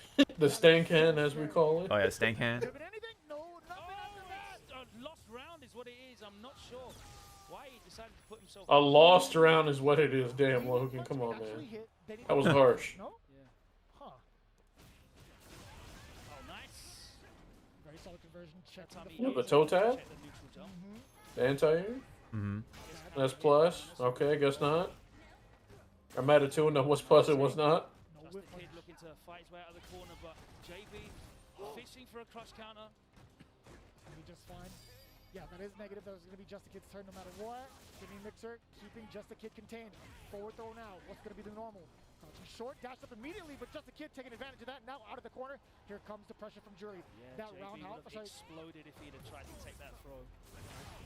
stank hand, as we call it. Oh yeah, stank hand. Lost round is what it is. I'm not sure why he decided to put himself. A lost round is what it is. Damn, Logan, come on, man. That was harsh. Oh, nice. Very solid conversion. Check The toe tap? The anti-air? Mm-hmm. That's plus. Okay, I guess not. I'm at it too. No, what's plus and what's not? Just the kid looking to fight his way out of the corner, but JB fishing for a cross counter. Just fine. Yeah, that is negative. That was going to be Just the Kid's turn no matter what. Jimmy Mixer keeping Just the Kid contained. Forward throw now. What's going to be the normal? Crouching short, dashed up immediately, but Just the Kid taking advantage of that. Now out of the corner. Here comes the pressure from Jury. Yeah, that JB roundhouse exploded if he'd have tried to take that throw.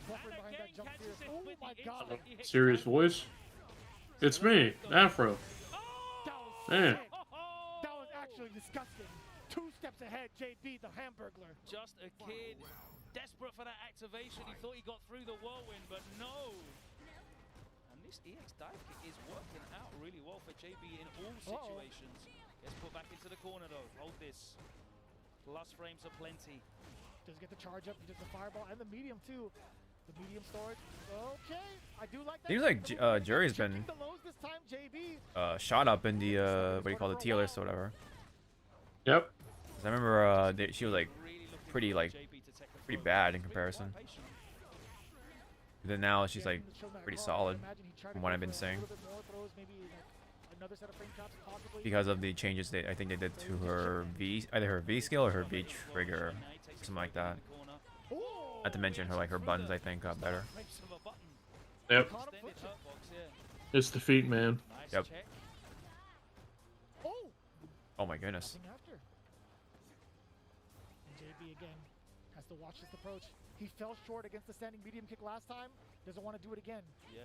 Buffering behind that jump here. Oh my god. Serious voice? It's me, Afro. Man. That was actually disgusting. 2 steps ahead, JB, the Hamburglar. Just a kid desperate for that activation. He thought he got through the whirlwind, but no. And this EX dive kick is working out really well for JB in all situations. Gets put back into the corner though. Hold this. Plus frames are plenty. Does get the charge up. He does the fireball and the medium too. The medium storage. Okay, I do like that. Seems like Jury's been shot up in the what do you call the tier list or whatever. Yep. I remember she was like pretty bad in comparison. But then now she's like pretty solid from what I've been seeing. Because of the changes I think they did to her either her V skill or her V trigger, something like that. Not to mention her buttons I think got better. Yep. It's the feet, man. Yep. Oh my goodness. JB again has to watch this approach. He fell short against the standing medium kick last time. Doesn't want to do it again. Yeah.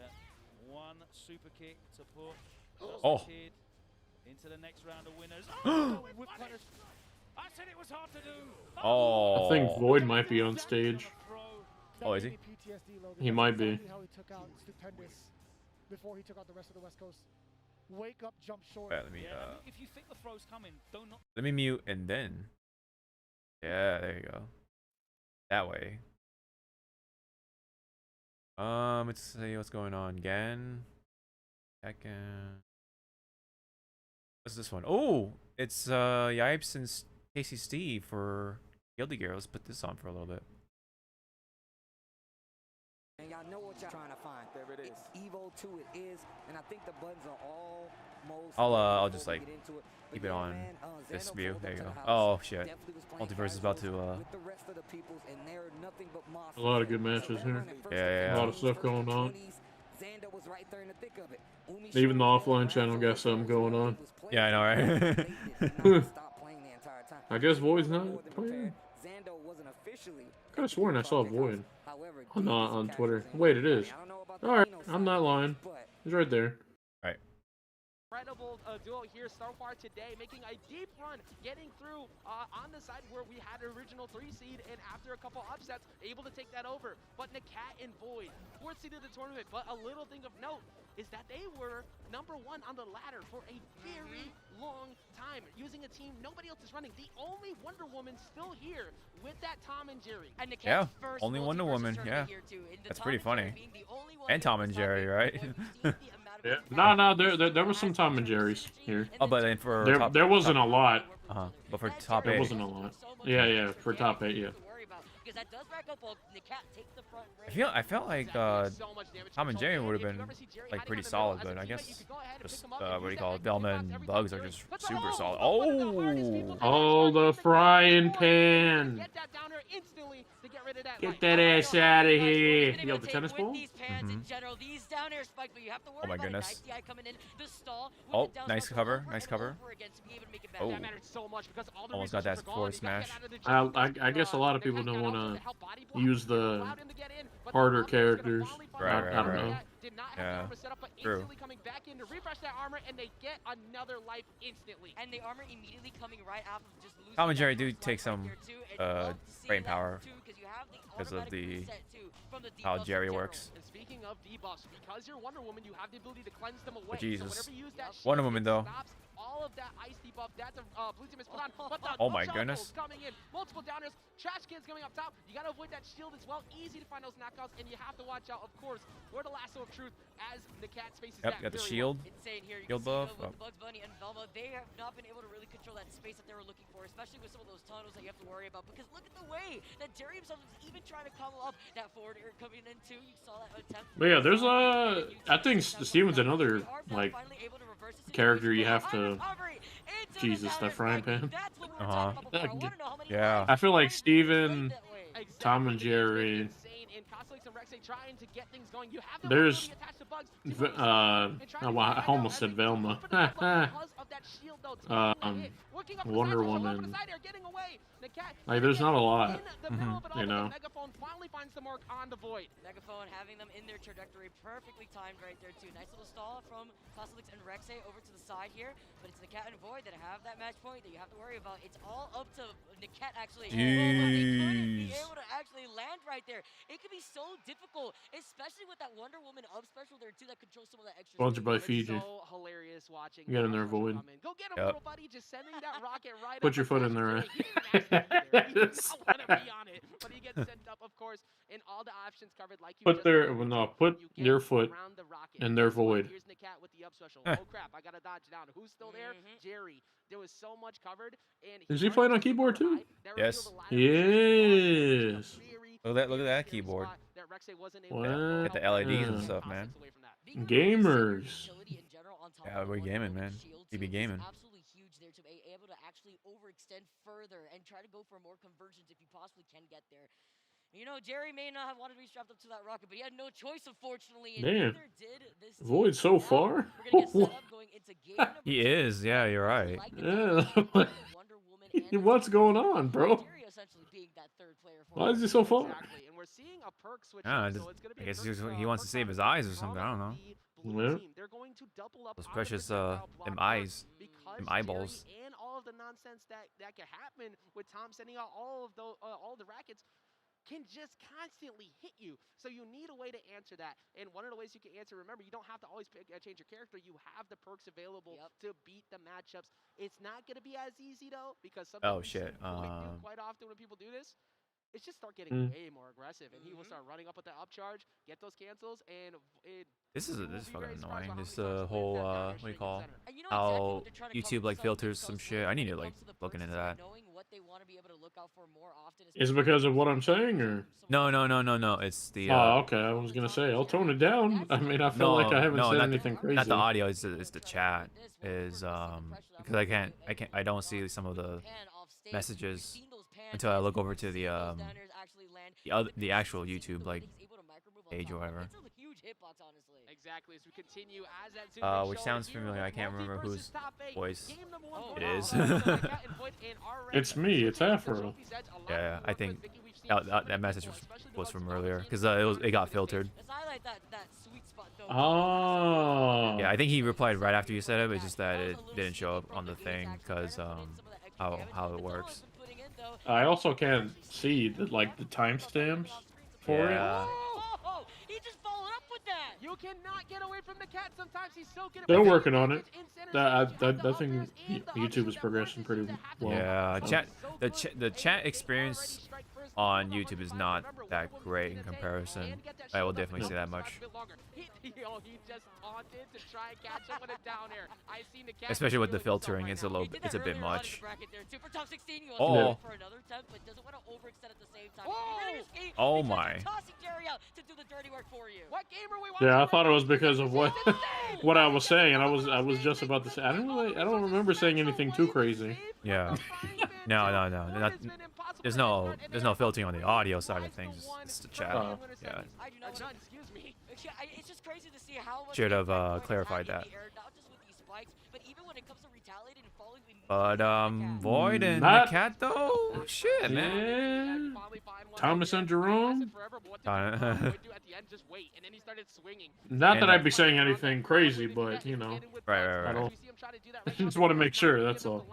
One super kick to put Oh. Kid into the next round of winners. I said it was hard to do. Oh. I think Void might be on stage. Oh, is he? He might be. How he took out Stupendous before he took out the rest of the West Coast. Wake up, jump short. Let me if you think the throw's coming, don't not. let me mute and then. Yeah, there you go. That way. Let's see what's going on again. Second. What's this one? Oh, it's Yipes and Casey Steve for Guilty Gear. Let's put this on for a little bit. y'all know what y'all trying to find. There it is. EVO 2 it is, and I think the buttons are almost. I'll just like keep it on this view. There you go. Oh shit. Multiverse is about to A lot of good matches here. Yeah. A lot of stuff going on. Even the offline channel got something going on. Yeah, I know, right? I guess Void's not playing. Could have sworn I saw Void on Twitter. Wait, it is. Alright, I'm not lying. He's right there. Right. Incredible duo here so far today, making a deep run, getting through on the side where we had an original 3 seed, and after a couple upsets, able to take that over. But Nakat and Void, 4th seed of the tournament, but a little thing of note is that they were #1 on the ladder for a very long time, using a team nobody else is running. The only Wonder Woman still here with that Tom and Jerry. And yeah, only Wonder Woman. Yeah, that's pretty funny. And Tom and Jerry, right? Yeah. No, there was some Tom and Jerry's here. Oh, but then for there wasn't a lot. But for top 8, there wasn't a lot. Yeah, for top 8, yeah. I felt like Tom and Jerry would have been like pretty solid, but I guess just what do you call it? Velma and Bugs are just super solid. Oh, the frying pan! Get that ass out of here! You got the tennis ball? Oh my goodness! Oh, nice cover, nice cover. Oh, almost got that forward smash. I guess a lot of people don't want to use the harder characters. Right. I don't know. Did not have Yeah, the armor set up, but true. instantly coming back in to refresh that armor, and they get another life instantly. And the armor immediately coming right off of just losing. Tom and Jerry do take some brain power because of how Jerry works. And speaking of debuffs, because you're Wonder Woman, you have the ability to cleanse them away. Jesus. So whenever you use that shield, Wonder Woman though. stops all of that ice debuff that the blue team has put on. But the Oh my shuttles goodness. coming in, multiple downers, trash cans coming up top. You gotta avoid that shield as well. Easy to find those knockouts, and you have to watch out, of course, for the lasso of truth as the cat faces that. Got the shield. Insane here. Shield buff. Bugs Bunny and Velma, they have not been able to really control that space that they were looking for, especially with some of those tunnels that you have to worry about. Because look at the way that Jerry himself is even trying to cobble up that forward air coming in too. You saw that attempt. But yeah, there's I think Steven's another like character you have to. Jesus, that frying pan. Yeah. I feel like Steven, Tom and Jerry. There's I almost said Velma. Wonder Woman. Like, there's not a lot, you know. Megaphone finally finds the mark on the Void. Megaphone having them in their trajectory, perfectly timed right there too. Nice little stall from Cosmix and Rexay over to the side here, but it's Nakat and Void that have that match point that you have to worry about. It's all up to Nakat actually. They couldn't be able to actually land right there. It could be so difficult, especially with that Wonder Woman up special there too that controls some of that extra. Sponsored by Fiji. So hilarious watching. Get in there, Void. Go get him, little buddy. Just sending that rocket right. Put your foot in there. Be on it, but he gets sent up, of course, and all the options covered. Like you Put your foot in their Void. Here's Nakat with the up special. Oh crap! I gotta dodge down. Who's still there? Jerry. There was so much covered. And Is he playing on keyboard too? Yes. Yes. Look at that keyboard. What? Get the LEDs and stuff, man. Gamers. Yeah, we're gaming, man. You be gaming. Absolutely huge there to be able to actually overextend further and try to go for more conversions if you possibly can get there. You know, Jerry may not have wanted to be strapped up to that rocket, but he had no choice, unfortunately. And Damn. neither did this Void so far. He is, yeah, you're right. Yeah. What's going on, bro? Why is he so far? Exactly. And we're seeing a perk switch. I guess he wants to save his eyes or something. I don't know. Yeah. They're going to double up Those precious them eyes, them eyeballs. And all of the nonsense that can happen with Tom sending out all the rackets can just constantly hit you. So you need a way to answer that. And one of the ways you can answer, remember, you don't have to always change your character. You have the perks available to beat the matchups. It's not going to be as easy, though, because something Oh, shit. quite often when people do this, it's just start getting way more aggressive, and he will start running up with the upcharge, get those cancels, and This is fucking annoying. This whole what do you call how YouTube like filters some shit. I need to like looking into that. Is it because of what I'm saying, or? No. It's the. Oh, okay. I was gonna say I'll tone it down. I mean, I feel like I haven't said anything crazy. Not the audio. It's the chat. Is because I don't see some of the messages until I look over to the actual YouTube like page or whatever. Exactly. As we continue as that which sounds familiar. I can't remember whose voice it is. It's me. It's Afro. Yeah, I think that message was from earlier because it got filtered. Oh. Yeah, I think he replied right after you said it, but it's just that it didn't show up on the thing because how it works. I also can't see the timestamps for it. You cannot get away from the cat. Sometimes he's so good at They're working on it. I think YouTube is progressing pretty well. Yeah, the chat experience on YouTube is not that great in comparison. I will definitely say that much. Especially with the filtering, it's a bit much. Oh. Oh my. Yeah, I thought it was because of what I was saying, and I was just about to say I don't remember saying anything too crazy. Yeah. No. There's no filtering on the audio side of things. It's the chat. Yeah. It's just crazy to see how much should have clarified that. But Void and the cat though, shit, man. Thomas and Jerome. Right. Not that I'd be saying anything crazy, but you know. Right. I don't. I just want to make sure. That's all.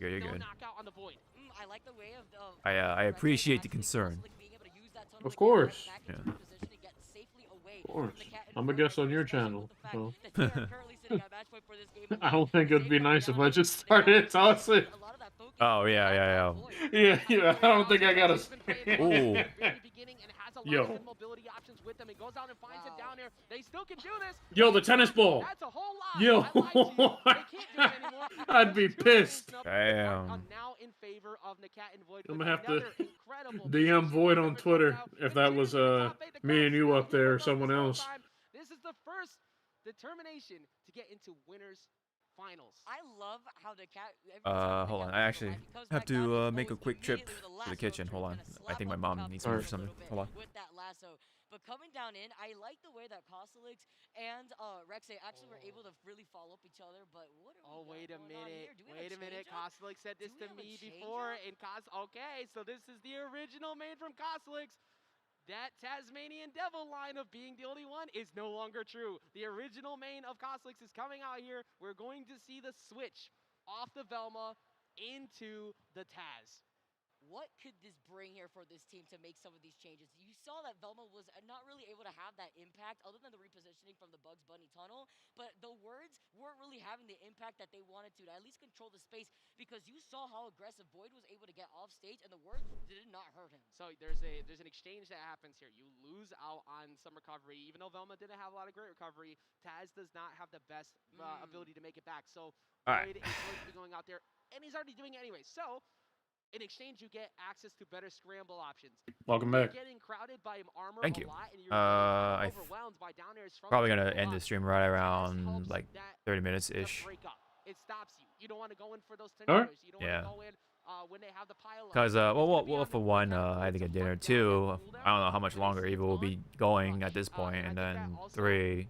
You're good. I appreciate the concern. Of course. Yeah. Of course. I'm a guest on your channel, so. I don't think it'd be nice if I just started tossing. Oh yeah. Yeah. I don't think I gotta. Ooh. Yo. Yo, the tennis ball. Yo. I'd be pissed. Damn. I'm gonna have to DM Void on Twitter if that was me and you up there or someone else. This is the first determination to get into winners finals. I love how the cat. Hold on. I actually have to make a quick trip to the kitchen. Hold on. I think my mom needs me for something. Hold on. With that lasso. But coming down in, I like the way that Kosalix and Rexay actually were able to really follow up each other. But what are we wait a minute. Kosalix said this to me before, and okay, so this is the original main from Kosalix. That Tasmanian Devil line of being the only one is no longer true. The original main of Kosalix is coming out here. We're going to see the switch off the Velma into the Taz. What could this bring here for this team to make some of these changes? You saw that Velma was not really able to have that impact other than the repositioning from the Bugs Bunny tunnel, but the words weren't really having the impact that they wanted to at least control the space, because you saw how aggressive Void was able to get off stage, and the words did not hurt him. So there's an exchange that happens here. You lose out on some recovery. Even though Velma didn't have a lot of great recovery, Taz does not have the best ability to make it back. So Void is going to be going out there, and he's already doing it anyway. So in exchange, you get access to better scramble options. Welcome back. Getting crowded by armor Thank you. a lot, and you're overwhelmed by down airs from Probably gonna end the stream right around like 30 minutes ish. It stops you. You don't want to go in for those tornadoes. You don't want to go in when they have the pile. Cause well, for one, I think at dinner. Two, I don't know how much longer EVO will be going at this point, and then three,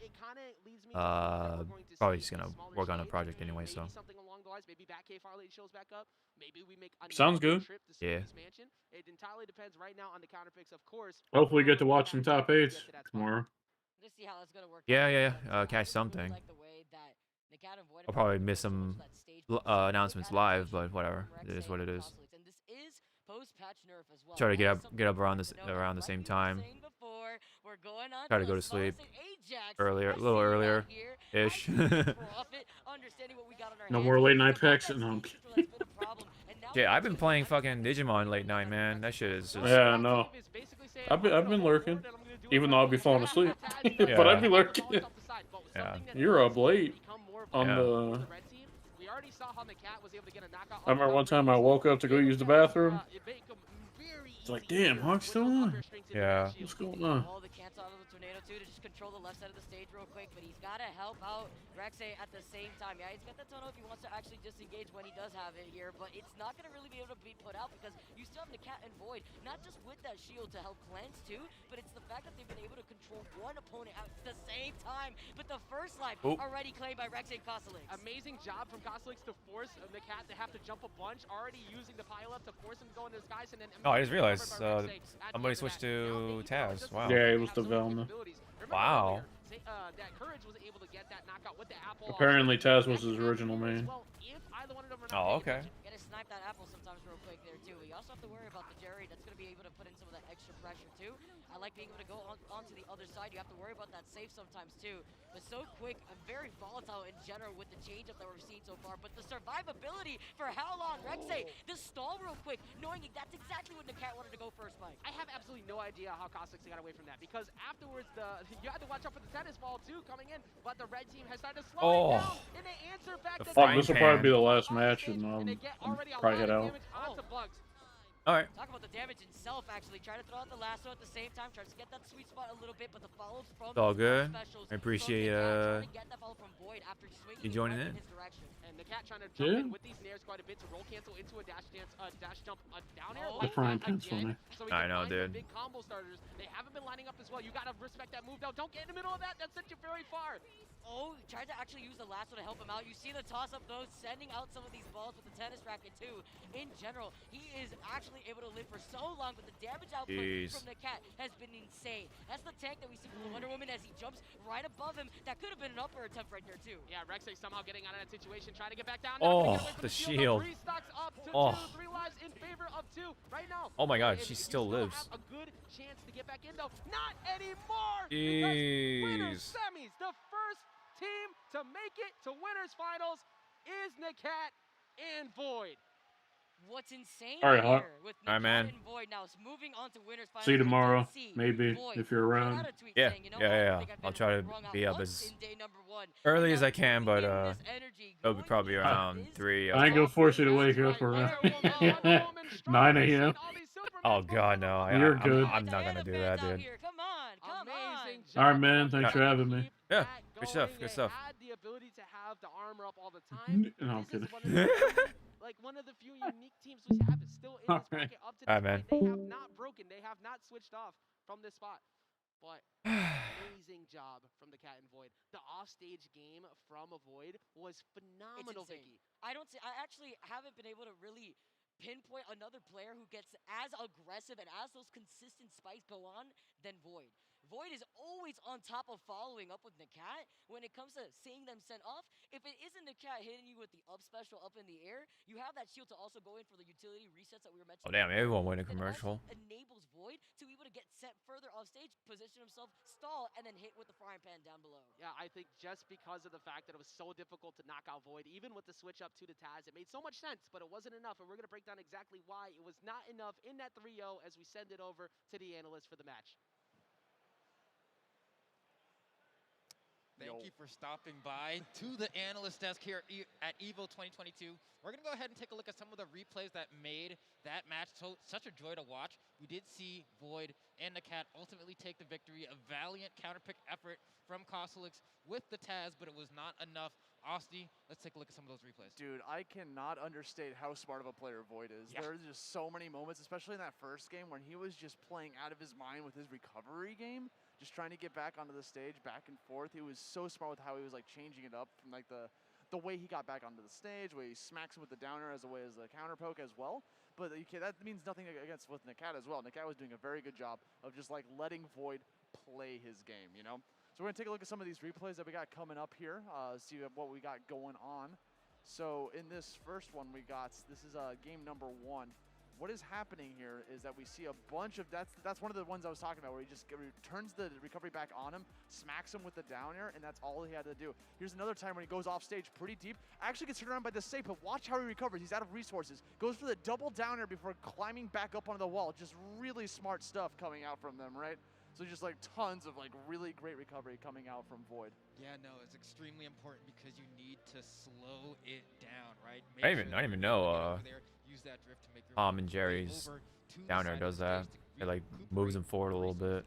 probably just gonna work on a project anyway. So. Maybe Batcave Farley shows back up. Maybe we make sounds good. Trip to yeah. Mansion. It entirely depends right now on the counter picks, of course. Hopefully, get to watch some top 8s tomorrow. Let's see how that's gonna work. Yeah. Catch something. I'll probably miss some announcements live, but whatever. It is what it is. Try to get up around the same time. Try to go to sleep earlier, a little earlier ish. No more late night picks. No. Yeah, I've been playing fucking Digimon late night, man. That shit is just. Yeah, no. I've been lurking, even though I'll be falling asleep. But I'd be lurking. Yeah. You're up late on Yeah. the. We already saw how the cat was able to get a knockout. I remember one time I woke up to go use the bathroom. It's like, damn, Hawk's still on. Yeah. What's going on? Oh, the cat's out of the tornado too to just control the left side of the stage real quick, but he's got to help out Rexay at the same time. Yeah, he's got the tunnel if he wants to actually disengage when he does have it here, but it's not going to really be able to be put out because you still have the cat and Void, not just with that shield to help cleanse too, but it's the fact that they've been able to control one opponent at the same time. But the first life already claimed by Rexay and Kosalix. Amazing job from Kosalix to force the cat to have to jump a bunch, already using the pile up to force him to go into the skies, and then Oh, I just realized somebody switched to Taz. Wow. Yeah, it was the Velma. Wow. That Courage was able to get that knockout with the apple. Apparently, Taz was his original main. Oh, okay. Gotta snipe that apple sometimes real quick there too. You also have to worry about the Jerry that's gonna be able to put in some of that extra pressure too. I like being able to go onto the other side. You have to worry about that safe sometimes too. But so quick and very volatile in general with the change up that we've seen so far. But the survivability for how long? Rexay, just stall real quick, knowing that's exactly what the cat wanted to go first, Mike. I have absolutely no idea how Kosalix got away from that because afterwards you had to watch out for the tennis ball too coming in, but the red team has started to slow it down and they answer back. This will probably be the last match, and probably head out. Alright. Talk about the damage itself, actually. Try to throw out the lasso at the same time. Try to get that sweet spot a little bit, but the follows from It's all good. specials I appreciate you joining in. And the cat trying to jump in with these nairs quite a bit to roll cancel into a dash dance, dash jump down air. The frying pan's funny. So I know, dude. Big combo starters. They haven't been lining up as well. You gotta respect that move. Now, don't get in the middle of that. That sent you very far. Oh, tried to actually use the lasso to help him out. You see the toss up though, sending out some of these balls with the tennis racket too. In general, he is actually able to live for so long, but the damage output from the cat has been insane. That's the tank that we see from the Wonder Woman as he jumps right above him. That could have been an upper attempt right there too. Yeah, Rexay somehow getting out of that situation, trying to get back down. Oh, the shield. Oh. 3 lives in favor of 2 right now. Oh my God, she still lives. Have a good chance to get back in though. Not anymore. Jeez. Winners semis. The first team to make it to winners finals is Nakat and Void. What's insane All right, Hawk. with All right, man. and Void now is moving on to winners finals. See you tomorrow, maybe, if you're around. Yeah, yeah. I'll try to be up as early as I can, but it'll be probably around 3. I ain't gonna force you to wake up around 9 a.m. Oh God, no. You're good. I'm not gonna do that, dude. All right, man. Thanks for having me. Yeah, good stuff. Good stuff. Had the ability to have the armor up all the time. No, I'm kidding. Like one of the few unique teams we have is still in this bracket up to this point. They have not broken. They have not switched off from this spot. But amazing job from the Cat and Void. The offstage game from a Void was phenomenal, Vicky. I actually haven't been able to really pinpoint another player who gets as aggressive and as those consistent spikes go on than Void. Void is always on top of following up with Nakat when it comes to seeing them sent off. If it isn't Nakat hitting you with the up special up in the air, you have that shield to also go in for the utility resets that we were mentioning. Oh damn, everyone went a commercial. Enables Void to be able to get sent further off stage, position himself, stall, and then hit with the frying pan down below. Yeah, I think just because of the fact that it was so difficult to knock out Void, even with the switch up to the Taz, it made so much sense, but it wasn't enough. And we're going to break down exactly why it was not enough in that 3-0 as we send it over to the analyst for the match. Thank you for stopping by to the analyst desk here at EVO 2022. We're going to go ahead and take a look at some of the replays that made that match such a joy to watch. We did see Void and Nakat ultimately take the victory. A valiant counterpick effort from Kosalix with the Taz, but it was not enough. Osti, let's take a look at some of those replays. Dude, I cannot understate how smart of a player Void is. Yeah. There are just so many moments, especially in that first game, when he was just playing out of his mind with his recovery game, just trying to get back onto the stage, back and forth. He was so smart with how he was like changing it up from like the way he got back onto the stage, where he smacks him with the downer as a way as a counter poke as well. But that means nothing against with Nakat as well. Nakat was doing a very good job of just like letting Void play his game, you know? So we're gonna take a look at some of these replays that we got coming up here, see what we got going on. So in this first one this is game number 1. what is happening here is that we see a bunch of, that's one of the ones I was talking about, where he just turns the recovery back on him, smacks him with the down air, and that's all he had to do. Here's another time when he goes off stage pretty deep, actually gets turned around by the safe, but watch how he recovers. He's out of resources. Goes for the double down air before climbing back up onto the wall. Just really smart stuff coming out from them, right? So just like tons of like really great recovery coming out from Void. Yeah, no, it's extremely important because you need to slow it down, right? I didn't even know Tom and Jerry's down there does that. It like moves him forward a little bit,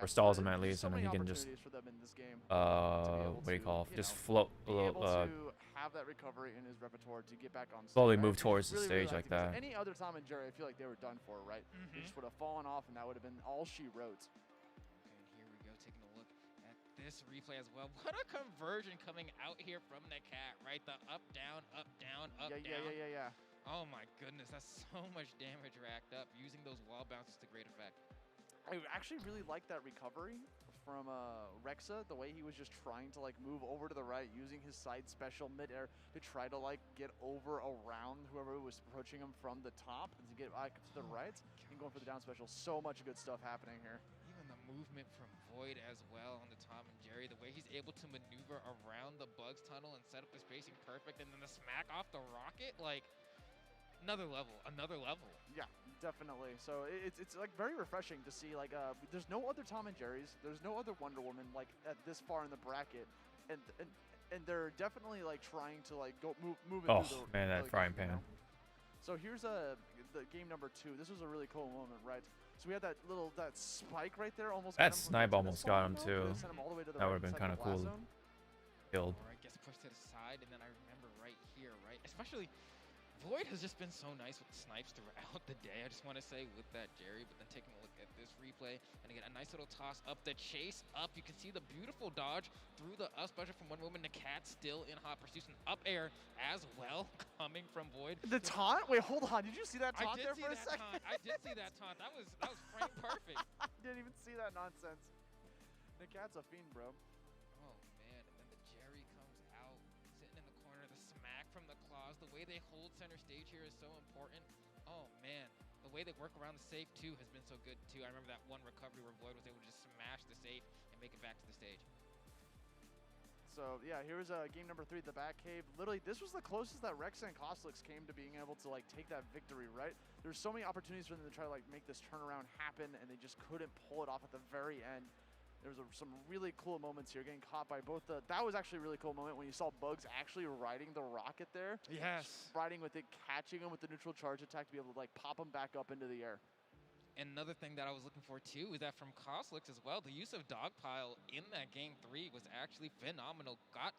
or stalls him at least, and then he can just what do you call it? Just float a little. Have that recovery in his repertoire to get back on stage. Slowly move towards the stage like that. Any other Tom and Jerry, I feel like they were done for, right? They just would have fallen off, and that would have been all she wrote. Okay, here we go, taking a look at this replay as well. What a conversion coming out here from the cat, right? The up, down, up, down, up, down. Yeah. Oh my goodness, that's so much damage racked up using those wall bounces to great effect. I actually really like that recovery from Rexa, the way he was just trying to like move over to the right, using his side special midair to try to like get over around whoever was approaching him from the top and to get back to the right and going for the down special. So much good stuff happening here. Even the movement from Void as well on the Tom and Jerry, the way he's able to maneuver around the Bugs tunnel and set up the spacing perfect, and then the smack off the rocket, like another level. Yeah, definitely. So it's like very refreshing to see, like there's no other Tom and Jerry's, there's no other Wonder Woman like at this far in the bracket, and they're definitely like trying to like go move it. Oh through the, man, that frying pan. So here's the game number 2. This was a really cool moment, right? So we had that spike right there, almost. That snipe almost got him too. That would have been kind of cool. Killed. Or I guess pushed to the side, and then I remember right here, right, especially. Void has just been so nice with snipes throughout the day. I just want to say with that Jerry, but then taking a look at this replay, and again, a nice little toss up the chase up. You can see the beautiful dodge through the up special from Wonder Woman. The cat still in hot pursuit, and up air as well coming from Void. The taunt? Wait, hold on. Did you see that taunt there for a second? I did see that taunt. That was frame perfect. I didn't even see that nonsense. The cat's a fiend, bro. Oh man, and then the Jerry comes out, sitting in the corner, the smack from the claws, the way they hold center stage here is so important. Oh man, the way they work around the safe too has been so good too. I remember that one recovery where Void was able to just smash the safe and make it back to the stage. So yeah, here's game number 3, the back cave. Literally, this was the closest that Rexa and Koslix came to being able to like take that victory, right? There's so many opportunities for them to try to like make this turnaround happen, and they just couldn't pull it off at the very end. There was some really cool moments here, getting caught by both the... That was actually a really cool moment when you saw Bugs actually riding the rocket there. Yes. Riding with it, catching him with the neutral charge attack to be able to like pop him back up into the air. And another thing that I was looking for too is that from Koslix as well, the use of Dogpile in that game 3 was actually phenomenal. Got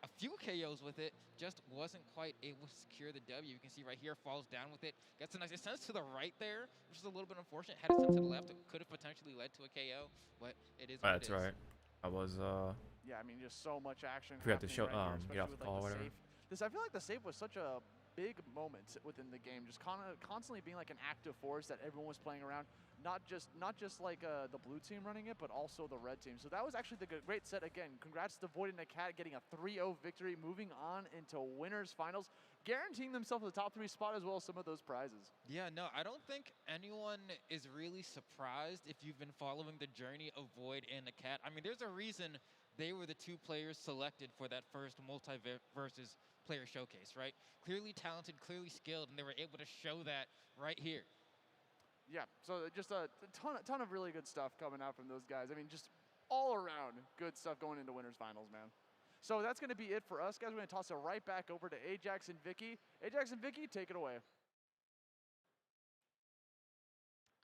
a few KOs with it, just wasn't quite able to secure the W. You can see right here, falls down with it. Gets a nice, it sends to the right there, which is a little bit unfortunate. Had it sent to the left, it could have potentially led to a KO, but it is what That's it is. right. I was Yeah, I mean, just so much action. Forgot to show right here, get off the call or whatever. I feel like the save was such a big moment within the game, just constantly being like an active force that everyone was playing around. Not just like the blue team running it, but also the red team. So that was actually the great set again. Congrats to Void and the Cat getting a 3-0 victory, moving on into winners finals, guaranteeing themselves the top 3 spot as well as some of those prizes. Yeah, no, I don't think anyone is really surprised if you've been following the journey of Void and the Cat. I mean, there's a reason they were the 2 players selected for that first multi-versus player showcase, right? Clearly talented, clearly skilled, and they were able to show that right here. Yeah, so just a ton of really good stuff coming out from those guys. I mean, just all around good stuff going into winners finals, man. So that's going to be it for us, guys. We're going to toss it right back over to Ajax and Vicky. Ajax and Vicky, take it away.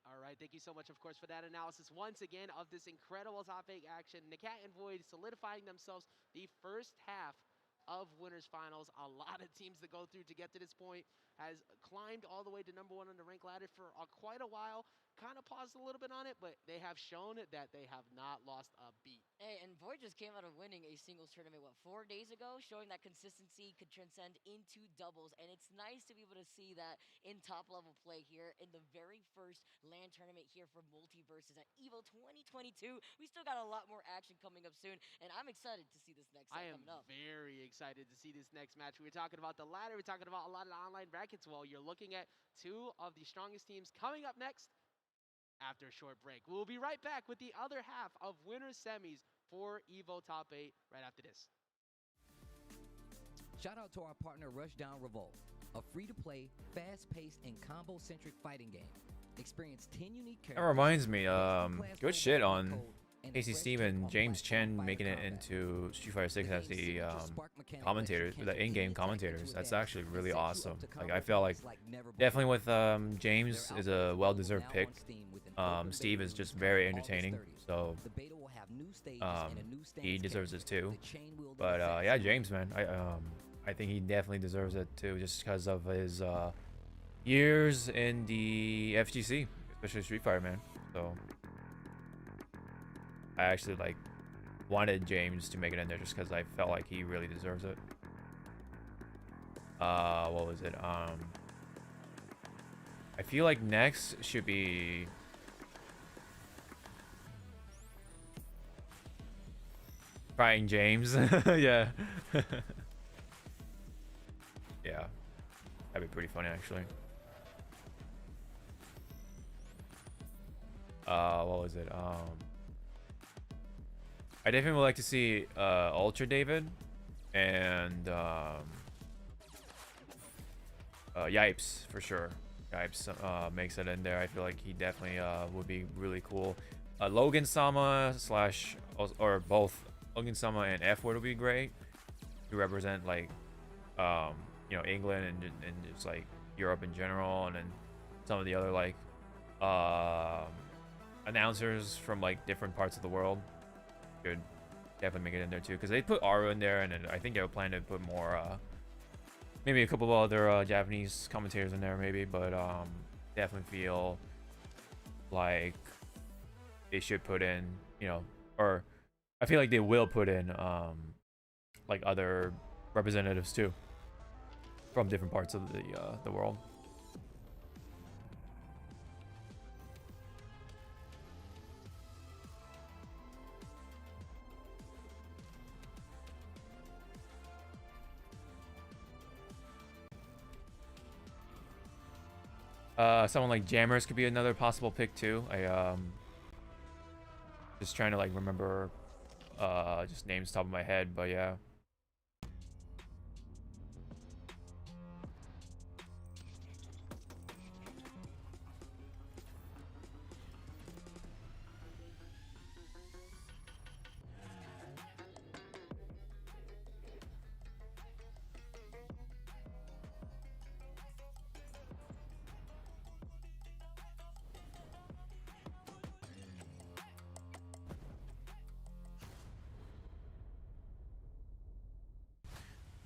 All right, thank you so much, of course, for that analysis once again of this incredible top 8 action. Nakat and Void solidifying themselves the first half of winners finals. A lot of teams that go through to get to this point has climbed all the way to #1 on the rank ladder for quite a while. kind of paused a little bit on it, but they have shown that they have not lost a beat. Hey, and Void just came out of winning a singles tournament, what, 4 days ago? Showing that consistency could transcend into doubles, and it's nice to be able to see that in top-level play here in the very first LAN tournament here for Multiverses at EVO 2022. We still got a lot more action coming up soon, and I'm excited to see this next set coming up. Very excited to see this next match. We're talking about the ladder. We're talking about a lot of the online brackets. Well, you're looking at two of the strongest teams coming up next after a short break. We'll be right back with the other half of winners semis for EVO Top 8 right after this. Shout out to our partner Rushdown Revolt, a free-to-play, fast-paced, and combo-centric fighting game. Experience 10 unique characters. That reminds me, good shit on AC Steve and James Chen making it into Street Fighter 6 as the commentators, the in-game commentators. That's actually really awesome. Like, I felt like definitely with James is a well-deserved pick. Steve is just very entertaining, so he deserves it too. But yeah, James, man, I think he definitely deserves it too, just because of his years in the FGC, especially Street Fighter, man. So I actually like wanted James to make it in there just because I felt like he really deserves it. What was it? I feel like next should be Crying James. Yeah. Yeah. That'd be pretty funny actually. What was it? I definitely would like to see Ultra David and Yipes for sure. Yipes makes it in there. I feel like he definitely would be really cool. Logan Sama slash or both Logan Sama and F Word would be great to represent like you know, England and just like Europe in general, and then some of the other like announcers from like different parts of the world could definitely make it in there too, because they put Aru in there, and then I think they were planning to put more maybe a couple of other Japanese commentators in there maybe, but definitely feel like they should put in, you know, or I feel like they will put in like other representatives too from different parts of the world. Someone like Jammers could be another possible pick too. I just trying to like remember just names top of my head, but yeah.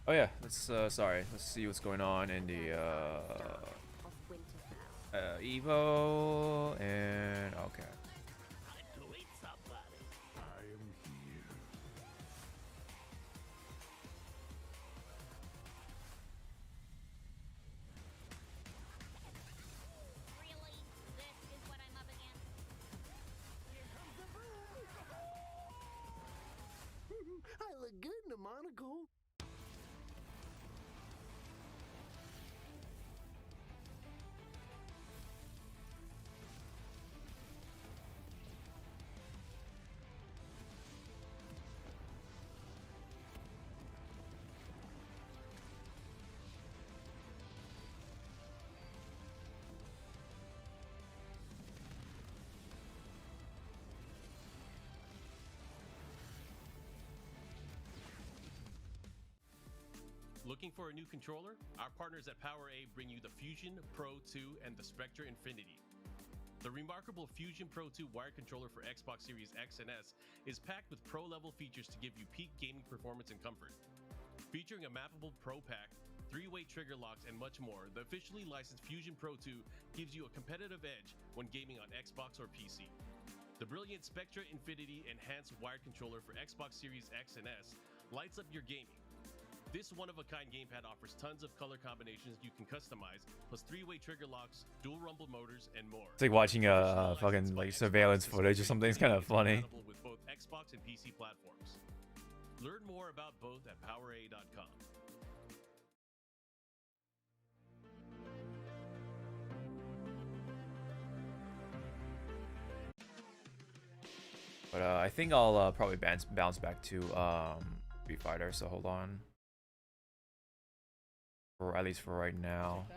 Oh yeah, let's sorry. Let's see what's going on in the EVO and okay. I look good in a monocle. Looking for a new controller? Our partners at PowerA bring you the Fusion Pro 2 and the Spectra Infinity. The remarkable Fusion Pro 2 wired controller for Xbox Series X and S is packed with pro-level features to give you peak gaming performance and comfort. Featuring a mappable Pro Pack, 3-way trigger locks, and much more, the officially licensed Fusion Pro 2 gives you a competitive edge when gaming on Xbox or PC. The brilliant Spectra Infinity enhanced wired controller for Xbox Series X and S lights up your gaming. This one-of-a-kind gamepad offers tons of color combinations you can customize, plus 3-way trigger locks, dual rumble motors, and more. It's like watching a fucking like surveillance footage or something. It's kind of funny. Compatible with both Xbox and PC platforms. Learn more about both at powera.com. But I think I'll probably bounce back to Street Fighter. So hold on. Or at least for right now.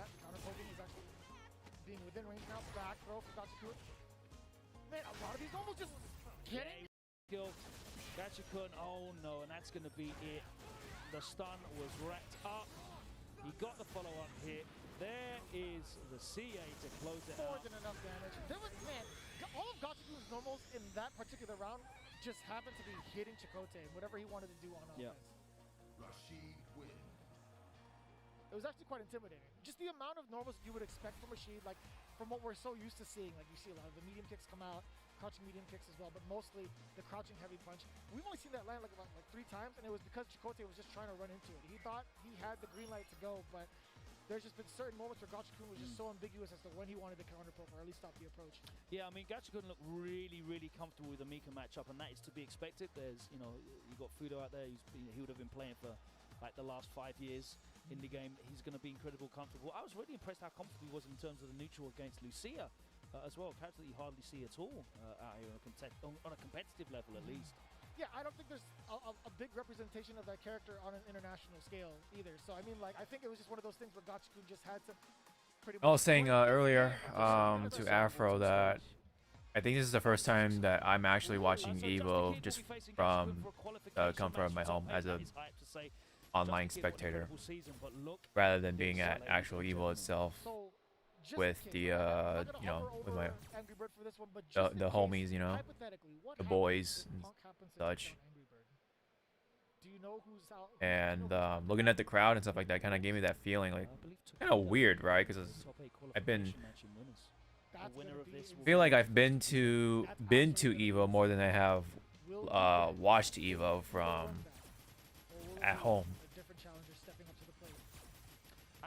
Being within range now, back throw for Gachikun. Man, a lot of these almost just kidding. Gachikun, oh no, and that's going to be it. The stun was racked up. He got the follow-up hit. There is the CA to close it More out. than enough damage. There was, man, all of Gachikun's normals in that particular round just happened to be hitting Chakotay, whatever he wanted to do on offense. Rashid wins. It was actually quite intimidating. Just the amount of normals you would expect from Rashid, like from what we're so used to seeing. Like you see a lot of the medium kicks come out, crouching medium kicks as well, but mostly the crouching heavy punch. We've only seen that land like about 3 times, and it was because Chakotay was just trying to run into it. He thought he had the green light to go, but there's just been certain moments where Gachikun was just so ambiguous as to when he wanted to counter poke or at least stop the approach. Yeah, I mean, Gachikun looked really, really comfortable with the Mika matchup, and that is to be expected. There's, you know, you got Fudo out there. He would have been playing for like the last 5 years in the game. He's going to be incredible comfortable. I was really impressed how comfortable he was in terms of the neutral against Lucia as well. Character that you hardly see at all out here on a competitive level at least. Yeah, I don't think there's a big representation of that character on an international scale either. So, I mean, like, I think it was just one of those things where Gachikun just had to pretty much... I was saying earlier to Afro that I think this is the first time that I'm actually watching EVO just from the comfort of my home as a online spectator, rather than being at actual EVO itself with the you know, with my the homies, you know, the boys and such. And looking at the crowd and stuff like that kind of gave me that feeling, like kind of weird, right? Because I feel like I've been to EVO more than I have watched EVO from at home.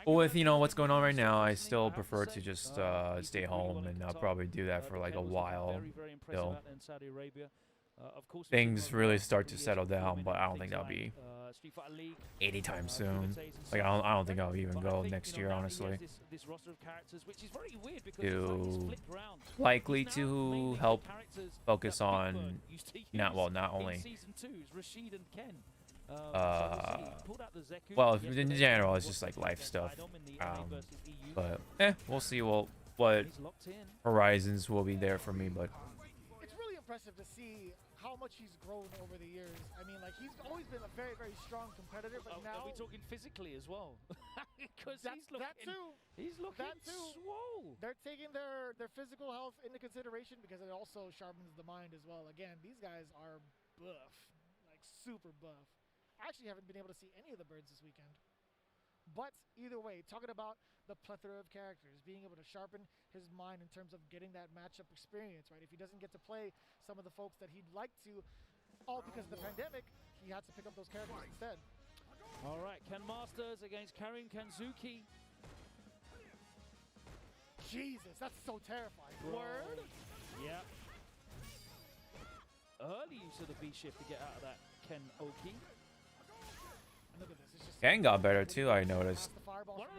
But with, you know, what's going on right now, I still prefer to just stay home, and I'll probably do that for like a while till things really start to settle down. But I don't think that'll be anytime soon. Like I don't think I'll even go next year, honestly. Likely to help focus on not only well, in general, it's just like life stuff. But we'll see what horizons will be there for me. But it's really impressive to see how much he's grown over the years. I mean, like, he's always been a very, very strong competitor, but now... Are we talking physically as well? Because he's looking swole. They're taking their physical health into consideration because it also sharpens the mind as well. Again, these guys are buff, like super buff. I actually haven't been able to see any of the birds this weekend. But either way, talking about the plethora of characters, being able to sharpen his mind in terms of getting that matchup experience, right? If he doesn't get to play some of the folks that he'd like to, all because of the pandemic, he had to pick up those characters instead. All right, Ken Masters against Karin Kanzuki. Jesus, that's so terrifying. Word? Yeah. Early use of the B shift to get out of that Ken Oki. Ken got better too, I noticed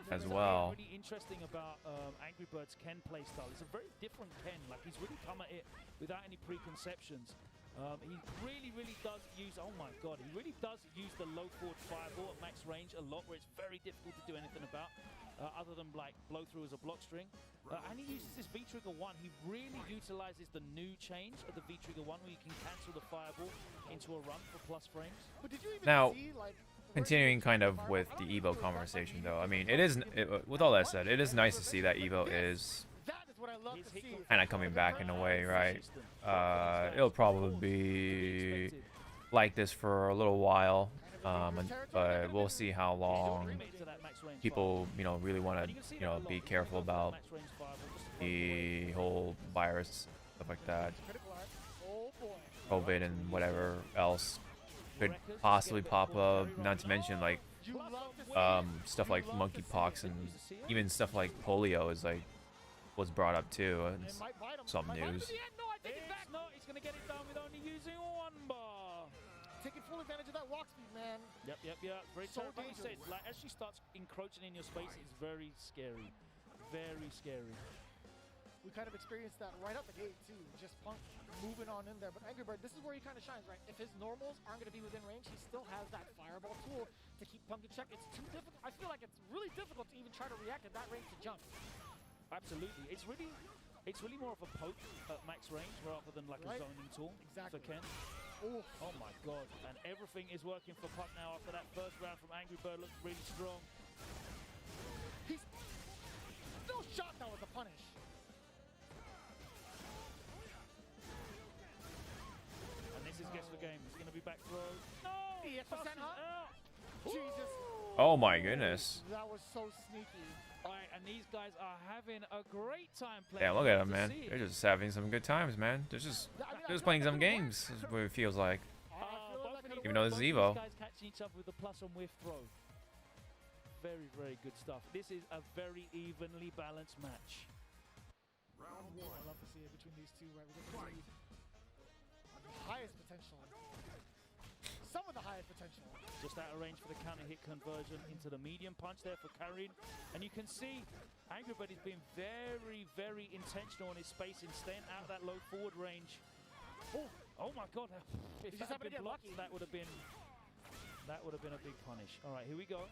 as well. Really interesting about Angry Birds' Ken playstyle. It's a very different Ken. Like, he's really come at it without any preconceptions. He really does use, oh my god, he really does use the low forward fireball at max range a lot, where it's very difficult to do anything about, other than like blow through as a block string. And he uses this V-Trigger 1. He really utilizes the new change of the V-Trigger 1, where you can cancel the fireball into a run for plus frames. But did you even Now, see, like, continuing kind of with the EVO conversation, though, I mean, with all that said, it is nice to see that EVO is kind of coming back in a way, right? It'll probably be like this for a little while, but we'll see how long people, you know, really want to, you know, be careful about the whole virus, stuff like that. COVID and whatever else could possibly pop up. Not to mention like stuff like monkeypox and even stuff like polio is like was brought up too. It's some news. He's gonna get it done with only using one bar. Taking full advantage of that walk speed, man. Yep. Very so like you said, dangerous. like as she starts encroaching in your space, it's very scary. Very scary. We kind of experienced that right out the gate too. Just Punk moving on in there. But Angry Bird, this is where he kind of shines, right? If his normals aren't going to be within range, he still has that fireball tool to keep Punk in check. It's too difficult. I feel like it's really difficult to even try to react at that range to jump. Absolutely. It's really more of a poke at max range rather than like a zoning tool for Ken. Oh my god. And everything is working for Punk now after that first round from Angry Bird. Looks really strong. He's no shot now with the punish. And this is guess the game. It's gonna be back throw. No! Jesus. Oh my goodness. That was so sneaky. Alright, and these guys are having a great time playing. Yeah, look at them, man. They're just having some good times, man. They're just playing some games. Is what it feels like. Even though this is EVO. These guys catching each other with the plus on whiff throw. Very, very good stuff. This is a very evenly balanced match. Round one. I love to see it between these two, right? We're going to see the highest potential. Some of the highest potential. Just out of range for the counter hit conversion into the medium punch there for Karin. And you can see Angry Bird is being very, very intentional on his spacing, staying out of that low forward range. Oh my god. If that had been blocked, that would have been a big punish. All right, here we go.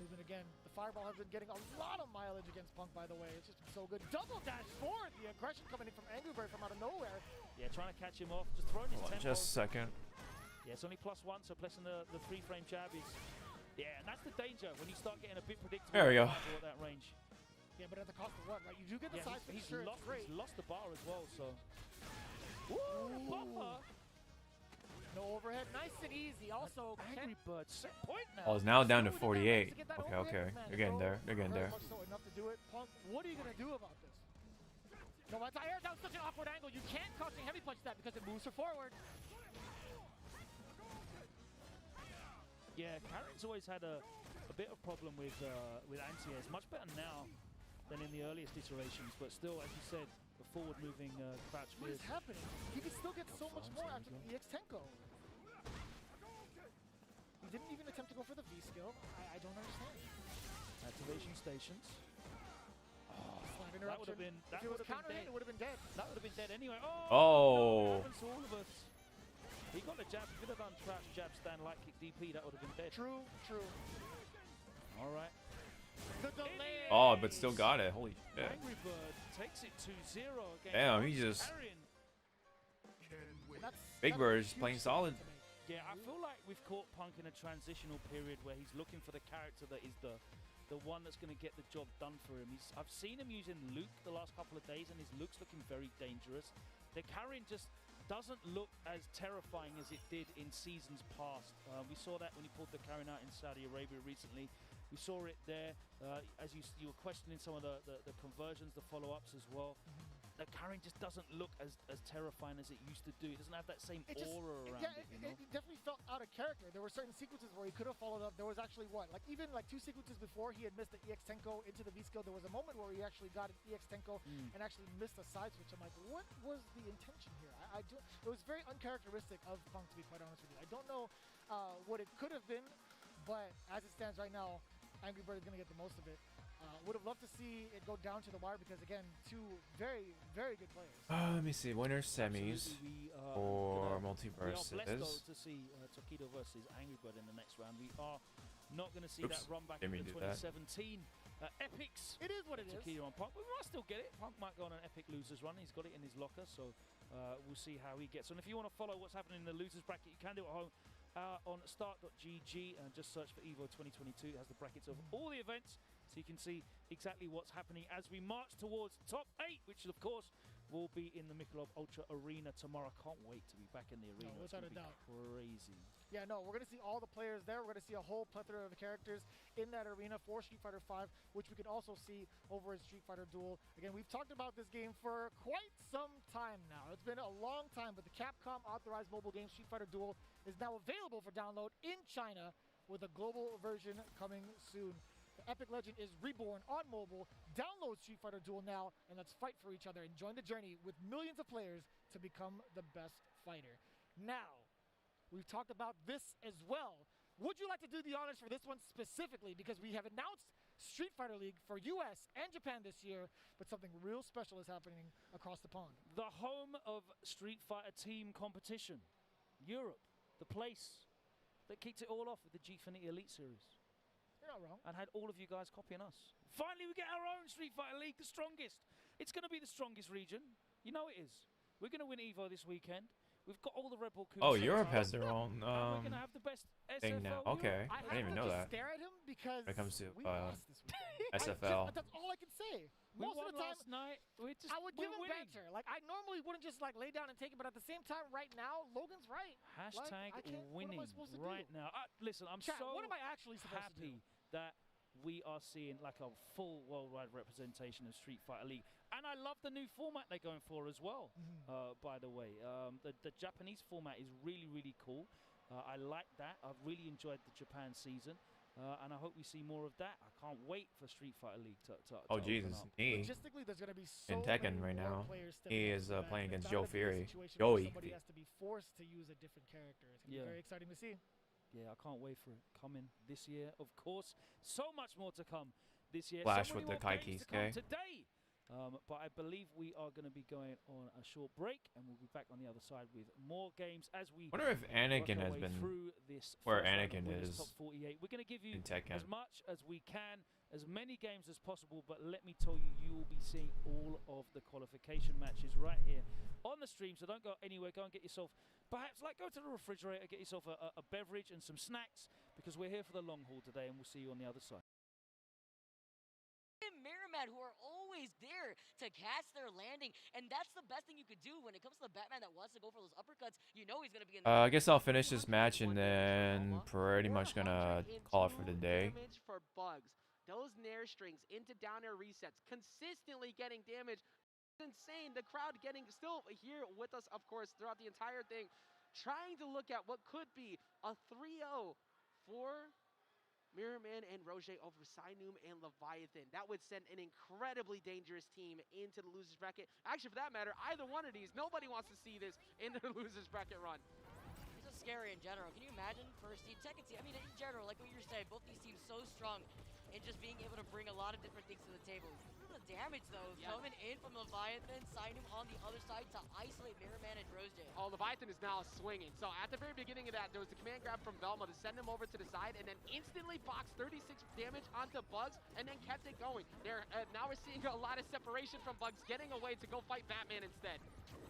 Moving again. The fireball has been getting a lot of mileage against Punk, by the way. It's just been so good. Double dash forward. The aggression coming in from Angry Bird from out of nowhere. Yeah, trying to catch him off. Just throwing his tempo. Just a second. Yeah, it's only +1, so pressing the 3-frame jab is... Yeah, and that's the danger when you start getting a bit predictable. There we go. At that range. Yeah, but at the cost of what, right? You do get the size he's sure, lost the bar as well, so... Ooh, bumper! No overhead, nice and easy. Also, Angry Bird set point now. Oh, it's now down to 48. Okay. They're getting there. They're getting there. So enough to do it. Punk, what are you gonna do about this? No, that's air down such an awkward angle. You can't crouching heavy punch that because it moves her forward. Yeah, Karin's always had a bit of problem with anti-airs. Much better now than in the earliest iterations, but still, as you said, the forward-moving crouch. What is happening? He can still get so much more after the EX Tenko. He didn't even attempt to go for the V skill. I don't understand. Activation stations. That would have been. If it was counter hit, it would have been dead. That would have been dead anyway. Oh. Happens to all of us. He got the jab. He could have done crouch, jab, stand, light kick, DP. That would have been dead. True. All right. The delay. Oh, but still got it. Holy shit. Angry Bird takes it 2-0 against Damn, he just... Big Bird is playing solid. Yeah, I feel like we've caught Punk in a transitional period where he's looking for the character that is the one that's going to get the job done for him. I've seen him using Luke the last couple of days, and his Luke's looking very dangerous. The Karin just doesn't look as terrifying as it did in seasons past. We saw that when he pulled the Karin out in Saudi Arabia recently. We saw it there, as you were questioning some of the conversions, the follow-ups as well. The Karin just doesn't look as terrifying as it used to do. It doesn't have that same aura around it, you know? It definitely felt out of character. There were certain sequences where he could have followed up. There was actually even 2 sequences before he had missed the EX Tenko into the V skill. There was a moment where he actually got an EX Tenko and actually missed a side switch. I'm like, what was the intention here? It was very uncharacteristic of Punk, to be quite honest with you. I don't know what it could have been, but as it stands right now, Angry Bird is going to get the most of it. Would have loved to see it go down to the wire because, again, 2 very, very good players. Let me see. Winner semis or multiverses. We are blessed, though, to see Tokido versus Angry Bird in the next round. We are not going to see that run back in 2017 Epics. It is what it is. Tokido on Punk. We might still get it. Punk might go on an Epic Losers run. He's got it in his locker, so we'll see how he gets on. If you want to follow what's happening in the Losers bracket, you can do it at home. On start.gg and just search for EVO 2022. It has the brackets of all the events, so you can see exactly what's happening as we march towards top 8, which of course will be in the Michelob Ultra Arena tomorrow. Can't wait to be back in the arena. No, without a doubt. Crazy. Yeah, no, we're going to see all the players there. We're going to see a whole plethora of characters in that arena for Street Fighter V, which we can also see over in Street Fighter Duel. Again, we've talked about this game for quite some time now. It's been a long time, but the Capcom authorized mobile game Street Fighter Duel is now available for download in China with a global version coming soon. The epic legend is reborn on mobile. Download Street Fighter Duel now, and let's fight for each other and join the journey with millions of players to become the best fighter. Now, we've talked about this as well. Would you like to do the honors for this one specifically? Because we have announced Street Fighter League for US and Japan this year, but something real special is happening across the pond. The home of Street Fighter team competition. Europe, the place that kicked it all off with the Gfinity Elite Series. You're not wrong. And had all of you guys copying us. Finally, we get our own Street Fighter League, the strongest. It's going to be the strongest region. You know it is. We're going to win EVO this weekend. We've got all the Red Bull Kudos. Oh, Europe has their own we're going to have the best thing now. Okay, I didn't even know that. Stare at him because When it comes to we lost this weekend. SFL. That's all I can say. We Most won of the time, last night. I would give him banter. Like, I normally wouldn't just like lay down and take it, but at the same time, right now, Logan's right. Hashtag winning right now. Listen, I'm Chat, so what am I actually supposed to do? that we are seeing like a full worldwide representation of Street Fighter League. And I love the new format they're going for as well, by the way. The Japanese format is really, really cool. I like that. I've really enjoyed the Japan season. And I hope we see more of that. I can't wait for Street Fighter League to oh, Jesus. Me. Logistically, there's going to be so in Tekken right many now. players He stepping is up to the playing bat. against It's Joe not gonna be a Fury. situation where Joey. somebody has to be forced to use a different character. It's going to be very exciting to see. Yeah, I can't wait for it coming this year. Of course, so much more to come this year. Flash so with many the more Kai games to come Kisuke. today. But I believe we are going to be going on a short break, and we'll be back on the other side with more games as we Wonder if Anakin work our has way been through this where first round of Anakin Winners is Top 48. We're going to give you in Tekken. as much as we can, as many games as possible, but let me tell you, you will be seeing all of the qualification matches right here on the stream, so don't go anywhere. Go and get yourself, perhaps like go to the refrigerator, get yourself a beverage and some snacks, because we're here for the long haul today, and we'll see you on the other side. Mirrorman, who are always there to catch their landing, and that's the best thing you could do when it comes to the Batman that wants to go for those uppercuts. You know he's gonna be in I guess I'll finish this match and then pretty much gonna call it for the day. Damage for Bugs. Those nair strings into down air resets, consistently getting damage. It's insane. The crowd getting still here with us, of course, throughout the entire thing, trying to look at what could be a 3-0 for Mirrorman and Roger over Sinum and Leviathan. That would send an incredibly dangerous team into the losers bracket. Actually, for that matter, either one of these, nobody wants to see this in the losers bracket run. It's just scary in general. Can you imagine first team, second team? I mean, in general, like what you're saying, both these teams so strong in just being able to bring a lot of different things to the table. Look at the damage, though, coming in from Leviathan, Sinum on the other side to isolate Mirrorman and Roger. Oh, Leviathan is now swinging. So at the very beginning of that, there was the command grab from Velma to send him over to the side and then instantly boxed 36 damage onto Bugs and then kept it going. There, now we're seeing a lot of separation from Bugs, getting away to go fight Batman instead.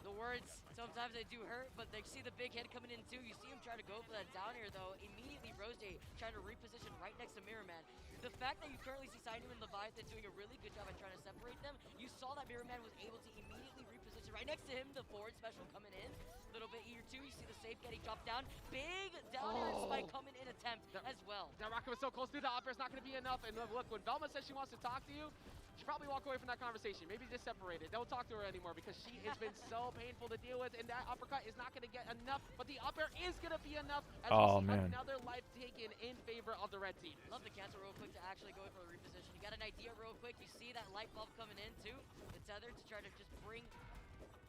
The words, sometimes they do hurt, but they see the big head coming in too. You see him try to go for that down air though. Immediately Roger trying to reposition right next to Mirrorman. The fact that you currently see Sinum and Leviathan doing a really good job at trying to separate them, you saw that Mirrorman was able to immediately reposition right next to him, the forward special coming in. A little bit here too, you see the safe getting dropped down. Big down air spike coming in attempt as well. That rocket was so close to the up air, it's not going to be enough. And look, when Velma says she wants to talk to you, you should probably walk away from that conversation. Maybe just separate it. Don't talk to her anymore because she has been so painful to deal with, and that uppercut is not going to get enough, but the up air is going to be enough as we see another life taken in favor of the red team. Love the cancel real quick to actually go for the reposition. You got an idea real quick. You see that light bulb coming in too. The tether to try to just bring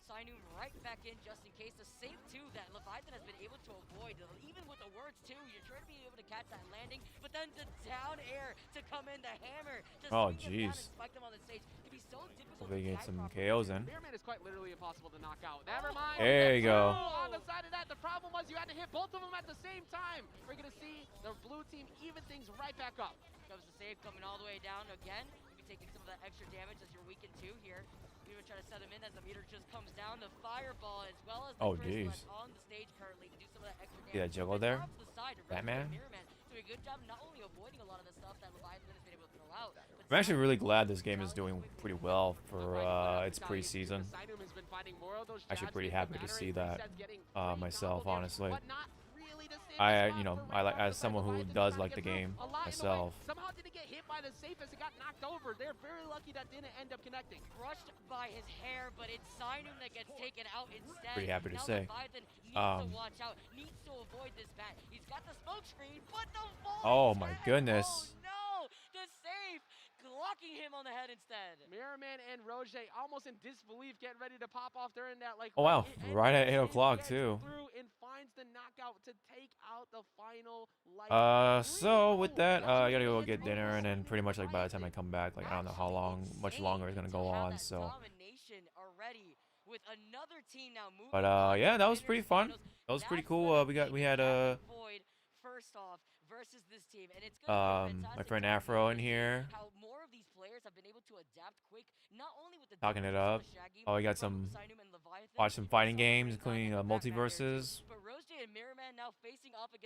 Sinum right back in just in case. The save too that Leviathan has been able to avoid. Even with the words too, you're trying to be able to catch that landing, but then the down air to come in, the hammer to swing them down and spike them on the stage. It can be so difficult Hopefully to get some KOs in. Mirrorman is quite literally impossible to knock out. Never mind. There you go. On the side of that, the problem was you had to hit both of them at the same time. We're going to see the blue team even things right back up. Comes the save coming all the way down again. You'll be taking some of that extra damage as you're weakened too here. You're going to try to set him in as the meter just comes down. The fireball as well as the crystal that's on the stage currently to do some of that extra damage. See that juggle there? Batman? Doing very good job not only avoiding a lot of the stuff that Leviathan has been able to throw out, but I'm actually really glad this game is doing pretty well for its preseason. Actually pretty happy to see that myself, honestly. I like, as someone who does like the game myself. Somehow didn't get hit by the safe as it got knocked over. They're very lucky that didn't end up connecting. Crushed by his hair, but it's Sinum that gets taken out instead. Pretty happy to now say. Leviathan needs to watch out, needs to avoid this bat. He's got the smoke screen, but the Oh my goodness. Oh no! The safe blocking him on the head instead. Mirrorman and Roger almost in disbelief, getting ready to pop off. They're in that like. Oh wow, right at 8 o'clock too. Through and finds the knockout to take out the final life. So with that, I gotta go get dinner, and then pretty much like by the time I come back, like I don't know how much longer it's gonna go on. So. But yeah, that was pretty fun. That was pretty cool. We had first off versus this team, and it's my friend Afro in here. How more of these players have been able to adapt quick, not only with the talking it up. Oh, we got some watch some fighting games, including multiverses.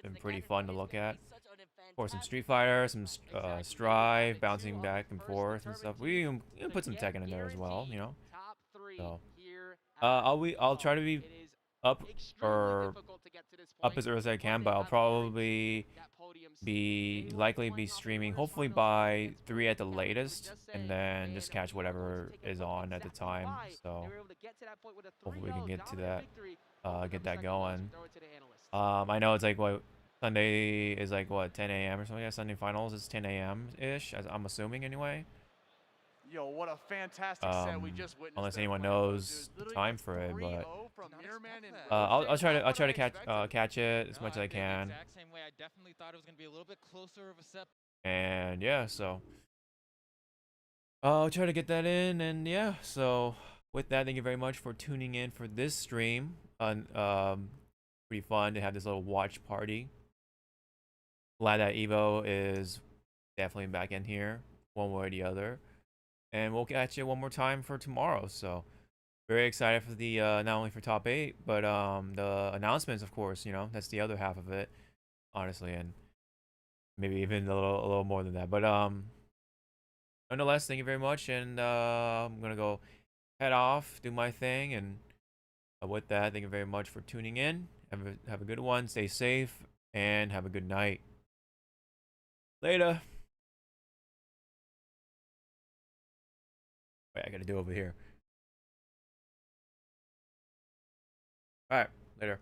Been pretty fun to look at. Or some Street Fighter, some Strive, bouncing back and forth and stuff. We can put some Tekken in there as well, you know. So, I'll try to be up as early as I can, but I'll probably likely be streaming hopefully by 3 at the latest, and then just catch whatever is on at the time. So hopefully we can get to that, get that going. I know it's like what Sunday is like, what, 10 a.m. or something. Yeah, Sunday finals is 10 a.m. ish, as I'm assuming anyway. Yo, what a fantastic set we just witnessed. Unless anyone knows the time for it, but I'll try to catch it as much as I can. And yeah, so I'll try to get that in, and yeah, so with that, thank you very much for tuning in for this stream. Pretty fun to have this little watch party. Glad that EVO is definitely back in here, one way or the other. And we'll catch you one more time for tomorrow. So very excited for the not only for top 8, but the announcements, of course. You know, that's the other half of it, honestly, and maybe even a little more than that. But nonetheless, thank you very much, and I'm gonna go head off, do my thing, and with that, thank you very much for tuning in. Have a good one. Stay safe, and have a good night. Later. Wait, I gotta do over here. Alright, later.